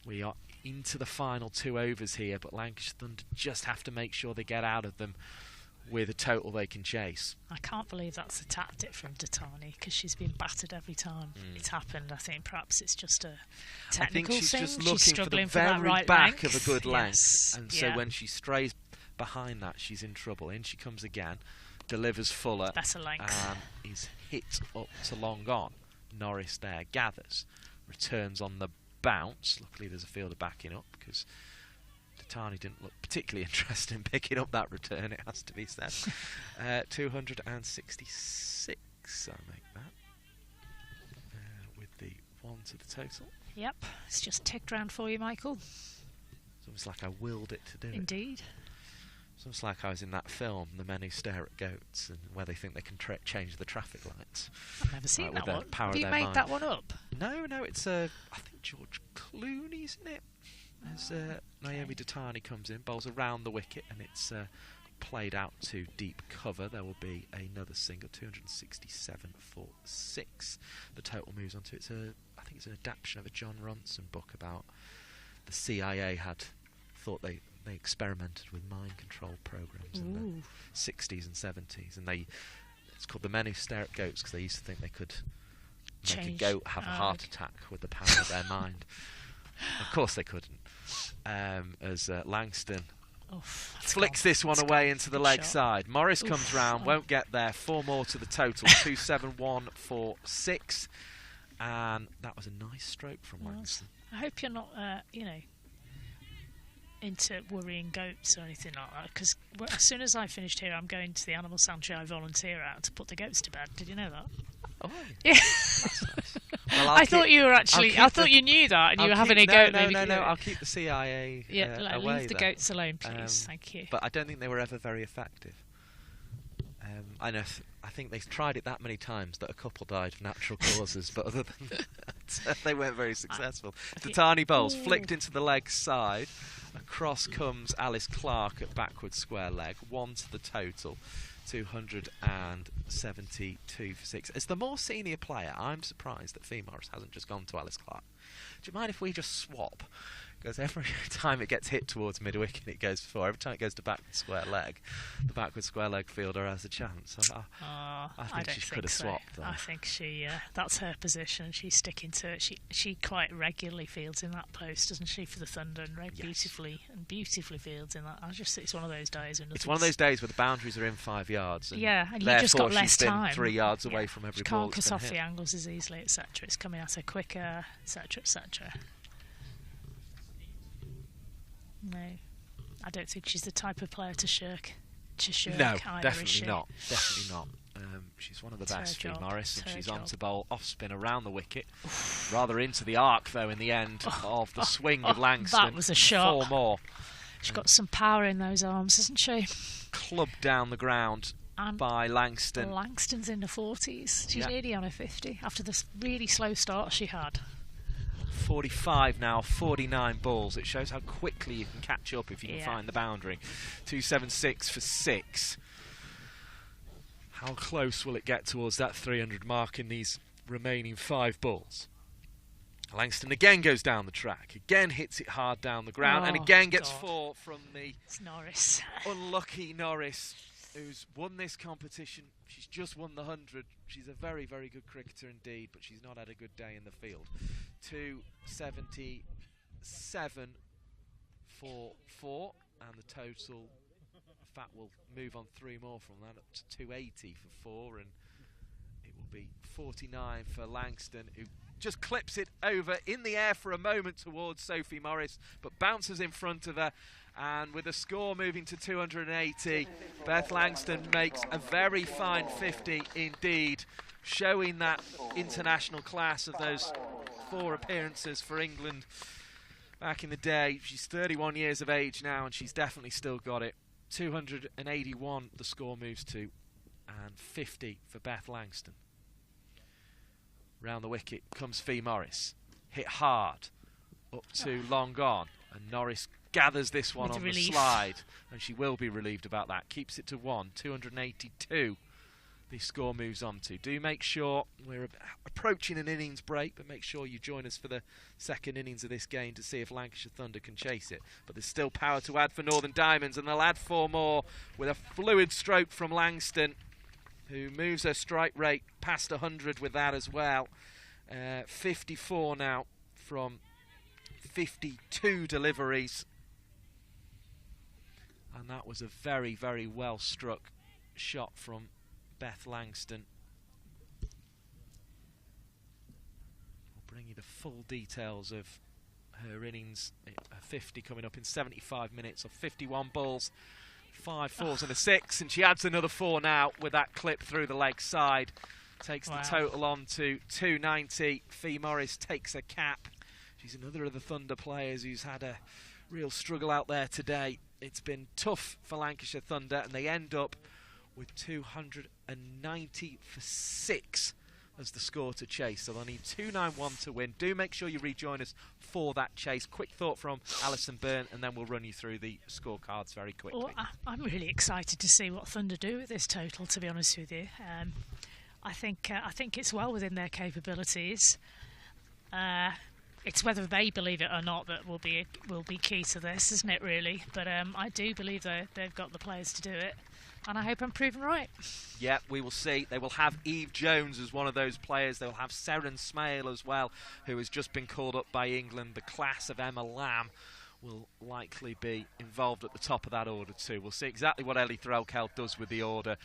We are into the final 2 overs here, but Lancashire Thunder just have to make sure they get out of them with a total they can chase. I can't believe that's a tactic from Datani, because she's been battered every time it's happened. I think perhaps it's just a technical thing. She's just looking for the very back of a good length, and so when she strays behind that, she's in trouble. In she comes again, delivers fuller, better length, and is hit up to long on. Norris there gathers, returns on the bounce. Luckily there's a fielder backing up, because Datani didn't look particularly interested in picking up that return, it has to be said. 266, I'll make that. With the 1 to the total. Yep, it's just ticked round for you, Michael. It's almost like I willed it to do it. Indeed. It's like I was in that film, The Men Who Stare at Goats, and where they think they can change the traffic lights. I've never seen that one. Power Have you of their made mind. that one up? No, it's I think George Clooney's in it. As Naomi Datani comes in, bowls around the wicket, and it's played out to deep cover. There will be another single, 267 for 6. The total moves on to I think it's an adaptation of a John Ronson book about the CIA had thought they experimented with mind control programs in the 60s and 70s, and it's called The Men Who Stare at Goats because they used to think they could make a goat have a heart attack with the power of their mind. Of course they couldn't. As Langston flicks this one away into the leg side. Morris comes round, won't get there. 4 more to the total, 271 for 6, and that was a nice stroke from Langston. I hope you're not, into worrying goats or anything like that, because as soon as I finished here, I'm going to the animal sanctuary I volunteer at to put the goats to bed. Did you know that? Oh, yeah. That's nice. Well, I thought you were actually. I thought you knew that, and you were having a goat. No. I'll keep the CIA away. Leave the goats alone, please. Thank you. But I don't think they were ever very effective. I know. I think they've tried it that many times that a couple died of natural causes, but other than that, they weren't very successful. Datani bowls flicked into the leg side. Across comes Alice Clark at backward square leg. 1 to the total, 272 for 6. As the more senior player, I'm surprised that Fee Morris hasn't just gone to Alice Clark. Do you mind if we just swap? Because every time it gets hit towards mid-wicket, it goes for 4. Every time it goes to backward square leg, the backward square leg fielder has a chance. So I think she could have swapped them. I think that's her position. She's sticking to it. She quite regularly fields in that post, doesn't she, for the Thunder, and beautifully fields in that. It's one of those days. It's one of those days where the boundaries are in 5 yards. And and you just got less time. 3 yards away from every ball. Can't cut off the angles as easily, etc. It's coming at her quicker, etc., etc. No, I don't think she's the type of player to shirk. No, either, definitely not. Definitely not. She's one of the best, Fee Morris, and she's on to bowl off spin around the wicket. Rather into the arc, though, in the end of the swing of Langston. That was a shot. 4 more. She's got some power in those arms, hasn't she? Clubbed down the ground by Langston. Langston's in the 40s. She's nearly on her 50 after this really slow start she had. 45 now, 49 balls. It shows how quickly you can catch up if you can find the boundary. 276 for 6. How close will it get towards that 300 mark in these remaining 5 balls? Langston again goes down the track, again hits it hard down the ground, and again gets 4 from the Norris. Unlucky Norris, who's won this competition. She's just won the 100. She's a very, very good cricketer indeed, but she's not had a good day in the field. 277 for 4, and the total, in fact, will move on 3 more from that, up to 280 for 4, and it will be 49 for Langston, who just clips it over in the air for a moment towards Sophie Morris, but bounces in front of her. And with the score moving to 280, Beth Langston makes a very fine 50 indeed, showing that international class of those 4 appearances for England back in the day. She's 31 years of age now, and she's definitely still got it. 281 the score moves to, and 50 for Beth Langston. Round the wicket comes Fee Morris, hit hard, up to long on, and Norris gathers this one on the slide, and she will be relieved about that. Keeps it to 1, 282 the score moves on to. Do make sure we're approaching an innings break, but make sure you join us for the second innings of this game to see if Lancashire Thunder can chase it. But there's still power to add for Northern Diamonds, and they'll add 4 more with a fluid stroke from Langston, who moves her strike rate past 100 with that as well. 54 now from 52 deliveries. And that was a very, very well struck shot from Beth Langston. I'll bring you the full details of her innings. A 50 coming up in 75 minutes of 51 balls, 5 fours and a 6, and she adds another 4 now with that clip through the leg side. Takes the total on to 290. Fee Morris takes a cap. She's another of the Thunder players who's had a real struggle out there today. it's been tough for Lancashire Thunder, and they end up with 290 for 6 as the score to chase. So they'll need 291 to win. Do make sure you rejoin us for that chase. Quick thought from Alison Byrne, and then we'll run you through the scorecards very quickly. Well, I'm really excited to see what Thunder do with this total, to be honest with you. I think it's well within their capabilities. It's whether they believe it or not that will be key to this, isn't it, really? But I do believe they've got the players to do it, and I hope I'm proven right. Yeah, we will see. They will have Eve Jones as one of those players. They'll have Seren Smale as well, who has just been called up by England. The class of Emma Lamb will likely be involved at the top of that order too. We'll see exactly what Ellie Rachael does with the order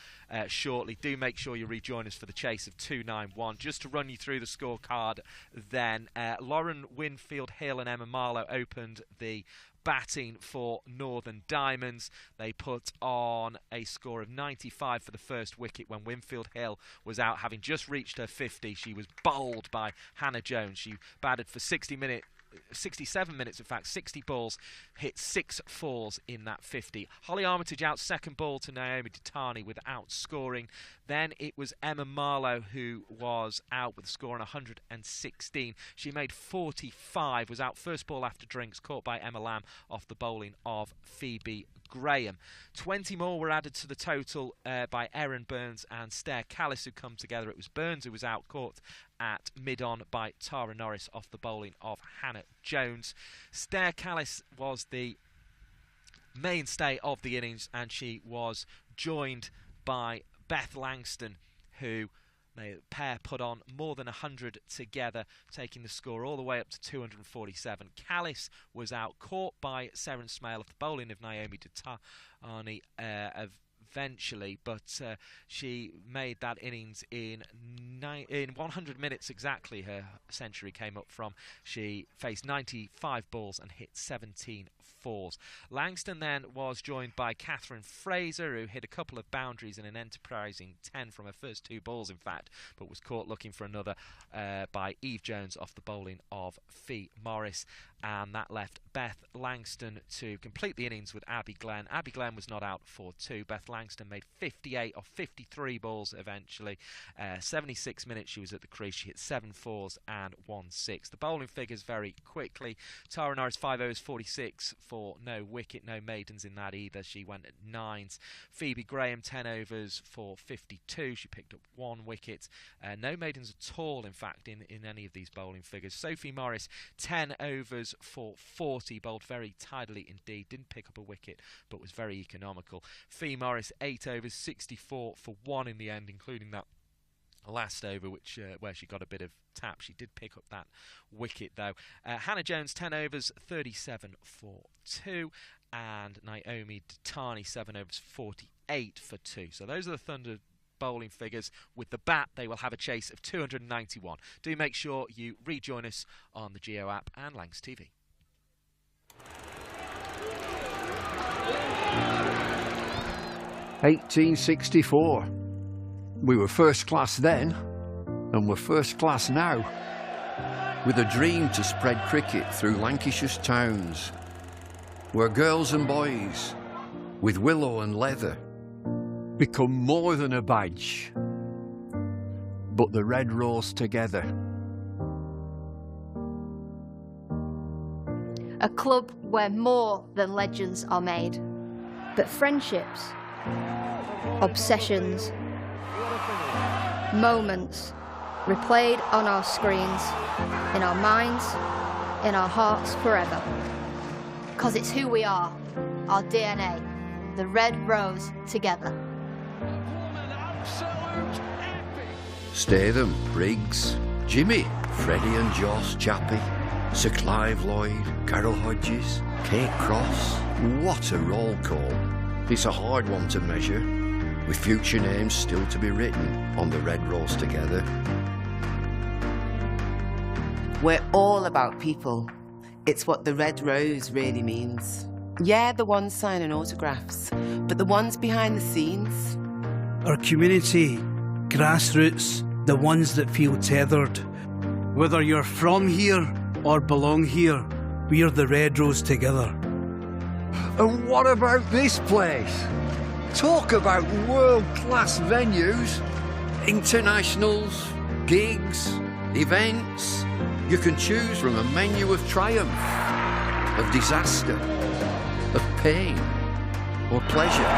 shortly. Do make sure you rejoin us for the chase of 291. Just to run you through the scorecard then, Lauren Winfield Hill and Emma Marlowe opened the batting for Northern Diamonds. They put on a score of 95 for the first wicket when Winfield Hill was out, having just reached her 50. She was bowled by Hannah Jones. She batted for 67 minutes, in fact, 60 balls, hit 6 fours in that 50. Holly Armitage out second ball to Naomi Ditani without scoring. Then it was Emma Marlowe who was out with a score on 116. She made 45, was out first ball after drinks, caught by Emma Lamb off the bowling of Phoebe Graham. 20 more were added to the total by Erin Burns and Stair Callis, who come together. It was Burns who was out, caught at mid-on by Tara Norris off the bowling of Hannah Jones. Stair Callis was the mainstay of the innings, and she was joined by Beth Langston, who the pair put on more than 100 together, taking the score all the way up to 247. Callis was out, caught by Seren Smale off the bowling of Naomi Ditani eventually, but she made that innings in 100 minutes exactly. Her century came up from. She faced 95 balls and hit 17 fours. Langston then was joined by Catherine Fraser, who hit a couple of boundaries in an enterprising 10 from her first 2 balls, in fact, but was caught looking for another by Eve Jones off the bowling of Fee Morris, and that left Beth Langston to complete the innings with Abby Glenn. Abby Glenn was not out for 2. Beth Langston made 58 of 53 balls eventually. 76 minutes she was at the crease. She hit 7 fours and 1 6. The bowling figures very quickly. Tara Norris 5 overs 46 for no wicket, no maidens in that either. She went at 9s. Phoebe Graham 10 overs for 52. She picked up 1 wicket. No maidens at all, in fact, in any of these bowling figures. Sophie Morris 10 overs for 40, bowled very tidily indeed. Didn't pick up a wicket, but was very economical. Fee Morris 8 overs 64 for 1 in the end, including that last over, which where she got a bit of tap. She did pick up that wicket though. Hannah Jones 10 overs 37 for 2, and Naomi Ditani 7 overs 48 for 2. So those are the Thunder bowling figures. With the bat, they will have a chase of 291. Do make sure you rejoin us on the Geo app and Lancs TV. (1864). We were first class then, and we're first class now. With a dream to spread cricket through Lancashire's towns, where girls and boys, with willow and leather, become more than a badge, but the red rose together. A club where more than legends are made, but friendships, obsessions, moments replayed on our screens, in our minds, in our hearts forever. 'Cause it's who we are, our DNA, the red rose together. Statham, Briggs, Jimmy, Freddie and Joss Chappie, Sir Clive Lloyd, Carol Hodges, Kate Cross. What a roll call. It's a hard one to measure, with future names still to be written on the red rose together. We're all about people. It's what the red rose really means. Yeah, the ones signing autographs, but the ones behind the scenes. Our community, grassroots, the ones that feel tethered. Whether you're from here or belong here, we're the red rose together. And what about this place? Talk about world-class venues. Internationals, gigs, events. You can choose from a menu of triumph, of disaster, of pain, or pleasure.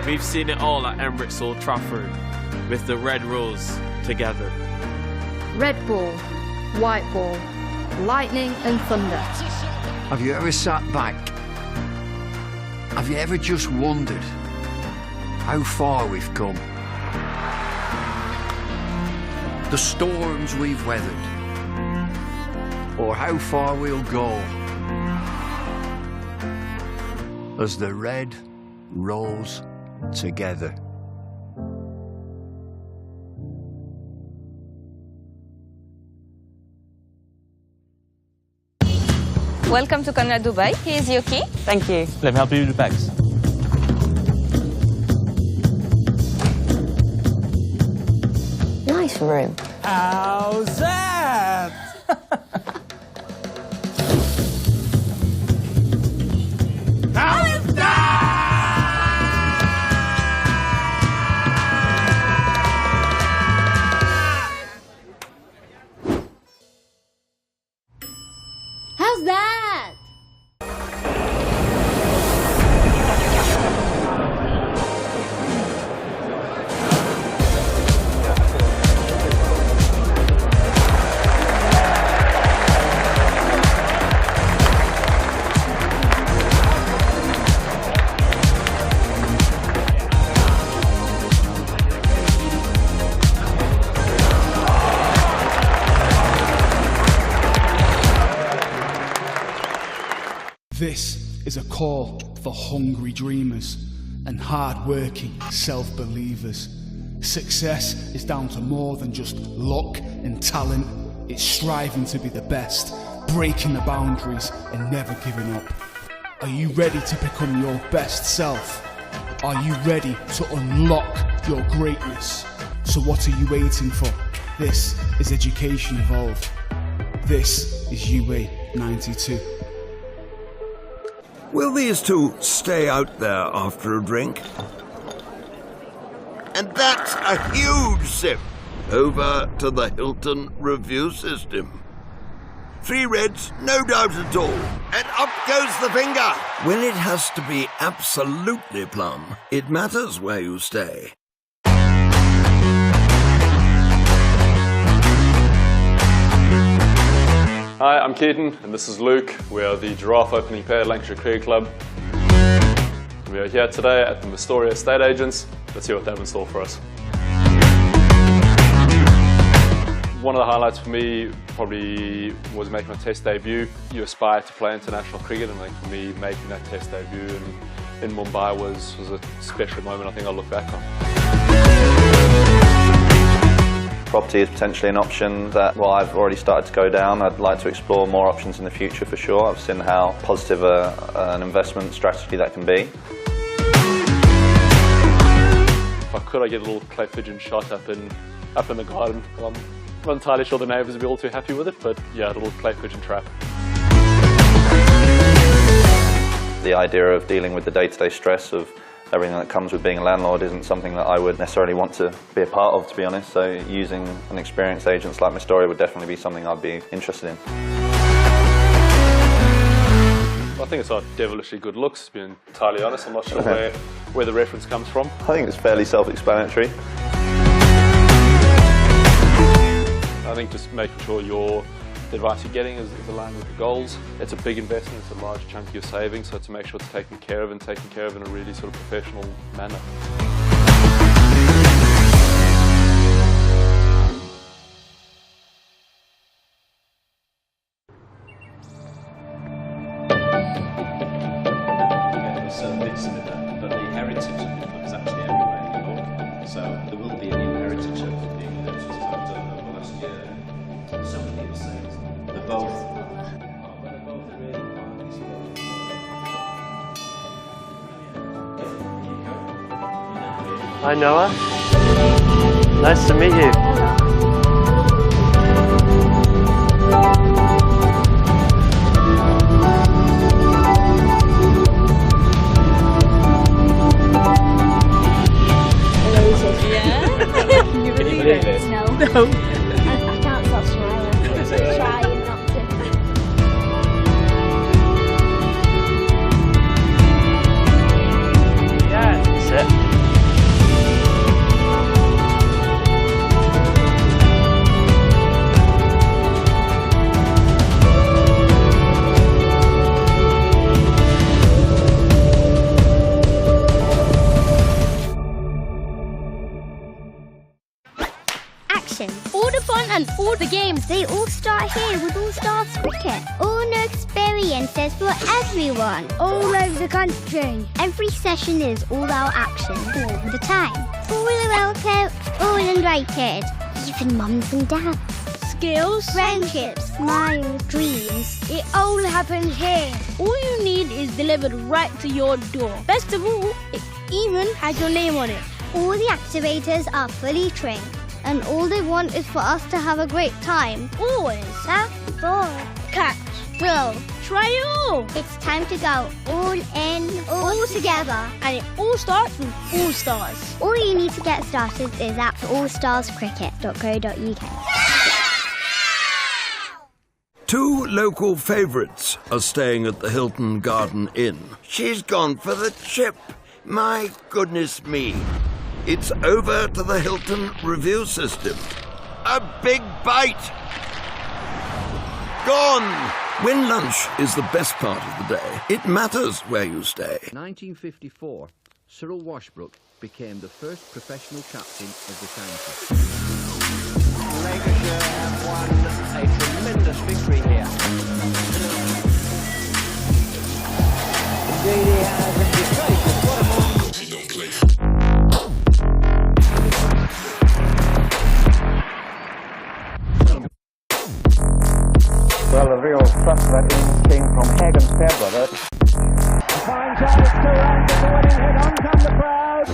We've seen it all at Emirates Old Trafford, with the Red Rose together. Red ball, white ball, lightning and thunder. Have you ever sat back? Have you ever just wondered how far we've come? The storms we've weathered, or how far we'll go as the Red rolls together. Welcome to Conrad Dubai. Here's your key. Thank you. Let me help you with the bags. Nice room. How's that? How's that? How's that? This is a call for hungry dreamers and hard-working self-believers. Success is down to more than just luck and talent. It's striving to be the best, breaking the boundaries and never giving up. Are you ready to become your best self? Are you ready to unlock your greatness? So what are you waiting for? This is Education Evolved. This is UA 92. Will these two stay out there after a drink? And that's a huge sip. Over to the Hilton review system. 3 reds, no doubt at all. And up goes the finger. When it has to be absolutely plum, it matters where you stay. Hi, I'm Keaton and this is Luke. We are the giraffe opening pair at Lancashire Cricket Club. We are here today at the Astoria Estate Agents. Let's see what they have in store for us. One of the highlights for me probably was making my Test debut. You aspire to play international cricket, and I think for me making that Test debut in Mumbai was a special moment I think I'll look back on. Property is potentially an option that, well, I've already started to go down. I'd like to explore more options in the future for sure. I've seen how positive an investment strategy that can be. If I could, I'd get a little clay pigeon shot up in the garden. Well, I'm not entirely sure the neighbours would be all too happy with it, but yeah, a little clay pigeon trap. The idea of dealing with the day-to-day stress of everything that comes with being a landlord isn't something that I would necessarily want to be a part of, to be honest. So using an experienced agent like Astoria would definitely be something I'd be interested in. I think it's our devilishly good looks, to be entirely honest. I'm not sure where the reference comes from. I think it's fairly self-explanatory. I think just making sure the advice you're getting is aligned with the goals. It's a big investment, it's a large chunk of your savings, so to make sure it's taken care of in a really sort of professional manner. So bits of it, but the heritage of it is actually everywhere you look. So there will be an inheritance of being that was done over the last year. So many people say they're both. Hi Noah, nice to meet you. No. I can't stop smiling. I'm just trying not to. Yeah, that's it. All the fun and all the games, they all start here with All Stars Cricket. All new experiences for everyone, all over the country. Every session is all-out action all the time. All welcome, all invited, even mums and dads. Skills, friendships, smiles, dreams. It all happens here. All you need is delivered right to your door. Best of all, it even has your name on it. All the activators are fully trained. And all they want is for us to have a great time. Always. Set, ball, catch, throw, try it all. It's time to go all in, all together. And it all starts with All Stars. All you need to get started is at allstarscricket.co.uk. 2 local favourites are staying at the Hilton Garden Inn. She's gone for the chip. My goodness me. It's over to the Hilton review system. A big bite! Gone! When lunch is the best part of the day, it matters where you stay. In 1954, Cyril Washbrook became the first professional captain of the county. Lancashire have won a tremendous victory here. Indeed he has, and he's played with what a moment. Well, the real thrust of that innings came from Hagen's Fairbrother. Fine chance, 2 runs at the winning hit. On come the crowd.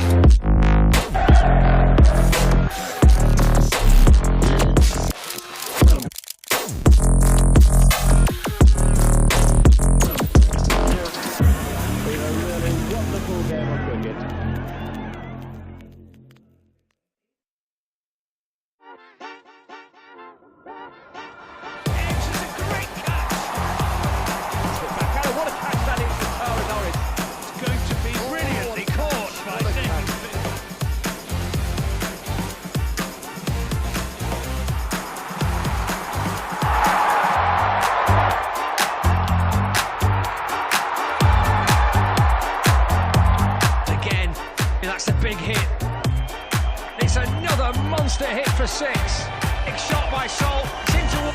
A really wonderful game of cricket. That's a big hit. It's another monster hit for 6. Big shot by Sol. It's into...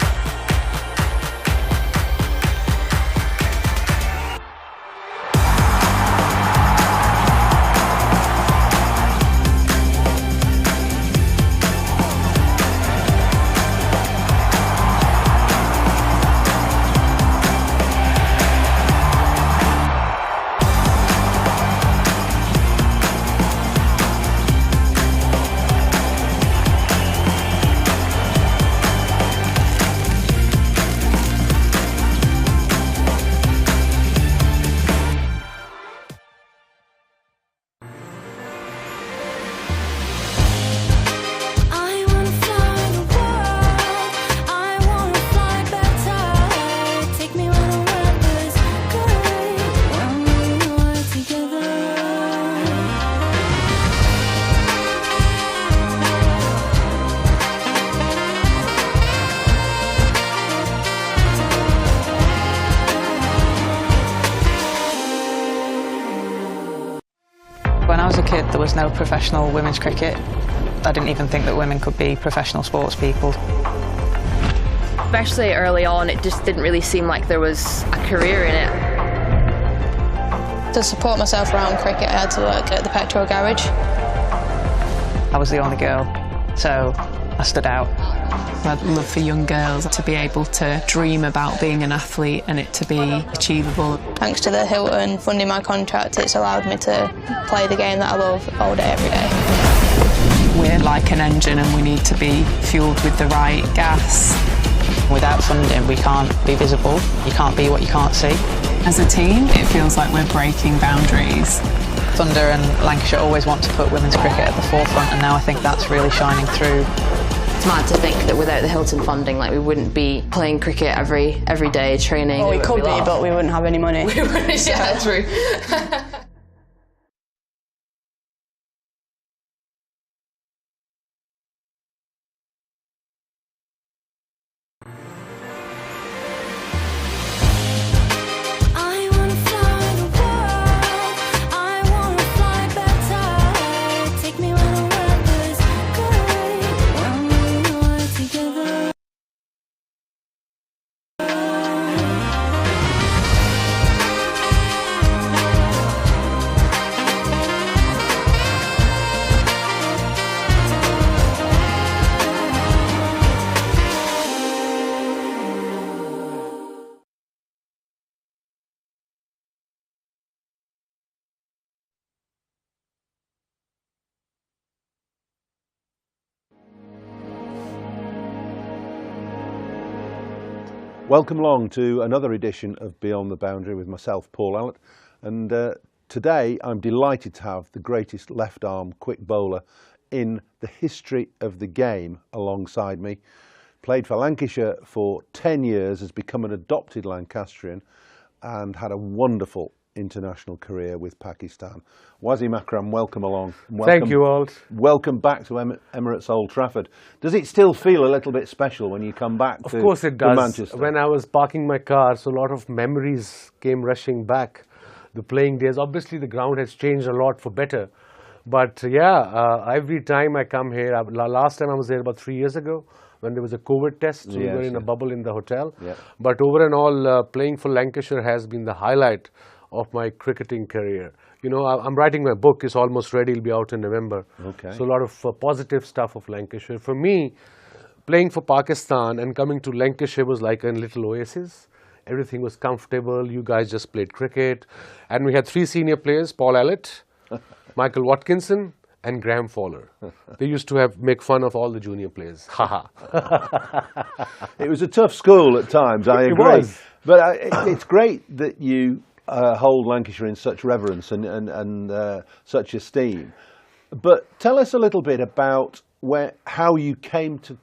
When I was a kid, there was no professional women's cricket. I didn't even think that women could be professional sports people. Especially early on, it just didn't really seem like there was a career in it. To support myself around cricket, I had to work at the petrol garage. I was the only girl, so I stood out. I'd love for young girls to be able to dream about being an athlete and it to be achievable. Thanks to the Hilton funding my contract, it's allowed me to play the game that I love all day, every day. We're like an engine and we need to be fuelled with the right gas. Without funding, we can't be visible. You can't be what you can't see. As a team, it feels like we're breaking boundaries. Thunder and Lancashire always want to put women's cricket at the forefront, and now I think that's really shining through. It's mad to think that without the Hilton funding, like, we wouldn't be playing cricket every day, training. Well, we could be, but we wouldn't have any money. Yeah, true. Welcome along to another edition of Beyond the Boundary with myself, Paul Allott, and today I'm delighted to have the greatest left-arm quick bowler in the history of the game alongside me. Played for Lancashire for 10 years, has become an adopted Lancastrian and had a wonderful international career with Pakistan. Wasim Akram, welcome along. Thank you, Alt. Welcome back to Emirates Old Trafford. Does it still feel a little bit special when you come back to Manchester? Of course it does. Manchester? When I was parking my car, so a lot of memories came rushing back. The playing days, obviously the ground has changed a lot for better. But yeah, every time I come here, last time I was there about 3 years ago, when there was a COVID test, so we were in a bubble in the hotel. Yeah. But over and all, playing for Lancashire has been the highlight of my cricketing career. You know, I'm writing my book, it's almost ready, it'll be out in November. Okay. So a lot of positive stuff of Lancashire. For me, playing for Pakistan and coming to Lancashire was like a little oasis. Everything was comfortable, you guys just played cricket. And we had 3 senior players, Paul Allott, Michael Watkinson and Graham Fowler. They used to make fun of all the junior players. Haha. It was a tough school at times, I agree. It was. But it's great that you hold Lancashire in such reverence and such esteem. But tell us a little bit about how you came to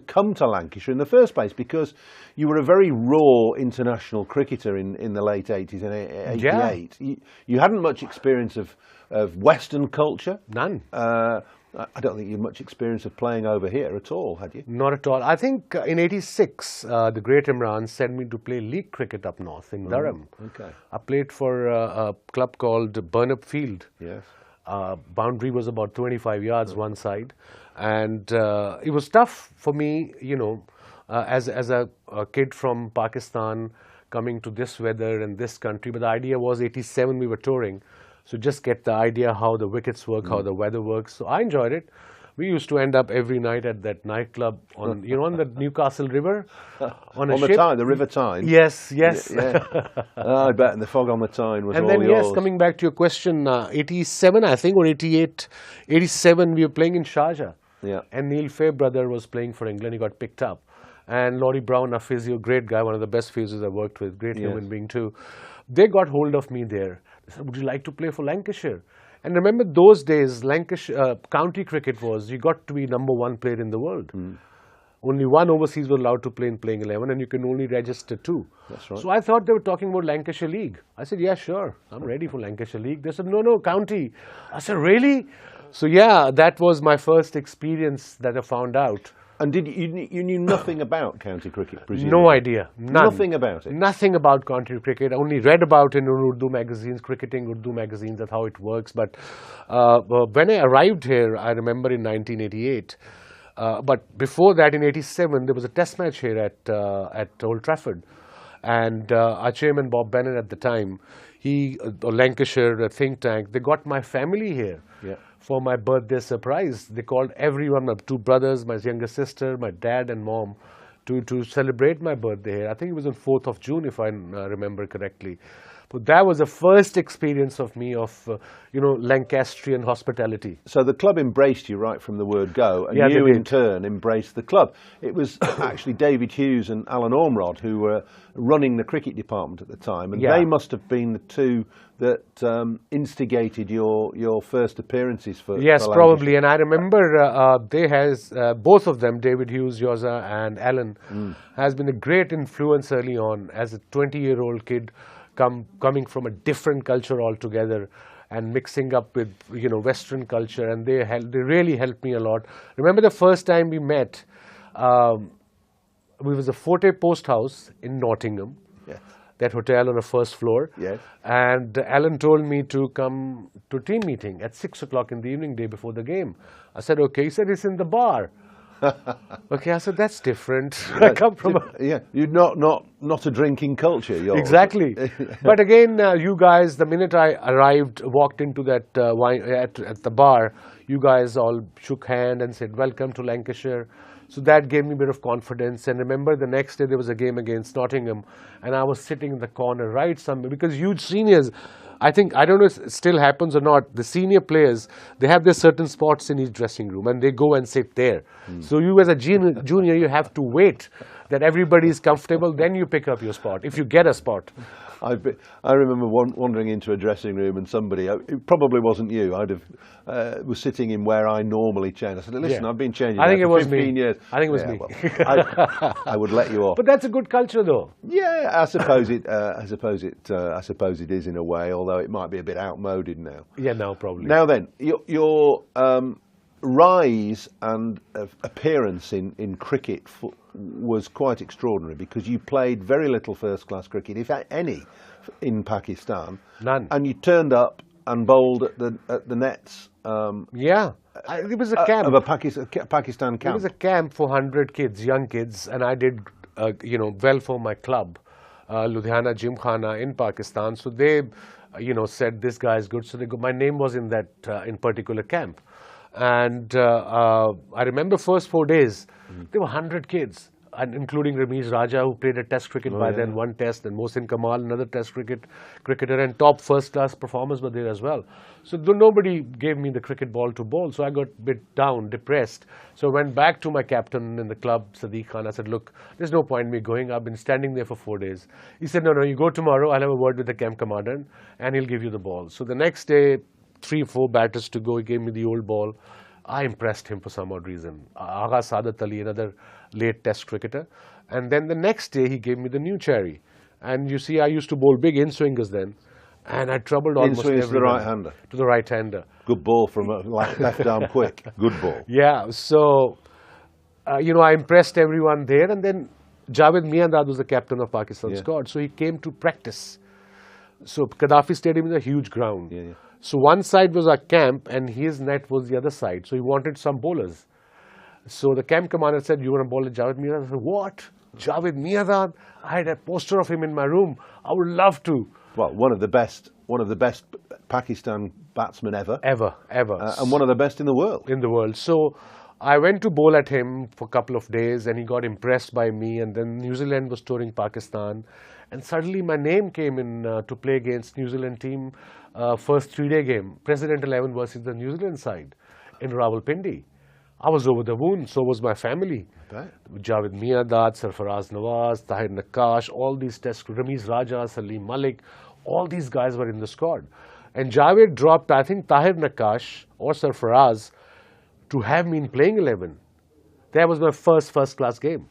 come to Lancashire in the first place, because you were a very raw international cricketer in the late 80s and 88. Yeah. You hadn't much experience of Western culture. None. I don't think you had much experience of playing over here at all, had you? Not at all. I think in 86, the great Imran sent me to play league cricket up north in Durham. Okay. I played for a club called Burnup Field. Yes. Boundary was about 25 yards one side. And it was tough for me, you know, as a kid from Pakistan coming to this weather and this country. But the idea was 87 we were touring. So just get the idea how the wickets work, how the weather works. So I enjoyed it. We used to end up every night at that nightclub on, you know, on the Newcastle River, on a ship. The Tyne, the River Tyne. Yes, yes. Yeah. I bet, and the fog on the Tyne was all yours. And then, yes, coming back to your question, 87, I think, or 88, 87, we were playing in Sharjah. Yeah. And Neil Fairbrother was playing for England. He got picked up. And Laurie Brown, a physio, great guy, one of the best physios I worked with, great human being too. They got hold of me there. They said, would you like to play for Lancashire? And remember those days, Lancashire county cricket was, you got to be #1 player in the world. Only one overseas was allowed to play in playing 11, and you can only register 2. That's right. So I thought they were talking about Lancashire League. I said, yeah, sure, I'm ready for Lancashire League. They said, no, county. I said, really? So yeah, that was my first experience that I found out. And you knew nothing about county cricket, presumably? No idea. None. Nothing about it? Nothing about county cricket. I only read about it in Urdu magazines, cricketing Urdu magazines, that's how it works. But when I arrived here, I remember in 1988, but before that in 87, there was a test match here at Old Trafford. And our chairman, Bob Bennett at the time, Lancashire think tank, they got my family here. Yeah. For my birthday surprise. They called everyone, my 2 brothers, my younger sister, my dad and mom, to celebrate my birthday here. I think it was on 4th of June, if I remember correctly. But that was the first experience of me of, Lancastrian hospitality. So the club embraced you right from the word go, and Yeah, you they did. in turn embraced the club. It was actually David Hughes and Alan Ormrod who were running the cricket department at the time, and Yeah. they must have been the two that instigated your first appearances for Yes, for probably. And I remember both of them, David Hughes, Yoza and Alan, has been a great influence early on as a 20-year-old kid coming from a different culture altogether and mixing up with Western culture, and they really helped me a lot. Remember the first time we met, we was a Forte Post House in Nottingham. Yes. That hotel on the first floor. Yes. And Alan told me to come to team meeting at 6 o'clock in the evening, day before the game. I said, okay. He said, it's in the bar. Okay, I said, that's different. I come from you're not a drinking culture. You're exactly. But again, you guys, the minute I walked into that wine at the bar, you guys all shook hand and said, welcome to Lancashire. So that gave me a bit of confidence. And remember, the next day there was a game against Nottingham, and I was sitting in the corner right somewhere, because huge seniors, I don't know if it still happens or not, the senior players, they have their certain spots in each dressing room, and they go and sit there. So you as a junior, you have to wait that everybody is comfortable, then you pick up your spot, if you get a spot. I remember wandering into a dressing room, and somebody, it probably wasn't you, was sitting in where I normally change. I said, listen, I've been changing for 15 years. I think it was me. Well, I would let you off. But that's a good culture, though. Yeah, I suppose it is in a way, although it might be a bit outmoded now. Yeah, no, probably. Now then, your rise and appearance in cricket was quite extraordinary, because you played very little first-class cricket, if any, in Pakistan. None. And you turned up and bowled at the nets. It was a camp of a Pakistan camp. It was a camp for 100 kids, young kids, and I did well for my club, Ludhiana Gymkhana in Pakistan. So they said this guy is good. So my name was in that in particular camp. And I remember first 4 days, there were 100 kids, and including Ramesh Raja, who played a test cricket then, one test, and Mohsin Kamal, another test cricketer, and top first-class performers were there as well. So nobody gave me the cricket ball to bowl, so I got a bit down, depressed. So I went back to my captain in the club, Sadiq Khan. I said, look, there's no point in me going. I've been standing there for 4 days. He said, no, you go tomorrow. I'll have a word with the camp commander, and he'll give you the ball. So the next day, 3-4 batters to go, he gave me the old ball. I impressed him for some odd reason. Agha Saadat Ali, another late test cricketer. And then the next day, he gave me the new cherry. And you see, I used to bowl big in-swingers then. And I troubled almost everyone. In-swingers to the right-hander? To the right-hander. Good ball from a left arm quick. Good ball. Yeah, so, I impressed everyone there. And then Javed Miandad was the captain of Pakistan squad. So he came to practice. So Gaddafi Stadium is a huge ground. So one side was our camp, and his net was the other side. So he wanted some bowlers. So the camp commander said, you want to bowl at Javed Miandad? I said, what? Javed Miandad? I had a poster of him in my room. I would love to. Well, one of the best Pakistan batsmen ever. Ever. And one of the best in the world. In the world. So I went to bowl at him for a couple of days, and he got impressed by me. And then New Zealand was touring Pakistan. And suddenly my name came in to play against New Zealand team. First 3-day game, President 11 versus the New Zealand side in Rawalpindi. I was over the moon, so was my family. Javed Miandad, Sarfaraz Nawaz, Tahir Nakash, all these tests, Ramesh Raja, Salim Malik, all these guys were in the squad. And Javed dropped, I think, Tahir Nakash or Sarfaraz to have me in playing 11. That was my first-class game.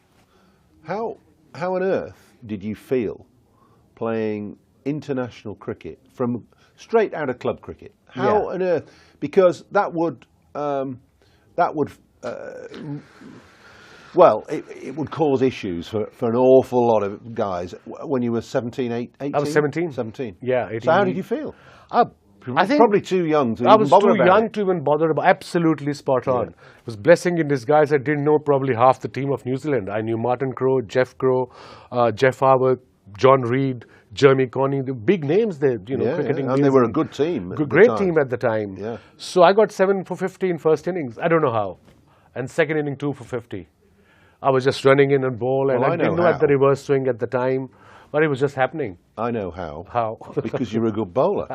How on earth did you feel playing international cricket from straight out of club cricket? How on earth? Because that would it would cause issues for an awful lot of guys when you were 17, 18? I was 17. 17. Yeah, 18. So how did you feel? I think probably too young to I even was bother too about young it. to even bother about. Absolutely spot on. It was blessing in disguise. I didn't know probably half the team of New Zealand. I knew Martin Crowe, Jeff Crowe, Jeff Harwood, John Reid, Jeremy Coney, the big names there, cricketing. And they were a good team. Great team at the time. Yeah. So I got 7 for 50 in first innings. I don't know how. And second inning 2 for 50. I was just running in and ball, and I didn't know at the reverse swing at the time. But it was just happening. I know how. How? Because you're a good bowler.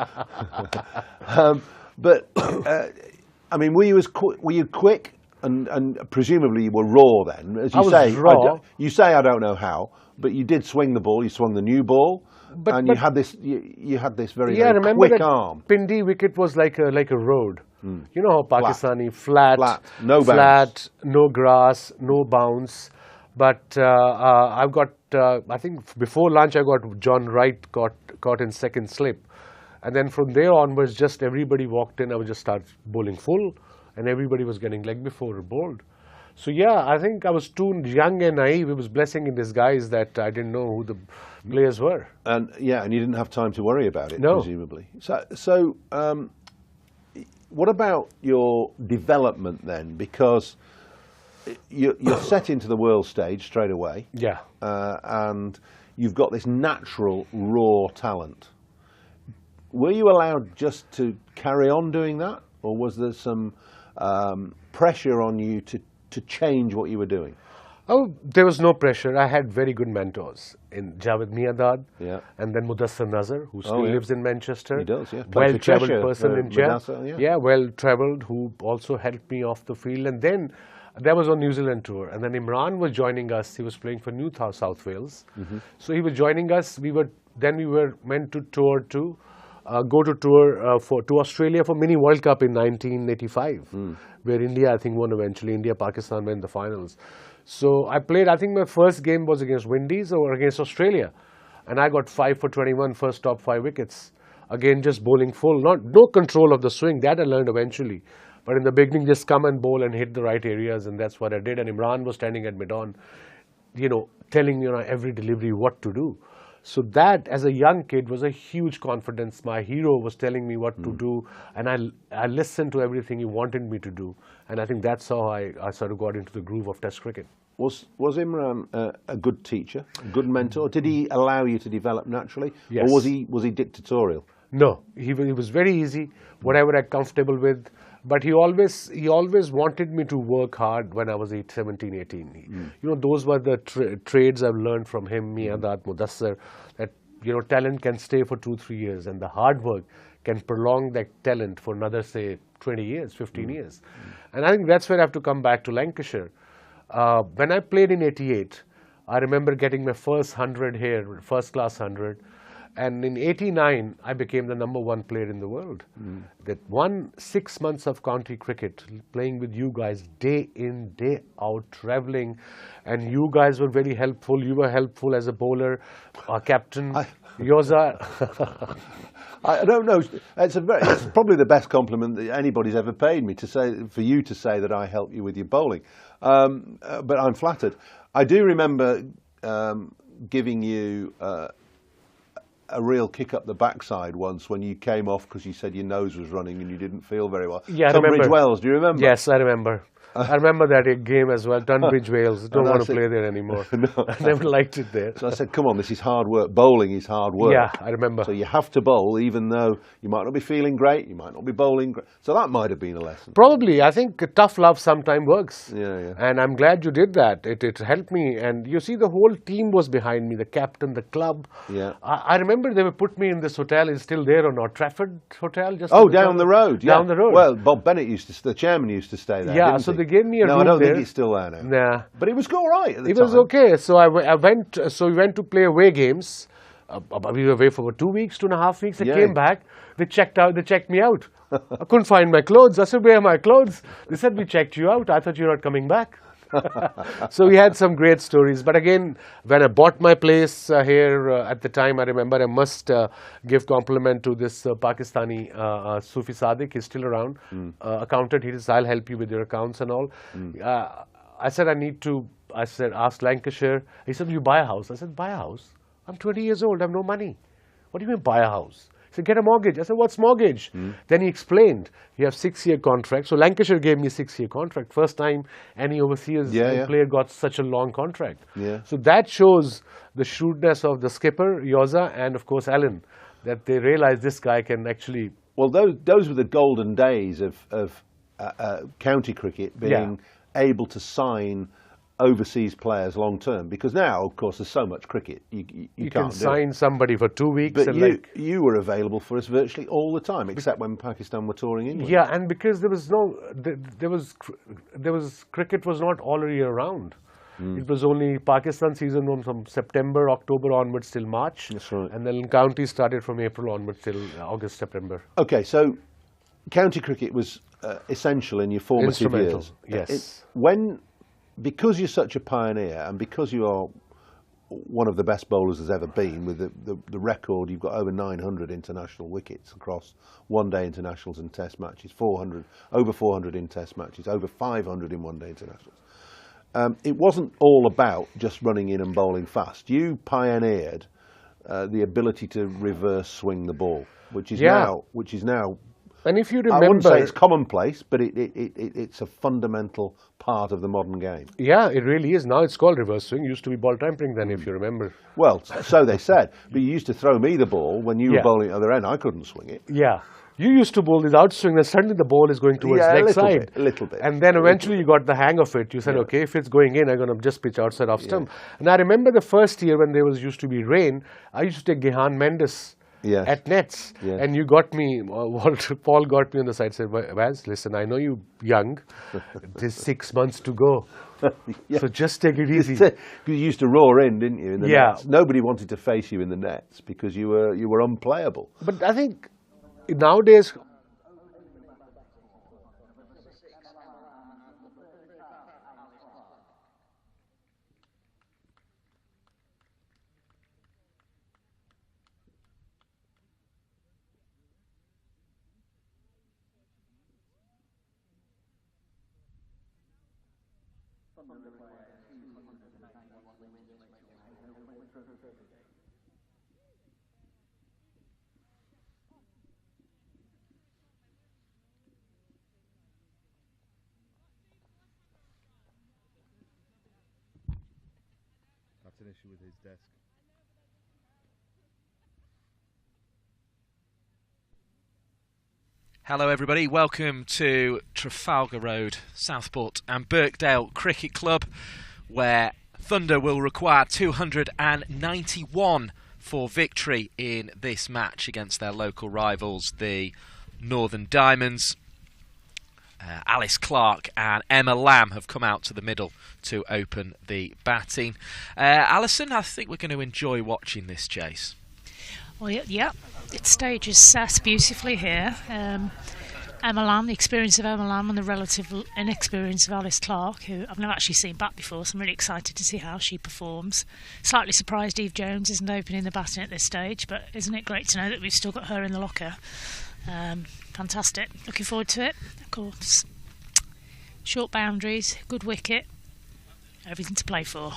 I mean, were you quick? And presumably you were raw then, as you say. Raw. You say I don't know how, but you did swing the ball. You swung the new ball, you had this. You had this very quick arm. Pindi wicket was like a road. You know how Pakistani flat, no bounce, no grass, no bounce. But I've got. I think before lunch I got John Wright caught in second slip, and then from there onwards, just everybody walked in. I would just start bowling full. And everybody was getting leg before bowled. So yeah, I think I was too young and naive. It was blessing in disguise that I didn't know who the players were. And yeah, and you didn't have time to worry about it, no. Presumably. So what about your development then? Because you're set into the world stage straight away. Yeah. And you've got this natural raw talent. Were you allowed just to carry on doing that, or was there some pressure on you to change what you were doing? Oh, there was no pressure. I had very good mentors in Javed Miandad, and then Mudassar Nazar, who still lives in Manchester. He does, yeah. Well-travelled person in India. Yeah, well-travelled, who also helped me off the field. And then that was on New Zealand tour. And then Imran was joining us. He was playing for New South Wales. So he was joining us. We were meant to tour to go to tour to Australia for mini World Cup in 1985, where India, I think, won eventually. India, Pakistan went the finals. So I played, I think my first game was against Windies or against Australia. And I got 5 for 21, first top 5 wickets. Again, just bowling full, no control of the swing. That I learned eventually. But in the beginning, just come and bowl and hit the right areas, and that's what I did. And Imran was standing at mid-on, telling me every delivery what to do. So that, as a young kid, was a huge confidence. My hero was telling me what to do, and I listened to everything he wanted me to do. And I think that's how I sort of got into the groove of Test cricket. Was Imran a good teacher, a good mentor? Did he allow you to develop naturally? Yes. Or was he dictatorial? No, he was very easy, whatever I'm comfortable with. But he always wanted me to work hard when I was 17, 18. Those were the trades I've learned from him, Miandad, Mudassar, that, talent can stay for 2-3 years, and the hard work can prolong that talent for another, say, 20 years, 15 years. And I think that's where I have to come back to Lancashire. When I played in 88, I remember getting my first 100 here, first class 100. And in 89, I became the #1 player in the world. That 6 months of county cricket, playing with you guys day in, day out, travelling. And you guys were very helpful. You were helpful as a bowler, our captain, Yoza. I don't know. It's probably the best compliment that anybody's ever paid me, for you to say that I helped you with your bowling. But I'm flattered. I do remember giving you a real kick up the backside once when you came off because you said your nose was running and you didn't feel very well. Yeah, Tunbridge Wells, do you remember? Yes, I remember. I remember that game as well. Tunbridge Wales. Don't want to play there anymore. No. I never liked it there. So I said, come on, this is hard work. Bowling is hard work. Yeah, I remember. So you have to bowl even though you might not be feeling great, you might not be bowling great. So that might have been a lesson. Probably. I think tough love sometimes works. Yeah. And I'm glad you did that. It helped me. And you see, the whole team was behind me, the captain, the club. Yeah. I remember they put me in this hotel. It's still there or not? Trafford Hotel? Down the road. Yeah. Down the road. Well, Bob Bennett the chairman used to stay there. Yeah, didn't so he? they gave me a room I don't there. think it's still there now. Nah. But it was all right at the time. It was okay. So I went. So we went to play away games. We were away for about 2 weeks, 2.5 weeks. I came back. They checked me out. I couldn't find my clothes. I said, "Where are my clothes?" They said, "We checked you out. I thought you were not coming back." So we had some great stories. But again, when I bought my place here at the time, I remember I must give compliment to this Pakistani Sufi Sadiq. He's still around. Accountant. He says, "I'll help you with your accounts and all." I said, ask Lancashire. He said, "You buy a house." I said, "Buy a house? I'm 20 years old. I have no money." "What do you mean buy a house?" He said, "Get a mortgage." I said, "What's mortgage?" Then he explained, you have 6-year contract. So Lancashire gave me a 6-year contract. First time any overseas player got such a long contract. Yeah. So that shows the shrewdness of the skipper, Yoza, and of course Alan, that they realized this guy can actually... Well, those were the golden days of county cricket being able to sign overseas players long term, because now, of course, there's so much cricket you You can't can sign do it. somebody for 2 weeks. But and you were available for us virtually all the time, except when Pakistan were touring England. Yeah, and because there was no, there was cricket was not all year round. It was only Pakistan season from September, October onwards till March. That's right. And then county started from April onwards till August, September. Okay, so county cricket was essential in your formative years. Yes. Because you're such a pioneer, and because you are one of the best bowlers there's ever been, with the record, you've got over 900 international wickets across one-day internationals and test matches, over 400 in test matches, over 500 in one-day internationals. It wasn't all about just running in and bowling fast. You pioneered the ability to reverse swing the ball, which is now. And if you remember, I wouldn't say it's commonplace, but it's a fundamental part of the modern game. Yeah, it really is. Now it's called reverse swing. It used to be ball tampering then, if you remember. Well, so they said. But you used to throw me the ball when you were bowling at the other end. I couldn't swing it. Yeah. You used to bowl without swing, and suddenly the ball is going towards the next side. A little bit. And then eventually you got the hang of it. You said, okay, if it's going in, I'm going to just pitch outside off stump. And I remember the first year when there used to be rain, I used to take Gehan Mendes at nets. And you got me, Paul got me on the side, said, Vaz, listen, I know you're young. There's 6 months to go. So just take it easy. You used to roar in, didn't you? In the Yeah. nets. Nobody wanted to face you in the nets because you were unplayable. But I think nowadays, That's an issue with his desk. Hello everybody, welcome to Trafalgar Road, Southport and Birkdale Cricket Club, where Thunder will require 291 for victory in this match against their local rivals, the Northern Diamonds. Alice Clark and Emma Lamb have come out to the middle to open the batting. Alison, I think we're going to enjoy watching this chase. Well, yeah, it stages set beautifully here. Emma Lamb, the experience of Emma Lamb and the relative inexperience of Alice Clark, who I've never actually seen bat before, so I'm really excited to see how she performs. Slightly surprised Eve Jones isn't opening the batting at this stage, but isn't it great to know that we've still got her in the locker? Fantastic. Looking forward to it, of course. Short boundaries, good wicket, everything to play for.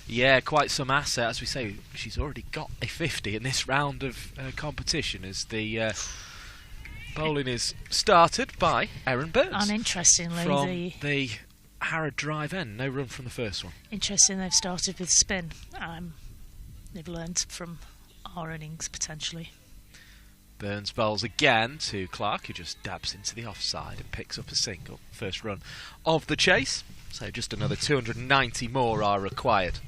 Yeah, quite some asset. As we say, she's already got a 50 in this round of competition as the bowling is started by Erin Burns. And interestingly, from the Harrod drive end, no run from the first one. Interesting, they've started with spin. They've learned from our innings, potentially. Burns bowls again to Clark, who just dabs into the offside and picks up a single. First run of the chase, so just another 290 more are required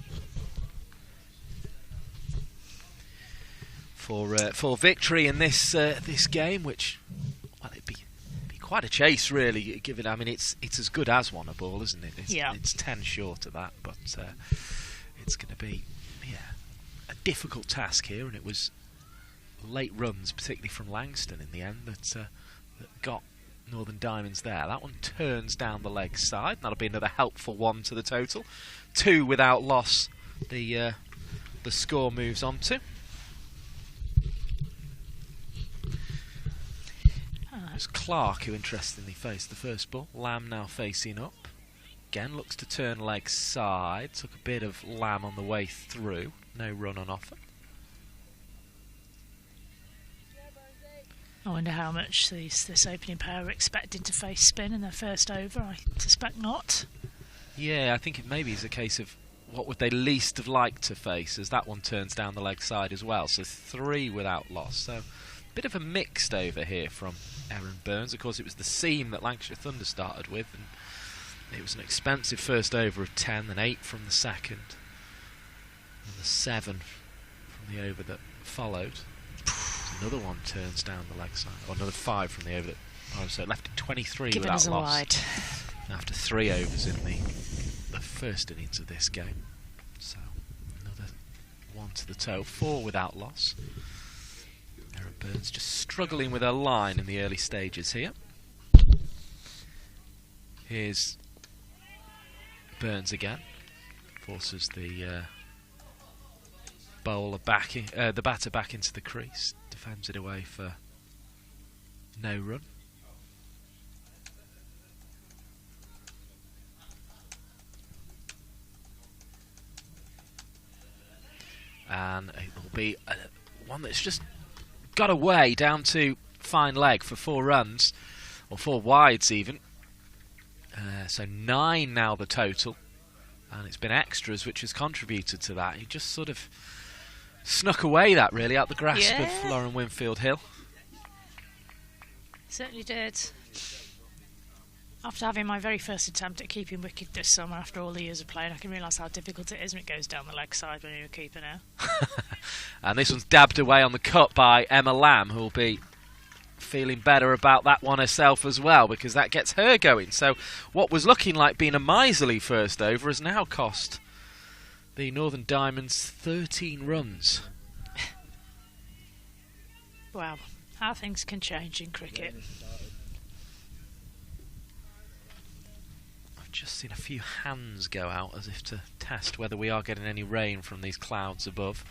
for victory in this this game, which, well, it'd be quite a chase, really. Given, I mean, it's as good as won a ball, isn't it? It's 10 short of that, but it's going to be a difficult task here, and it was late runs, particularly from Langston in the end, that got Northern Diamonds there. That one turns down the leg side. That'll be another helpful one to the total. 2 without loss. The score moves on to. It's Clark who interestingly faced the first ball. Lamb now facing up. Again looks to turn leg side. Took a bit of Lamb on the way through. No run on offer. I wonder how much this opening pair are expecting to face spin in their first over. I suspect not. Yeah, I think it maybe is a case of what would they least have liked to face, as that one turns down the leg side as well. So 3 without loss. So a bit of a mixed over here from Erin Burns. Of course, it was the seam that Lancashire Thunder started with, and It was an expensive first over of 10, then 8 from the second, and the 7 from the over that followed. Another one turns down the leg side, or another 5 from the over that followed, so it left it 23 Giving without us a loss. wide. After 3 overs in the first innings of this game. So another 1 to the toe, 4 without loss. Erin Burns just struggling with her line in the early stages here. Here's Burns again, forces the bowler back, the batter back into the crease, defends it away for no run. And it will be one that's just got away down to fine leg for 4 runs, or 4 wides even. So 9 now the total, and it's been extras which has contributed to that. He just sort of snuck away that really out the grasp of Lauren Winfield Hill. Certainly did. After having my very first attempt at keeping wicket this summer, after all the years of playing, I can realise how difficult it is when it goes down the leg side when you're a keeper now. And this one's dabbed away on the cut by Emma Lamb, who will be feeling better about that one herself as well, because that gets her going. So what was looking like being a miserly first over has now cost the Northern Diamonds 13 runs. Wow, how things can change in cricket. I've just seen a few hands go out as if to test whether we are getting any rain from these clouds above.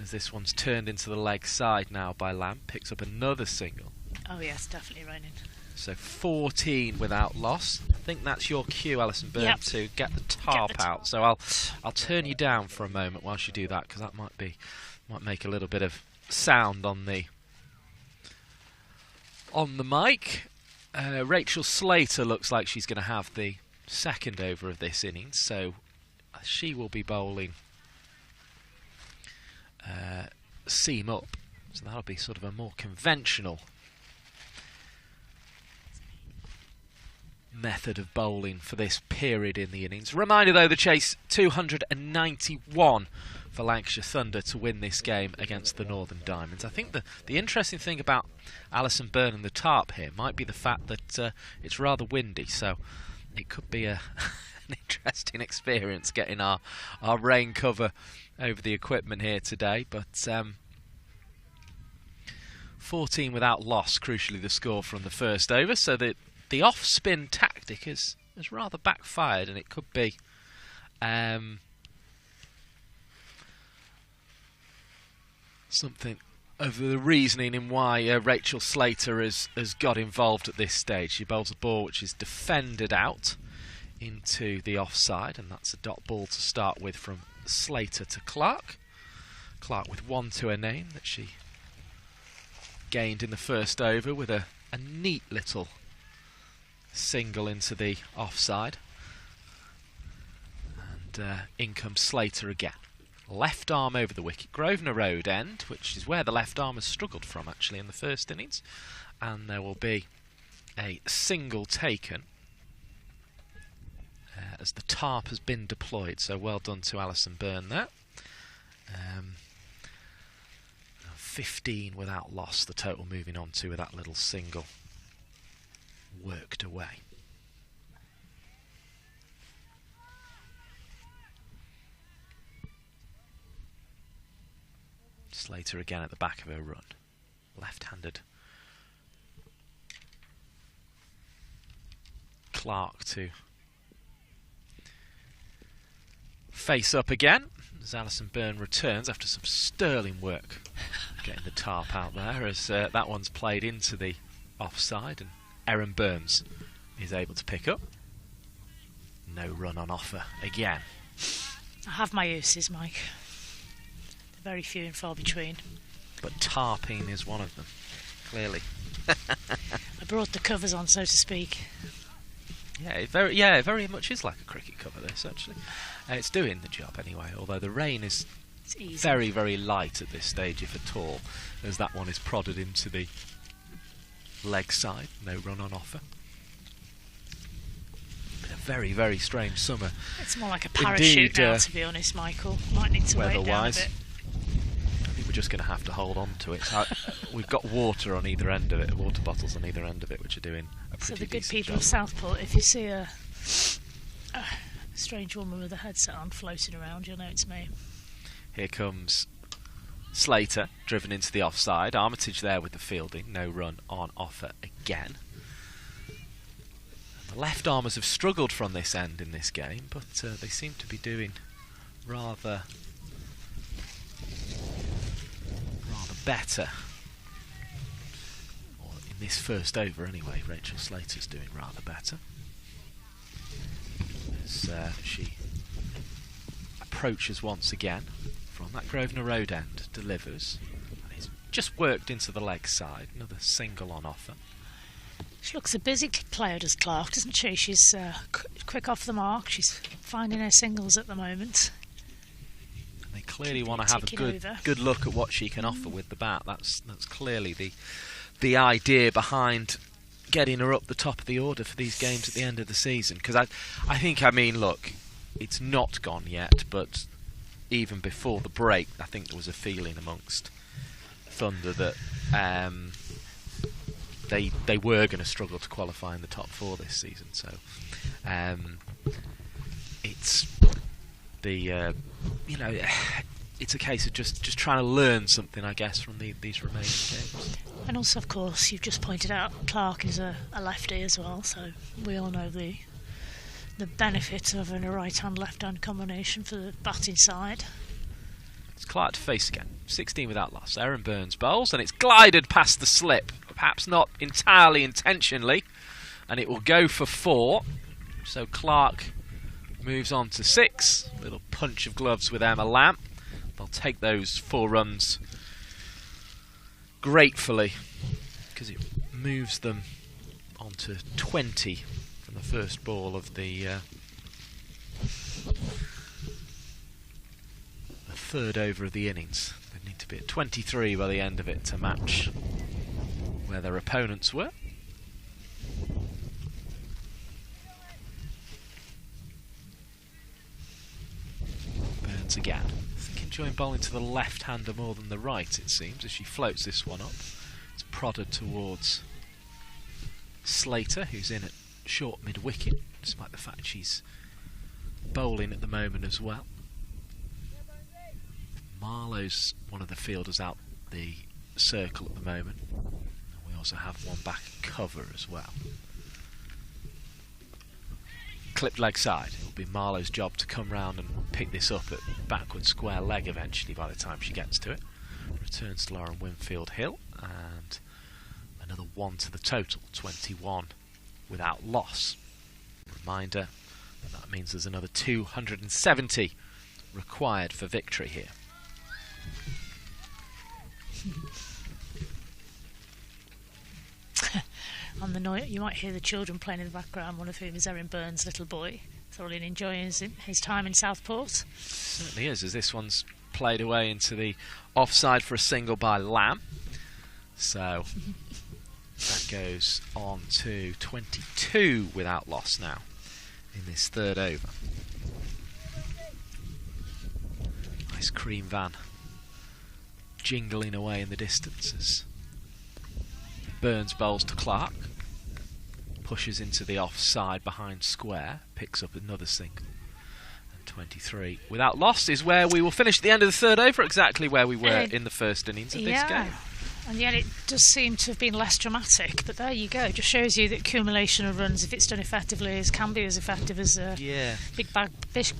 As this one's turned into the leg side now by Lamb, picks up another single. Oh yes, definitely raining. So 14 without loss. I think that's your cue, Alison Byrne, to get the tarp out. So I'll turn you down for a moment whilst you do that, because that might make a little bit of sound on the mic. Rachael Slater looks like she's going to have the second over of this innings, so she will be bowling seam up, so that'll be sort of a more conventional method of bowling for this period in the innings. Reminder though, the chase 291 for Lancashire Thunder to win this game against the Northern Diamonds. I think the interesting thing about Alison Byrne and the tarp here might be the fact that it's rather windy, so it could be an interesting experience getting our rain cover over the equipment here today. But 14 without loss, crucially the score from the first over, so that the off-spin tactic has rather backfired, and it could be something of the reasoning in why Rachael Slater has got involved at this stage. She bowls a ball which is defended out into the offside, and that's a dot ball to start with from Slater to Clark. Clark with 1 to her name that she gained in the first over with a neat little single into the offside. And in comes Slater again. Left arm over the wicket, Grosvenor Road end, which is where the left arm has struggled from actually in the first innings. And there will be a single taken as the tarp has been deployed, so well done to Alison Byrne there. 15 without loss, the total moving on to with that little single worked away. Slater again at the back of her run, left-handed. Clark to face up again as Alison Byrne returns after some sterling work getting the tarp out there, as that one's played into the offside and Erin Burns is able to pick up. No run on offer again. I have my uses, Mike. They're very few and far between. But tarping is one of them, clearly. I brought the covers on, so to speak. Yeah, it very much is like a cricket cover, this, actually. It's doing the job anyway, although the rain is very, very light at this stage, if at all, as that one is prodded into the leg side. No run on offer. Bit of very, very strange summer. It's more like a parachute now, to be honest, Michael. Might need to wait down a bit. I think we're just going to have to hold on to it. We've got water on either end of it, water bottles on either end of it, which are doing a pretty So the good decent people job. of Southport, if you see a strange woman with a headset on floating around, you'll know it's me. Here comes Slater, driven into the offside. Armitage there with the fielding. No run on offer again. And the left armers have struggled from this end in this game, but they seem to be doing rather better. Or in this first over anyway, Rachael Slater's doing rather better. As she approaches once again from that Grosvenor Road end, delivers, and he's just worked into the leg side. Another single on offer. She looks a busy player, does Clark, doesn't she? She's quick off the mark. She's finding her singles at the moment. And they clearly want to have a good look at what she can offer with the bat. That's clearly the idea behind getting her up the top of the order for these games at the end of the season. Because I think, look, it's not gone yet, but even before the break, I think there was a feeling amongst Thunder that they were going to struggle to qualify in the top 4 this season. So it's the it's a case of just trying to learn something, I guess, from these remaining games. And also, of course, you've just pointed out Clark is a lefty as well, so we all know the benefit of a right-hand, left-hand combination for the batting side. It's Clark to face again. 16 without loss. Aaron Burns bowls, and it's glided past the slip. Perhaps not entirely intentionally, and it will go for 4. So Clark moves on to 6. Little punch of gloves with Emma Lamb. They'll take those 4 runs gratefully, because it moves them on to 20 from the first ball of the third over of the innings. They need to be at 23 by the end of it to match where their opponents were. Burns again. Enjoying bowling to the left-hander more than the right, it seems, as she floats this one up. It's prodded towards Slater, who's in at short mid-wicket, despite the fact she's bowling at the moment as well. Marlowe's one of the fielders out the circle at the moment. And we also have one back at cover as well. Clipped leg side. It'll be Marlowe's job to come round and pick this up at backward square leg eventually by the time she gets to it. Returns to Lauren Winfield Hill, and another 1 to the total, 21 without loss. Reminder that means there's another 270 required for victory here. On the note, you might hear the children playing in the background, one of whom is Aaron Burns' little boy, thoroughly enjoying his time in Southport. Certainly is, as this one's played away into the offside for a single by Lamb. So that goes on to 22 without loss now in this third over. Nice cream van jingling away in the distances. Burns bowls to Clark, pushes into the offside behind square, picks up another single, and 23 without loss is where we will finish at the end of the third over, exactly where we were in the first innings of this game. And yet it does seem to have been less dramatic, but there you go. It just shows you that accumulation of runs, if it's done effectively, can be as effective as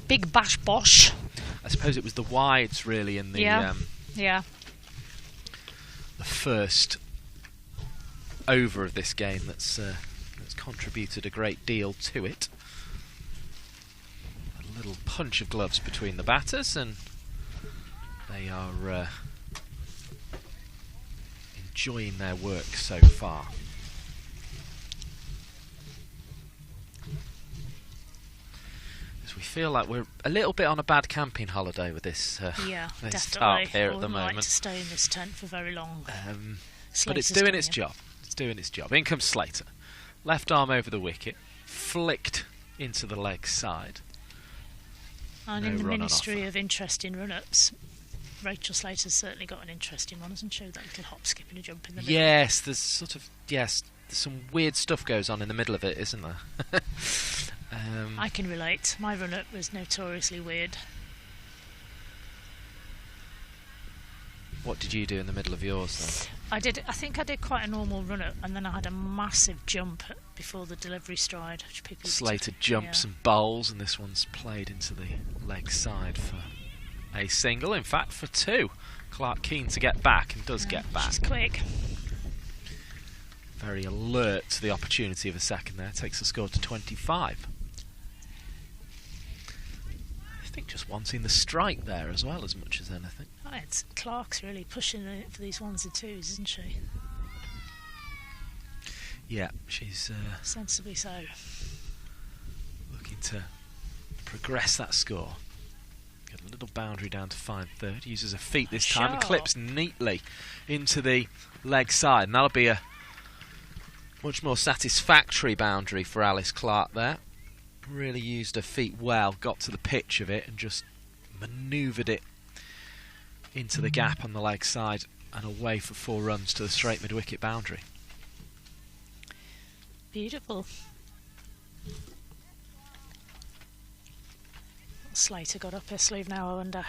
Big Bash Bosh. I suppose it was the wides really in the the first over of this game that's contributed a great deal to it. A little punch of gloves between the batters, and they are enjoying their work so far. As we feel like we're a little bit on a bad camping holiday with this, this tarp here at the moment. I wouldn't like to stay in this tent for very long. But it's doing its job. It's doing its job. In comes Slater. Left arm over the wicket. Flicked into the leg side. And No in the run on ministry of interesting run-ups, Rachael Slater's certainly got an interesting one, hasn't she? That little hop, skip and a jump in the middle. Yes, there's some weird stuff goes on in the middle of it, isn't there? I can relate. My run-up was notoriously weird. What did you do in the middle of yours then? I think I did quite a normal run-up, and then I had a massive jump before the delivery stride, which people Slater jumps and bowls, and this one's played into the leg side for a single, in fact for two. Clark keen to get back, and does get back. She's quick. Very alert to the opportunity of a second there. Takes the score to 25. I think just wanting the strike there as well, as much as anything. Oh, it's Clark's really pushing it for these ones and twos, isn't she? Yeah, she's sensibly so. Looking to progress that score. Got a little boundary down to 5/3. Uses her feet this time and clips neatly into the leg side, and that'll be a much more satisfactory boundary for Alice Clark there. Really used her feet well, got to the pitch of it and just manoeuvred it into the gap on the leg side and away for 4 runs to the straight mid-wicket boundary. Beautiful. Slater got up her sleeve now, I wonder.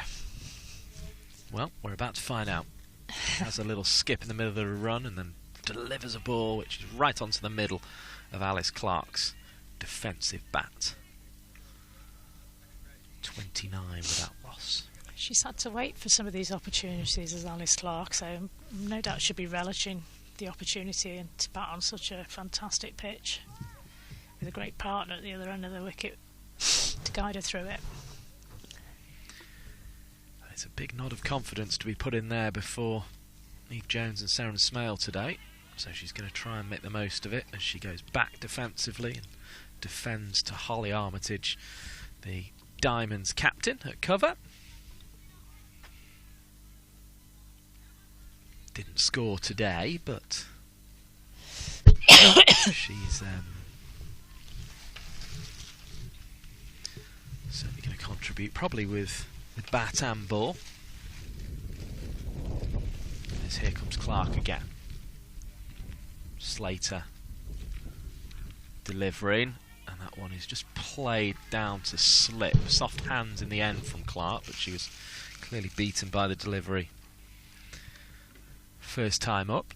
Well, we're about to find out. Has a little skip in the middle of the run and then delivers a ball which is right onto the middle of Alice Clark's defensive bat. 29 without loss. She's had to wait for some of these opportunities as Alice Clark, so no doubt she'll be relishing the opportunity and to bat on such a fantastic pitch with a great partner at the other end of the wicket to guide her through it. It's a big nod of confidence to be put in there before Eve Jones and Seren Smale today, so she's going to try and make the most of it as she goes back defensively and defends to Holly Armitage, the Diamonds captain, at cover. Didn't score today, but she's certainly going to contribute, probably with bat and ball. As here comes Clark again. Slater delivering, and that one is just played down to slip. Soft hands in the end from Clark, but she was clearly beaten by the delivery first time up.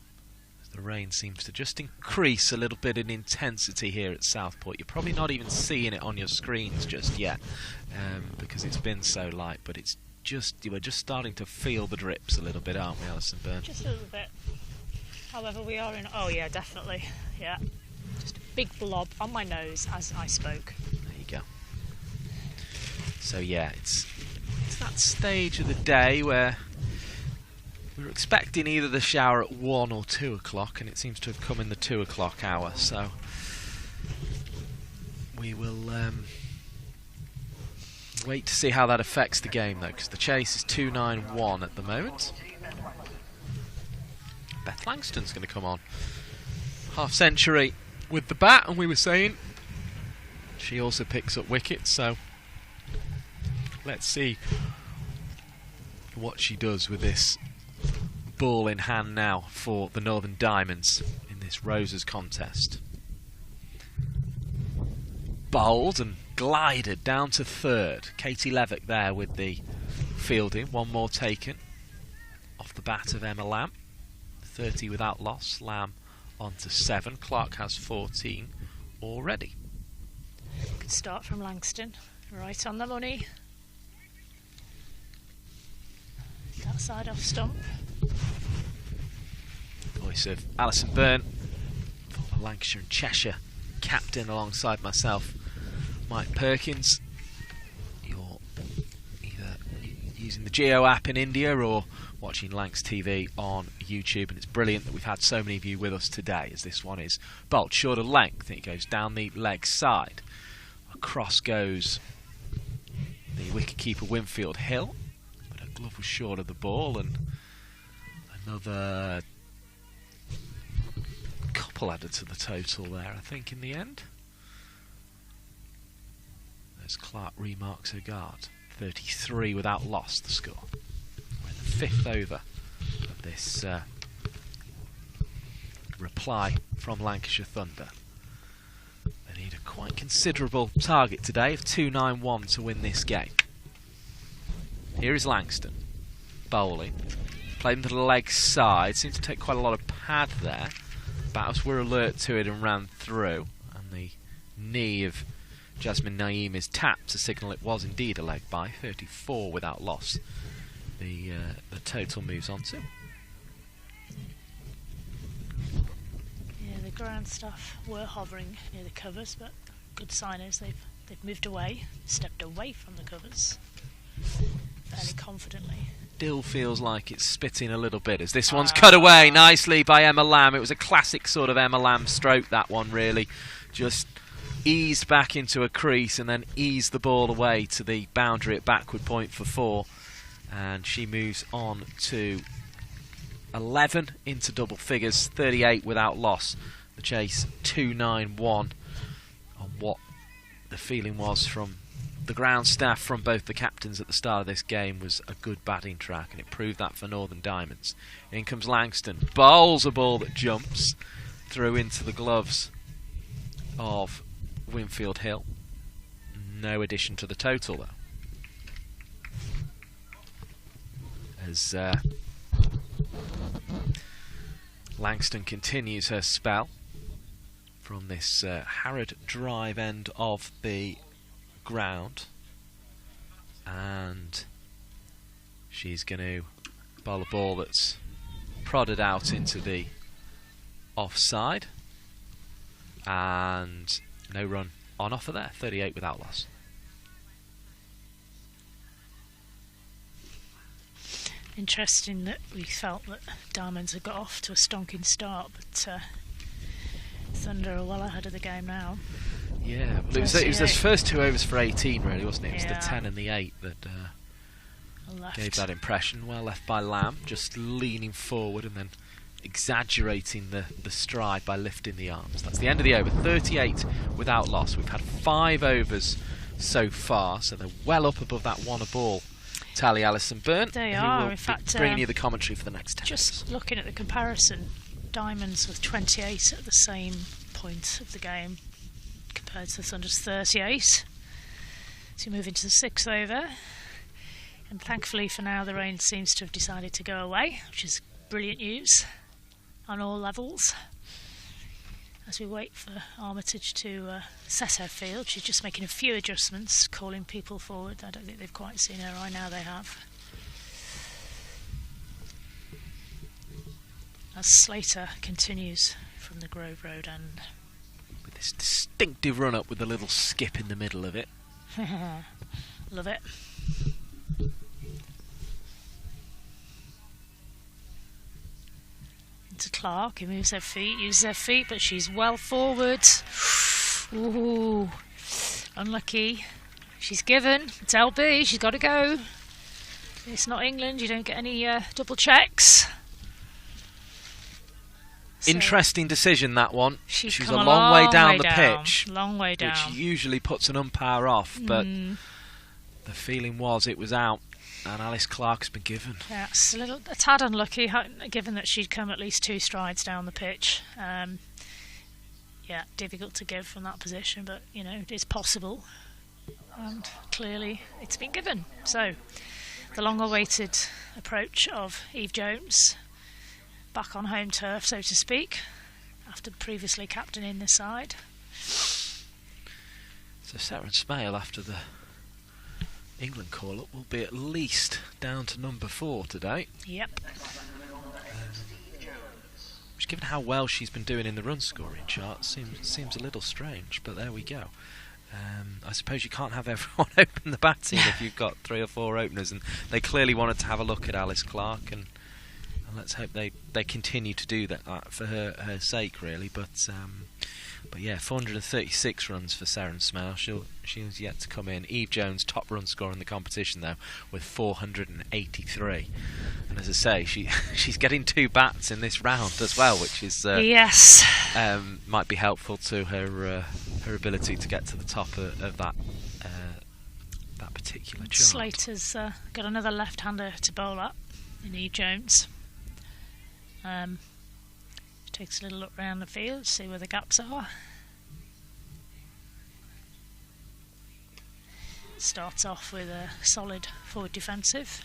The rain seems to just increase a little bit in intensity here at Southport. You're probably not even seeing it on your screens just yet because it's been so light, but it's we're just starting to feel the drips a little bit, aren't we, Alison Byrne? Just a little bit. However, we are in... Oh yeah, definitely. Yeah. Just a big blob on my nose as I spoke. There you go. So yeah, it's that stage of the day where we were expecting either the shower at 1 or 2 o'clock, and it seems to have come in the 2 o'clock hour, so we will wait to see how that affects the game, though, because the chase is 291 at the moment. Beth Langston's going to come on. Half century with the bat, and we were saying she also picks up wickets, so let's see what she does with this ball in hand now for the Northern Diamonds in this Roses contest. Bowled and glided down to third. Katie Levick there with the fielding. One more taken off the bat of Emma Lamb. 30 without loss. Lamb on to 7. Clark has 14 already. Good start from Langston. Right on the money. That side off stump. Voice of Alison Byrne, former Lancashire and Cheshire captain alongside myself, Mike Perkins. You're either using the Geo app in India or watching Lancs TV on YouTube, and it's brilliant that we've had so many of you with us today, as this one is bowled short of length. It goes down the leg side. Across goes the wicketkeeper Winfield Hill, but her glove was short of the ball, and another couple added to the total there, I think, in the end. As Clark remarks her guard. 33 without loss, the score. We're in the 5th over of this reply from Lancashire Thunder. They need a quite considerable target today of 291 to win this game. Here is Langston bowling. Played into the leg side. Seemed to take quite a lot of pad there. Batters were alert to it and ran through. And the knee of Jasmine Naeem is tapped to signal it was indeed a leg by. 34 without loss. The total moves on to. Yeah, the ground staff were hovering near the covers, but good sign is they've moved away, stepped away from the covers fairly confidently. Still feels like it's spitting a little bit as this one's cut away nicely by Emma Lamb. It was a classic sort of Emma Lamb stroke, that one, really. Just eased back into a crease and then eased the ball away to the boundary at backward point for 4. And she moves on to 11 into double figures, 38 without loss. The chase 291 on what the feeling was from the ground staff, from both the captains at the start of this game, was a good batting track, and it proved that for Northern Diamonds. In comes Langston, bowls a ball that jumps through into the gloves of Winfield Hill. No addition to the total though. As Langston continues her spell from this Harrod Drive end of the ground, and she's going to bowl a ball that's prodded out into the offside, and no run on offer there. 38 without loss. Interesting that we felt that Diamonds had got off to a stonking start, but Thunder are well ahead of the game now. Yeah, well, it was those first 2 overs for 18, really, wasn't it? It was the 10 and the 8 that gave that impression. Well left by Lamb, just leaning forward and then exaggerating the stride by lifting the arms. That's the end of the over. 38 without loss. We've had 5 overs so far, so they're well up above that 1 a ball tally. Alison Byrne, they who are, will in fact, bring you the commentary for the next 10 just overs. Looking at the comparison, Diamonds with 28 at the same point of the game compared to the Thunder's 38. So you move into the 6th over, and thankfully for now the rain seems to have decided to go away, which is brilliant news on all levels. As we wait for Armitage to set her field, she's just making a few adjustments, calling people forward. I don't think they've quite seen her eye, now they have. As Slater continues from the Grove Road end. With this distinctive run up with a little skip in the middle of it. Love it. To Clark, who moves her feet, uses her feet, but she's well forward. Ooh, unlucky. She's given. It's LB, she's got to go. It's not England, you don't get any double checks. So interesting decision, that one. She's a long way down the pitch. Long way down. Which usually puts an umpire off, but the feeling was it was out. And Alice Clark's been given. Yeah, it's a tad unlucky, given that she'd come at least 2 strides down the pitch. Yeah, difficult to give from that position, but you know, it's possible. And clearly it's been given. So, the long-awaited approach of Eve Jones, back on home turf, so to speak, after previously captaining the side. So Sarah Smale, after the England call-up, will be at least down to number 4 today. Yep. Which, given how well she's been doing in the run-scoring chart, seems a little strange, but there we go. I suppose you can't have everyone open the batting if you've got 3 or 4 openers, and they clearly wanted to have a look at Alice Clark, and let's hope they continue to do that for her sake, really. But yeah, 436 runs for Seren Smale. She's yet to come in. Eve Jones, top run scorer in the competition, though, with 483. And as I say, she's getting 2 bats in this round as well, which is yes, might be helpful to her ability to get to the top of that that particular chart. Slater's got another left-hander to bowl up in Eve Jones. Takes a little look around the field, see where the gaps are. Starts off with a solid forward defensive.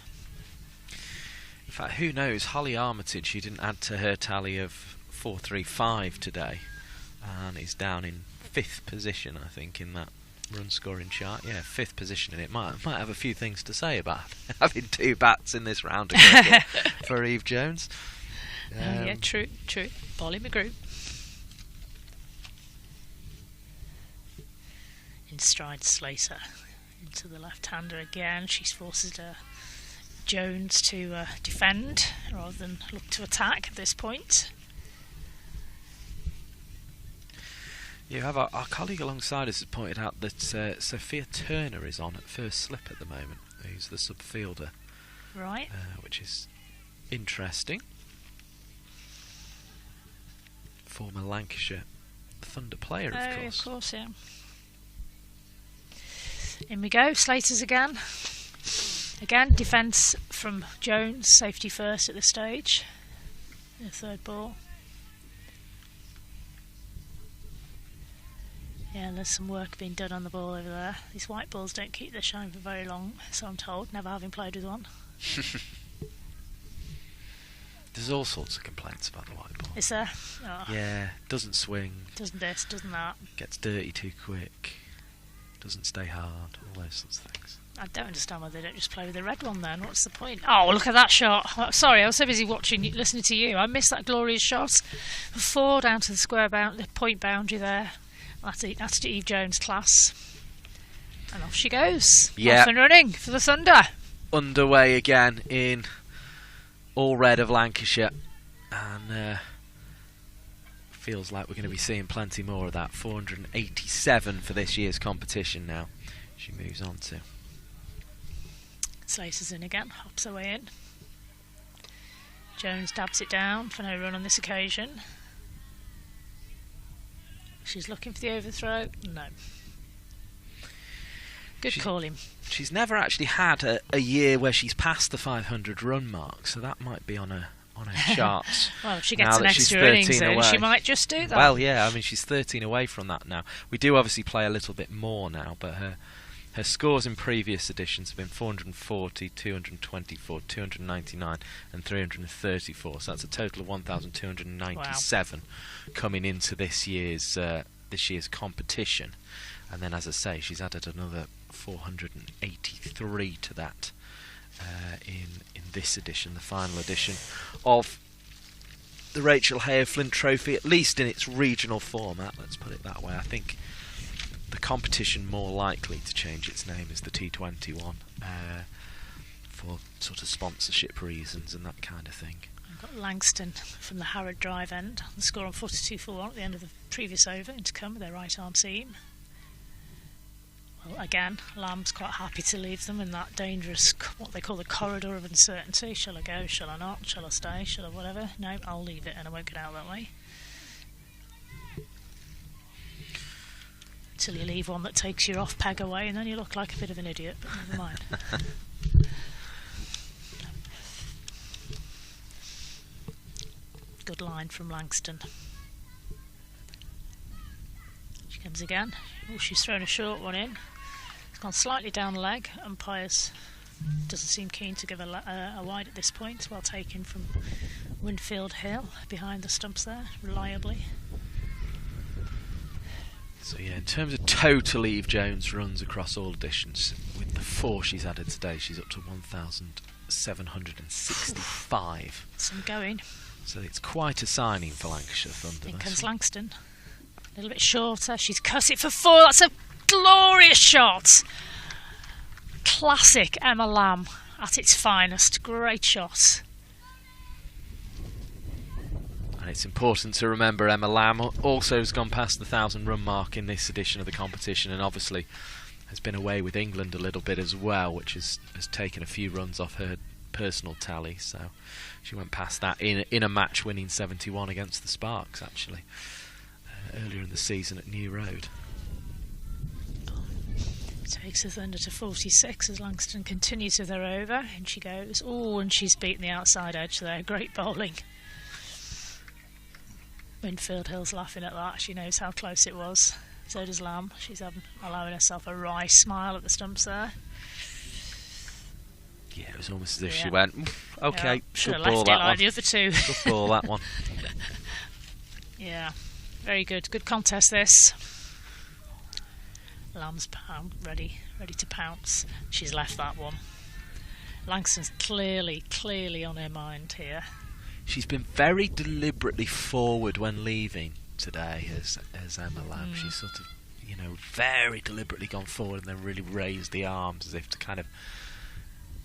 In fact, who knows, Holly Armitage, she didn't add to her tally of 435 today, and is down in 5th position, I think, in that run scoring chart. Yeah, 5th position, and it might have a few things to say about having 2 bats in this round of cricket for Eve Jones. Yeah, true. Polly McGrew. In stride Slater. Into the left-hander again. She forces Jones to defend rather than look to attack at this point. You have our colleague alongside us has pointed out that Sophia Turner is on at first slip at the moment. Who's the sub-fielder. Right. Which is interesting. Former Lancashire Thunder player, of course. Of course, yeah. In we go, Slater's again. Again, defence from Jones, safety first at this stage. The 3rd ball. Yeah, and there's some work being done on the ball over there. These white balls don't keep their shine for very long, so I'm told, never having played with one. There's all sorts of complaints about the white ball. Is there? Oh. Yeah, doesn't swing. Doesn't this, doesn't that. Gets dirty too quick. Doesn't stay hard. All those sorts of things. I don't understand why they don't just play with the red one then. What's the point? Oh, look at that shot. Oh, sorry, I was so busy listening to you. I missed that glorious shot. 4 down to the the point boundary there. That's to Eve Jones' class. And off she goes. Yeah. Off and running for the Thunder. Underway again in all red of Lancashire, and feels like we're going to be seeing plenty more of that. 487 for this year's competition now. She moves on to. Slater's in again, hops her way in. Jones dabs it down for no run on this occasion. She's looking for the overthrow. No. Good calling. She's never actually had a year where she's passed the 500 run mark, so that might be on her charts. Well, if she gets an extra innings in, she might just do that. Well, yeah, I mean, she's 13 away from that now. We do obviously play a little bit more now, but her scores in previous editions have been 440, 224, 299 and 334, so that's a total of 1,297 coming into this year's competition. And then, as I say, she's added another 483 to that in this edition, the final edition of the Rachael Heyhoe Flint Trophy, at least in its regional format, let's put it that way. I think the competition more likely to change its name is the T21 for sort of sponsorship reasons and that kind of thing. I've got Langston from the Harrod Drive end. The score on 42 for 1 at the end of the previous over, and to come with their right arm seam. Well, again, Lamb's quite happy to leave them in that dangerous, what they call the corridor of uncertainty. Shall I go? Shall I not? Shall I stay? Shall I whatever? No, I'll leave it and I won't get out that way. Until you leave one that takes your off peg away, and then you look like a bit of an idiot, but never mind. Good line from Langston. She comes again. Oh, she's thrown a short one in. It's gone slightly down the leg. Umpires doesn't seem keen to give a wide at this point. Well taken from Winfield Hill behind the stumps there, reliably. So yeah, in terms of total Eve Jones runs across all editions, with the 4 she's added today, she's up to 1,765. Some going. So it's quite a signing for Lancashire Thunder. In comes Langston. A little bit shorter. She's cut it for 4. That's a glorious shot. Classic Emma Lamb at its finest. Great shot. And it's important to remember Emma Lamb also has gone past the 1,000 run mark in this edition of the competition, and obviously has been away with England a little bit as well, which has taken a few runs off her personal tally. So she went past that in a match winning 71 against the Sparks, actually, earlier in the season at New Road. Takes the Thunder to 46 as Langston continues with her over. In she goes. Oh, and she's beaten the outside edge there. Great bowling. Winfield Hill's laughing at that. She knows how close it was. So does Lamb. She's allowing herself a wry smile at the stumps there. Yeah, it was almost as if she went, okay, yeah, should have good ball left it that like one. the other two. Good ball that one. Yeah, very good. Good contest this. Lamb's ready to pounce. She's left that one. Langston's clearly on her mind here. She's been very deliberately forward when leaving today, as Emma Lamb. She's sort of, very deliberately gone forward and then really raised the arms as if to kind of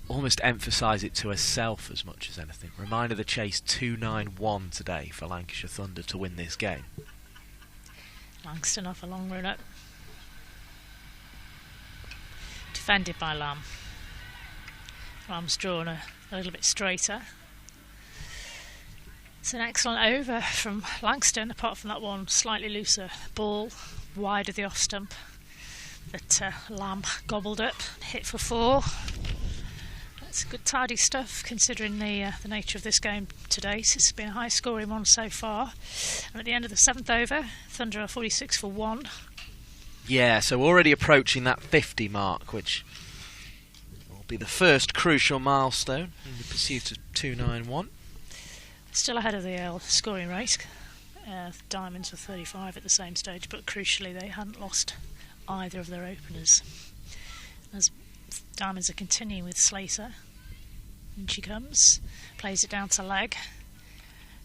almost emphasise it to herself as much as anything. Reminder the chase 291 today for Lancashire Thunder to win this game. Langston off a long run up. Defended by Lamb. Lamb's drawn a little bit straighter. It's an excellent over from Langston, apart from that one slightly looser ball wide of the off stump that Lamb gobbled up, hit for 4. That's good tidy stuff considering the nature of this game to date. It's been a high scoring one so far, and at the end of the 7th over, Thunder are 46 for 1. Yeah, so already approaching that 50 mark, which will be the first crucial milestone in the pursuit of 291. Still ahead of the scoring rate. Diamonds were 35 at the same stage, but crucially they hadn't lost either of their openers. As Diamonds are continuing with Slater. In she comes, plays it down to leg.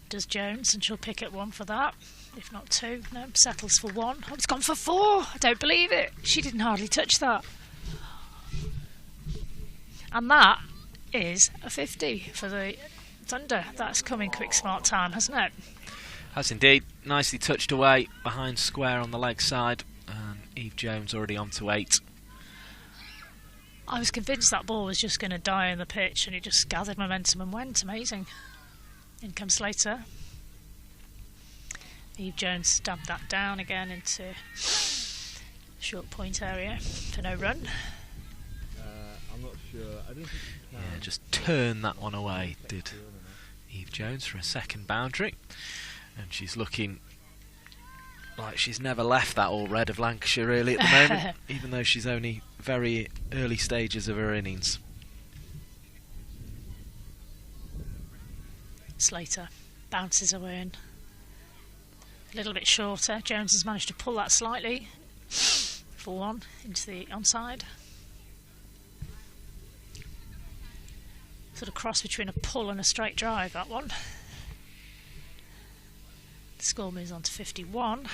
Does Jones, and she'll pick at 1 for that. If not 2, no, settles for 1. Oh, it's gone for 4. I don't believe it. She didn't hardly touch that. And that is a 50 for the Thunder. That's coming quick, smart time, hasn't it? Has indeed. Nicely touched away behind square on the leg side. And Eve Jones already on to 8. I was convinced that ball was just going to die on the pitch, and it just gathered momentum and went. Amazing. In comes Slater. Eve Jones stabbed that down again into short point area for no run. I'm not sure. I don't think yeah, just turn that one away, did Eve Jones for a second boundary. And she's looking like she's never left that all red of Lancashire really at the moment, even though she's only very early stages of her innings. Slater bounces away in. A little bit shorter. Jones has managed to pull that slightly for 1 into the onside. Sort of cross between a pull and a straight drive, that one. The score moves on to 51.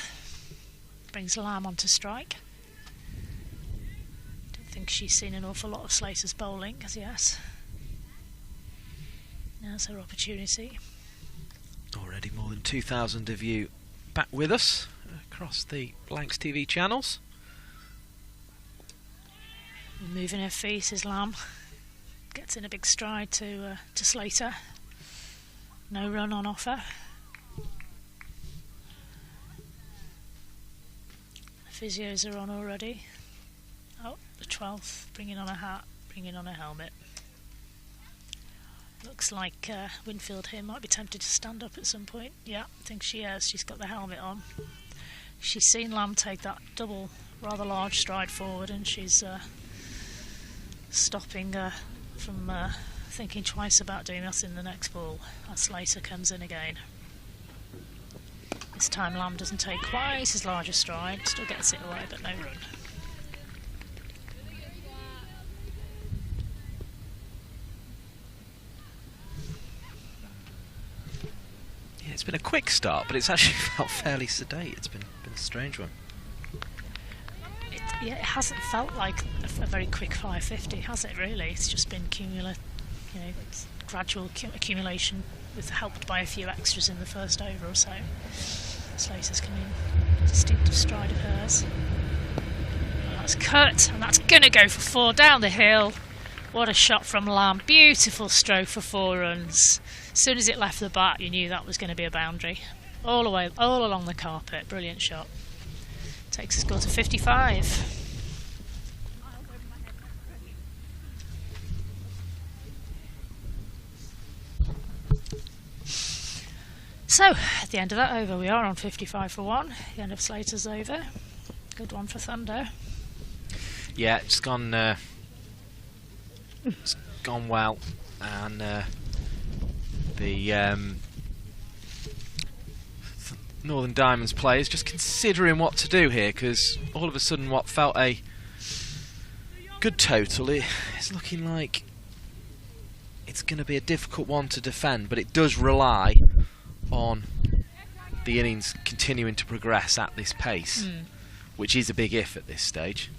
Brings Lamb on to strike. Don't think she's seen an awful lot of Slater's bowling as yet. Now's her opportunity. Already more than 2,000 of you back with us across the Blanks TV channels. Moving her feet is Lamb. Gets in a big stride to Slater. No run on offer. The physios are on already. Oh, the 12th, bringing on a hat, bringing on a helmet. Looks like Winfield here might be tempted to stand up at some point. Yeah, I think she has. She's got the helmet on. She's seen Lamb take that double, rather large stride forward, and she's stopping from thinking twice about doing that in the next ball. As Slater comes in again. This time Lamb doesn't take quite as large a stride, still gets it away, but no run. Yeah, it's been a quick start, but it's actually felt fairly sedate. It's been a strange one. It hasn't felt like a very quick 550, has it really? It's just been gradual accumulation, with helped by a few extras in the first over or so. Slater's coming in, distinctive stride of hers. And that's cut, and that's going to go for 4 down the hill. What a shot from Lamb. Beautiful stroke for 4 runs. As soon as it left the bat, you knew that was going to be a boundary. All along the carpet. Brilliant shot. Takes the score to 55. So, at the end of that over, we are on 55 for 1. The end of Slater's over. Good one for Thunder. Yeah, it's gone well, and the Northern Diamonds players just considering what to do here, because all of a sudden what felt a good total is looking like it's going to be a difficult one to defend, but it does rely on the innings continuing to progress at this pace, which is a big if at this stage.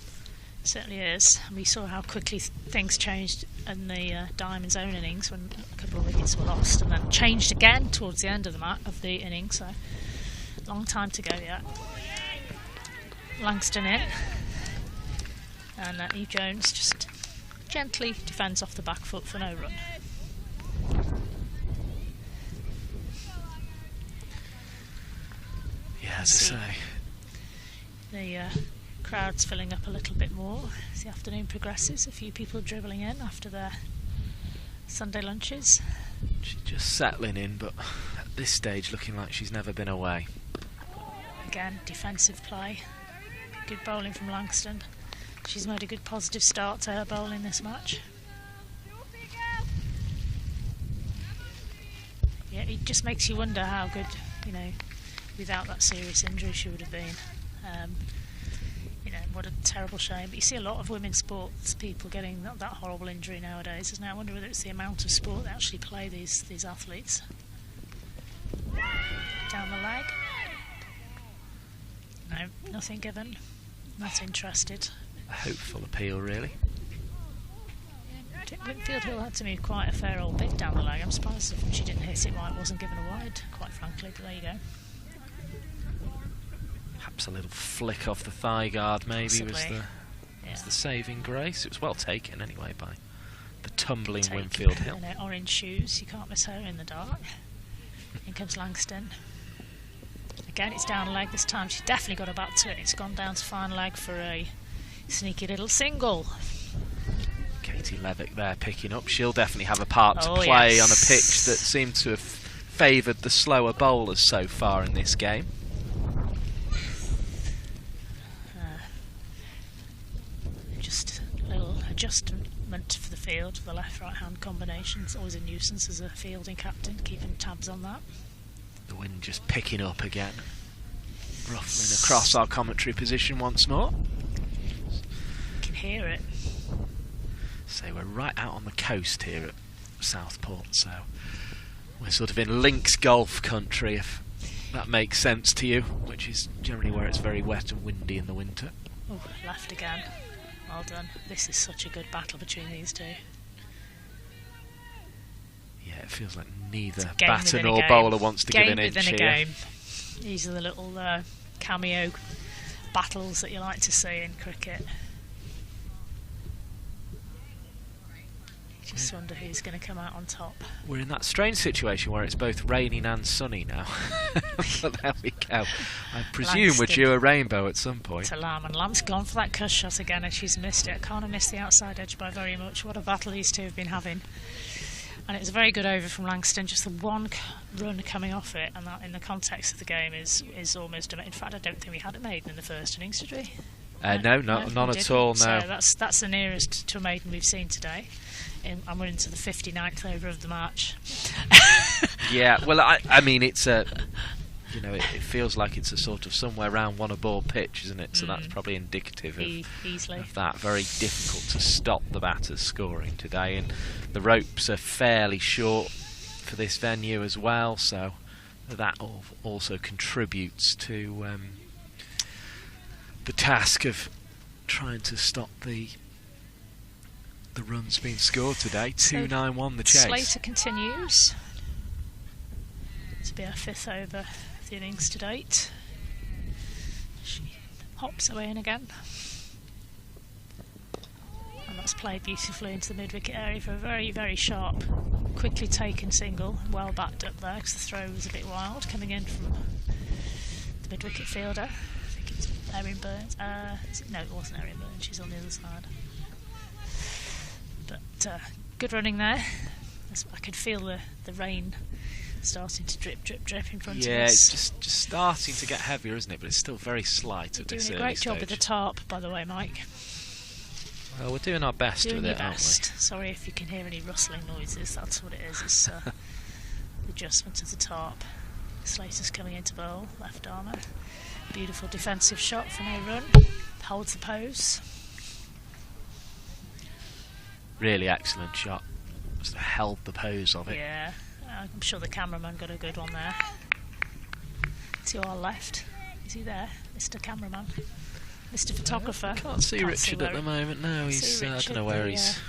Certainly is. And we saw how quickly things changed in the Diamonds' own innings when a couple of wickets were lost, and then changed again towards the end of the innings. So, long time to go yet. Langston in, and Eve Jones just gently defends off the back foot for no run. Yeah, as I say, the crowd's filling up a little bit more as the afternoon progresses. A few people dribbling in after their Sunday lunches. she's just settling in, but at this stage looking like she's never been away. Again, defensive play. Good bowling from Langston. She's made a good positive start to her bowling this match. Yeah, it just makes you wonder how good, you know, without that serious injury she would have been. You know, what a terrible shame. But you see a lot of women's sports people getting that horrible injury nowadays, isn't it? I wonder whether it's the amount of sport they actually play, these athletes. Down the leg. No, nothing given. Not interested. A hopeful appeal, really. Winfield Hill had to move quite a fair old bit down the leg. I'm surprised if she didn't hit it why it wasn't given a wide, quite frankly, but there you go. Perhaps a little flick off the thigh guard maybe was the saving grace. It was well taken anyway by the tumbling Winfield Hill. You know, orange shoes, you can't miss her in the dark. In comes Langston. Again, it's down leg this time. She's definitely got her back to it. It's gone down to fine leg for a sneaky little single. Katie Levick there picking up. She'll definitely have a part to play on a pitch that seemed to have favoured the slower bowlers so far in this game. Just a little adjustment for the field, for the left-right hand combination. It's always a nuisance as a fielding captain, keeping tabs on that. The wind just picking up again, ruffling across our commentary position once more. You can hear it. So we're right out on the coast here at Southport, so we're sort of in links golf country, if that makes sense to you, which is generally where it's very wet and windy in the winter. Oh, left again. Well done. This is such a good battle between these two. Yeah, it feels like neither batter nor bowler wants to give an inch here. Game. These are the little cameo battles that you like to see in cricket. You just wonder who's going to come out on top. We're in that strange situation where it's both raining and sunny now. But there we go. I presume we're due a rainbow at some point. To Lamb, and Lamb's gone for that cuss shot again, and she's missed it. Can't have missed the outside edge by very much. What a battle these two have been having. And it was a very good over from Langston, just the one run coming off it, and that in the context of the game is almost a... In fact, I don't think we had a maiden in the first innings, did we? No, none at all, no. So that's the nearest to a maiden we've seen today. And we're into the 59th over of the match. Yeah, well, I mean, it's a... You know, it feels like it's a sort of somewhere around one a ball pitch, isn't it? So that's probably indicative of that. Very difficult to stop the batters scoring today, and the ropes are fairly short for this venue as well, so that also contributes to the task of trying to stop the runs being scored today. 2-9-1 the chase. Slater continues to be our fifth over the innings to date. She hops away in again, and that's played beautifully into the mid-wicket area for a very, very sharp, quickly taken single, well backed up there because the throw was a bit wild coming in from the mid-wicket fielder. I think it's Erin Burns. No, it wasn't Erin Burns, she's on the other side. But good running there. I could feel the rain starting to drip, drip, drip in front of us. Yeah, it's just starting to get heavier, isn't it? But it's still very slight at this early Doing a great job stage. with the tarp, by the way, Mike. Well, we're doing our best Doing with your it, aren't best. Sorry if you can hear any rustling noises. That's what it is. It's the adjustment of the tarp. Slater's coming into bowl, left armour. Beautiful defensive shot for no run. Holds the pose. Really excellent shot. Just held the pose of it. Yeah, I'm sure the cameraman got a good one there. To our left. Is he there, Mr. Cameraman? Mr. Photographer. Can't see Richard at the moment. No, he's. I don't know where he's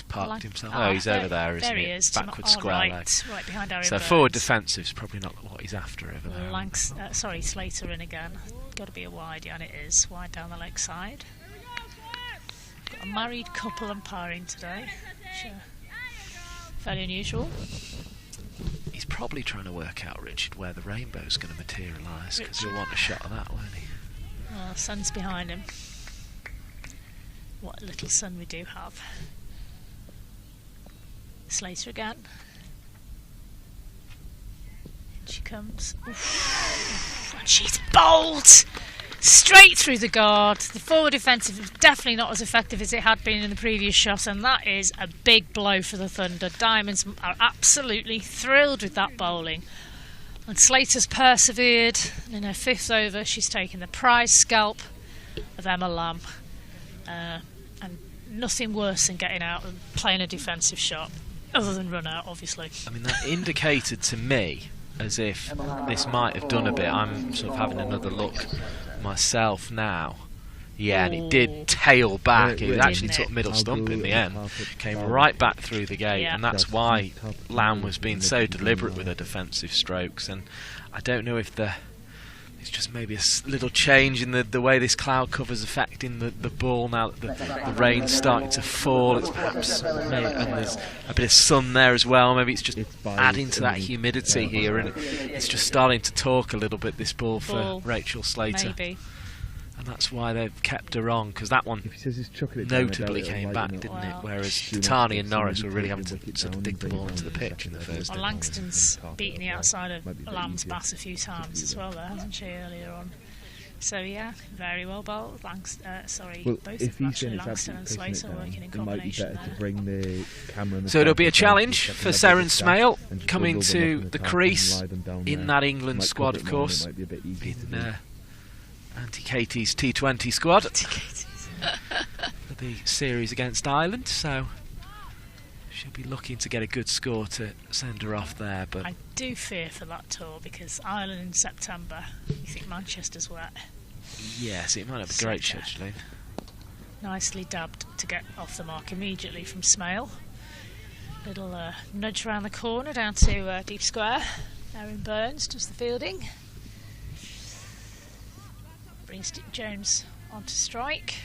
parked himself. Oh, he's over there, isn't he? There he is. Backward square leg. Right behind Aaron So Burns. forward defensive's probably not what he's after over there. Slater in again. Got to be a wide, yeah, and it is wide down the leg side. Got a married couple umpiring today. Sure. Fairly unusual. He's probably trying to work out, Richard, where the rainbow's going to materialise, because he'll want a shot of that, won't he? Well, sun's behind him. What little sun we do have. Slater again. In she comes. Oof. And she's bowled straight through the guard. The forward defensive is definitely not as effective as it had been in the previous shot, and that is a big blow for the Thunder. Diamonds are absolutely thrilled with that bowling. And Slater's persevered, and in her 5th over she's taken the prize scalp of Emma Lamb. And nothing worse than getting out and playing a defensive shot, other than run out, obviously. I mean, that indicated to me as if this might have done a bit. I'm sort of having another look myself now. Yeah, and it did tail back. It actually took middle stump in the end. Came right back through the gate, and that's why Lamb was being so deliberate with her defensive strokes. And I don't know if it's just maybe a little change in the way this cloud cover's affecting the ball now that the rain's starting to fall. It's perhaps and there's a bit of sun there as well. Maybe it's just adding to that humidity here, and it's just starting to talk a little bit, this ball for Rachael Slater. Maybe. And that's why they've kept her on, because that one notably came back, didn't it? Whereas Tani and Norris were really having to sort of dig the ball into the pitch in the first. Well, Langston's beaten the outside of Lamb's bass a few times as well, there, hasn't she, earlier on? So yeah, very well bowled. Both actually Langston and Slater working in combination there. So it'll be a challenge for Seren Smale coming to the crease in that England squad, of course. Auntie Katie's T20 squad for the series against Ireland, so she'll be looking to get a good score to send her off there. But I do fear for that tour, because Ireland in September, you think Manchester's wet. Yes, it might have a great scheduling. Nicely dabbed to get off the mark immediately from Smale. Little nudge around the corner down to deep square. Aaron Burns does the fielding. Brings Jones onto strike.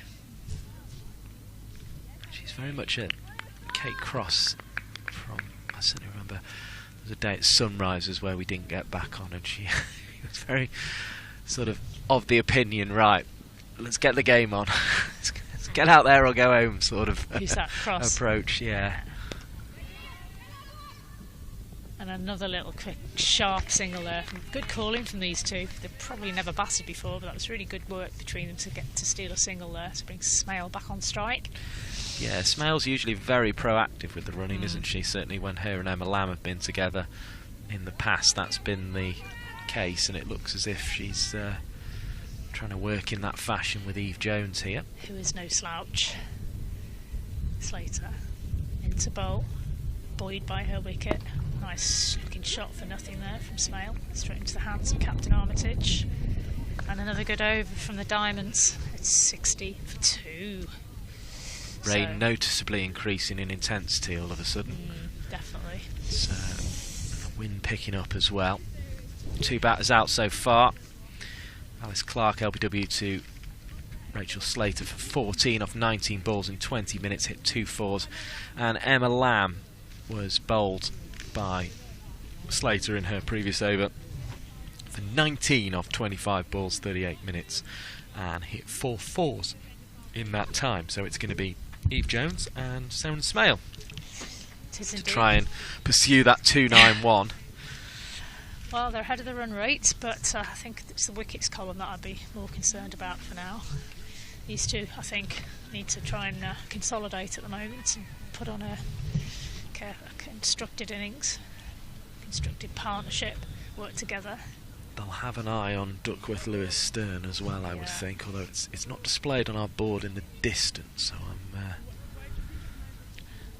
She's very much a Kate Cross from, I certainly remember, there was a day at Sunrisers where we didn't get back on, and she was very sort of the opinion, right, let's get the game on. Let's get out there or go home sort of Who's that, Cross? approach, yeah. And another little quick, sharp single there. Good calling from these two. They've probably never batted before, but that was really good work between them to get to steal a single there, to bring Smale back on strike. Yeah, Smale's usually very proactive with the running, isn't she? Certainly when her and Emma Lamb have been together in the past, that's been the case, and it looks as if she's trying to work in that fashion with Eve Jones here. Who is no slouch. Slater into bowl, buoyed by her wicket. Nice looking shot for nothing there from Smale, straight into the hands of Captain Armitage. And another good over from the Diamonds. It's 60 for 2. Rain noticeably increasing in intensity all of a sudden. Definitely. So, wind picking up as well. 2 batters out so far. Alice Clark, LBW to Rachael Slater for 14 off 19 balls in 20 minutes, hit 2 fours. And Emma Lamb was bowled by Slater in her previous over for 19 off 25 balls, 38 minutes, and hit 4 fours in that time. So it's going to be Eve Jones and Seren Smale to try and pursue that 291. Well, they're ahead of the run rate, but I think it's the wickets column that I'd be more concerned about for now. These two, I think, need to try and consolidate at the moment and put on a constructed innings, constructed partnership, work together. They'll have an eye on Duckworth Lewis Stern as well, I would think, although it's not displayed on our board in the distance, so I'm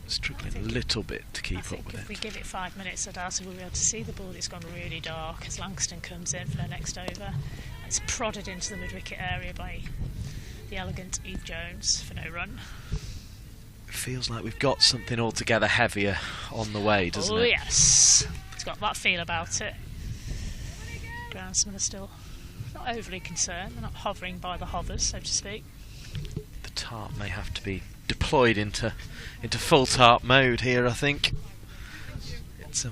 struggling a little bit to keep up with it. If we give it 5 minutes, I doubt we'll be able to see the ball. It's gone really dark as Langston comes in for their next over. It's prodded into the mid-wicket area by the elegant Eve Jones for no run. It feels like we've got something altogether heavier on the way, doesn't it? Oh yes, it's got that feel about it. Groundsmen are still not overly concerned. They're not hovering by the hovers, so to speak. The tarp may have to be deployed into full tarp mode here, I think. It's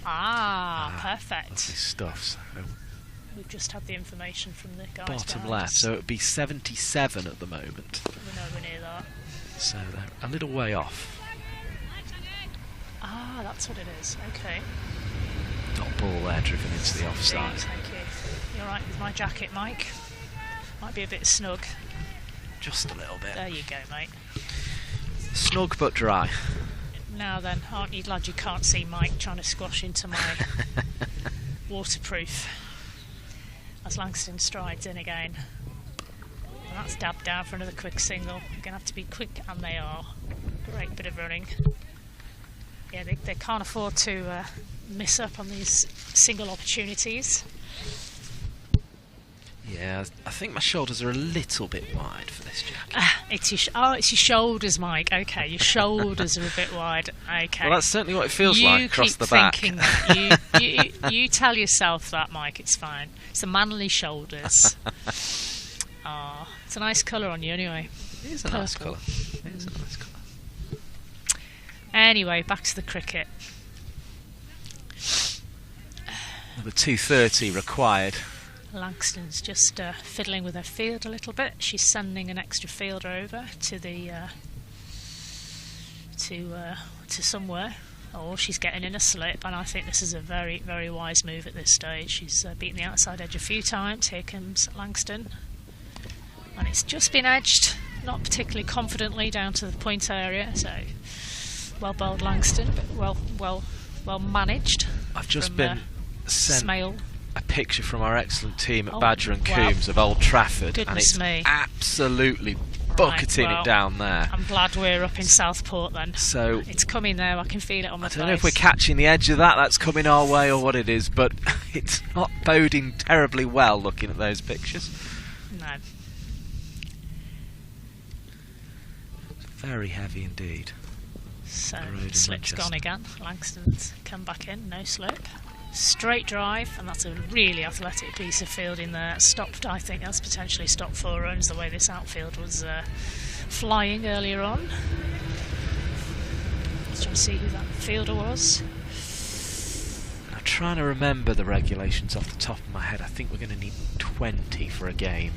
perfect. Lovely stuff. So we've just had the information from the guys bottom left, so it would be 77 at the moment. We're nowhere near that. So they're a little way off. That's what it is. Okay. Dot ball there driven into the offside. Thank you. You're right with my jacket, Mike. Might be a bit snug. Just a little bit. There you go, mate. Snug but dry. Now then, aren't you glad you can't see Mike trying to squash into my waterproof? As Langston strides in again. And that's dabbed down for another quick single. You're going to have to be quick, and they are. Great bit of running. Yeah, they can't afford to miss up on these single opportunities. Yeah, I think my shoulders are a little bit wide for this jacket. It's your shoulders, Mike. Okay, your shoulders are a bit wide. Okay. Well, that's certainly what it feels like across the back. You tell yourself that, Mike. It's fine. It's the manly shoulders. It's a nice colour on you, anyway. It is a nice colour. It is a nice colour. Anyway, back to the cricket. The 230 required. Langston's just fiddling with her field a little bit. She's sending an extra fielder over to the to somewhere, or she's getting in a slip. And I think this is a very, very wise move at this stage. She's beaten the outside edge a few times. Here comes Langston, and it's just been edged, not particularly confidently, down to the point area. So well bowled, Langston, but well managed. I've just been sent Smail. a picture from our excellent team at Badger and Coombs of Old Trafford, and it's absolutely bucketing it down there. I'm glad we're up in Southport then. So it's coming there. I can feel it on my face. I don't know if we're catching the edge of that's coming our way or what it is, but it's not boding terribly well looking at those pictures. No. Very heavy indeed. So slip's gone again. Langston's come back in, no slip. Straight drive, and that's a really athletic piece of fielding there. Stopped, I think that's potentially stopped 4 runs, the way this outfield was flying earlier on. Let's try to see who that fielder was. I'm trying to remember the regulations off the top of my head. I think we're going to need 20 for a game.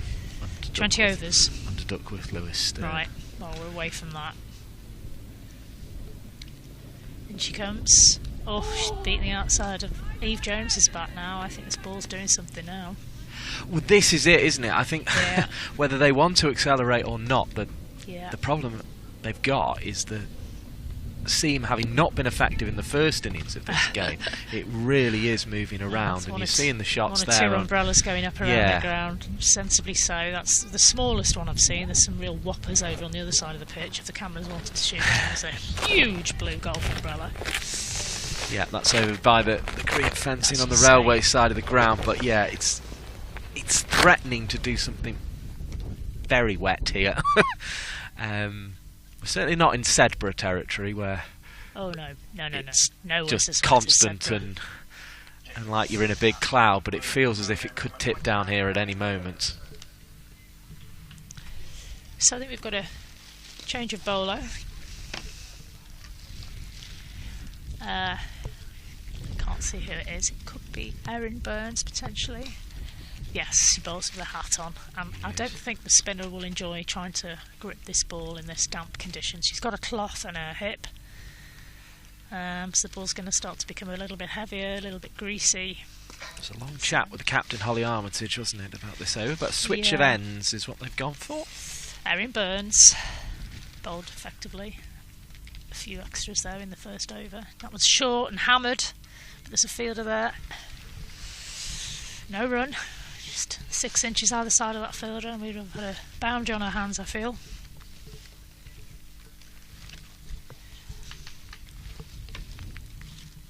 20 overs? Under Duckworth Lewis Stern. Right, well, we're away from that. In she comes. Oh, she's beating the outside of Eve Jones's bat now. I think this ball's doing something now. Well, this is it, isn't it? I think whether they want to accelerate or not, the problem they've got is the seam having not been effective in the first innings of this game. It really is moving around, and you're seeing the shots there. 1 or 2 umbrellas going up around the ground, sensibly so. That's the smallest one I've seen. There's some real whoppers over on the other side of the pitch. If the cameras wanted to shoot them, there's a huge blue golf umbrella. Yeah, that's over by the cricket fencing on the railway side of the ground, but yeah, it's threatening to do something very wet here. We're certainly not in Sedbergh territory where it's just constant and like you're in a big cloud, but it feels as if it could tip down here at any moment. So I think we've got a change of bowler. Can't see who it is. It could be Erin Burns potentially. Yes, she bowls with a hat on. I don't think the spinner will enjoy trying to grip this ball in this damp condition. She's got a cloth on her hip, so the ball's going to start to become a little bit heavier, a little bit greasy. There's a long chat with the captain, Holly Armitage, wasn't it, about this over? But a switch of ends is what they've gone for. Erin Burns bowled effectively. A few extras there in the first over. That was short and hammered, but there's a fielder there. No run, just 6 inches either side of that fielder, and we'd have had a boundary on our hands, I feel.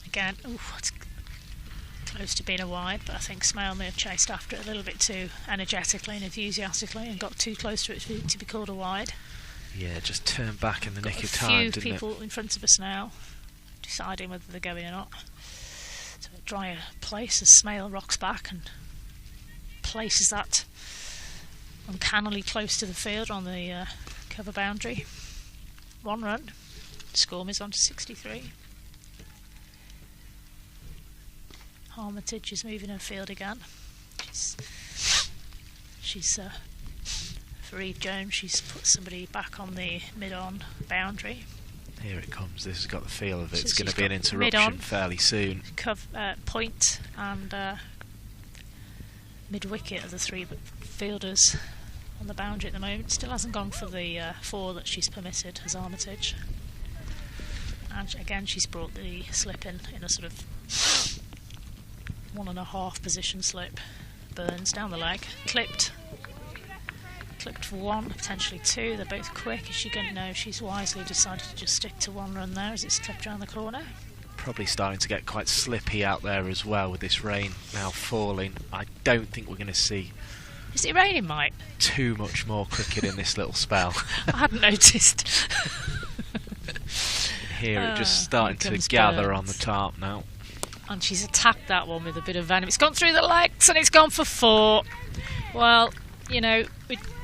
Again, it's close to being a wide, but I think Smale may have chased after it a little bit too energetically and enthusiastically and got too close to it to be called a wide. Yeah, just turned back in the nick of time, didn't it? didn't A few people in front of us now deciding whether they're going or not. So a drier place as Smale rocks back and places that uncannily close to the field on the cover boundary. 1 run. Score is on to 63. Armitage is moving her field again. She's for Eve Jones, she's put somebody back on the mid-on boundary. Here it comes. This has got the feel of it. It's going to be an interruption fairly soon. Point and mid-wicket are the 3 fielders on the boundary at the moment. Still hasn't gone for the 4 that she's permitted as Armitage. And again, she's brought the slip in a sort of 1.5 position slip. Burns down the leg, clipped for 1, potentially 2. They're both quick. Is she going to know? She's wisely decided to just stick to 1 run there as it's clipped around the corner. Probably starting to get quite slippy out there as well with this rain now falling. I don't think we're going to see. Is it raining, Mike? Too much more cricket in this little spell. I hadn't noticed. Here it just starting to gather on the tarp now. And she's attacked that one with a bit of venom. It's gone through the legs and it's gone for 4. Well, you know,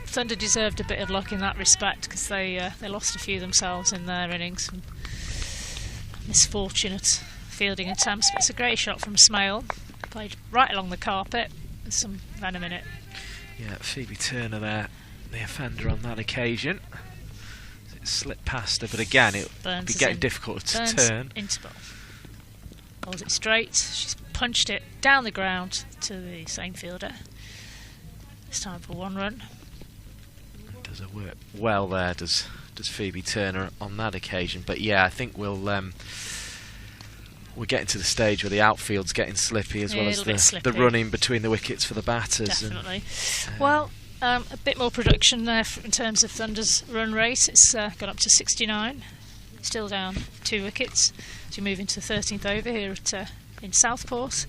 Thunder deserved a bit of luck in that respect because they lost a few themselves in their innings. Misfortunate fielding attempts, but it's a great shot from Smale. Played right along the carpet with some venom in it. Yeah, Phoebe Turner there, the offender on that occasion. It slipped past her, but again, it would be getting difficult to turn. Into ball. Bowls it straight. She's punched it down the ground to the same fielder. It's time for 1 run. Does it work well there? Does Phoebe Turner on that occasion? But yeah, I think we're getting to the stage where the outfield's getting slippy as well as the running between the wickets for the batters. Definitely. Well, a bit more production there in terms of Thunder's run rate. It's gone up to 69. Still down 2 wickets. So we move into the 13th over here in Southport.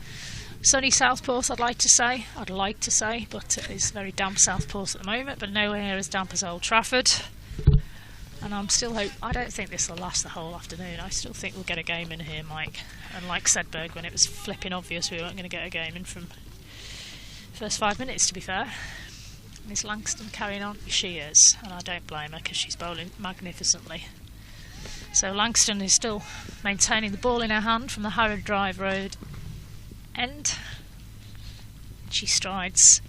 Sunny Southport, I'd like to say, but it is very damp Southport at the moment, but nowhere near as damp as Old Trafford. And I don't think this will last the whole afternoon. I still think we'll get a game in here, Mike. And like Sedberg, when it was flipping obvious we weren't going to get a game in from the first 5 minutes, to be fair. And is Langston carrying on? She is, and I don't blame her because she's bowling magnificently. So Langston is still maintaining the ball in her hand from the Harrod Drive Road end. She strides.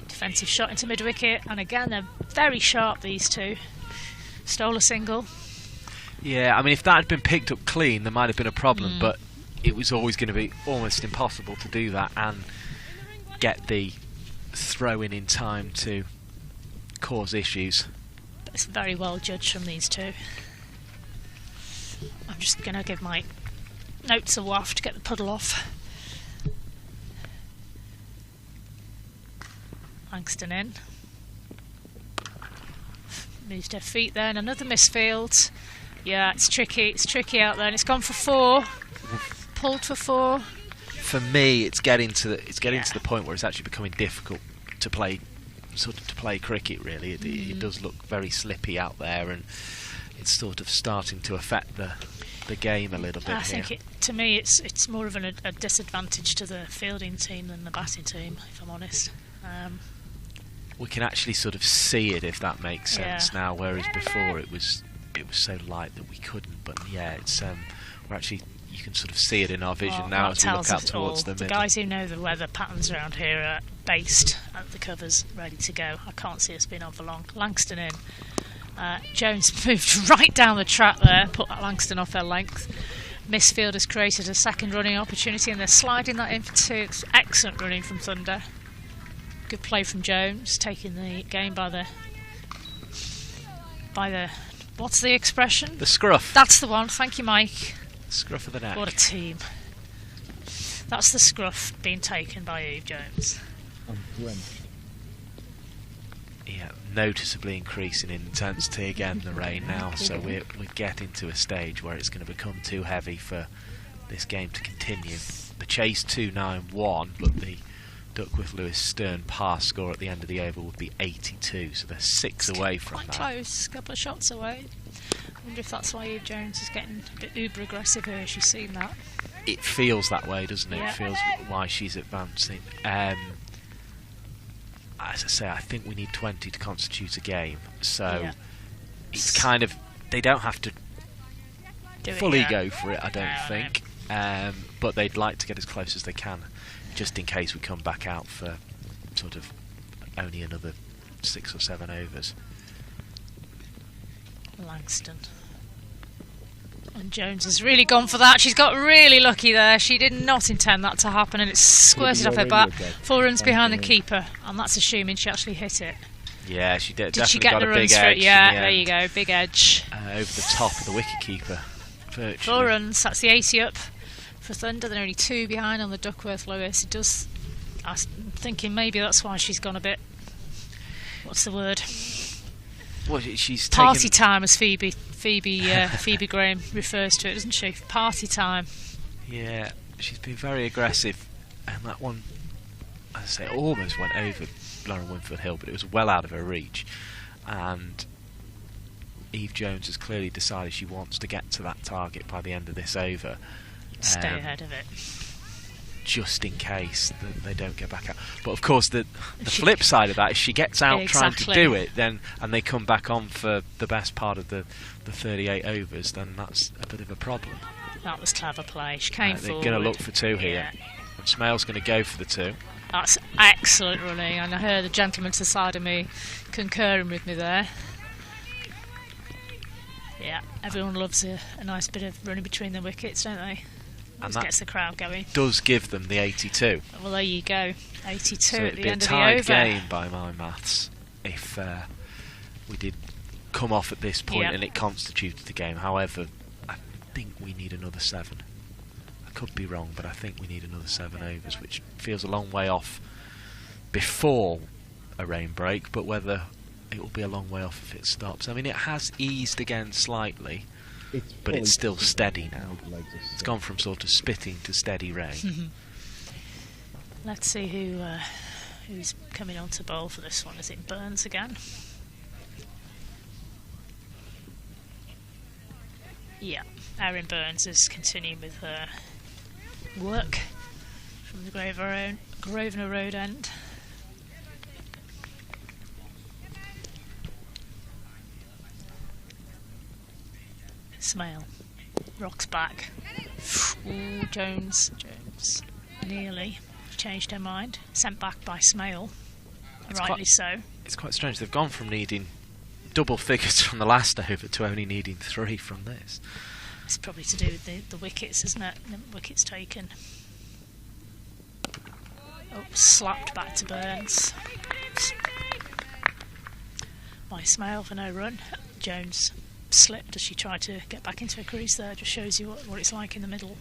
Defensive shot into mid-wicket, and again they're very sharp, these two. Stole a single. Yeah, I mean, if that had been picked up clean, there might have been a problem, but it was always going to be almost impossible to do that and get the throw in time to cause issues. But it's very well judged from these two. I'm just going to give my notes a waft to get the puddle off. Langston in. Moves her feet there, and another misfield. Yeah, it's tricky out there, and it's gone for 4. Pulled for 4. For me, it's getting to the point where it's actually becoming difficult to play cricket. Really, it does look very slippy out there, and it's sort of starting to affect the game a little bit. I think to me it's more of a disadvantage to the fielding team than the batting team, if I'm honest. We can actually sort of see it, if that makes sense now, whereas before it was so light that we couldn't. But yeah, it's we're actually, you can sort of see it in our vision now as we look out towards the middle. The guys who know the weather patterns around here are based at the covers, ready to go. I can't see us being on for long. Langston in. Jones moved right down the track there, put Langston off her length. Misfield has created a second running opportunity and they're sliding that in for 2. It's excellent running from Thunder. Good play from Jones, taking the game by the what's the expression? The scruff. That's the one. Thank you, Mike. Scruff of the neck. What a team. That's the scruff being taken by Eve Jones. I'm drenched. Yeah, noticeably increasing in intensity again, the rain now, so we're getting to a stage where it's going to become too heavy for this game to continue. The chase 291, but the Duckworth-Lewis Stern pass score at the end of the over would be 82, so they're 6 away from Quite that. close, a couple of shots away. I wonder if that's why Eve Jones is getting a bit uber aggressive here. She's seen that. It feels that way, doesn't it? Yeah. It feels why she's advancing. As I say, I think we need 20 to constitute a game, so it's kind of, they don't have to fully go for it, I don't think, but they'd like to get as close as they can, just in case we come back out for sort of only another 6 or 7 overs. Langston. And Jones has really gone for that. She's got really lucky there. She did not intend that to happen, and it's squirted off her bat. 4 runs behind the keeper, and that's assuming she actually hit it. Yeah, she did. Did she Definitely get got the a big runs for edge. it? Yeah, there you go, big edge. Over the top of the wicketkeeper. 4 runs. That's the 80 up for Thunder. They're only 2 behind on the Duckworth-Lewis. It does. I'm thinking maybe that's why she's gone a bit. What's the word? Well, she's party time, as Phoebe Graham refers to it, doesn't she? Party time. Yeah, she's been very aggressive, and that one, as I say, almost went over Lauren Winfield Hill, but it was well out of her reach. And Eve Jones has clearly decided she wants to get to that target by the end of this over. Stay ahead of it. Just in case they don't get back out. But of course, the flip side of that is she gets out trying to do it, then and they come back on for the best part of the 38 overs, then that's a bit of a problem. That was clever play. She came forward. They're going to look for 2 here. And Smale's going to go for the 2. That's excellent running, and I heard the gentleman to the side of me concurring with me there. Yeah, everyone loves a nice bit of running between the wickets, don't they? And that gets the crowd going. Does give them the 82. Well, there you go, 82 so at the end of the over. It'd be a tied game by my maths if we did come off at this point and it constituted the game. However, I think we need another 7. I could be wrong, but I think we need another 7 overs, which feels a long way off before a rain break, but whether it will be a long way off if it stops. I mean, it has eased again slightly, but it's still steady now. It's gone from sort of spitting to steady rain. Let's see who's coming on to bowl for this one. Is it Burns again? Yeah, Erin Burns is continuing with her work from the Grosvenor Road end. Smale rocks back. Ooh, Jones nearly changed her mind. Sent back by Smale, rightly so. It's quite strange. They've gone from needing double figures from the last over to only needing 3 from this. It's probably to do with the wickets, isn't it? The wickets taken. Oh, slapped back to Burns by Smale for no run. Jones slipped as she tried to get back into her crease there. Just shows you what it's like in the middle.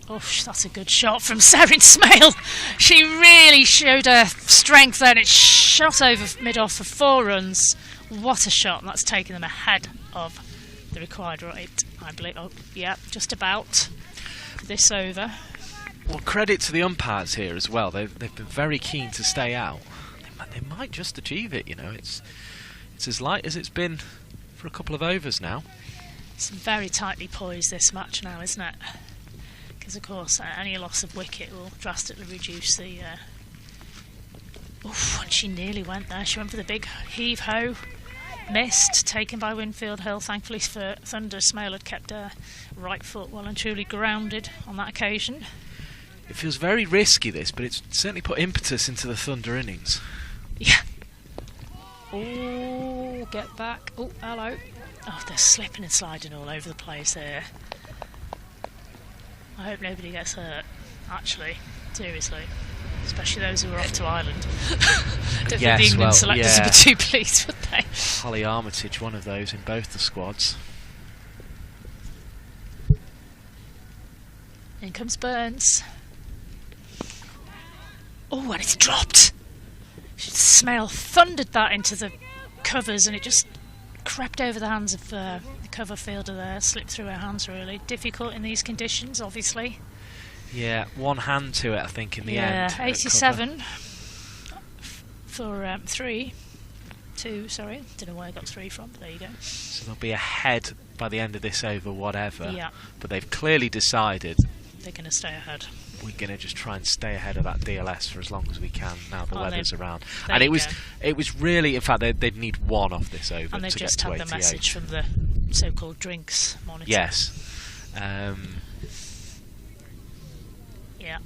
Oh, that's a good shot from Erin Smale. She really showed her strength there, and it shot over mid-off for 4 runs. What a shot, and that's taken them ahead of the required rate, I believe. Oh, yeah, just about this over. Well, credit to the umpires here as well. They've been very keen to stay out. They might just achieve it, you know. It's as light as it's been for a couple of overs now. It's very tightly poised, this match now, isn't it? Because, of course, any loss of wicket will drastically reduce the... Oof, and she nearly went there. She went for the big heave-ho. Missed, taken by Winfield Hill. Thankfully for Thunder, Smale had kept her right foot well and truly grounded on that occasion. It feels very risky, this, but it's certainly put impetus into the Thunder innings. Yeah. Oh, get back. Oh, hello. Oh, they're slipping and sliding all over the place there. I hope nobody gets hurt, actually, seriously. Especially those who are off to Ireland. Don't think the England selectors would be too pleased, would they? Holly Armitage, one of those in both the squads. In comes Burns. Oh, and it's dropped! Smale thundered that into the covers and it just crept over the hands of the cover fielder there, slipped through her hands really. Difficult in these conditions, obviously. Yeah, one hand to it, I think, in the end. Yeah, 87 for 2, sorry. Don't know where I got 3 from, but there you go. So they'll be ahead by the end of this over, whatever. Yeah. But they've clearly decided they're going to stay ahead. We're going to just try and stay ahead of that DLS for as long as we can now the weather's around. And it was really, in fact, they'd need 1 off this over. And they've to just get to had 88. the message from the so-called drinks monitor. Yes. Yeah.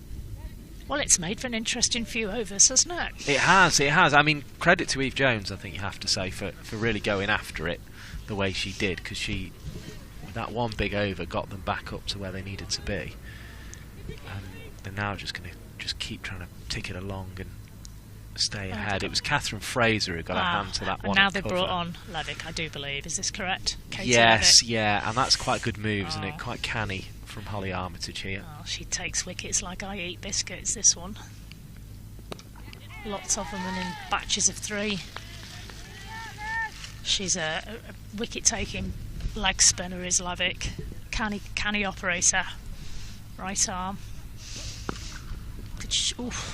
Well, it's made for an interesting few overs, hasn't it? It has. I mean, credit to Eve Jones, I think you have to say, for really going after it the way she did, because she, with that one big over, got them back up to where they needed to be. And they're now just going to keep trying to tick it along and stay ahead. It was Catherine Fraser who got a hand to that one. And now they brought on Levick, I do believe. Is this correct? Katie yes, Levick. Yeah, and that's quite a good move, isn't it? Quite canny from Holly Armitage here. Oh, she takes wickets like I eat biscuits, this one. Lots of them and in batches of 3. She's a wicket-taking leg spinner, is Levick. Canny operator. Right arm.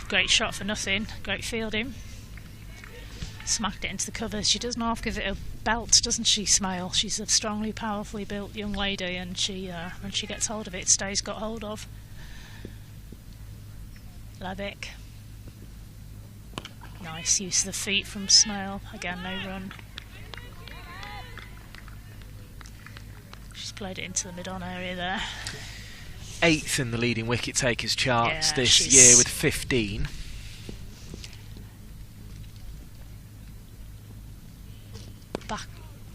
Great shot for nothing. Great fielding. Smacked it into the covers. She doesn't half give it a belt, doesn't she, Smale? She's a strongly, powerfully built young lady, and she, when she gets hold of it, stays got hold of. Levick. Nice use of the feet from Smale. Again, no run. She's played it into the mid-on area there. 8th in the leading wicket takers charts this year with 15.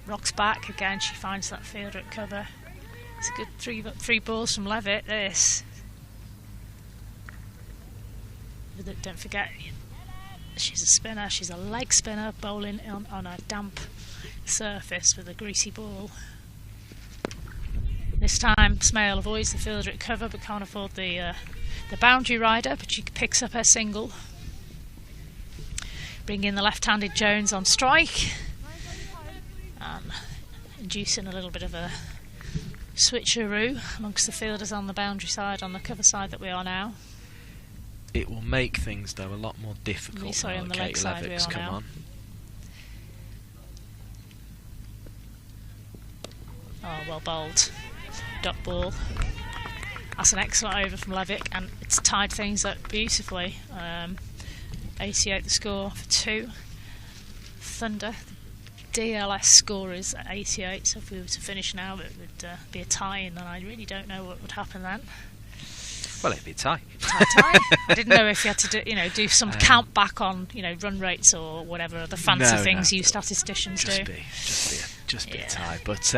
Rocks back again. She finds that fielder at cover. It's a good 3 balls from Levitt. This. But don't forget, she's a spinner. She's a leg spinner, bowling on a damp surface with a greasy ball. This time, Smale avoids the fielder at cover, but can't afford the boundary rider. But she picks up her single. Bring in the left-handed Jones on strike, inducing a little bit of a switcheroo amongst the fielders on the boundary side, on the cover side that we are now. It will make things, though, a lot more difficult. Sorry, on the leg side we are now. On. Oh, well bowled. Dot ball. That's an excellent over from Levick, and it's tied things up beautifully. 88 the score for 2. Thunder. The DLS score is at 88, so if we were to finish now, it would be a tie, and then I really don't know what would happen then. Well, it'd be a tie. Tie. I didn't know if you had to do some count back on, run rates or whatever the fancy things you statisticians do. Just be a tie. But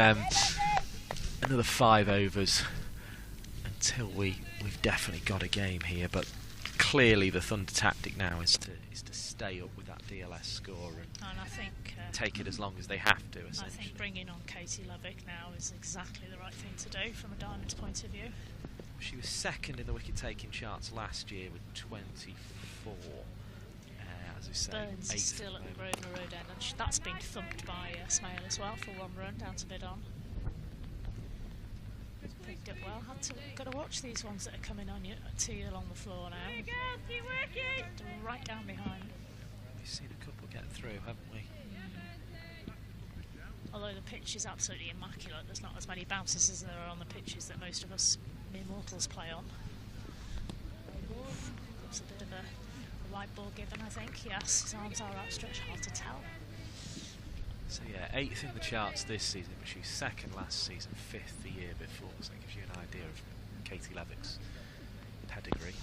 another 5 overs until we've definitely got a game here. But clearly the Thunder tactic now is to stay up with that DLS score and I think take it as long as they have to. I think bringing on Katie Levick now is exactly the right thing to do from a Diamond's point of view. She was 2nd in the wicket-taking charts last year with 24. As we say, Burns is still at the Grosvenor Road end, and that's been thumped by Smale as well for 1 run down to mid-on. Picked up well. Got to watch these ones that are coming on to you along the floor now. Right down behind. We've seen a couple get through, haven't we? Although the pitch is absolutely immaculate, there's not as many bounces as there are on the pitches that most of us mere mortals play on. It's a bit of a right ball given, I think. Yes, his arms are outstretched, hard to tell. So yeah, 8th in the charts this season, but she was 2nd last season, 5th the year before, so that gives you an idea of Katie Levick's pedigree.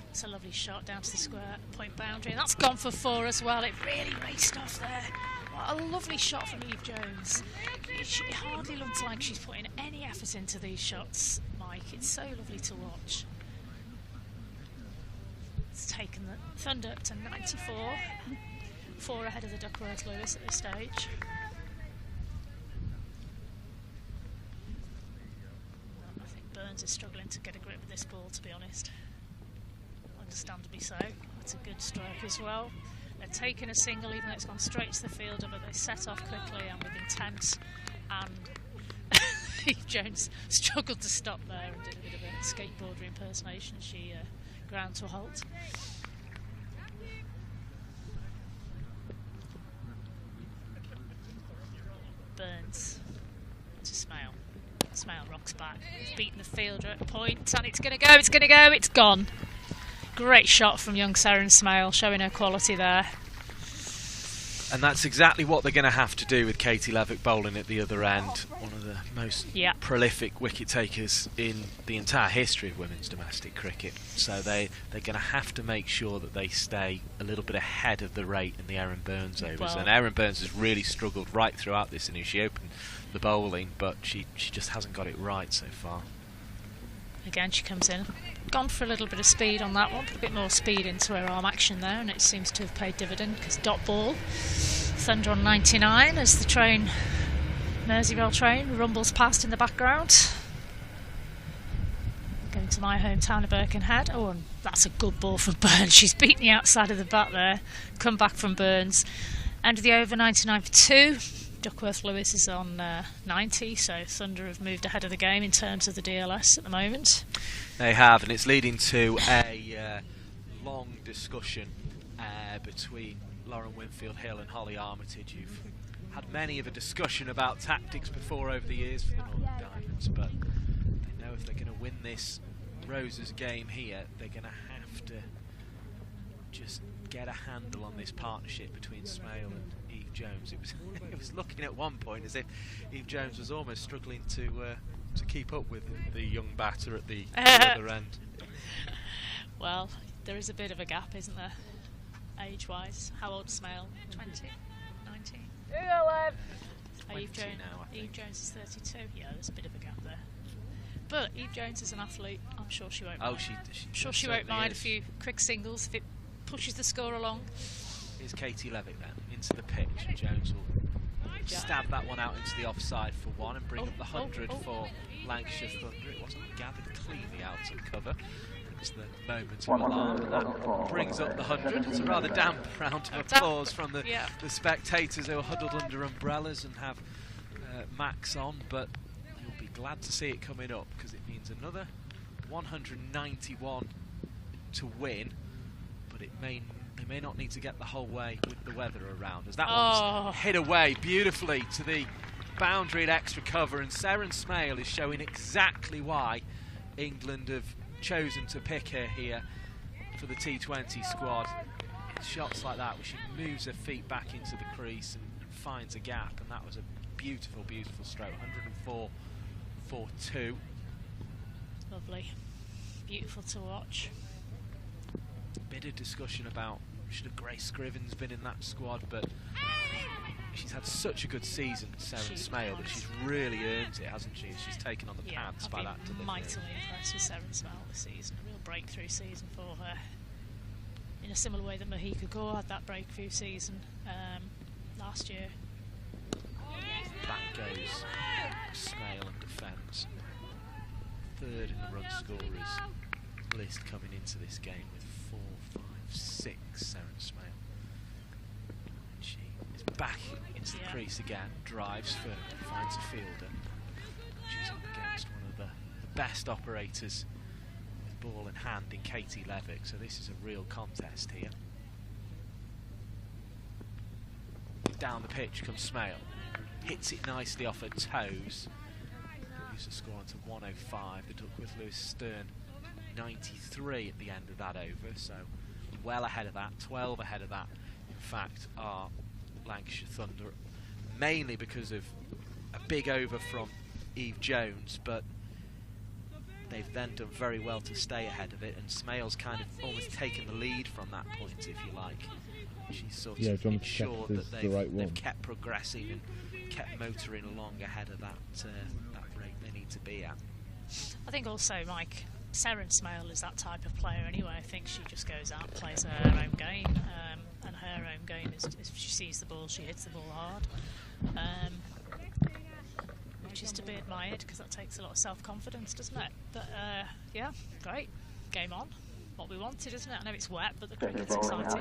It's a lovely shot down to the square point boundary, and that's gone for 4 as well. It really raced off there. What a lovely shot from Eve Jones. It hardly looks like she's putting any effort into these shots, Mike. It's so lovely to watch. It's taken the Thunder up to 94. 4 ahead of the Duckworth Lewis at this stage. I think Burns is struggling to get a grip with this ball, to be honest. Understandably so. That's a good stroke as well. They're taking a single, even though it's gone straight to the fielder, but they set off quickly and with intent. And Eve Jones struggled to stop there and did a bit of a skateboarder impersonation. She ground to a halt. Burns to Smale. Smale rocks back. He's beaten the fielder at point, and it's going to go, it's going to go, it's gone. Great shot from young Seren Smale, showing her quality there. And that's exactly what they're going to have to do with Katie Levick bowling at the other end. One of the most prolific wicket takers in the entire history of women's domestic cricket. So they're going to have to make sure that they stay a little bit ahead of the rate in the Erin Burns overs. And Erin Burns has really struggled right throughout this innings. She opened the bowling, but she just hasn't got it right so far. Again, she comes in, gone for a little bit of speed on that one, put a bit more speed into her arm action there, and it seems to have paid dividend because dot ball. Thunder on 99 as the train, Merseyrail train, rumbles past in the background. Going to my hometown of Birkenhead. Oh, and that's a good ball from Burns. She's beaten the outside of the bat there. Come back from Burns. End of the over, 99 for 2. Duckworth Lewis is on 90, so Thunder have moved ahead of the game in terms of the DLS at the moment. They have, and it's leading to a long discussion between Lauren Winfield-Hill and Holly Armitage, who've had many of a discussion about tactics before over the years for the Northern Diamonds, but they know if they're going to win this Roses game here, they're going to have to just get a handle on this partnership between Smale and Eve Jones. It was looking at one point as if Eve Jones was almost struggling to keep up with the young batter at the other end. Well, there is a bit of a gap, isn't there, age-wise? How old is Smale? 20? 19? Eve Jones is 32. Yeah, there's a bit of a gap there. But Eve Jones is an athlete. I'm sure she won't mind. I'm sure she won't mind a few quick singles if it pushes the score along. Here's Katie Levick then, into the pitch, and Jones will stab that one out into the offside for one and bring up the 100 for Lancashire Thunder. It wasn't gathered cleanly out of cover. It was the moment of alarm, and that brings up the 100. It's a rather damp round of applause from the spectators who are huddled under umbrellas and have Max on, but you'll be glad to see it coming up because it means another 191 to win, but they may not need to get the whole way with the weather around, as that one's hit away beautifully to the boundary at extra cover, and Seren Smale is showing exactly why England have chosen to pick her here for the T20 squad. Shots like that where she moves her feet back into the crease and finds a gap, and that was a beautiful, beautiful stroke. 104 for 2. Lovely. Beautiful to watch. Bit of discussion about should have Grace Scrivens been in that squad, but she's had such a good season, Seren Smale, that she's really earned it, hasn't she? She's taken on the pants by that delivery. Mightily impressed with Seren Smale this season. A real breakthrough season for her. In a similar way that Mahika Gore had that breakthrough season last year. Back goes Smale and defence. Third in the run scorers list coming into this game with 4, 5, 6 Seren Smale. She is back into the crease again, drives firmly, finds a fielder. She's up against one of the best operators with ball in hand in Katie Levick, so this is a real contest here. Down the pitch comes Smale, hits it nicely off her toes, moves the score on to 105. The Duckworth Lewis Stern 93 at the end of that over, so well ahead of that, 12 ahead of that in fact are Lancashire Thunder, mainly because of a big over from Eve Jones, but they've then done very well to stay ahead of it, and Smale's kind of almost taken the lead from that point, if you like. she's sort Yeah, of ensured that the they've kept progressing and kept motoring along ahead of that rate they need to be at. I think also, Mike, Seren Smale is that type of player anyway. I think she just goes out, plays her own game, and her own game is if she sees the ball, she hits the ball hard, which is to be admired because that takes a lot of self-confidence, doesn't it? But yeah, great, game on. What we wanted, isn't it? I know it's wet, but the cricket's exciting.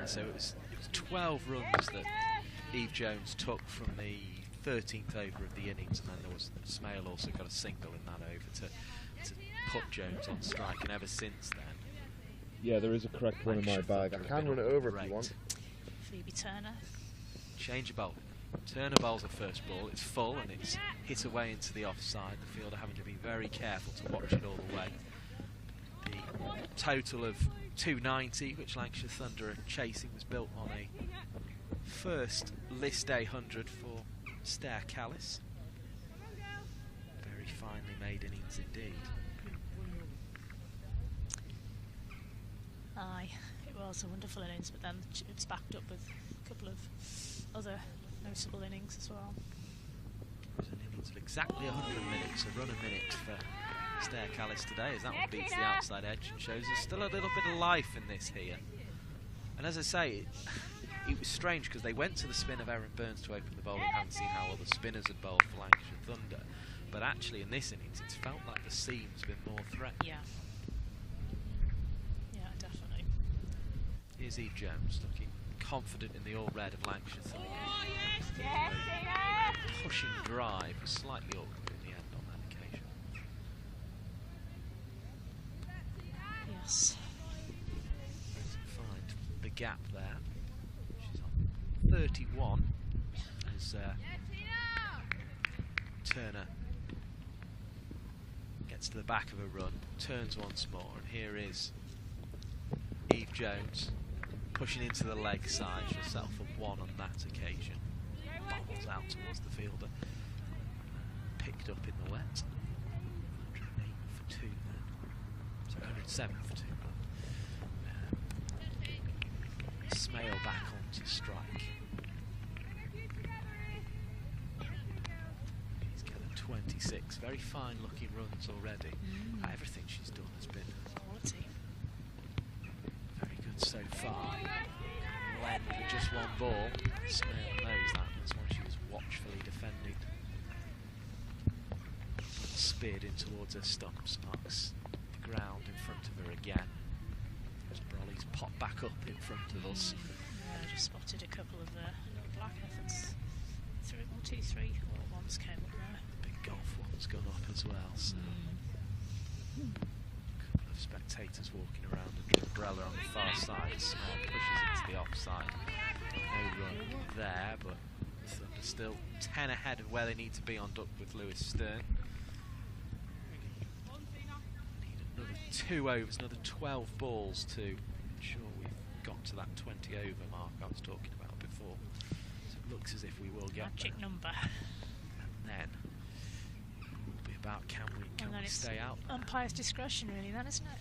So it was 12 runs that Eve Jones took from the 13th over of the innings, and then there was Smale also got a single in that over to put Jones on strike, and ever since then. Yeah, there is a correct one in my bag. I can run it over if you want. Phoebe Turner. Change of bowl. Turner bowls the first ball, it's full and it's hit away into the offside. The fielder having to be very careful to watch it all the way. The total of 290, which Lancashire Thunder are chasing, was built on a first list day 100 for Stair Callis. Very finely made innings indeed. Aye, it was a wonderful innings, but then it's backed up with a couple of other notable innings as well. It was an innings of exactly 100 minutes, a run a minute for Stair Callis today, as that one beats the outside edge and shows there's still a little bit of life in this here. And as I say, it was strange because they went to the spin of Erin Burns to open the bowling. Haven't seen how other spinners had bowled for Lancashire Thunder, but actually in this innings it's felt like the seam's been more threatened. Yeah. Yeah, definitely. Here's Eve Jones looking confident in the all red of Lancashire Thunder. Pushing drive was slightly awkward in the end on that occasion. Yes. Find the gap there. She's on 31 as Turner gets to the back of a run, turns once more, and here is Eve Jones pushing into the leg side, herself a 1 on that occasion. Bobbles out towards the fielder. Picked up in the wet. 108 for 2 then. So 107 for 2. Smale back on to strike. He's got 26. Very fine looking runs already. Everything she's done has been quality. Very good so far. Len with just one ball. Smale knows that. That's why she was watchfully defending. Speared in towards her stumps, marks the ground in front of her again. As Brolly's popped back up in front of us. Yeah, I just spotted a couple of black efforts. 2, 3 ones came up there. The big golf one's gone up as well. So. A couple of spectators walking around under the umbrella on the far side. Smale pushes into the offside. No run there, but Thunder still 10 ahead of where they need to be on Duckworth Lewis Stern. Need another 2 overs, another 12 balls to ensure we've got to that 20 over mark I was talking about before. So it looks as if we will get magic there. Number. And then it will be about can we stay out? Umpire's discretion, really, then, isn't it?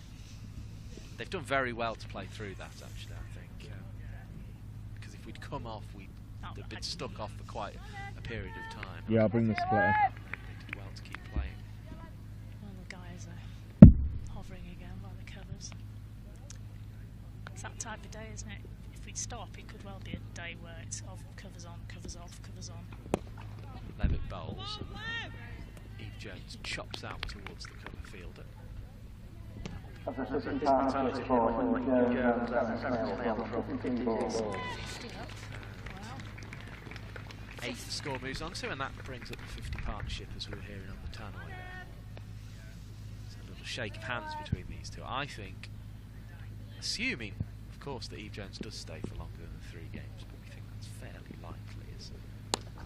They've done very well to play through that, actually, I think. Because if we'd come off, we'd have been stuck off for quite a period of time. Yeah, I'll bring the splitter. They did well to keep playing. Well, the guys are hovering again by the covers. It's that type of day, isn't it? If we'd stop, it could well be a day where it's covers on, covers off, covers on. Levitt bowls. Eve Jones chops out towards the cover fielder. Eighth score moves on to, and that brings up the 50 partnership as we were hearing on the tannoy there. It's a little shake of hands between these two. I think, assuming, of course, that Eve Jones does stay for longer than the 3 games, but we think that's fairly likely as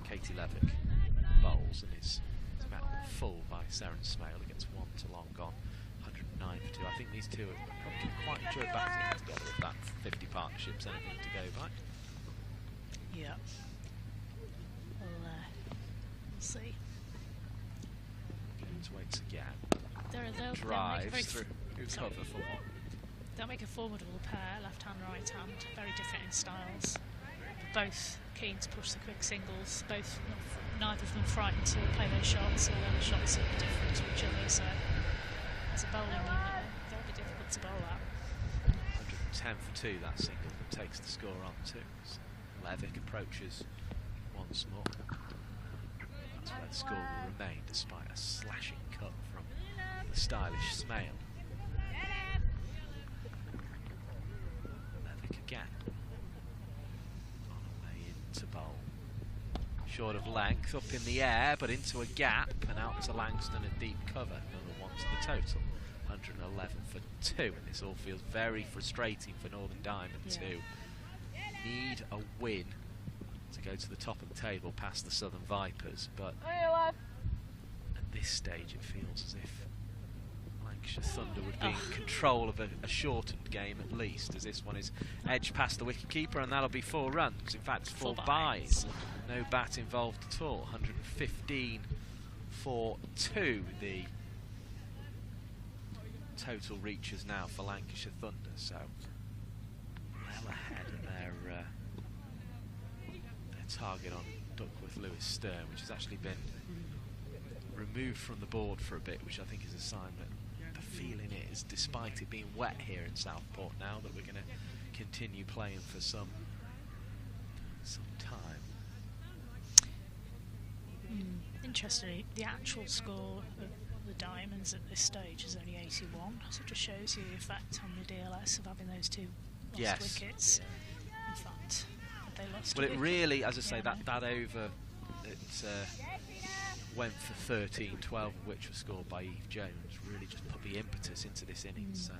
Katie Levick bowls and is met full by Seren Smale against 1 to long gone. 109 for 2. I think these two are probably quite enjoy batting together if that 50 partnership's anything to go by. Yeah. We'll see. Jones waits again. They'll drives through cover for 1. They'll make a formidable pair, left hand, right hand, very different in styles. Both keen to push the quick singles, neither of them frightened to play those shots, although the shots are different to each other, so as a bowling unit, very difficult to bowl at. 110 for 2, that single takes the score on too. Levick approaches once more. That's where the score will remain, despite a slashing cut from the stylish Smale. Levick again. On a way into bowl. Short of length, up in the air, but into a gap, and out to Langston at deep cover. Another one to the total. 111 for 2, and this all feels very frustrating for Northern Diamonds, who need a win to go to the top of the table past the Southern Vipers, but at this stage it feels as if Lancashire Thunder would be in control of a shortened game at least, as this one is edged past the wicketkeeper, and that'll be 4 runs. In fact, 4 byes. No bat involved at all. 115 for 2. The total reaches now for Lancashire Thunder, so well ahead of their target on Duckworth Lewis Stern, which has actually been removed from the board for a bit, which I think is a sign that the feeling is, despite it being wet here in Southport now, that we're going to continue playing for some time. Interestingly, the actual score of the Diamonds at this stage is only 81, so it just shows you the effect on the DLS of having those 2 lost wickets. In fact, they lost. Well, it really, as I say, that over, it went for 13, 12 of which was scored by Eve Jones, really just put the impetus into this innings. So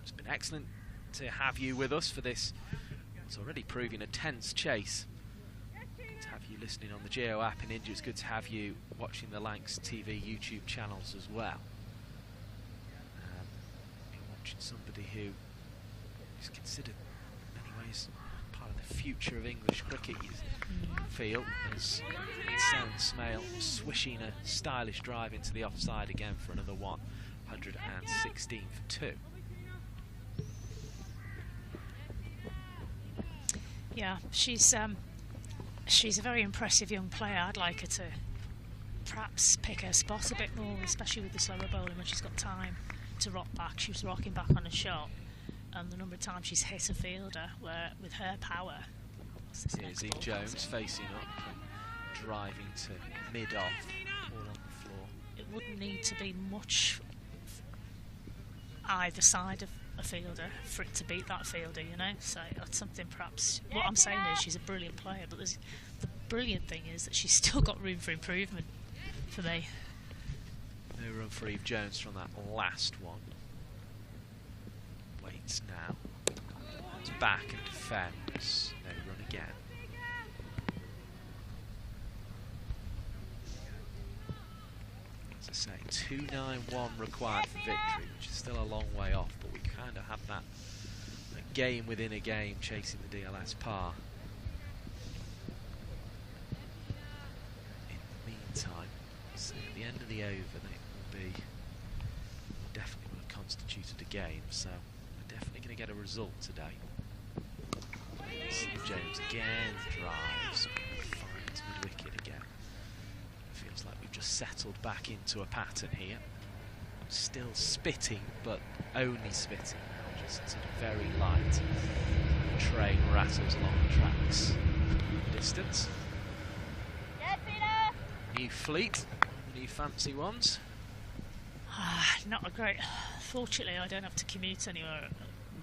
it's been excellent to have you with us for this. It's already proving a tense chase. To have you listening on the Geo app in India, it's good to have you watching the Lancs TV YouTube channels as well. You're watching somebody who is considered in many ways part of the future of English cricket, you feel, as Sam Smale swishing a stylish drive into the offside again for another 116 for 2. Yeah, she's a very impressive young player. I'd like her to perhaps pick her spot a bit more, especially with the slower bowling when she's got time to rock back. She was rocking back on a shot, and the number of times she's hit a fielder where with her power. Here's Eve Jones facing up and driving to mid-off, all on the floor. It wouldn't need to be much either side of a fielder for it to beat that fielder, you know, so that's something. Perhaps what I'm saying is she's a brilliant player, but the brilliant thing is that she's still got room for improvement for me. No room for Eve Jones from that last one. Waits now, comes back and defends. No run again. As I say, 291 required for victory, which is still a long way off, but we kind of have that game within a game chasing the DLS par. In the meantime, so at the end of the over, they will definitely will have constituted a game, so we're definitely going to get a result today. Steve Jones again drives, finds mid-wicket again. Feels like we've just settled back into a pattern here. Still spitting, but only spitting now, just sort of very light. The train rattles along the tracks. Distance. New fleet, new fancy ones. Not a great. Fortunately, I don't have to commute anywhere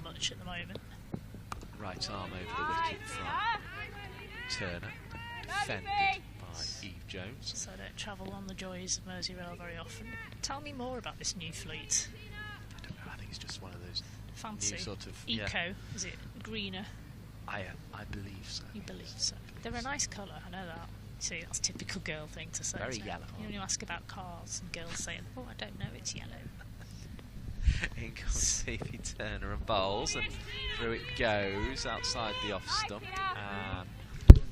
much at the moment. Right arm over the wicket from Turner, defended by Eve Jones. So I don't travel on the joys of Merseyrail very often. Tell me more about this new fleet. I don't know, I think it's just one of those fancy new sort of eco. Is it greener? I believe so. You believe so? They're a nice colour, I know that. See, that's a typical girl thing to say. Very yellow. You know, when you ask about cars and girls saying, "Oh, I don't know, it's yellow." In comes Stevie Turner and bowls, and through it goes outside the off stump, and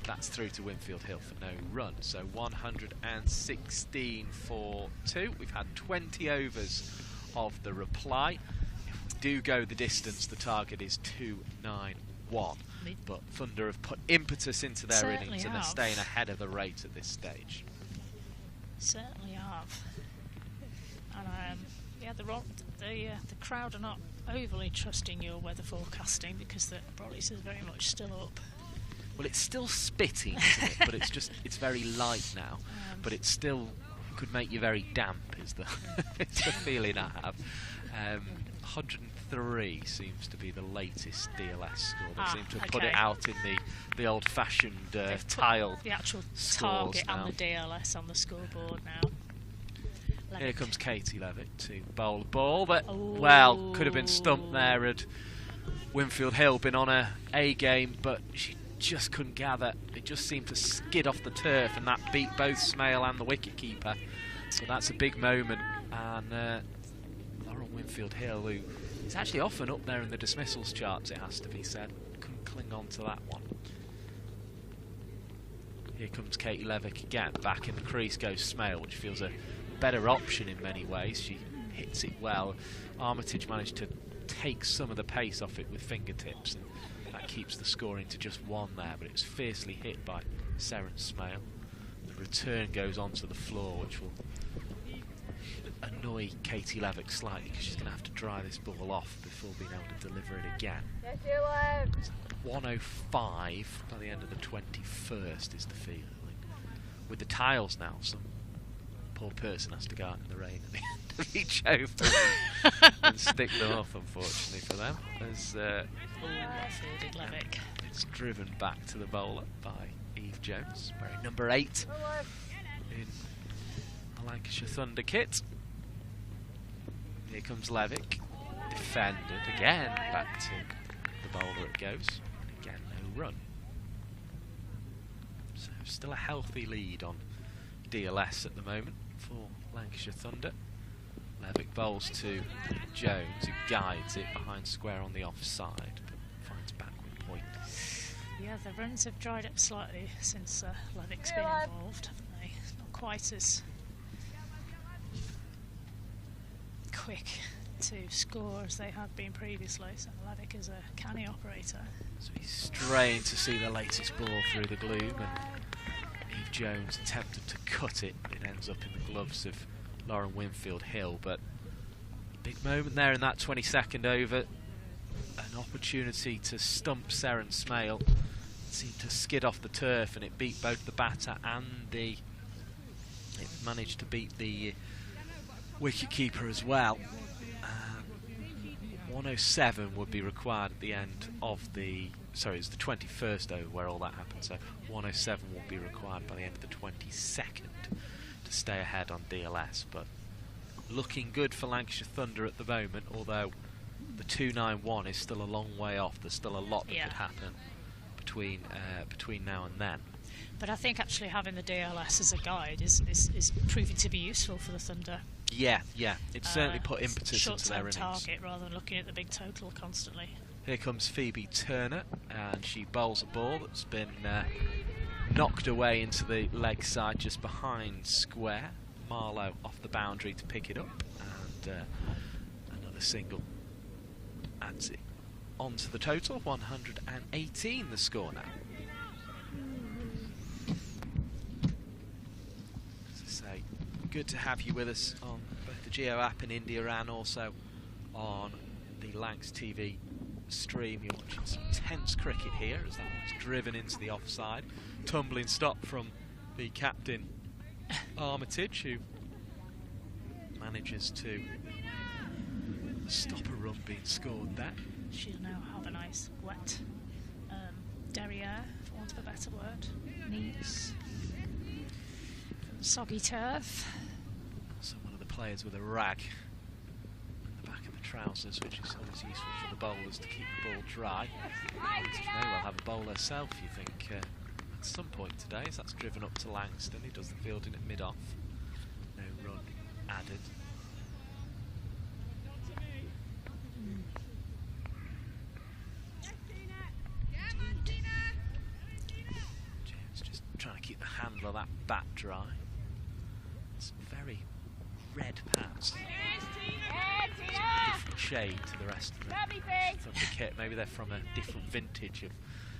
that's through to Winfield Hill for no run. So 116 for 2. We've had 20 overs of the reply. If we do go the distance, the target is 291. But Thunder have put impetus into their innings and they're staying ahead of the rate at this stage. Certainly have. And yeah, the crowd are not overly trusting your weather forecasting because the Brollies is very much still up. Well, it's still spitting, isn't it? But it's very light now. But it still could make you very damp, is the feeling I have. 103 seems to be the latest DLS score. They seem to have put it out in the old-fashioned tile. The actual target and the DLS on the scoreboard now. Here comes Katie Levick to bowl the ball, but well, could have been stumped there had Winfield Hill been on a A game, but she just couldn't gather. It just seemed to skid off the turf, and that beat both Smale and the wicket-keeper. So that's a big moment, and Lauren Winfield Hill, who is actually often up there in the dismissals charts, it has to be said, couldn't cling on to that one. Here comes Katie Levick again. Back in the crease goes Smale, which feels a better option in many ways. She hits it well. Armitage managed to take some of the pace off it with fingertips, and that keeps the scoring to just one there, but it's fiercely hit by Seren Smale. The return goes onto the floor, which will annoy Katie Levick slightly because she's going to have to dry this ball off before being able to deliver it again. 105 by the end of the 21st is the feeling. With the tiles now, some poor person has to go out in the rain at the end of each over and stick them off, unfortunately for them. As it's driven back to the bowler by Eve Jones, wearing number 8 in the Lancashire Thunder kit. Here comes Levick, defended again, back to the bowler it goes, and again no run. So still a healthy lead on DLS at the moment for Lancashire Thunder. Levick bowls to Jones, who guides it behind square on the offside, but finds backward point. Yeah, the runs have dried up slightly since Levick's been involved, haven't they? Not quite as quick to score as they have been previously, so Levick is a canny operator. So he's strained to see the latest ball through the gloom, and Eve Jones attempted to cut it. It ends up in the gloves of Lauren Winfield Hill, but big moment there in that 22nd over. An opportunity to stump Seren Smale. It seemed to skid off the turf, and it beat both the batter and it managed to beat the wicket-keeper as well. 107 would be required at the end of the... Sorry, it's the 21st over where all that happened, so 107 will be required by the end of the 22nd to stay ahead on DLS, but looking good for Lancashire Thunder at the moment, although the 291 is still a long way off. There's still a lot that could happen between now and then. But I think actually having the DLS as a guide is proving to be useful for the Thunder. Yeah, it's certainly put impetus into their innings. Short-term target rather than looking at the big total constantly. Here comes Phoebe Turner, and she bowls a ball that's been knocked away into the leg side just behind square. Marlowe off the boundary to pick it up, and another single adds it onto the total. 118 the score now. As I say, good to have you with us on both the Geo app in India and also on the Lancs TV stream. You're watching some tense cricket here as that one's driven into the offside. Tumbling stop from the captain Armitage, who manages to stop a run being scored there. She'll now have a nice wet derriere, for want of a better word. Knees. Soggy turf. So one of the players with a rag in the back of the trousers, which is always useful for the bowlers to keep the ball dry. She may well have a bowl herself, you think, at some point today, as that's driven up to Langston. He does the fielding at mid-off. No run added. James just trying to keep the handle of that bat dry. It's very red pads. Different shade to the rest of the Thunder kit. Maybe they're from a different vintage of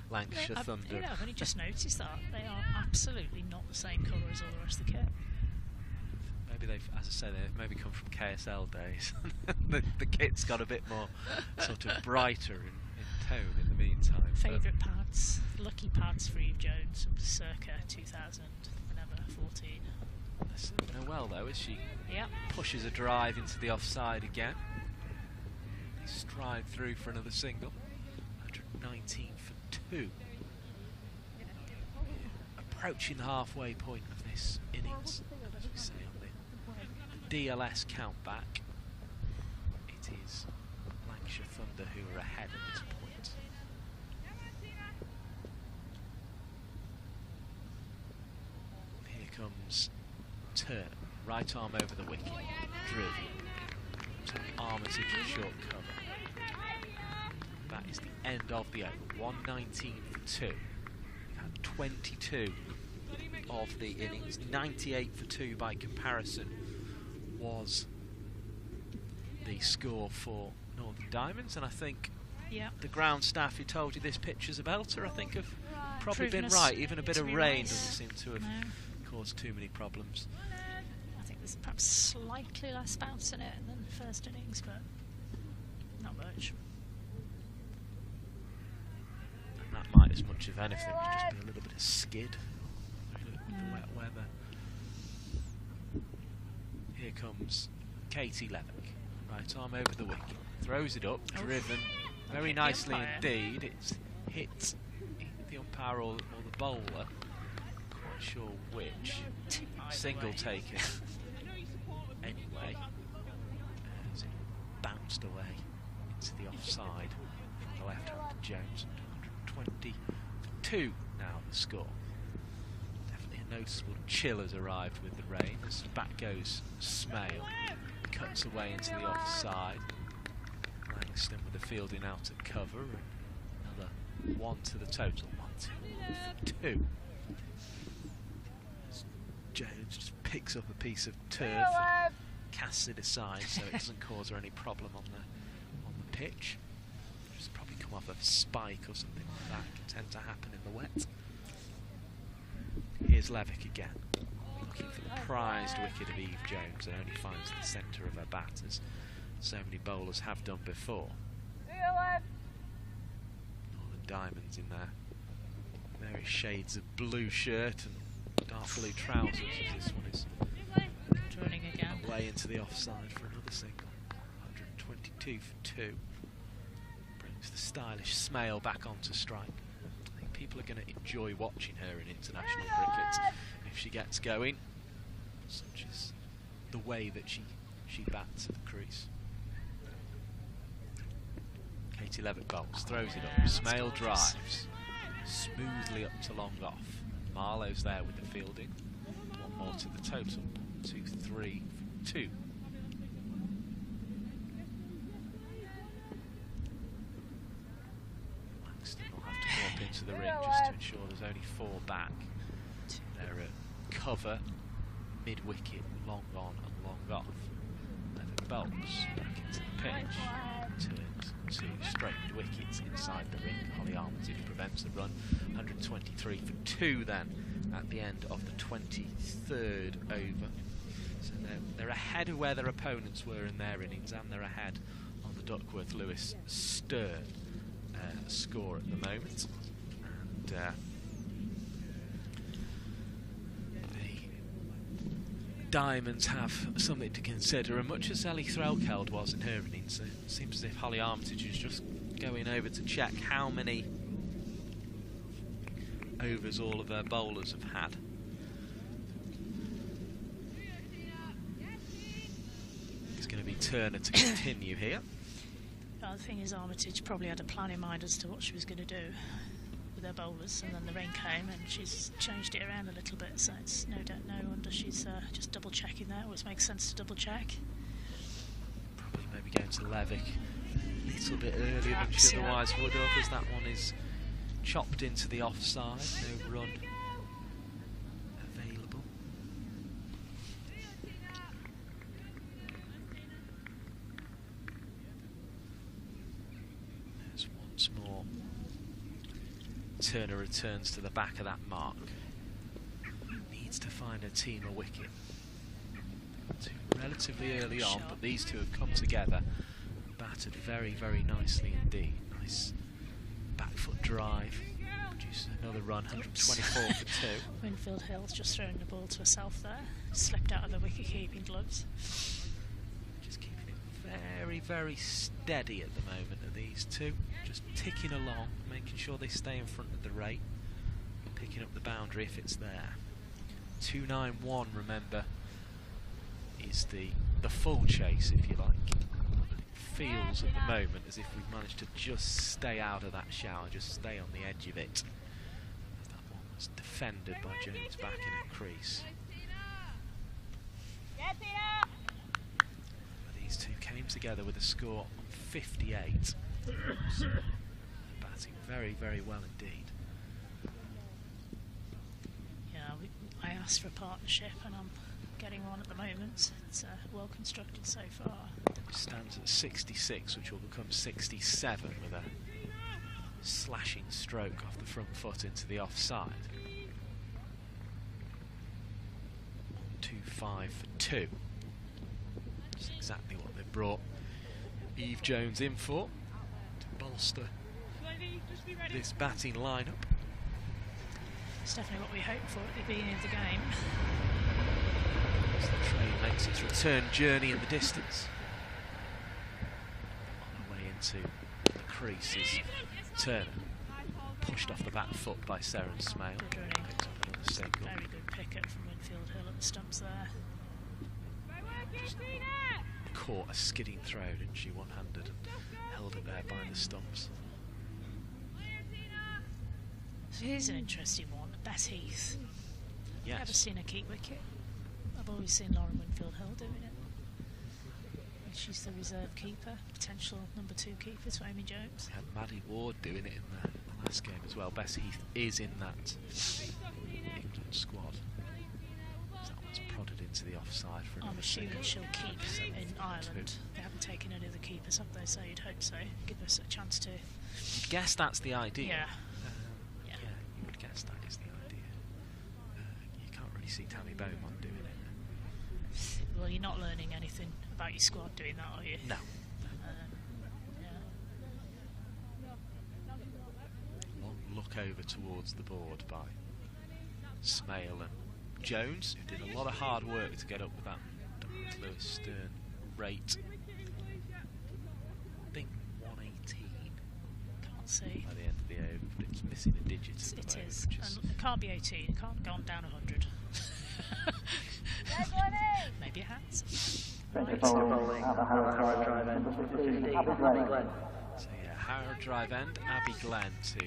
Lancashire Thunder. I've only just noticed that. They are absolutely not the same colour as all the rest of the kit. Maybe they've, as I say, they've maybe come from KSL days. the kit's got a bit more sort of brighter in tone in the meantime. Favourite pads, lucky pads for Eve Jones, circa 2014. That's no well though, is she? Yep. Pushes a drive into the offside again. They stride through for another single. 119 for 2. Approaching the halfway point of this innings, as we say on the DLS countback. It is Lancashire Thunder who are ahead at this point. Here comes Turner, right arm over the wicket, driven to Armitage in short cover. That is the end of the over. 119 for 2. We've had 22 of the innings. 98 for 2 by comparison was the score for Northern Diamonds, and I think the ground staff who told you this pitch is a belter, I think, have probably been right. Even a bit of rain doesn't seem to have caused too many problems. I think there's perhaps slightly less bounce in it than the first innings, but not much. And that might, as much of anything, just be a little bit of skid. The wet weather. Here comes Katie Levick, right arm over the wicket, throws it up, driven very nicely indeed. It's hit the umpire or the bowler, quite sure which. Single taken anyway, as it bounced away into the offside from the left-handed Jones. 120 for 2 now the score. A noticeable chill has arrived with the rain as back goes Smale, cuts away into the offside. Langston with the fielding out at cover, and another 1 to the total. 1, 2, 2. Jones just picks up a piece of turf and casts it aside so it doesn't cause her any problem on the pitch. Just probably come off a spike or something like that. It can tend to happen in the wet. Here's Levick again, looking for the prized wicket of Eve Jones, and only finds the centre of her bat, as so many bowlers have done before. Northern Diamonds in their various shades of blue shirt and dark blue trousers, as this one is running again away into the offside for another single. 122 for 2. Brings the stylish Smale back onto strike. People are going to enjoy watching her in international cricket if she gets going, such as the way that she bats at the crease. Katie Levick bowls, throws it up, Smale drives smoothly up to long off. Marlowe's there with the fielding. 1 more to the total. 2, 3, 2. Into the ring just to ensure there's only 4 back. They're at cover, mid-wicket, long on and long off. Levick bowls back into the pitch, turns to straight wickets inside the ring. Holly Armitage prevents the run. 123 for 2 then at the end of the 23rd over. So they're ahead of where their opponents were in their innings, and they're ahead on the Duckworth-Lewis Stern score at the moment. And the Diamonds have something to consider, and much as Ellie Threlkeld was in her innings, it seems as if Holly Armitage is just going over to check how many overs all of her bowlers have had. It's going to be Turner to continue here. The thing is, Armitage probably had a plan in mind as to what she was going to do with her bowlers, and then the rain came and she's changed it around a little bit, so it's no wonder she's just double checking there. Always makes sense to double check. Probably maybe going to Levick a little bit earlier than she otherwise would have, as that one is chopped into the offside. No run available. Turner returns to the back of that mark. Needs to find a team a wicket. Relatively early on, but these two have come together and batted very, very nicely indeed. Nice back foot drive. Produces another run, 124 for 2. Winfield Hill's just throwing the ball to herself there. Slipped out of the wicket-keeping gloves. Just keeping it very, very steady at the moment of these two. Just ticking along, making sure they stay in front of the rate. Picking up the boundary if it's there. 291, remember, is the full chase, if you like. It feels at the moment as if we've managed to just stay out of that shower, just stay on the edge of it. That one was defended by Jones back in a crease. These two came together with a score on 58. So, batting very, very well indeed. Yeah, I asked for a partnership and I'm getting one at the moment. It's well constructed so far. Stands at 66, which will become 67 with a slashing stroke off the front foot into the offside. 2-5 for 2. That's exactly what they brought Eve Jones in for, to bolster this batting lineup. It's definitely what we hoped for at the beginning of the game. As the train makes its return journey in the distance. On the way into the crease is Turner, pushed off the back foot by Seren Smale. Good running. Picks up another single. Very good picket from Winfield Hill at the stumps there. Just caught a skidding throw, didn't she, one-handed, and held it there by the stumps. So here's an interesting one. Bess Heath. Yes. Never seen her keep wicket. I've always seen Lauren Winfield Hill doing it. And she's the reserve keeper, potential number 2 keeper for Amy Jones. We had Maddie Ward doing it in the last game as well. Bess Heath is in that England squad. That one's prodded into the offside for I'm assuming she'll keep in Ireland. They haven't taken any of the keepers, have they? So you'd hope so. Give us a chance to. I guess that's the idea. Yeah. Yeah, you would guess that is the idea. You can't really see Tammy Beaumont doing it. Well, you're not learning anything about your squad doing that, are you? No. Yeah. Long look over towards the board by Smale and Jones, who did a lot of hard work to get up with that Lewis Stern rate. I think 118. Can't see. By the end of the over, but it's missing a digit. It is. And it can't be 18. It can't go on down 100. Maybe it has. Right. So yeah, Harrow Drive End, Abby Glenn to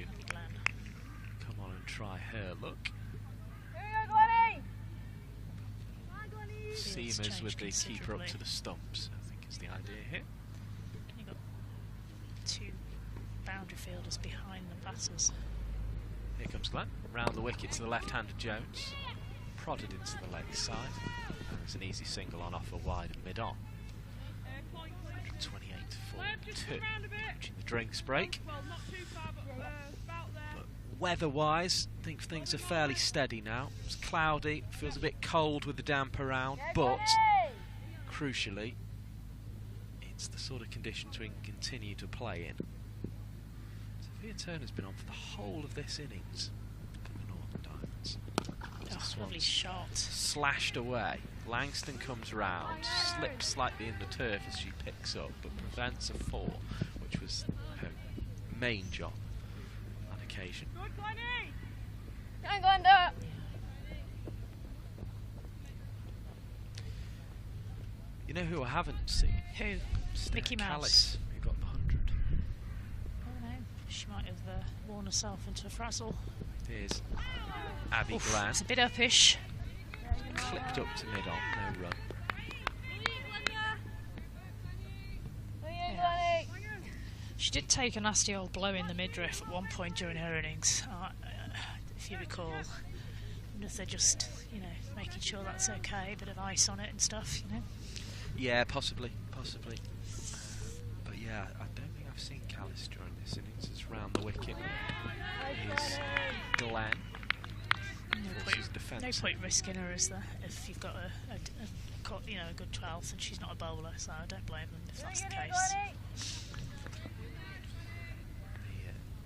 come on and try her look. Seamers with the keeper up to the stumps, I think is the idea here. You've got 2 boundary fielders behind the batters. Here comes Glenn, round the wicket to the left-handed Jones. Prodded into the leg side. And there's an easy single on offer wide and mid-on. 128 for 2. Watching the drinks break. But weather-wise, I think things are fairly steady now. It's cloudy, feels a bit cold with the damp around, but crucially, it's the sort of conditions we can continue to play in. Sophia Turner's been on for the whole of this innings for the Northern Diamonds. Oh, lovely shot. Slashed away. Langston comes round, slips slightly in the turf as she picks up, but prevents a 4, which was her main job on that occasion. You know who I haven't seen? Who? Mickey Mouse. Who got the 100. I don't know. She might have worn herself into a frazzle. Here's Abby Oof, Glenn. it's a bit uppish. Clipped up to mid-on, no run. Yeah. She did take a nasty old blow in the midriff at one point during her innings, if you recall. And if they're just, making sure that's okay, a bit of ice on it and stuff, Yeah, possibly. But yeah, I don't think I've I've seen Callis during this innings. It's round the wicket. Is Glenn. No point risking her, is there? If you've got a good 12th and she's not a bowler, so I don't blame them if that's the case.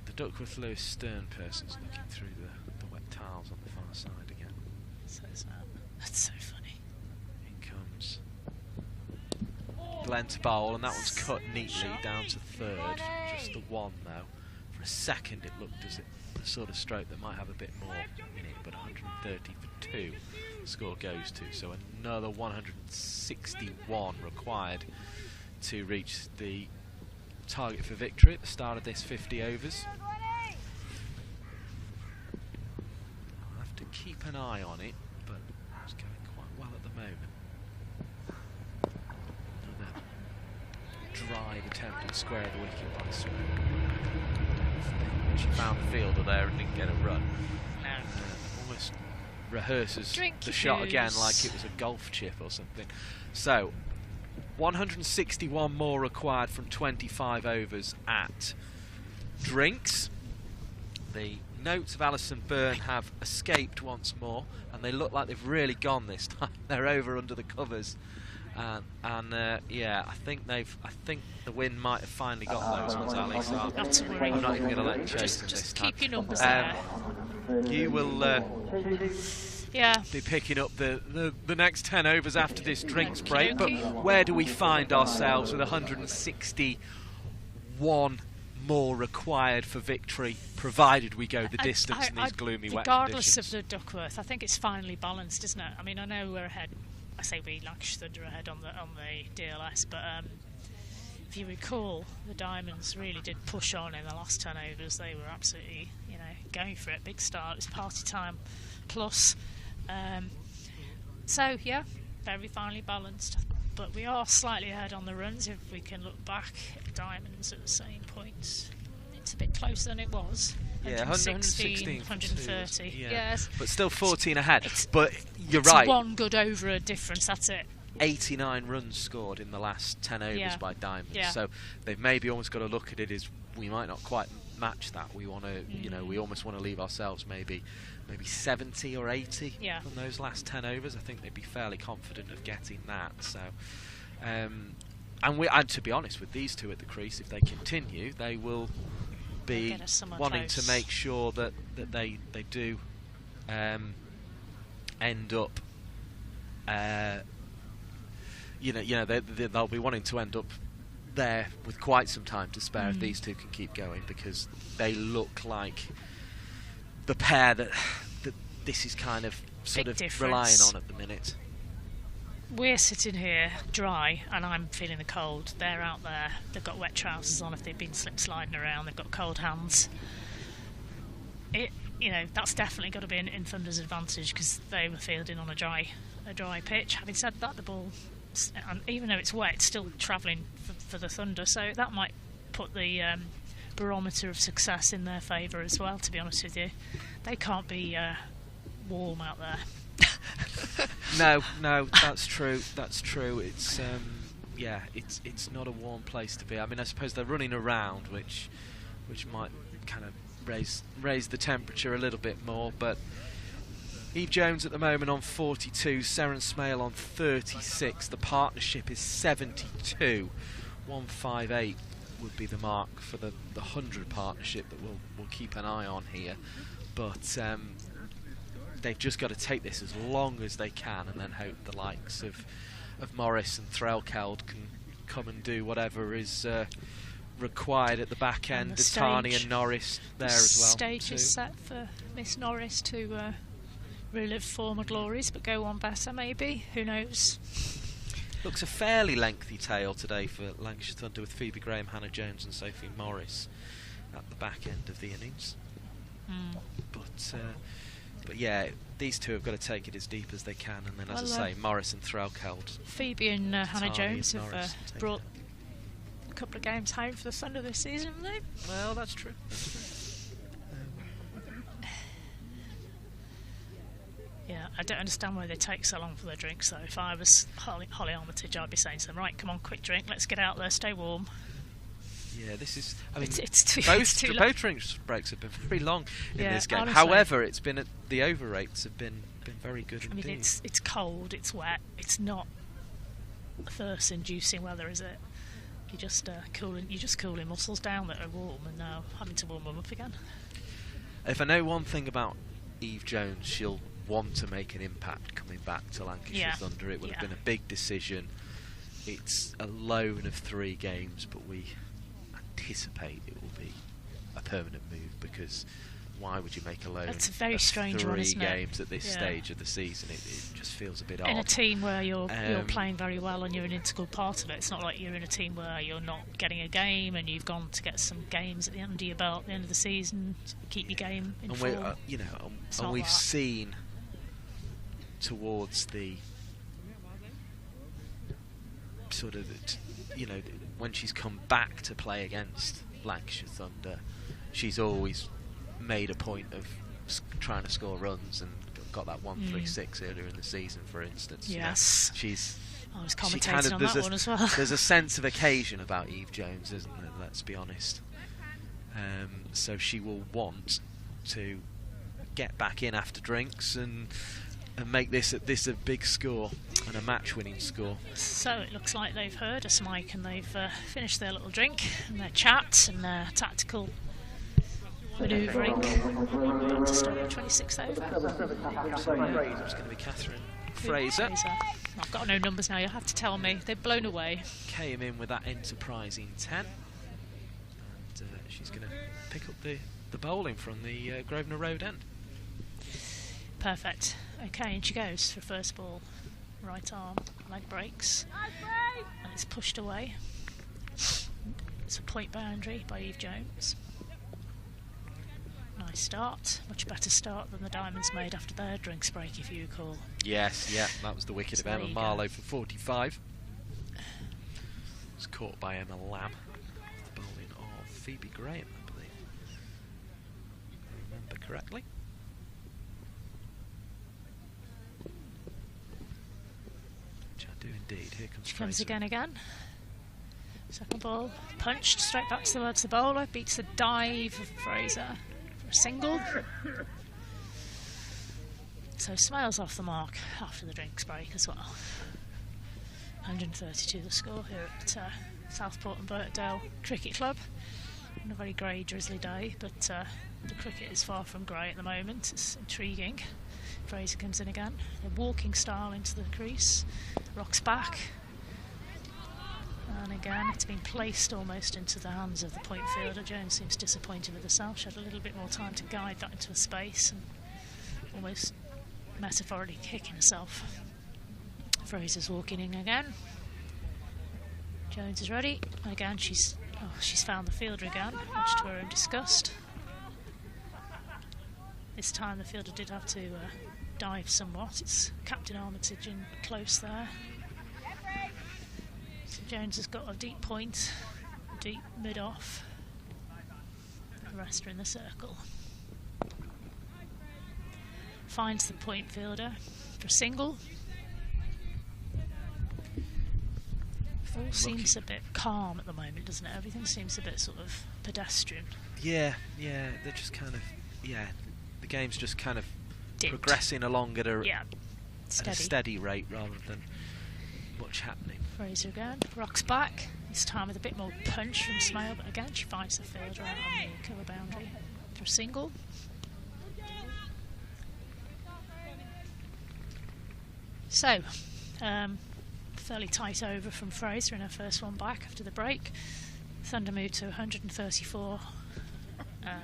The Duckworth Lewis Stern person's looking through the wet tiles on the far side again. So sad. That's so funny. In comes Glenn to bowl, and that one's cut neatly down to third. Just the one though. For a second it looked as if the sort of stroke that might have a bit more in it, but 130 for 2 the score goes to. So another 161 required to reach the target for victory at the start of this 50 overs. I'll have to keep an eye on it, but it's going quite well at the moment. Another drive attempt at square of the wicket by Swan. She found the fielder there and didn't get a run. Almost rehearses the shot again like it was a golf chip or something. So 161 more required from 25 overs at Drinks. The notes of Alison Byrne have escaped once more, and they look like they've really gone this time. They're over under the covers, yeah, I think the wind might have finally got those ones, Ali. So I'm not even going to let you chase them this time. Keep your numbers there. You will. Be picking up the next 10 overs after this drinks break, but where do we find ourselves with 161 more required for victory, provided we go the distance in these gloomy wet regardless conditions? of the Duckworth, I think it's finely balanced, isn't it? I mean, I know we're ahead. I say we, Lancashire Thunder, ahead on the DLS, but if you recall, the Diamonds really did push on in the last 10 overs. They were absolutely, going for it. Big start. It's party time plus. So yeah, very finely balanced, but we are slightly ahead on the runs. If we can look back, Diamonds at the same points, it's a bit closer than it was. Yeah, 116, 130. Yeah. Yes, but still 14 ahead. But you're right. One good over a difference. That's it. 89 runs scored in the last 10 overs by Diamonds. Yeah. So they've maybe almost got to look at it as we might not quite match that. We want to, we almost want to leave ourselves maybe 70 or 80 from those last 10 overs. I think they'd be fairly confident of getting that. So, and to be honest, with these two at the crease, if they continue, they will be wanting to make sure that they do end up. They'll be wanting to end up there with quite some time to spare if these two can keep going, because they look like the pair that this is kind of sort of relying on at the minute. We're sitting here dry and I'm feeling the cold. They're out there, they've got wet trousers on if they've been slip sliding around, they've got cold hands. That's definitely got to be in Thunder's advantage, because they were fielding on a dry pitch. Having said that, the ball, and even though it's wet, it's still travelling for the Thunder, so that might put the barometer of success in their favour as well, to be honest with you. They can't be warm out there. No, that's true. It's it's not a warm place to be. I mean, I suppose they're running around, which might kind of raise the temperature a little bit more. But Eve Jones at the moment on 42, Seren Smale on 36. The partnership is 72. 158 would be the mark for the 100 partnership that we'll keep an eye on here. But they've just got to take this as long as they can, and then hope the likes of Morris and Threlkeld can come and do whatever is required at the back end. Tani and Norris there as well. The stage is set for Miss Norris to relive former glories, but go on better maybe. Who knows? Looks a fairly lengthy tale today for Lancashire Thunder, with Phoebe Graham, Hannah Jones and Sophie Morris at the back end of the innings. But yeah, these two have got to take it as deep as they can, and then, as I say, Morris and Threlkeld. Phoebe and Hannah Jones have brought a couple of games home for the Thunder this season, haven't they? Well, that's true. Yeah, I don't understand why they take so long for their drinks, though. If I was Holly Armitage, I'd be saying to them, right, come on, quick drink, let's get out there, stay warm. Yeah, this is. I mean, it's both drink breaks have been very long in this game. Honestly. However, it's been the over rates have been very good indeed. I mean, it's cold, it's wet, it's not thirst-inducing weather, is it? You're just cooling muscles down that are warm, and now having to warm them up again. If I know one thing about Eve Jones, she'll want to make an impact coming back to Lancashire Thunder. It would have been a big decision. It's a loan of 3 games, but we anticipate it will be a permanent move, because why would you make a loan It's a very of strange 3 one, isn't it? games at this stage of the season? It just feels a bit odd. In a team where you're playing very well and you're an integral part of it, it's not like you're in a team where you're not getting a game and you've gone to get some games at the end of your belt at the end of the season to keep your game in form. And we've seen towards the sort of, when she's come back to play against Lancashire Thunder, she's always made a point of trying to score runs, and got that 136 earlier in the season, for instance. Yes. I was commentating on that one as well. There's a sense of occasion about Eve Jones, isn't there? Let's be honest. So she will want to get back in after drinks and make this a big score and a match-winning score. So it looks like they've heard us, Mike, and they've finished their little drink and their chat and their tactical manoeuvring. About to start 26th over. It's going to be Catherine Fraser. I've got no numbers now, you'll have to tell me. They've blown away. Came in with that enterprising 10. And she's going to pick up the bowling from the Grosvenor Road end. Perfect. Okay, and she goes for first ball. Right arm, leg breaks. And it's pushed away. It's a point boundary by Eve Jones. Nice start. Much better start than the Diamonds made after their drinks break, if you recall. Yes, that was the wicket of Emma Marlowe for 45. It was caught by Emma Lamb. The bowling of Phoebe Graham, I believe. If I remember correctly. Which I do indeed. Here comes She comes Fraser. again. Second ball, punched straight back towards the bowler, beats the dive of Fraser for a single. So Smales off the mark after the drinks break as well. 132 the score here at Southport and Birkdale Cricket Club. On a very grey, drizzly day, but the cricket is far from grey at the moment. It's intriguing. Fraser comes in again. A walking style into the crease, rocks back. And again, it's been placed almost into the hands of the point fielder. Jones seems disappointed with herself. She had a little bit more time to guide that into a space and almost metaphorically kicking herself. Fraser's walking in again. Jones is ready. And again, she's found the fielder again, much to her own disgust. This time the fielder did have to dive somewhat. It's Captain Armitage in close there. So Jones has got a deep point, deep mid-off. The rest are in the circle. Finds the point fielder for a single. All seems a bit calm at the moment, doesn't it? Everything seems a bit sort of pedestrian. Yeah, they're just kind of, the game's just kind of progressing along at a steady rate rather than much happening. Fraser again, rocks back, this time with a bit more punch from Smale, but again she finds the fielder out on the cover boundary for a single. So, fairly tight over from Fraser in her first one back after the break. Thunder moved to 134,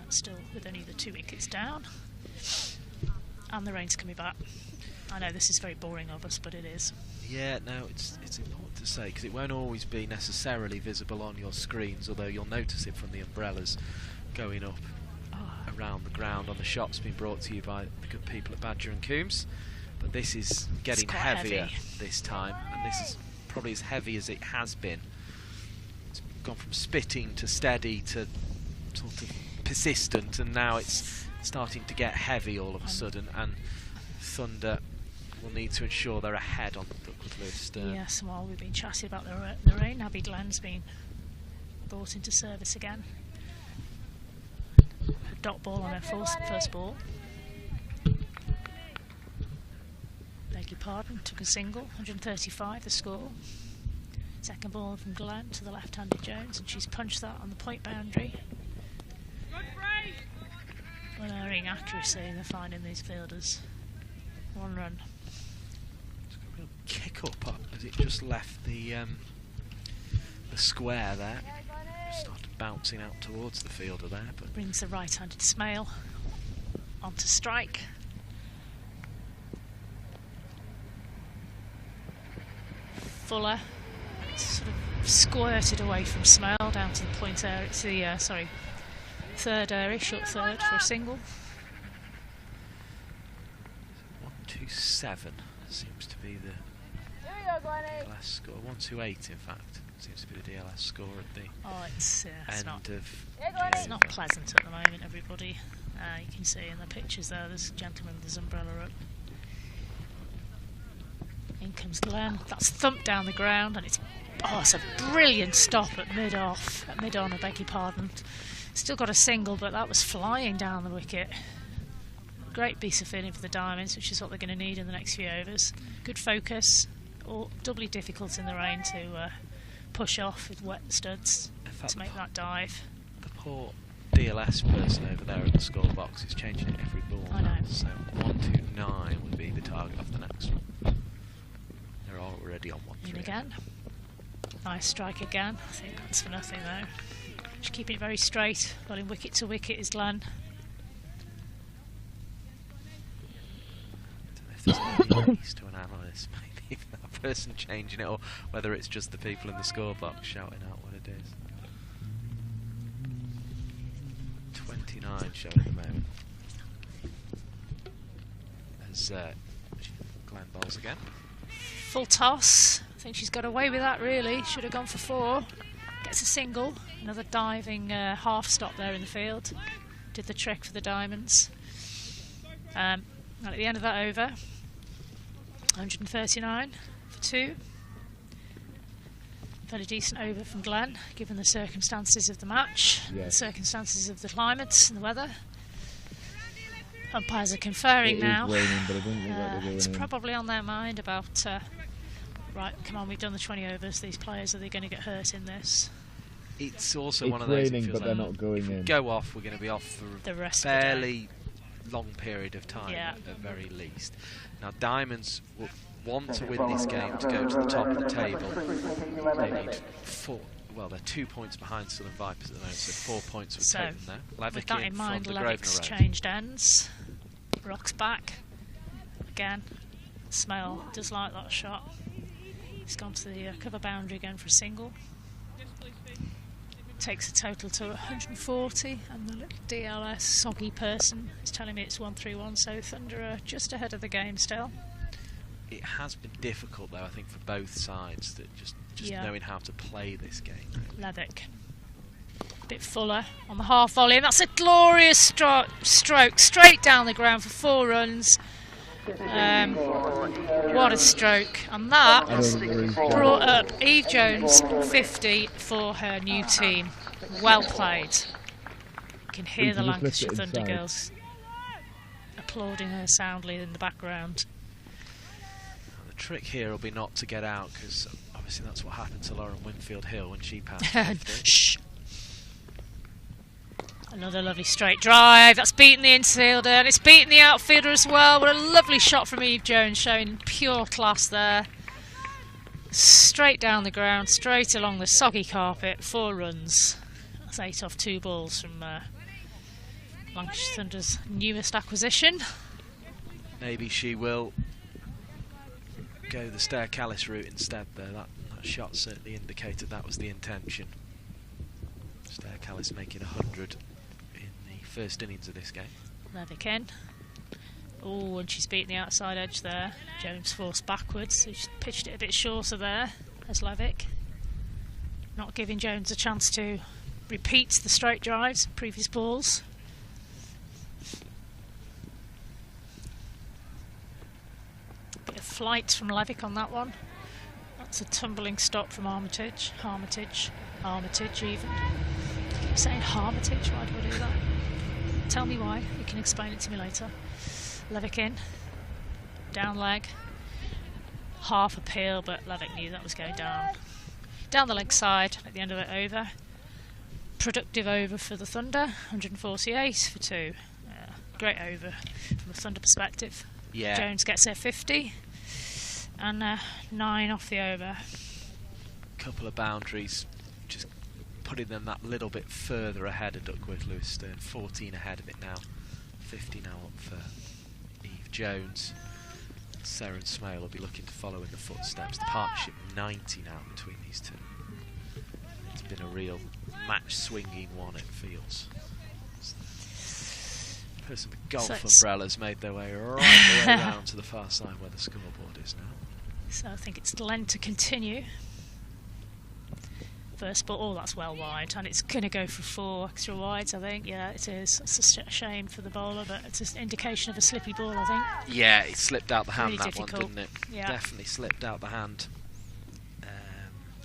still with only the 2 wickets down. And the rain's coming back. I know this is very boring of us, but it is. Yeah, no, it's important to say, because it won't always be necessarily visible on your screens, although you'll notice it from the umbrellas going up around the ground on the shots being brought to you by the good people at Badger and Coombs. But this is getting heavier this time, and this is probably as heavy as it has been. It's gone from spitting to steady to sort of persistent, and now it's starting to get heavy all of a sudden, and Thunder will need to ensure they're ahead on the Duckworth list. Yes, while we've been chatting about the rain, Abby Glenn's been brought into service again. Dot ball on her first ball. Beg your pardon, took a single, 135 the score. Second ball from Glenn to the left-handed Jones, and she's punched that on the point boundary. Unerring accuracy they're finding these fielders. 1 run. It's got a real kick up as it just left the square there. Started bouncing out towards the fielder there, but brings the right-handed Smale onto strike. Fuller sort of squirted away from Smale down to the point area. It's the third area, short third for a single. 127 seems to be the DLS score. 128 in fact seems to be the DLS score at the end of. It's not pleasant at the moment, everybody. You can see in the pictures there's a gentleman with his umbrella up. In comes Glenn. That's thumped down the ground, and it's a brilliant stop at mid-on, I beg your pardon. Still got a single, but that was flying down the wicket. Great piece of fielding for the Diamonds, which is what they're going to need in the next few overs. Good focus, doubly difficult in the rain to push off with wet studs to make that dive. The poor DLS person over there at the score box is changing it every ball. I know. So 129 would be the target of the next one. They're already on 1-3. In again. Nice strike again. I think that's for nothing though. Just keeping it very straight. Rolling wicket to wicket is Glenn. I don't know if there's any use to an analyst, maybe that person changing it, or whether it's just the people in the score box shouting out what it is. 29 showing at the moment. As Glenn bowls again. Full toss. I think she's got away with that really. Should have gone for 4. Gets a single. Another diving half stop there in the field. Did the trick for the Diamonds. And at the end of that over, 139 for 2. Fairly decent over from Glenn, given the circumstances of the match, the circumstances of the climate and the weather. Umpires are conferring now. It is raining, but I don't look like they're going it's in. probably on their mind about, right, come on, we've done the 20 overs, these players, are they going to get hurt in this? It's also It's one of those. raining, but they're not going in. Go off, we're going to be off for the rest a fairly long period of time at the very least. Now, Diamonds will want to win this game to go to the top of the table. They need 4. Well, they're 2 points behind Southern Vipers at the moment, so 4 points would take them there. With that in mind, Levick's Grosvenor changed ends. Rocks back. Again, Smale does like that shot. He's gone to the cover boundary again for a single. Takes a total to 140, and the little DLS soggy person is telling me it's 131, so Thunder are just ahead of the game still. It has been difficult though, I think, for both sides, that just knowing how to play this game. Levick. A bit fuller on the half volley, and that's a glorious stroke straight down the ground for 4 runs. What a stroke, and that brought up Eve Jones 50 for her new team. Well played. You can hear the Lancashire Thunder girls applauding her soundly in the background. The trick here will be not to get out, because obviously that's what happened to Lauren Winfield Hill when she passed. Shh. Another lovely straight drive. That's beaten the infielder, and it's beaten the outfielder as well. What a lovely shot from Eve Jones, showing pure class there. Straight down the ground, straight along the soggy carpet. 4 runs. That's 8 off 2 balls from Lancashire Thunder's newest acquisition. Maybe she will go the Stair Callis route instead there. That shot certainly indicated that was the intention. Stair Callis making 100 in the first innings of this game. Levick in. Oh, and she's beaten the outside edge there. Jones forced backwards, so she's pitched it a bit shorter there as Levick. Not giving Jones a chance to repeat the straight drives of previous balls. Bit of flight from Levick on that one. That's a tumbling stop from Armitage even. I keep saying Harmitage, why do I do that? Tell me why, you can explain it to me later. Levick in, down leg, half appeal, but Levick knew that was going down. Down the leg side, at the end of it over. Productive over for the Thunder, 148 for 2. Great over from a Thunder perspective. Yeah. Jones gets their 50 and 9 off the over. Couple of boundaries, just putting them that little bit further ahead of Duckworth Lewis Stern. 14 ahead of it now, 50 now up for Eve Jones. Sarah and Smale will be looking to follow in the footsteps. The partnership 90 now between these two. It's been a real match swinging one, it feels. Person with golf umbrellas made their way right the way around to the far side where the scoreboard is now. So I think it's Glenn to continue. First ball, oh, that's well wide, and it's going to go for 4 extra wides, I think. Yeah, it is. It's a shame for the bowler, but it's an indication of a slippy ball, I think. Yeah, it slipped out the hand, really that difficult. one, didn't it? Yeah. Definitely slipped out the hand.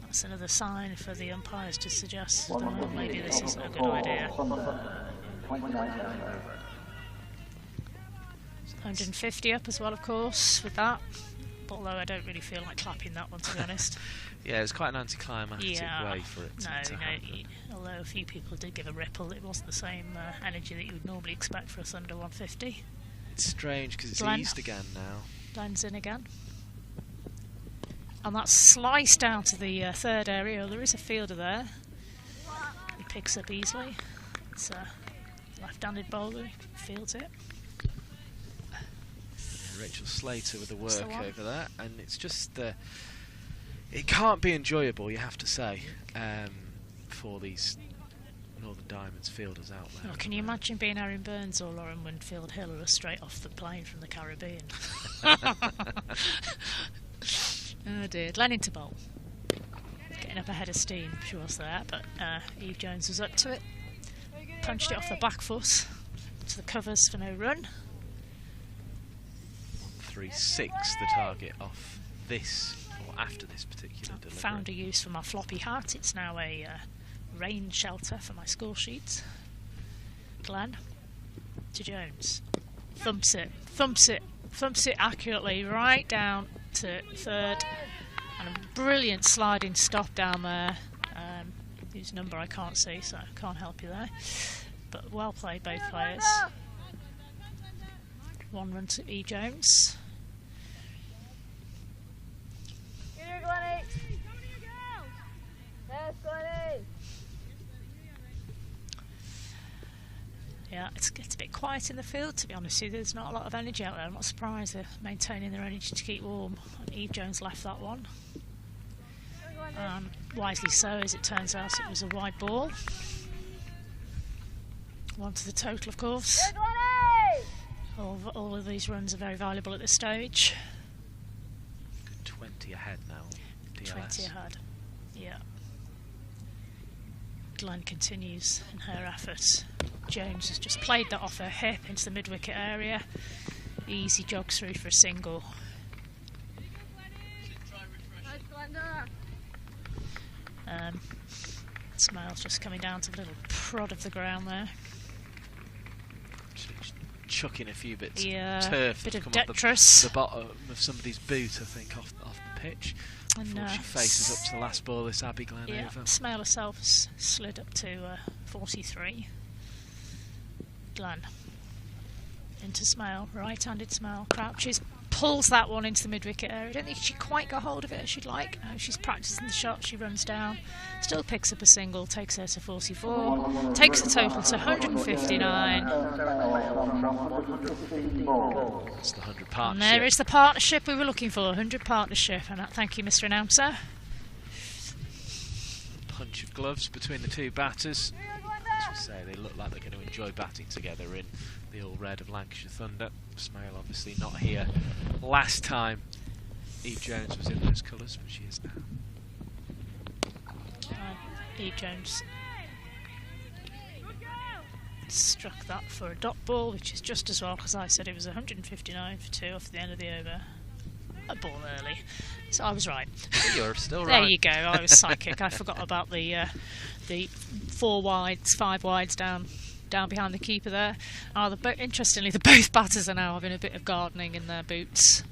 That's another sign for the umpires to suggest that maybe this isn't a good idea. 150 up as well, of course, with that. Although I don't really feel like clapping that one, to be honest. Yeah, it's quite an anticlimactic way for it to happen. Although a few people did give a ripple, it wasn't the same energy that you would normally expect for a Thunder 150. It's strange because it's eased again now. Glenn's in again. And that's sliced down to the third area. There is a fielder there. He picks up easily. It's a left-handed bowler. He fields it. Rachael Slater with the work over there, and it's just it can't be enjoyable, you have to say, for these Northern Diamonds fielders out there. Oh, can you imagine being Aaron Burns or Lauren Winfield Hill, who are straight off the plane from the Caribbean? Oh dear. Glenn into bowl. Getting up ahead of steam, she was there, but Eve Jones was up to it. Punched it off the back foot to the covers for no run. 136 the target off this, or after this particular delivery. Found a use for my floppy hat. It's now a rain shelter for my score sheets. Glenn to Jones. Thumps it accurately right down to third, and a brilliant sliding stop down there, whose number I can't see, so I can't help you there, but well played both players. 1 run to E. Jones. Yeah, it's a bit quiet in the field, to be honest with you. There's not a lot of energy out there. I'm not surprised they're maintaining their energy to keep warm. And Eve Jones left that one. Wisely so, as it turns out it was a wide ball. 1 to the total, of course. All of these runs are very valuable at this stage. Good 20 ahead now. DLS. 20 ahead, yeah. Glenn continues in her efforts. Jones has just played that off her hip into the mid-wicket area. Easy jogs through for a single. Smile's just coming down to a little prod of the ground there. Chucking a few bits of turf, bit of come detritus. Off the bottom of somebody's boot, I think, off the pitch. And before she faces up to the last ball, this Abby Glenn over. Smale herself has slid up to 43. Glenn into Smale, right-handed Smale, crouches, pulls that one into the mid-wicket area. I don't think she quite got hold of it as she'd like. She's practicing the shot, she runs down, still picks up a single, takes her to 44, takes the total to 159. That's the 100 partnership. And there is the partnership we were looking for, 100 partnership, and thank you, Mr. Announcer. Punch of gloves between the two batters. As we say, they look like they're going to enjoy batting together in the all red of Lancashire Thunder. Smale obviously not here last time Eve Jones was in those colours, but she is now. Eve Jones struck that for a dot ball, which is just as well, because I said it was 159 for 2 off the end of the over. a ball early. So I was right. You're still There right. you go. I was psychic. I forgot about the 4 wides, 5 wides down behind the keeper there. Interestingly, both batters are now having a bit of gardening in their boots.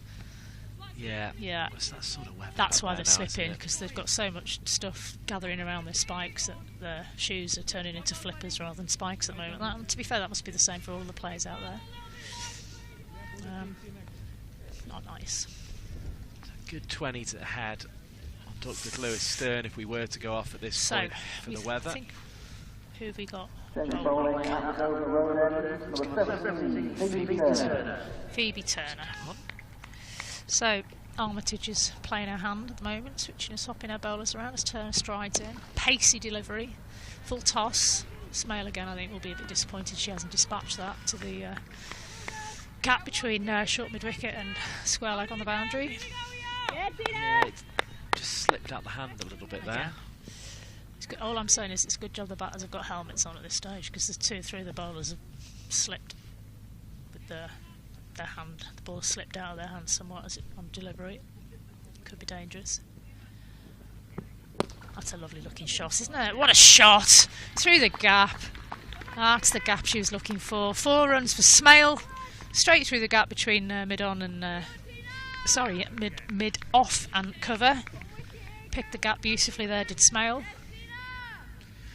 Yeah. That's that sort of weather. That's why they're slipping, because they've got so much stuff gathering around their spikes that their shoes are turning into flippers rather than spikes at the moment. To be fair, that must be the same for all the players out there. Not nice. Good 20 to the head on Douglas Lewis Stern if we were to go off at this point for the weather. Who have we got? Phoebe Turner. So Armitage is playing her hand at the moment, switching and swapping her bowlers around as Turner strides in. Pacey delivery, full toss. Smale again, I think, will be a bit disappointed she hasn't dispatched that to the gap between short mid-wicket and square leg on the boundary. Yeah, it's just slipped out the hand a little bit there. It's good. All I'm saying is it's a good job the batters have got helmets on at this stage, because the 2 or 3 of the bowlers have slipped with their hand. The ball slipped out of their hand somewhat as on delivery. Could be dangerous. That's a lovely looking shot, isn't it? What a shot! Through the gap. That's the gap she was looking for. 4 runs for Smale. Straight through the gap between mid-on and mid-off and cover. Picked the gap beautifully there, did Smale.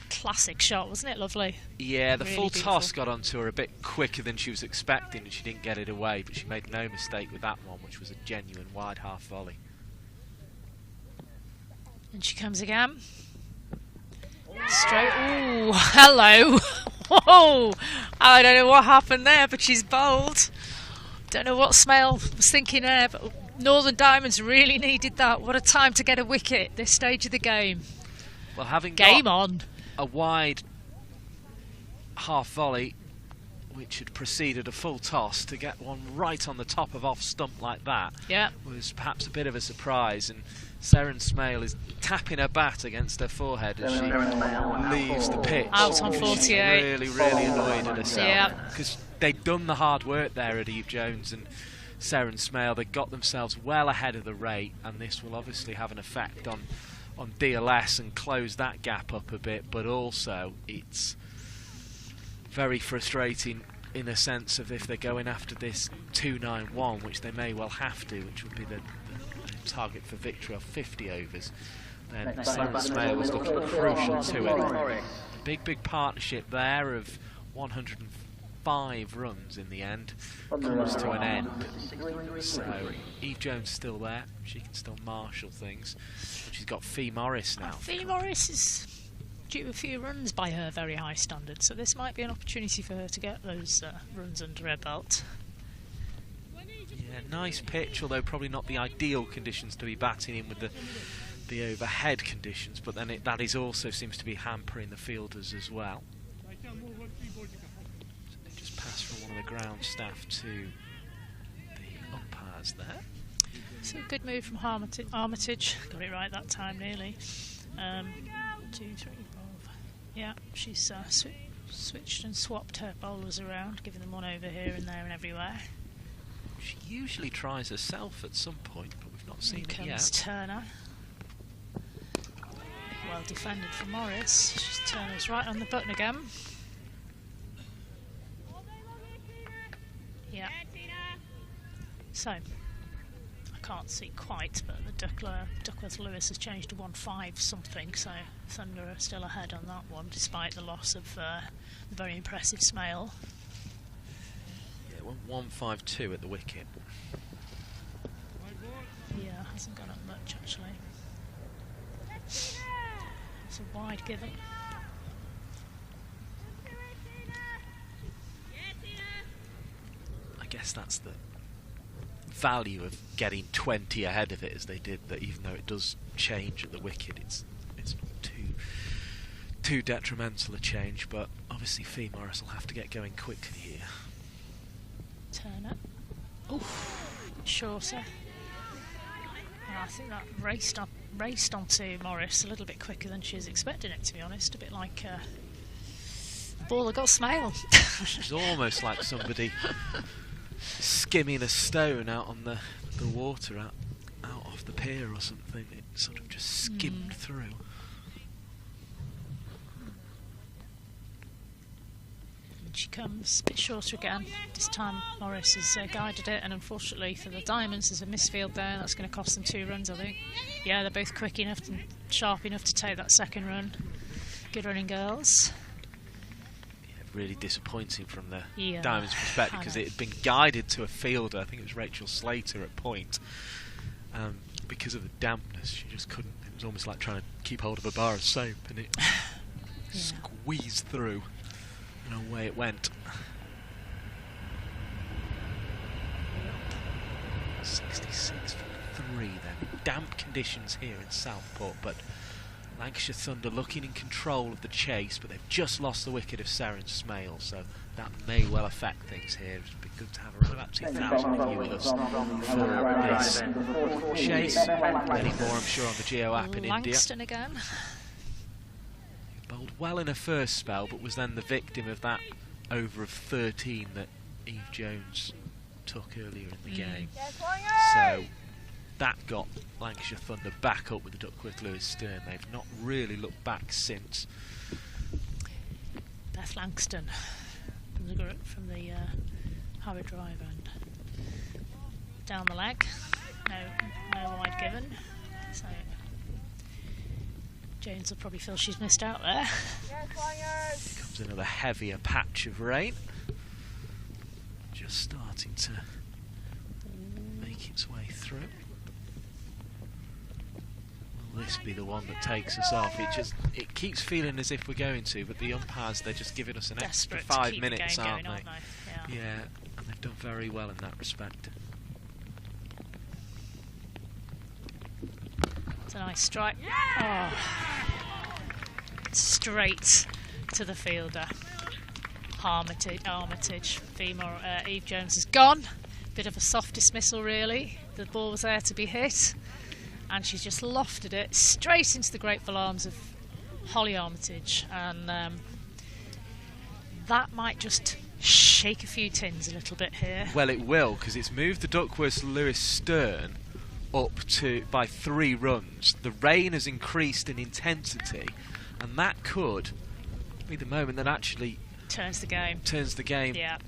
Classic shot, wasn't it? Lovely. Yeah, the really full beautiful. toss got onto her a bit quicker than she was expecting, and she didn't get it away, but she made no mistake with that one, which was a genuine wide half volley. And she comes again. Straight. Ooh, hello. Whoa! I don't know what happened there, but she's bowled. Don't know what Smale was thinking there, but Northern Diamonds really needed that. What a time to get a wicket this stage of the game. Well, having game on a wide half volley, which had preceded a full toss, to get one right on the top of off stump like that, was perhaps a bit of a surprise. And Seren Smale is tapping her bat against her forehead as she leaves the pitch. Out on 48. She's really annoyed at herself, because they'd done the hard work there at Eve Jones and Seren Smale. They got themselves well ahead of the rate, and this will obviously have an effect on DLS and close that gap up a bit, but also it's very frustrating in a sense of if they're going after this 291, which they may well have to, which would be the target for victory of 50 overs, then Seren Smale was looking crucial to it. Big partnership there of 105 runs in the end comes to an end. So Eve Jones still there, she can still marshal things. She's got Fee Morris now. Fee Morris is due a few runs by her very high standard, so this might be an opportunity for her to get those runs under her belt. Yeah, nice pitch, although probably not the ideal conditions to be batting in with the overhead conditions, but then that is also seems to be hampering the fielders as well. So they just pass from one of the ground staff to the umpires there. So good move from Armitage. Got it right that time, nearly. 1, 2, 3, 4. Yeah, she's switched and swapped her bowlers around, giving them one over here and there and everywhere. She usually tries herself at some point, but we've not seen it yet. Turner. Well defended from Morris. Turner's right on the button again. Yeah. So, I can't see quite, but the Duckworth Lewis has changed to 1-5 something, so Thunder are still ahead on that one, despite the loss of the very impressive Smale. Yeah, it went 1-5-2 at the wicket. Yeah, hasn't gone up much actually. It's a wide given. I guess that's the value of getting 20 ahead of it as they did, that even though it does change at the wicket, it's not too detrimental a change, but obviously Fee Morris will have to get going quickly here. Turner. Oof, shorter. Yeah, I think that raced onto Morris a little bit quicker than she was expecting it, to be honest. A bit like the ball that got Smale. It's almost like somebody skimming a stone out on the water the pier or something. It sort of just skimmed through. And she comes a bit shorter again. This time Morris has guided it, and unfortunately for the Diamonds there's a misfield there. That's going to cost them 2 runs, I think. Yeah, they're both quick enough and sharp enough to take that second run. Good running, girls. Really disappointing from the Diamonds' perspective, because it had been guided to a fielder. I think it was Rachael Slater at point. Because of the dampness, she just couldn't. It was almost like trying to keep hold of a bar of soap, and it squeezed through, and away it went. 66 for 3 then. Damp conditions here in Southport, but Lancashire Thunder looking in control of the chase, but they've just lost the wicket of Seren Smale, so that may well affect things here. It'd be good to have around about 2,000 of you with us for this chase. Many more, I'm sure, on the Geo app in Langston India. Again. Bowled well in her first spell, but was then the victim of that over of 13 that Eve Jones took earlier in the game. So that got Lancashire Thunder back up with the Duckworth Lewis Stern. They've not really looked back since. Beth Langston from the Harrow drive and down the leg. No wide given. So Jones will probably feel she's missed out there. Here comes another heavier patch of rain. Just starting to make its way through. Will this be the one that takes us off? It keeps feeling as if we're going to, but the umpires, they're just giving us an extra 5 minutes, aren't they? Yeah, and they've done very well in that respect. It's a nice strike. Oh, straight to the fielder. Armitage. Eve Jones is gone. Bit of a soft dismissal, really. The ball was there to be hit, and she's just lofted it straight into the grateful arms of Holly Armitage, and that might just shake a few tins a little bit here. Well, it will, because it's moved the Duckworth Lewis Stern up by 3 runs. The rain has increased in intensity, and that could be the moment that actually turns the game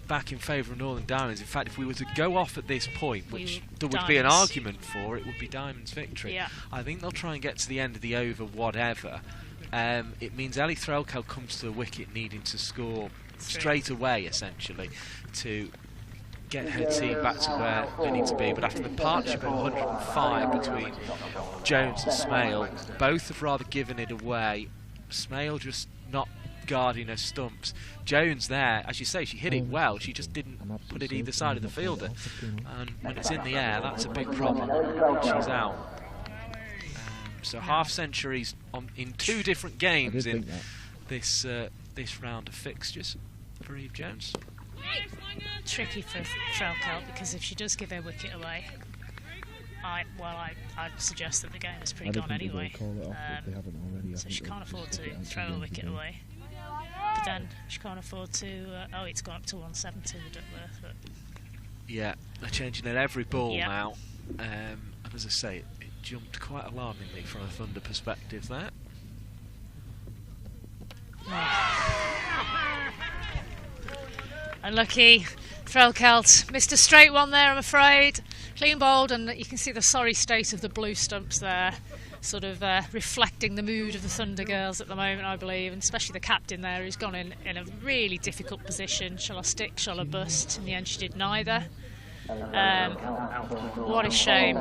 back in favour of Northern Diamonds. In fact, if we were to go off at this point, which there would be an argument for, it would be Diamonds' victory. I think they'll try and get to the end of the over whatever. It means Ellie Threlkel comes to the wicket needing to score straight away, essentially, to get her team back to where they need to be. But after the partnership of 105 between Jones and Smale, both have rather given it away. Smale just not guarding her stumps. Jones there, as you say, she hit it well, she just didn't put it either side of the fielder, and when it's in the air, that's a big problem. She's out. So half centuries in 2 different games in this round of fixtures for Eve Jones. Tricky for Threlkel, because if she does give her wicket away, I'd suggest that the game is pretty gone anyway. So she can't afford to throw a wicket away. But then she can't afford to. It's gone up to 170 the Duckworth. But yeah, they're changing at every ball now. And as I say, it jumped quite alarmingly from a Thunder perspective there. Unlucky. Threlkel missed a straight one there, I'm afraid. Clean bowled, and you can see the sorry state of the blue stumps there, sort of reflecting the mood of the Thunder girls at the moment, I believe, and especially the captain there, who's gone in a really difficult position. Shall I stick, shall I bust? In the end she did neither. What a shame.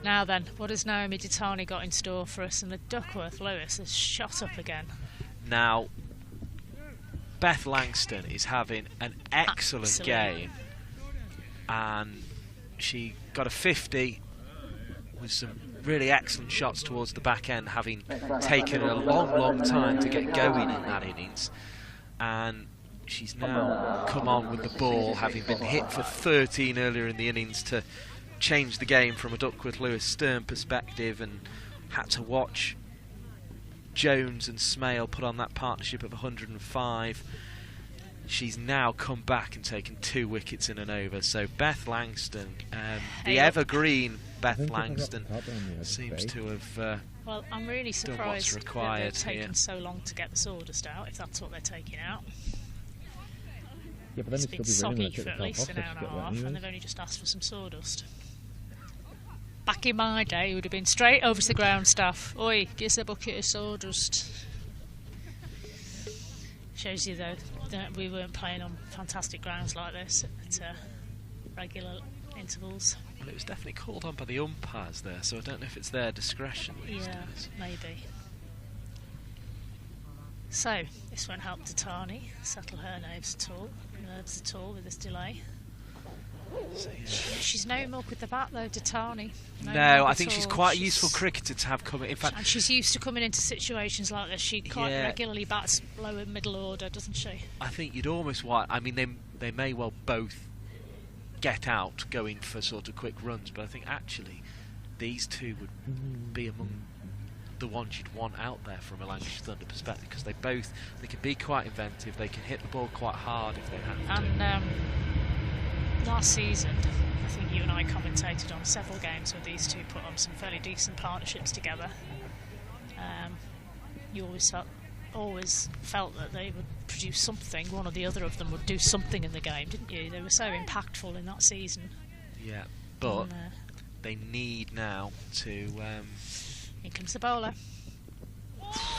Now then, what has Naomi Ditani got in store for us? And the Duckworth Lewis has shot up again. Now, Beth Langston is having an excellent game, and she got a 50 with some really excellent shots towards the back end, having taken a long time to get going in that innings, and she's now come on with the ball, having been hit for 13 earlier in the innings, to change the game from a Duckworth Lewis Stern perspective, and had to watch Jones and Smale put on that partnership of 105. she's now come back and taken 2 wickets in an over. So Beth Langston, the evergreen Beth Langston, seems to have well, I'm really surprised that they've taken so long to get the sawdust out, if that's what they're taking out. Yeah, but then it's it's been soggy for at least an hour and a half, and they've only just asked for some sawdust. Back in my day, it would have been straight over to the ground staff. Oi, give us a bucket of sawdust. Shows you, though, that we weren't playing on fantastic grounds like this at regular intervals. Well, it was definitely called on by the umpires there, so I don't know if it's their discretion these days. Maybe. So, this won't help Datani settle her nerves at all with this delay. So, yeah. She's no muck with the bat though, Datani. No, I think she's quite a useful cricketer to have coming. In fact, and she's used to coming into situations like this. She quite regularly bats lower middle order, doesn't she? I think you'd almost want. I mean, they may well both get out going for sort of quick runs, but I think actually these two would be among the ones you'd want out there from a Lancashire Thunder perspective, because they can be quite inventive. They can hit the ball quite hard if they have to. And last season, I think you and I commentated on several games where these two put on some fairly decent partnerships together. You always felt that they would produce something. One or the other of them would do something in the game, didn't you? They were so impactful in that season. Yeah, but they need now to. Here comes the bowler.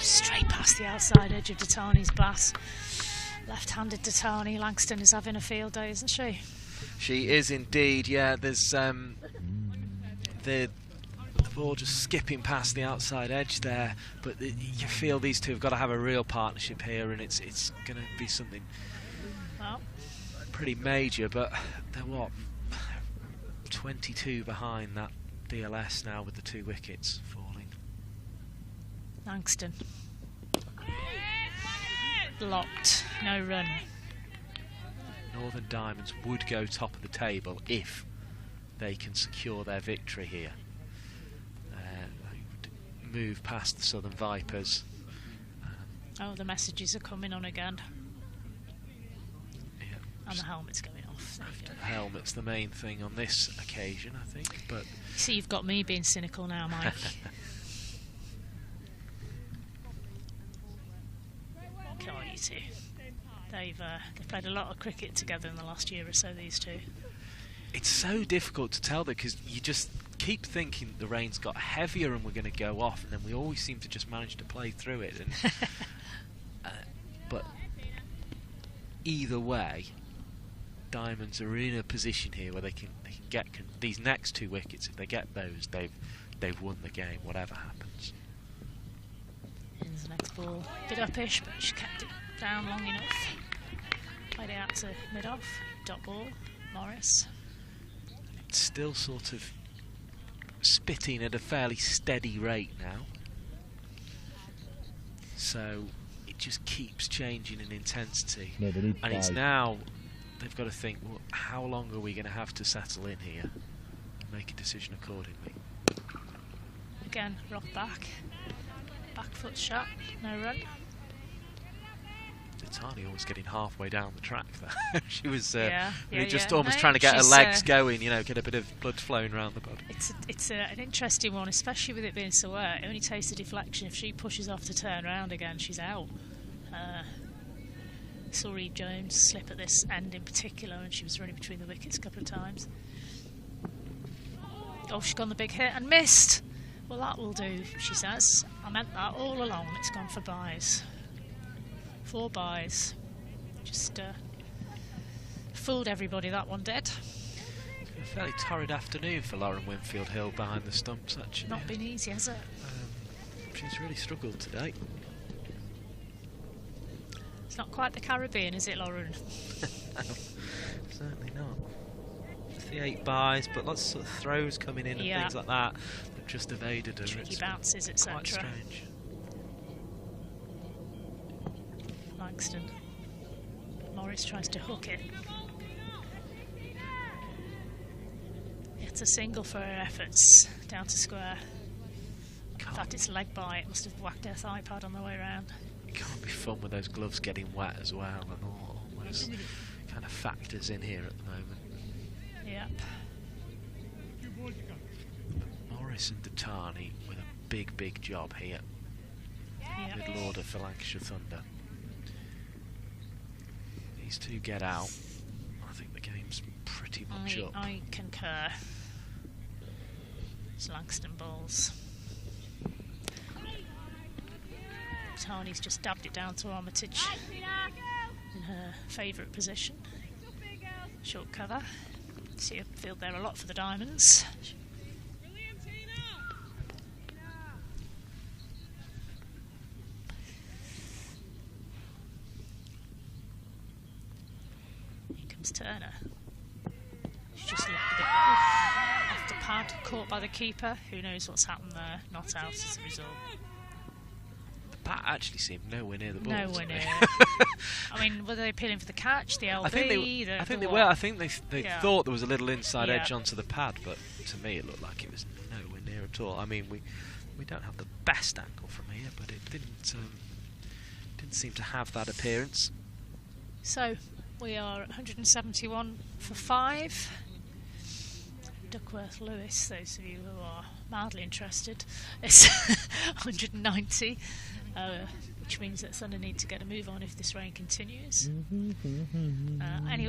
Straight past the outside edge of Datani's bat. Left-handed Datani. Langston is having a field day, isn't she? She is indeed, yeah. There's the ball just skipping past the outside edge there, but you feel these two have got to have a real partnership here, and it's going to be something pretty major. But they're 22 behind that DLS now with the 2 wickets falling. Langston blocked, no run. Northern Diamonds would go top of the table if they can secure their victory here. They would move past the Southern Vipers. Oh, the messages are coming on again. Yeah, and the helmet's going off. The helmet's the main thing on this occasion, I think. But see, you've got me being cynical now, Mike. Come on, you two. They've played a lot of cricket together in the last year or so, these two. It's so difficult to tell, because you just keep thinking the rain's got heavier and we're going to go off, and then we always seem to just manage to play through it. And but either way, Diamonds are in a position here where they can get these next 2 wickets. If they get those, they've won the game, whatever happens. Here's the next ball, bit uppish, but she kept it down long enough. Played it out to mid-off, dot ball, Morris. It's still sort of spitting at a fairly steady rate now. So it just keeps changing in intensity. No, they need and 5. It's now, they've got to think, well, how long are we going to have to settle in here and make a decision accordingly? Again, rock back. Back foot shot, no run. Datani almost getting halfway down the track there. She was just almost trying to get her legs going, get a bit of blood flowing around the body. It's an interesting one, especially with it being so wet. It only takes a deflection. If she pushes off to turn around again, she's out. Saw Eve Jones slip at this end in particular, and she was running between the wickets a couple of times. Oh, she's gone the big hit and missed. Well, that will do, she says. I meant that all along. It's gone for buys. 4 buys. Just fooled everybody, that one did. It's been a fairly torrid afternoon for Lauren Winfield Hill behind the stumps, actually. Not been easy, has it? She's really struggled today. It's not quite the Caribbean, is it, Lauren? No, certainly not. It's the 8 buys, but lots of throws coming in and things like that. They've just evaded her. Tricky bounces, etc. Quite strange. Langston. Morris tries to hook it. It's a single for her efforts. Down to square. In fact, it's leg by. It must have whacked her thigh pad on the way round. It can't be fun with those gloves getting wet as well and all those kind of factors in here at the moment. Yep. Morris and Datani with a big job here. Middle order for Lancashire Thunder. These two get out. I think the game's pretty much up. I concur. It's Langston balls. Tani's just dabbed it down to Armitage in her favourite position. Short cover. See a field there a lot for the Diamonds. Here comes Turner. She's just looked a bit off the pad, caught by the keeper. Who knows what's happened there? Not out as a result. Pat actually seemed nowhere near the ball. Nowhere near. I mean, were they appealing for the catch, the LB? I think they were. I think they thought there was a little inside edge onto the pad, but to me it looked like it was nowhere near at all. I mean, we don't have the best angle from here, but it didn't seem to have that appearance. So we are at 171 for 5. Duckworth Lewis, those of you who are mildly interested, it's 190, which means that Thunder need to get a move on if this rain continues.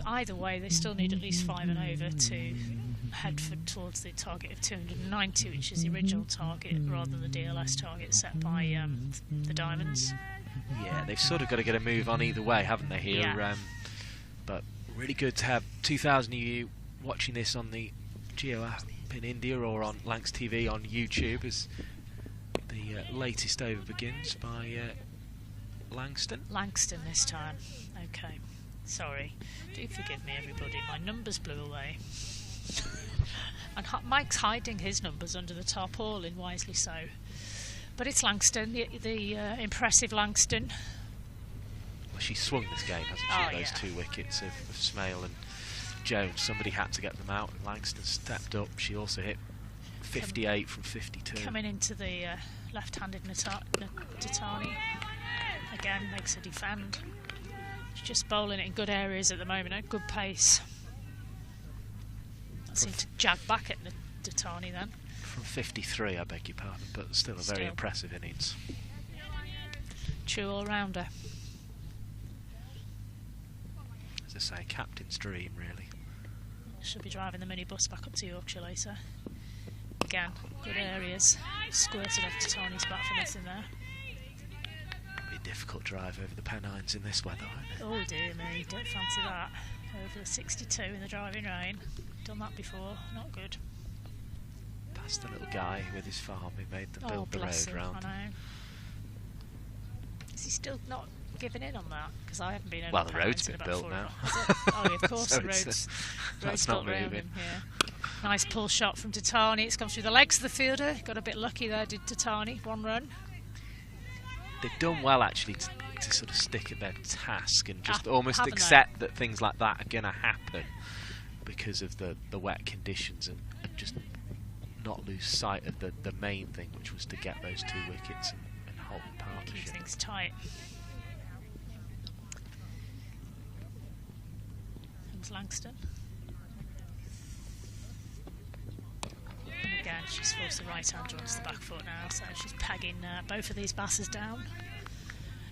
Either way, they still need at least 5 and over to head towards the target of 290, which is the original target rather than the DLS target set by the Diamonds. Yeah, they've sort of got to get a move on either way, haven't they, here? Yeah. But really good to have 2,000 of you watching this on the Geo app in India or on Lancs TV on YouTube as the latest over begins by Langston. Langston this time. Okay. Sorry. Do forgive me, everybody. My numbers blew away. And Mike's hiding his numbers under the tarpaulin, wisely so. But it's Langston, the impressive Langston. Well, she swung this game, hasn't she? Those 2 wickets of Smale and Jones. Somebody had to get them out, and Langston stepped up. She also hit 58 from 52. Coming into the left-handed Datani. Again, makes her defend. She's just bowling it in good areas at the moment, at good pace. That seemed to jag back at Datani then. From 53, I beg your pardon, but still a very impressive innings. True all-rounder. As I say, captain's dream, really. She'll be driving the minibus back up to Yorkshire later. Again, good areas. Squirted off Datani's bat for nothing there. Be a difficult drive over the Pennines in this weather, won't it? Oh dear me, don't fancy that. Over the 62 in the driving rain. Done that before, not good. Past the little guy with his farm who made them build the road round. I know. Is he still not giving in on that? Because I haven't been over. Well, the road's been built now. Oh, yeah, of course, so the road's not built around moving. him. Yeah. Nice pull shot from Datani. It's gone through the legs of the fielder. Got a bit lucky there, did Datani. 1 run. They've done well actually to sort of stick at their task and just almost accept that things like that are going to happen because of the wet conditions and just not lose sight of the main thing, which was to get those 2 wickets and hold the partnership. Keep things tight. Comes Langston. And again, she's forced the right-hander onto the back foot now, so she's pegging both of these basses down.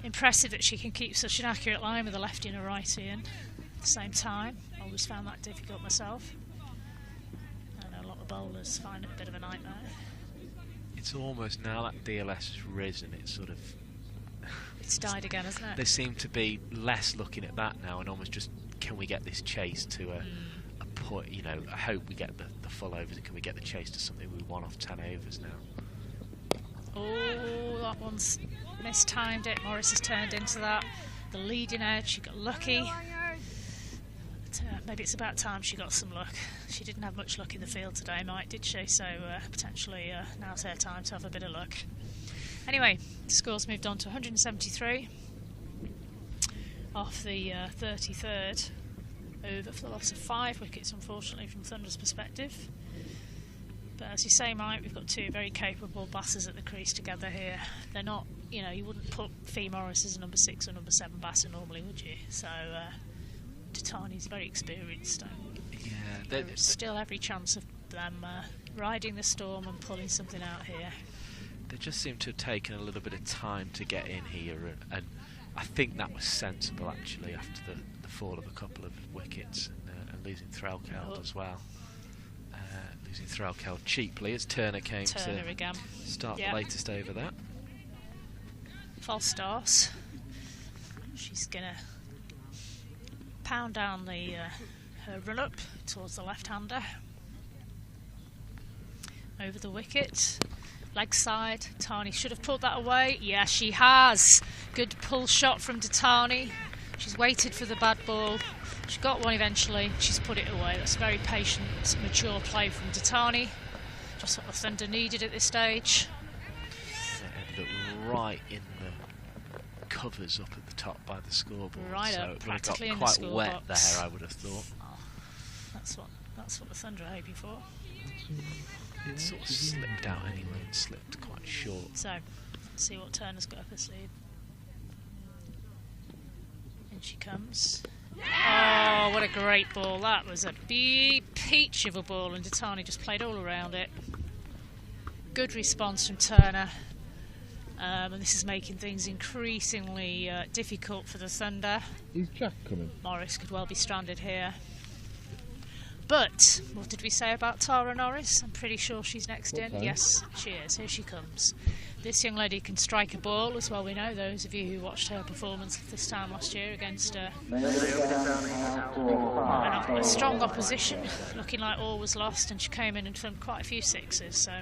Impressive that she can keep such an accurate line with a lefty and a righty in at the same time. Always found that difficult myself. I know a lot of bowlers find it a bit of a nightmare. It's almost, now that DLS has risen, it's sort of... It's died again, hasn't it? They seem to be less looking at that now and almost just, can we get this chase to a point, you know, I hope we get the full overs, and can we get the chase to something we want off 10 overs now. Oh, that one's mistimed it. Morris has turned into that. The leading edge, she got lucky. But, maybe it's about time she got some luck. She didn't have much luck in the field today, Mike, did she? So potentially now's her time to have a bit of luck. Anyway, the score's moved on to 173 off the 33rd over for the loss of 5 wickets, unfortunately, from Thunder's perspective. But as you say, Mike, we've got 2 very capable bassers at the crease together here. They're not, you know, you wouldn't put Fee Morris as a number 6 or number 7 basser normally, would you? So Datani's very experienced. Yeah, there's still every chance of them riding the storm and pulling something out here. They just seem to have taken a little bit of time to get in here, and I think that was sensible actually after the fall of a couple of wickets and losing Threlkeld as well. Losing Threlkeld cheaply as Turner came to again. Start the latest over that. False starts. She's gonna pound down her run up towards the left-hander. Over the wicket. Leg side. Datani should have pulled that away. Yeah, she has. Good pull shot from Datani. She's waited for the bad ball. She got one eventually. She's put it away. That's very patient, mature play from Datani. Just what the Thunder needed at this stage. It ended up right in the covers up at the top by the scoreboard. Right so up, it practically got in the quite wet box. there, I would have thought. Oh, that's what the Thunder are hoping for. It sort of slipped out anyway and slipped quite short. So, let's see what Turner's got up her sleeve. In she comes. Oh, what a great ball. That was a peach of a ball, and Datani just played all around it. Good response from Turner. And this is making things increasingly difficult for the Thunder. Is Jack coming? Norris could well be stranded here. But, what did we say about Tara Norris? I'm pretty sure she's next in. Yes, she is. Here she comes. This young lady can strike a ball as well, we know, those of you who watched her performance this time last year against a strong opposition, looking like all was lost, and she came in and filmed quite a few sixes, so...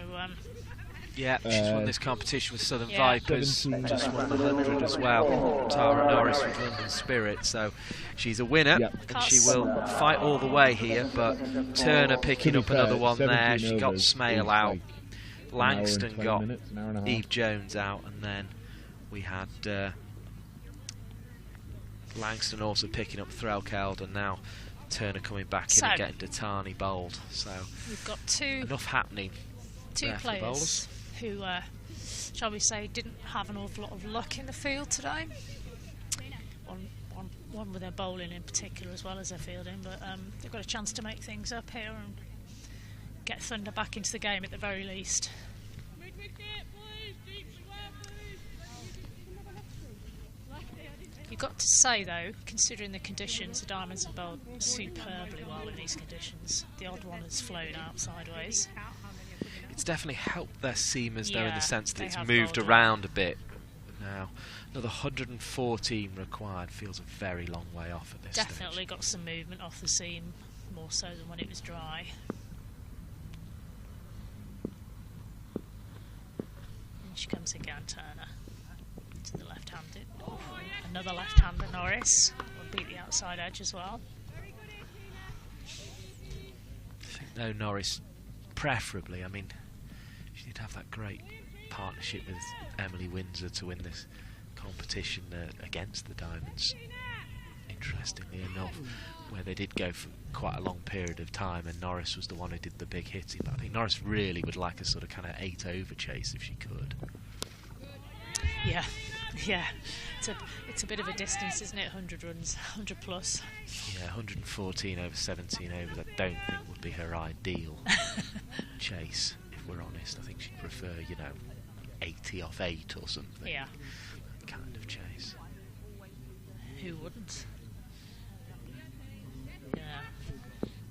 yeah, she's won this competition with Southern Vipers, just won the 100 as well. Tara Norris with London Spirit, so she's a winner, and she will fight all the way here, but Turner picking up another one there. She got Smale out, Langston got Eve Jones out, and then we had Langston also picking up Threlkeld, and now Turner coming back in and getting Datani bowled. So we've got enough happening. Two players who, shall we say, didn't have an awful lot of luck in the field today. One with their bowling in particular as well as their fielding, but they've got a chance to make things up here and get Thunder back into the game at the very least. You've got to say though, considering the conditions, the Diamonds have bowled superbly well in these conditions. The odd one has flown out sideways. It's definitely helped their seamers though, in the sense that it's moved around a bit now. Another 114 required feels a very long way off at this Definitely stage. Got some movement off the seam, more so than when it was dry. And she comes again, Turner, to the left-handed. Another left-hander, Norris, will beat the outside edge as well. I think though Norris, preferably, I mean, she did have that great partnership with Emily Windsor to win this competition against the Diamonds, interestingly enough, where they did go for quite a long period of time and Norris was the one who did the big hitting, but I think Norris really would like a sort of kind of 8 over chase if she could. Yeah, it's a bit of a distance, isn't it? 100 runs, 100 plus. Yeah, 114 over 17 overs, I don't think would be her ideal chase, if we're honest. I think she'd prefer, 80 off 8 or something. Yeah. That kind of chase. Who wouldn't? Yeah.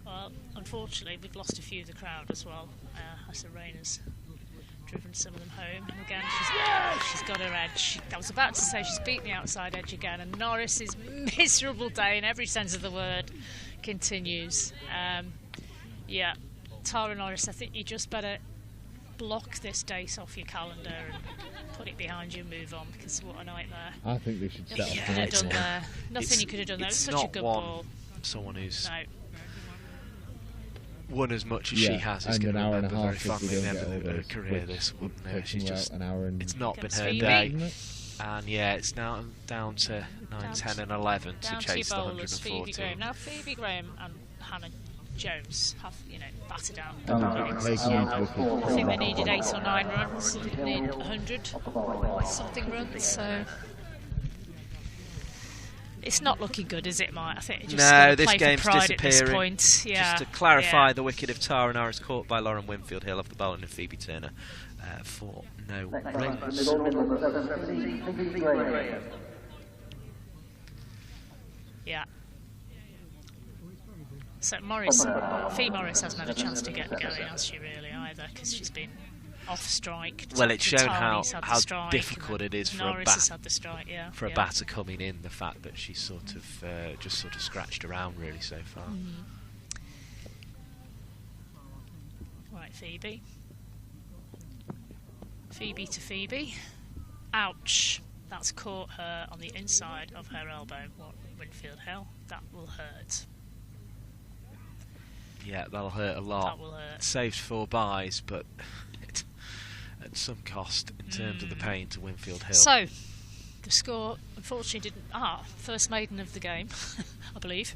Well, unfortunately, we've lost a few of the crowd as well, as the rain has driven some of them home. And again, she's got her edge. I was about to say she's beaten the outside edge again, and Norris's miserable day in every sense of the word continues. Yeah, Tara Norris, I think you just better block this date off your calendar and put it behind you and move on, because what a nightmare. I think they should set up nothing you could have done there. It was such a good ball. Someone who's won as much as she has is going to remember very fondly the end of her career. This wouldn't she's just it's not been her day, and it's now down to 9, 10 and 11 to chase the 114. Now Phoebe Graham and Hannah Jones have battered down. I think they needed 8 or 9 runs. They didn't need 100 something runs, so It's not looking good, is it, Mike? I think just no, this play game's for pride disappearing. At this point. Yeah. Just to clarify, the wicket of Tara Norris caught by Lauren Winfield Hill off the bowling of Phoebe Turner for no runs. Yeah. So Fee Morris hasn't had a chance to get going, has she really, either? Because she's been off strike. Well, it's shown how strike, difficult it is for a batter coming in. The fact that she's sort of just sort of scratched around really so far. Right, Phoebe. Phoebe to Phoebe. Ouch! That's caught her on the inside of her elbow. Winfield Hill. That will hurt. Yeah, that'll hurt a lot. That will hurt. Saved 4 byes, but at some cost in terms of the pain to Winfield Hill. So, the score unfortunately didn't... first maiden of the game, I believe.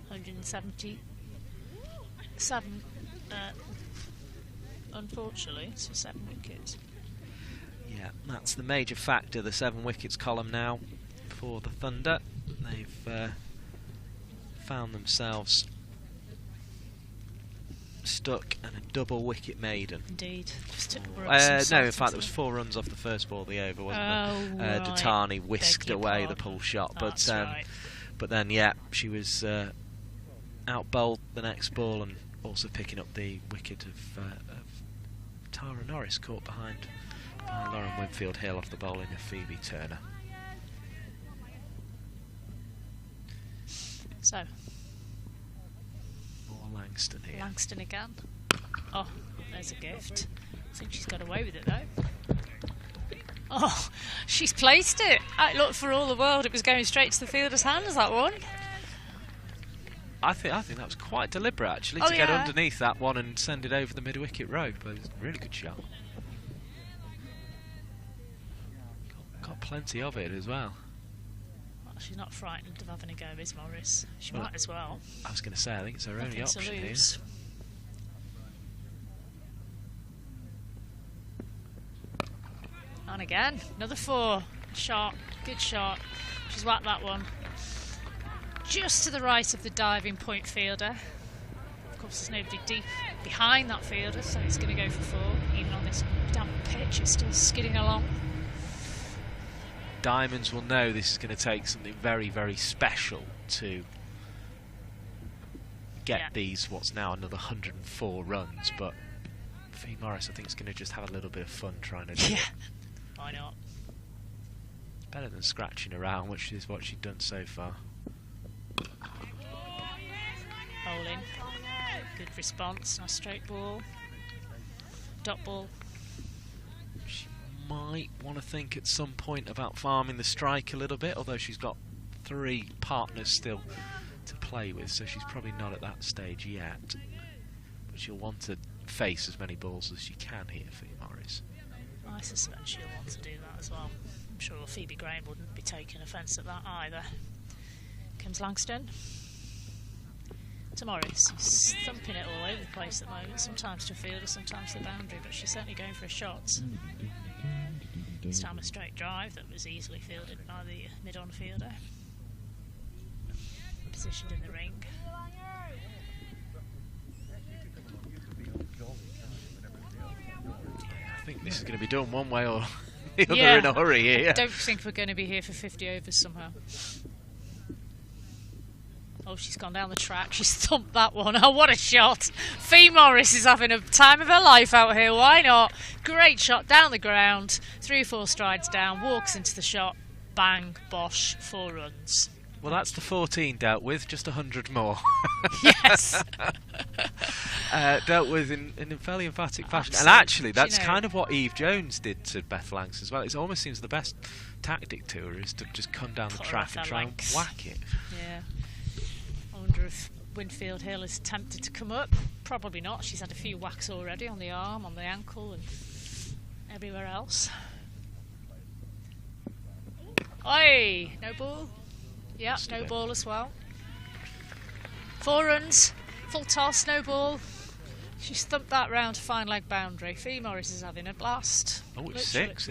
177. Unfortunately, so 7 wickets. Yeah, that's the major factor, the 7 wickets column now for the Thunder. They've found themselves stuck in a double wicket maiden. Indeed. No, in fact, there was 4 runs off the first ball of the over, wasn't there? Right. Datani whisked away the pull shot, but then yeah, she was out bowled the next ball and also picking up the wicket of Tara Norris, caught behind by Lauren Winfield Hill off the bowling of Phoebe Turner. So. Langston here. Langston again. Oh, there's a gift. I think she's got away with it though. Oh, she's placed it. I looked for all the world. It was going straight to the fielder's hands, that one. I think that was quite deliberate actually, to get underneath that one and send it over the mid-wicket row. But it's a really good shot. Got plenty of it as well. She's not frightened of having a go, is Morris? She might as well. I was going to say, I think it's her only option here. And again, another 4 shot, good shot. She's whacked that one just to the right of the diving point fielder. Of course, there's nobody deep behind that fielder, so it's going to go for 4. Even on this damp pitch, it's still skidding along. Diamonds will know this is going to take something very, very special to get these, what's now another 104 runs, but Fee Morris I think is going to just have a little bit of fun trying to do it. Why not? Better than scratching around, which is what she's done so far. Bowling. Good response, nice straight ball. Dot ball. Might want to think at some point about farming the strike a little bit, although she's got 3 partners still to play with, so she's probably not at that stage yet. But she'll want to face as many balls as she can here, Fee Morris. I suspect she'll want to do that as well. I'm sure Phoebe Graham wouldn't be taking offence at that either. Comes Langston. To Morris, who's thumping it all over the place at the moment, sometimes to a fielder, sometimes to the boundary, but she's certainly going for a shot. This time a straight drive that was easily fielded by the mid-on fielder. Positioned in the ring. I think this is going to be done one way or the other in a hurry here. I don't think we're going to be here for 50 overs somehow. Oh, she's gone down the track. She's thumped that one. Oh, what a shot. Fee Morris is having a time of her life out here. Why not? Great shot down the ground. 3 or 4 strides down. Walks into the shot. Bang. Bosh. 4 runs. Well, that's the 14 dealt with. Just 100 more. Yes. Dealt with in a fairly emphatic fashion. And actually, that's kind of what Eve Jones did to Beth Langston as well. It almost seems the best tactic to her is to just come down the track and try and whack it. Yeah. I wonder if Winfield Hill is tempted to come up. Probably not. She's had a few whacks already on the arm, on the ankle, and everywhere else. Oi! No ball. Yeah, no ball as well. 4 runs. Full toss, no ball. She's thumped that round to fine leg boundary. Fee Morris is having a blast. Oh, it's Literally. 6.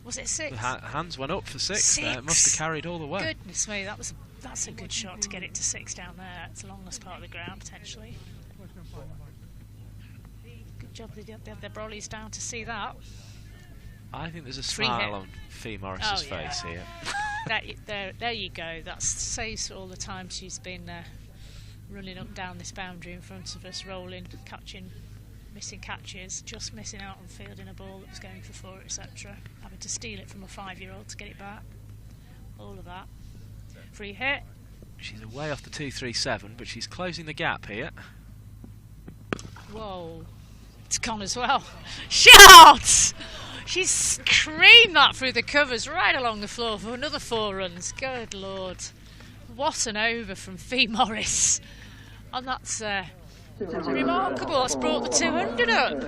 Was it 6? The hands went up for 6. It must have carried all the way. Goodness me, that's a good shot to get it to 6 down there. It's the longest part of the ground, potentially. Good job they had their brollies down to see that. I think there's a smile on Fee Morris's face here. There you go. That saves all the time she's been running up down this boundary in front of us, rolling, catching, missing catches, just missing out on fielding a ball that was going for 4, etc. Having to steal it from a 5-year-old to get it back. All of that. Free hit. She's away off the 2-3-7, but she's closing the gap here. Whoa. It's gone as well. Shout! She's creamed that through the covers right along the floor for another 4 runs. Good Lord. What an over from Fee Morris. And that's remarkable. That's brought the 200 up.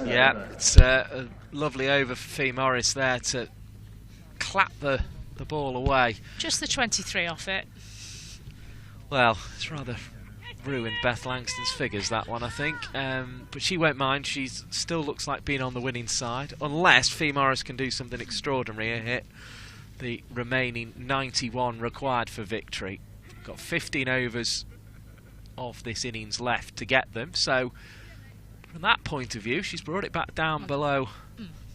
Yeah, it's a lovely over for Fee Morris there to clap the ball away. Just the 23 off it. Well, it's rather ruined Beth Langston's figures, that one, I think. But she won't mind. She still looks like being on the winning side, unless Fee Morris can do something extraordinary and hit the remaining 91 required for victory. Got 15 overs of this innings left to get them, so from that point of view she's brought it back down below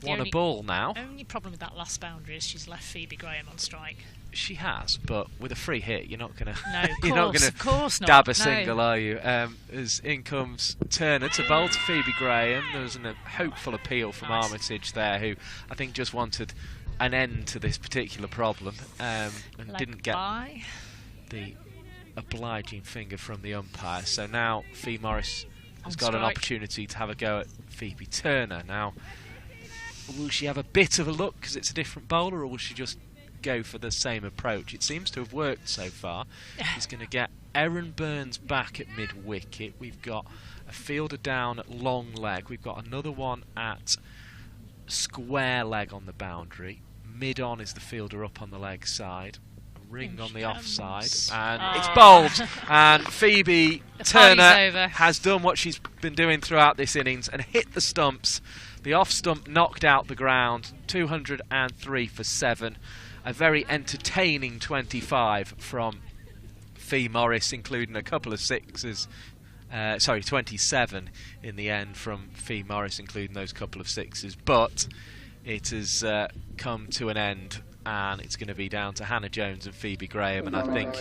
one a ball now. The only problem with that last boundary is she's left Phoebe Graham on strike. She has, but with a free hit you're not going to of course not. dab a single, are you? As in comes Turner to bowl to Phoebe Graham. There was a hopeful appeal from Armitage there, who I think just wanted an end to this particular problem and didn't get the obliging finger from the umpire. So now Fee Morris has got an opportunity to have a go at Phoebe Turner. Now, will she have a bit of a look because it's a different bowler, or will she just go for the same approach? It seems to have worked so far. He's going to get Erin Burns back at mid-wicket. We've got a fielder down at long leg. We've got another one at square leg on the boundary. Mid-on is the fielder up on the leg side. A ring on the offside. And it's bowled. And Phoebe Turner has done what she's been doing throughout this innings and hit the stumps. The off stump knocked out the ground. 203 for 7. A very entertaining 25 from Fee Morris, including a couple of 6s. 27 in the end from Fee Morris, including those couple of 6s. But it has come to an end, and it's going to be down to Hannah Jones and Phoebe Graham. And I think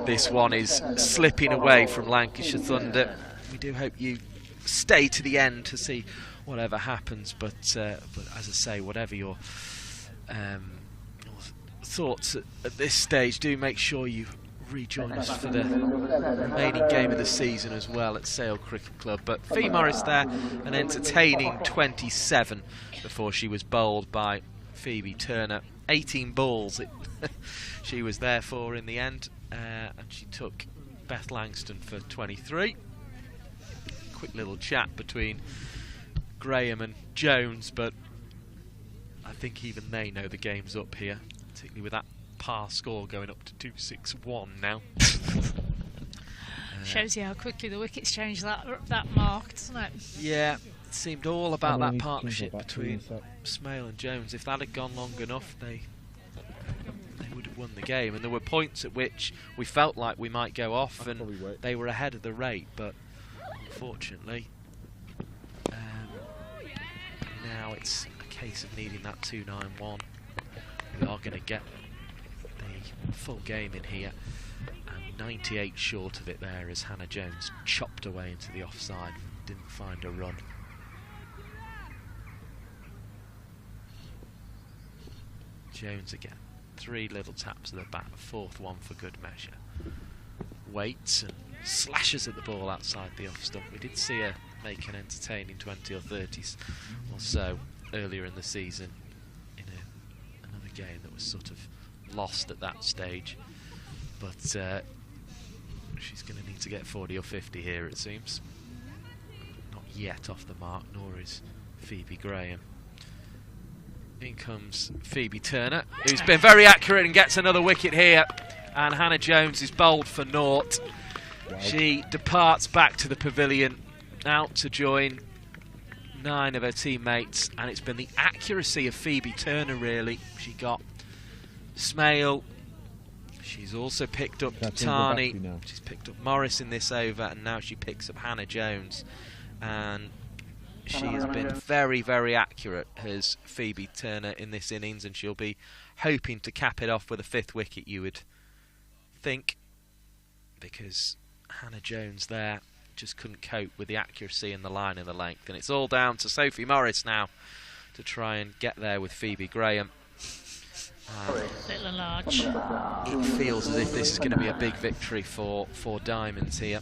this one is slipping away from Lancashire Thunder. We do hope you stay to the end to see whatever happens. But as I say, whatever your thoughts at this stage, do make sure you rejoin us for the remaining game of the season as well at Sale Cricket Club. But Fee Morris there, an entertaining 27 before she was bowled by Phoebe Turner. 18 balls she was there for in the end, and she took Beth Langston for 23. Quick little chat between Graham and Jones, but I think even they know the game's up here, particularly with that par score going up to 261 now. Shows you how quickly the wickets change that mark, doesn't it? Yeah, it seemed all about that partnership between Smale and Jones. If that had gone long enough, they would have won the game. And there were points at which we felt like we might go off, and they were ahead of the rate. But unfortunately, now it's a case of needing that 291. We are going to get the full game in here, and 98 short of it there as Hannah Jones chopped away into the offside, didn't find a run. Jones again, 3 little taps of the bat, a 4th one for good measure. Waits and slashes at the ball outside the off stump. We did see her make an entertaining 20 or 30s or so earlier in the season in another game that was sort of lost at that stage, but she's going to need to get 40 or 50 here, it seems. Not yet off the mark, nor is Phoebe Graham. In comes Phoebe Turner, who's been very accurate and gets another wicket here, and Hannah Jones is bowled for naught. She departs back to the pavilion out to join 9 of her teammates, and it's been the accuracy of Phoebe Turner, really. She got Smale. She's also picked up Tani. She's picked up Morris in this over, and now she picks up Hannah Jones. And she has been very, very accurate, has Phoebe Turner, in this innings, and she'll be hoping to cap it off with a 5th wicket, you would think, because Hannah Jones there just couldn't cope with the accuracy and the line and the length. And it's all down to Sophie Morris now to try and get there with Phoebe Graham. Little and large. It feels as if this is going to be a big victory for Diamonds here.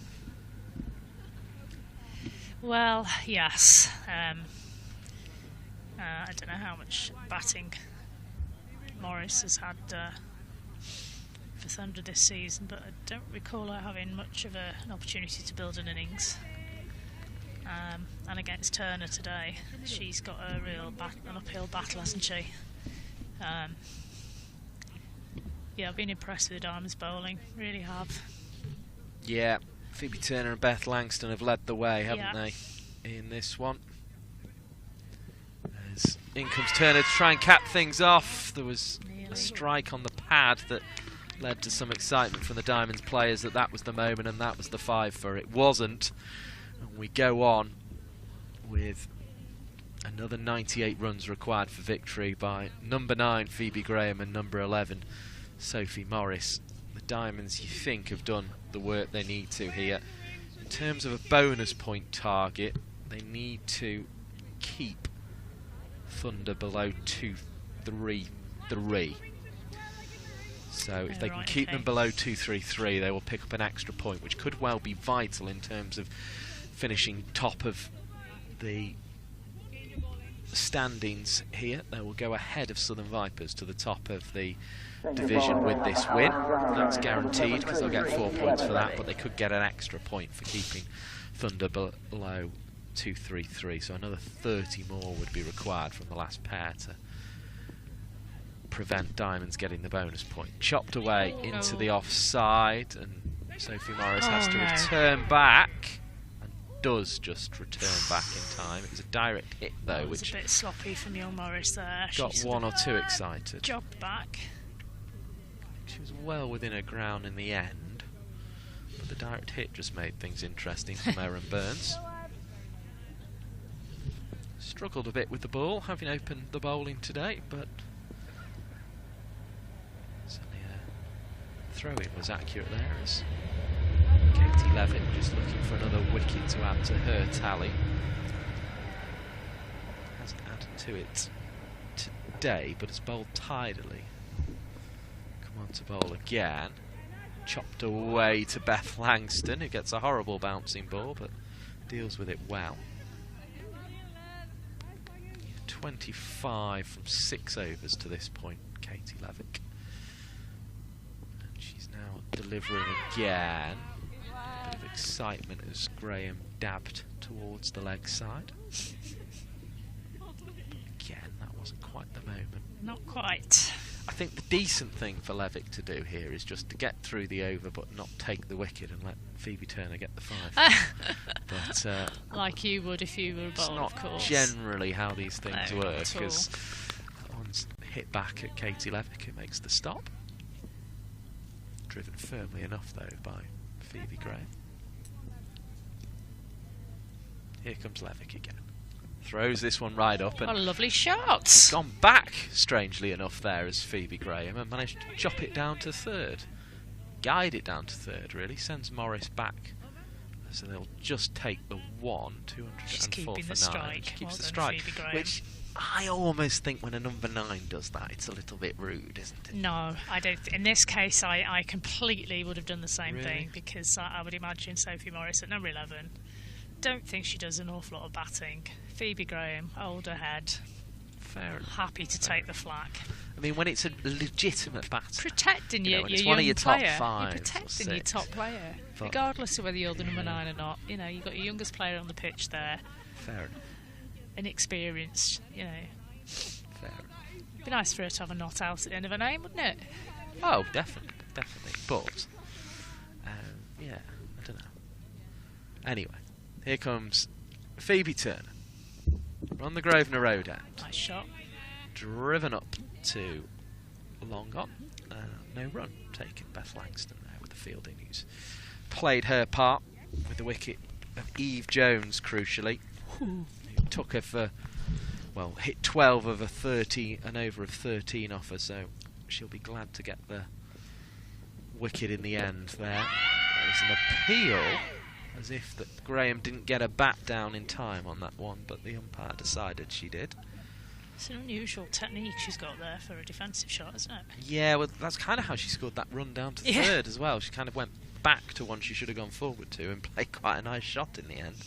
Well, yes. I don't know how much batting Morris has had for Thunder this season, but I don't recall her having much of an opportunity to build an innings. And against Turner today, she's got a real an uphill battle, hasn't she? Yeah, I've been impressed with the Diamonds bowling, really have. Yeah, Phoebe Turner and Beth Langston have led the way, haven't they, in this one? As in comes Turner to try and cap things off. There was a strike on the pad that led to some excitement from the Diamonds players that was the moment and that was the 5 for. It wasn't. And we go on with another 98 runs required for victory by number 9 Phoebe Graham and number 11 Sophie Morris. The Diamonds, you think, have done the work they need to here. In terms of a bonus point target, they need to keep Thunder below 233. So if they can keep them below 233, they will pick up an extra point, which could well be vital in terms of finishing top of the standings here. They will go ahead of Southern Vipers to the top of the division with this win. That's guaranteed because they'll get 4 points for that, but they could get an extra point for keeping Thunder below 233. So another 30 more would be required from the last pair to prevent Diamonds getting the bonus point. Chopped away into the offside, and Sophie Morris has to return back, and does just return back in time. It was a direct hit though, which a bit sloppy from young Morris there. Got one or two excited. Jogged back. She was well within her ground in the end, but the direct hit just made things interesting for Erin Burns. Struggled a bit with the ball, having opened the bowling today, but throw-in was accurate there as Katie Levitt just looking for another wicket to add to her tally. Hasn't added to it today, but has bowled tidily. Come on to bowl again. Chopped away to Beth Langston, who gets a horrible bouncing ball, but deals with it well. 25 from 6 overs to this point, Katie Levitt. Delivering again. A bit of excitement as Graham dabbed towards the leg side. Again, that wasn't quite the moment. Not quite. I think the decent thing for Levitt to do here is just to get through the over but not take the wicket and let Phoebe Turner get the 5. But like you would if you were a bowler, of course. Generally how these things work, because that one's hit back at Katie Levitt, who makes the stop. Driven firmly enough though by Phoebe Graham. Here comes Levick again. Throws this one right up, and what a lovely shot. Gone back, strangely enough, there as Phoebe Graham, and managed to chop it down to 3rd. Guide it down to 3rd, really. Sends Morris back. So they'll just take the 1, 204 She's keeping for 9. the strike. She keeps Well the done, strike, Phoebe Graham. which I almost think when a number 9 does that, it's a little bit rude, isn't it? No, I don't. In this case, I completely would have done the same Really? thing, because I would imagine Sophie Morris at number 11. Don't think she does an awful lot of batting. Phoebe Graham, older head. Fair enough. Happy to take the flak. I mean, when it's a legitimate batter, Protecting your it's young one of your top player. 5 You're protecting or your 6. top player, But regardless of whether you're the number 9 or not. You know, you've got your youngest player on the pitch there. Fair enough. Inexperienced, you know. Fair enough. It'd be nice for her to have a not out at the end of her name, wouldn't it? Oh, definitely. But, yeah, I don't know. Anyway, Here comes Phoebe Turner on the Grosvenor Road end. Nice shot. Driven up to long on. No run taken. Beth Langston there with the fielding, who's played her part with the wicket of Eve Jones, crucially. Who took her for, well, hit 12 of a 30 and over of 13 off her, so she'll be glad to get the wicket in the end there. There's an appeal, as if that Graham didn't get a bat down in time on that one, but the umpire decided she did. It's an unusual technique she's got there for a defensive shot, isn't it? Yeah, well, that's kind of how she scored that run down to third as well. She kind of went back to one she should have gone forward to and played quite a nice shot in the end.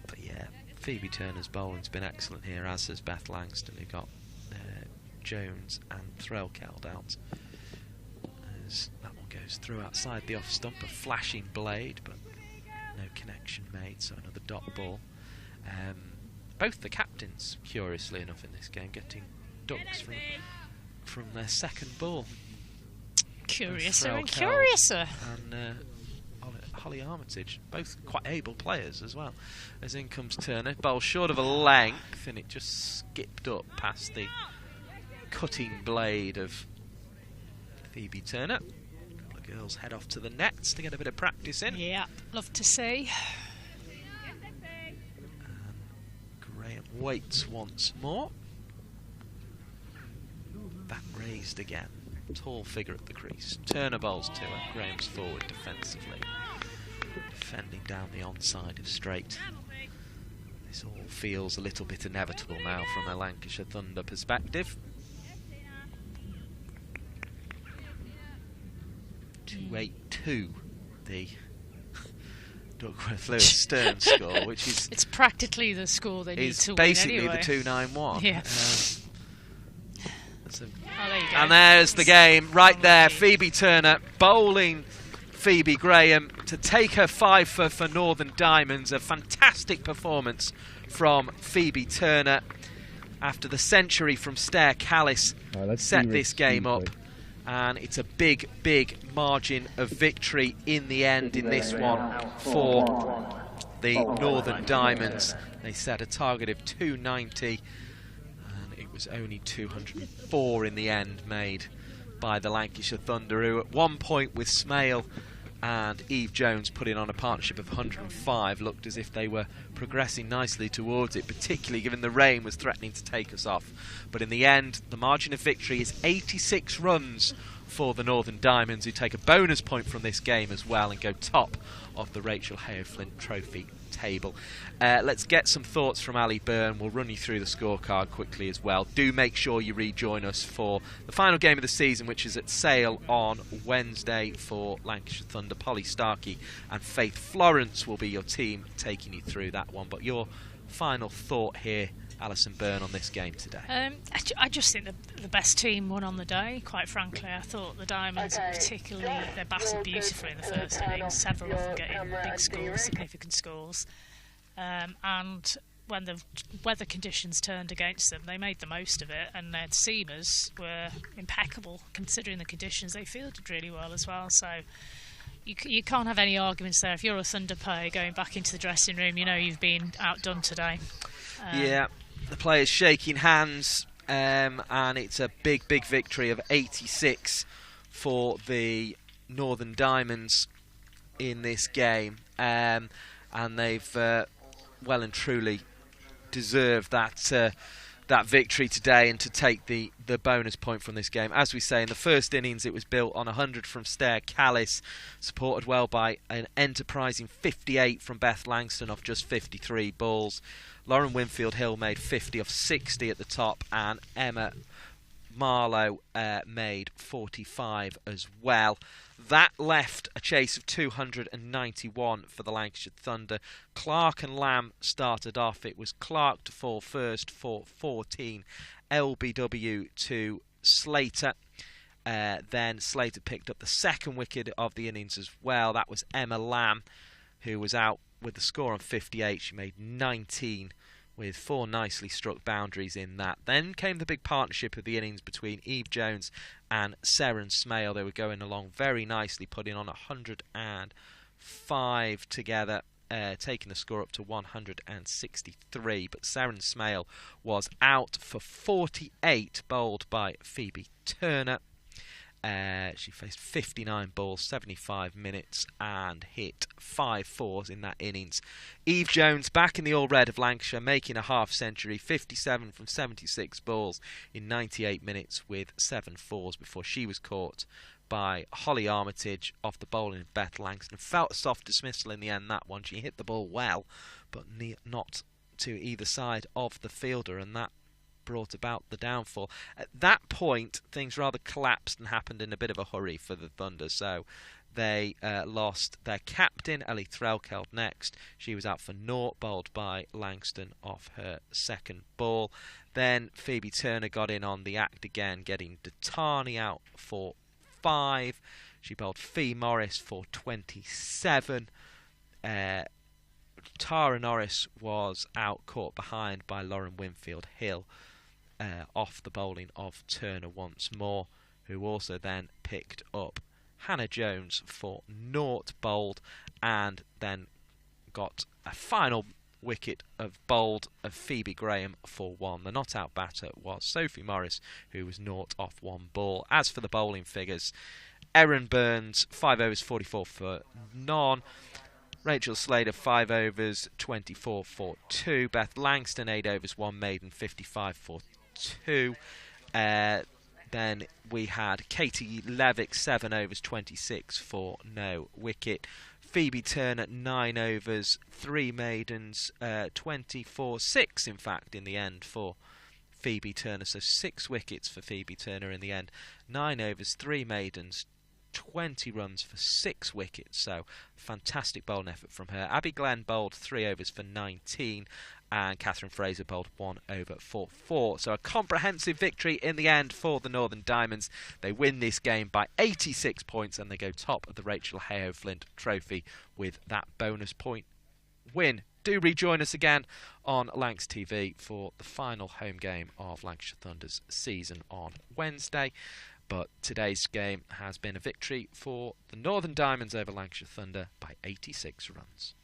But yeah, Phoebe Turner's bowling's been excellent here, as has Beth Langston, who got Jones and Threlkeld out. As that one goes through outside the off stump, a flashing blade, but no connection made, so another dot ball. Both the captains, curiously enough, in this game, getting ducks from their second ball. Curiouser and curiouser. And Holly Armitage, both quite able players as well. As in comes Turner, bowl short of a length, and it just skipped up past the cutting blade of Phoebe Turner. The girls head off to the nets to get a bit of practice in. Yeah, love to see. Graham waits once more. Bat raised again. Tall figure at the crease. Turner bowls to her. Graham's forward defensively. Defending down the onside of straight. This all feels a little bit inevitable now from a Lancashire Thunder perspective. 282, the Duckworth Lewis Stern score, which is... It's practically the score they need to win basically anyway. the 291. Yeah. There you go. And there's the game right there. Phoebe Turner bowling Phoebe Graham to take her 5 for Northern Diamonds. A fantastic performance from Phoebe Turner after the century from Stair Callis set this game up. And it's a big, big margin of victory in the end in this one for the Northern Diamonds. They set a target of 290. It was only 204 in the end made by the Lancashire Thunder, who at one point with Smale and Eve Jones putting on a partnership of 105 looked as if they were progressing nicely towards it, particularly given the rain was threatening to take us off. But in the end, the margin of victory is 86 runs for the Northern Diamonds, who take a bonus point from this game as well and go top of the Rachael Heyhoe Flint Trophy table. Let's get some thoughts from Ali Byrne. We'll run you through the scorecard quickly as well. Do make sure you rejoin us for the final game of the season, which is at Sale on Wednesday for Lancashire Thunder. Polly Starkey and Faith Florence will be your team taking you through that one. But your final thought here, Alison Byrne, on this game today? I just think the best team won on the day, quite frankly. I thought the Diamonds particularly, they battled beautifully in the first innings, several of them getting big scores, significant scores. And when the weather conditions turned against them, they made the most of it, and their seamers were impeccable considering the conditions. They fielded really well as well, so you can't have any arguments there. If you're a Thunder player going back into the dressing room, you know you've been outdone today. Yeah, the players shaking hands, and it's a big, big victory of 86 for the Northern Diamonds in this game, and they've well and truly deserved that victory today, and to take the bonus point from this game. As we say, in the first innings it was built on 100 from Stair Callis, supported well by an enterprising 58 from Beth Langston off just 53 balls. Lauren Winfield Hill made 50 off 60 at the top, and Emma Marlowe made 45 as well. That left a chase of 291 for the Lancashire Thunder. Clark and Lamb started off. It was Clark to fall first for 14, LBW to Slater. Then Slater picked up the second wicket of the innings as well. That was Emma Lamb, who was out with the score on 58. She made 19 with 4 nicely struck boundaries in that. Then came the big partnership of the innings between Eve Jones and Seren Smale. They were going along very nicely, putting on 5 together, taking the score up to 163. But Seren Smale was out for 48, bowled by Phoebe Turner. She faced 59 balls, 75 minutes, and hit 5 fours in that innings. Eve Jones, back in the all-red of Lancashire, making a half-century, 57 from 76 balls in 98 minutes with 7 fours before she was caught by Holly Armitage off the bowling of Beth Langston. Felt a soft dismissal in the end, that one. She hit the ball well, but not to either side of the fielder, and that brought about the downfall. At that point, things rather collapsed and happened in a bit of a hurry for the Thunder, so they lost their captain, Ellie Threlkeld, next. She was out for naught, bowled by Langston off her second ball. Then Phoebe Turner got in on the act again, getting Datani out for 5. She bowled Fee Morris for 27. Tara Norris was out, caught behind by Lauren Winfield Hill, off the bowling of Turner once more, who also then picked up Hannah Jones for naught, bowled, and then got a final wicket bowled of Phoebe Graham for 1. The not out batter was Sophie Morris, who was naught off 1 ball. As for the bowling figures, Erin Burns 5 overs 44 for none. Rachael Slater 5 overs 24 for 2. Beth Langston 8 overs 1 maiden 55 for 2. Then we had Katie Levick 7 overs 26 for no wicket. Phoebe Turner 9 overs 3 maidens 24-6 in fact in the end for Phoebe Turner, so 6 wickets for Phoebe Turner in the end. 9 overs 3 maidens, 20 runs for 6 wickets, so fantastic bowling effort from her. Abby Glenn bowled 3 overs for 19, and Catherine Fraser bowled 1 over for 4. So a comprehensive victory in the end for the Northern Diamonds. They win this game by 86 points, and they go top of the Rachael Heyhoe Flint Trophy with that bonus point win. Do rejoin us again on Lancs TV for the final home game of Lancashire Thunder's season on Wednesday. But today's game has been a victory for the Northern Diamonds over Lancashire Thunder by 86 runs.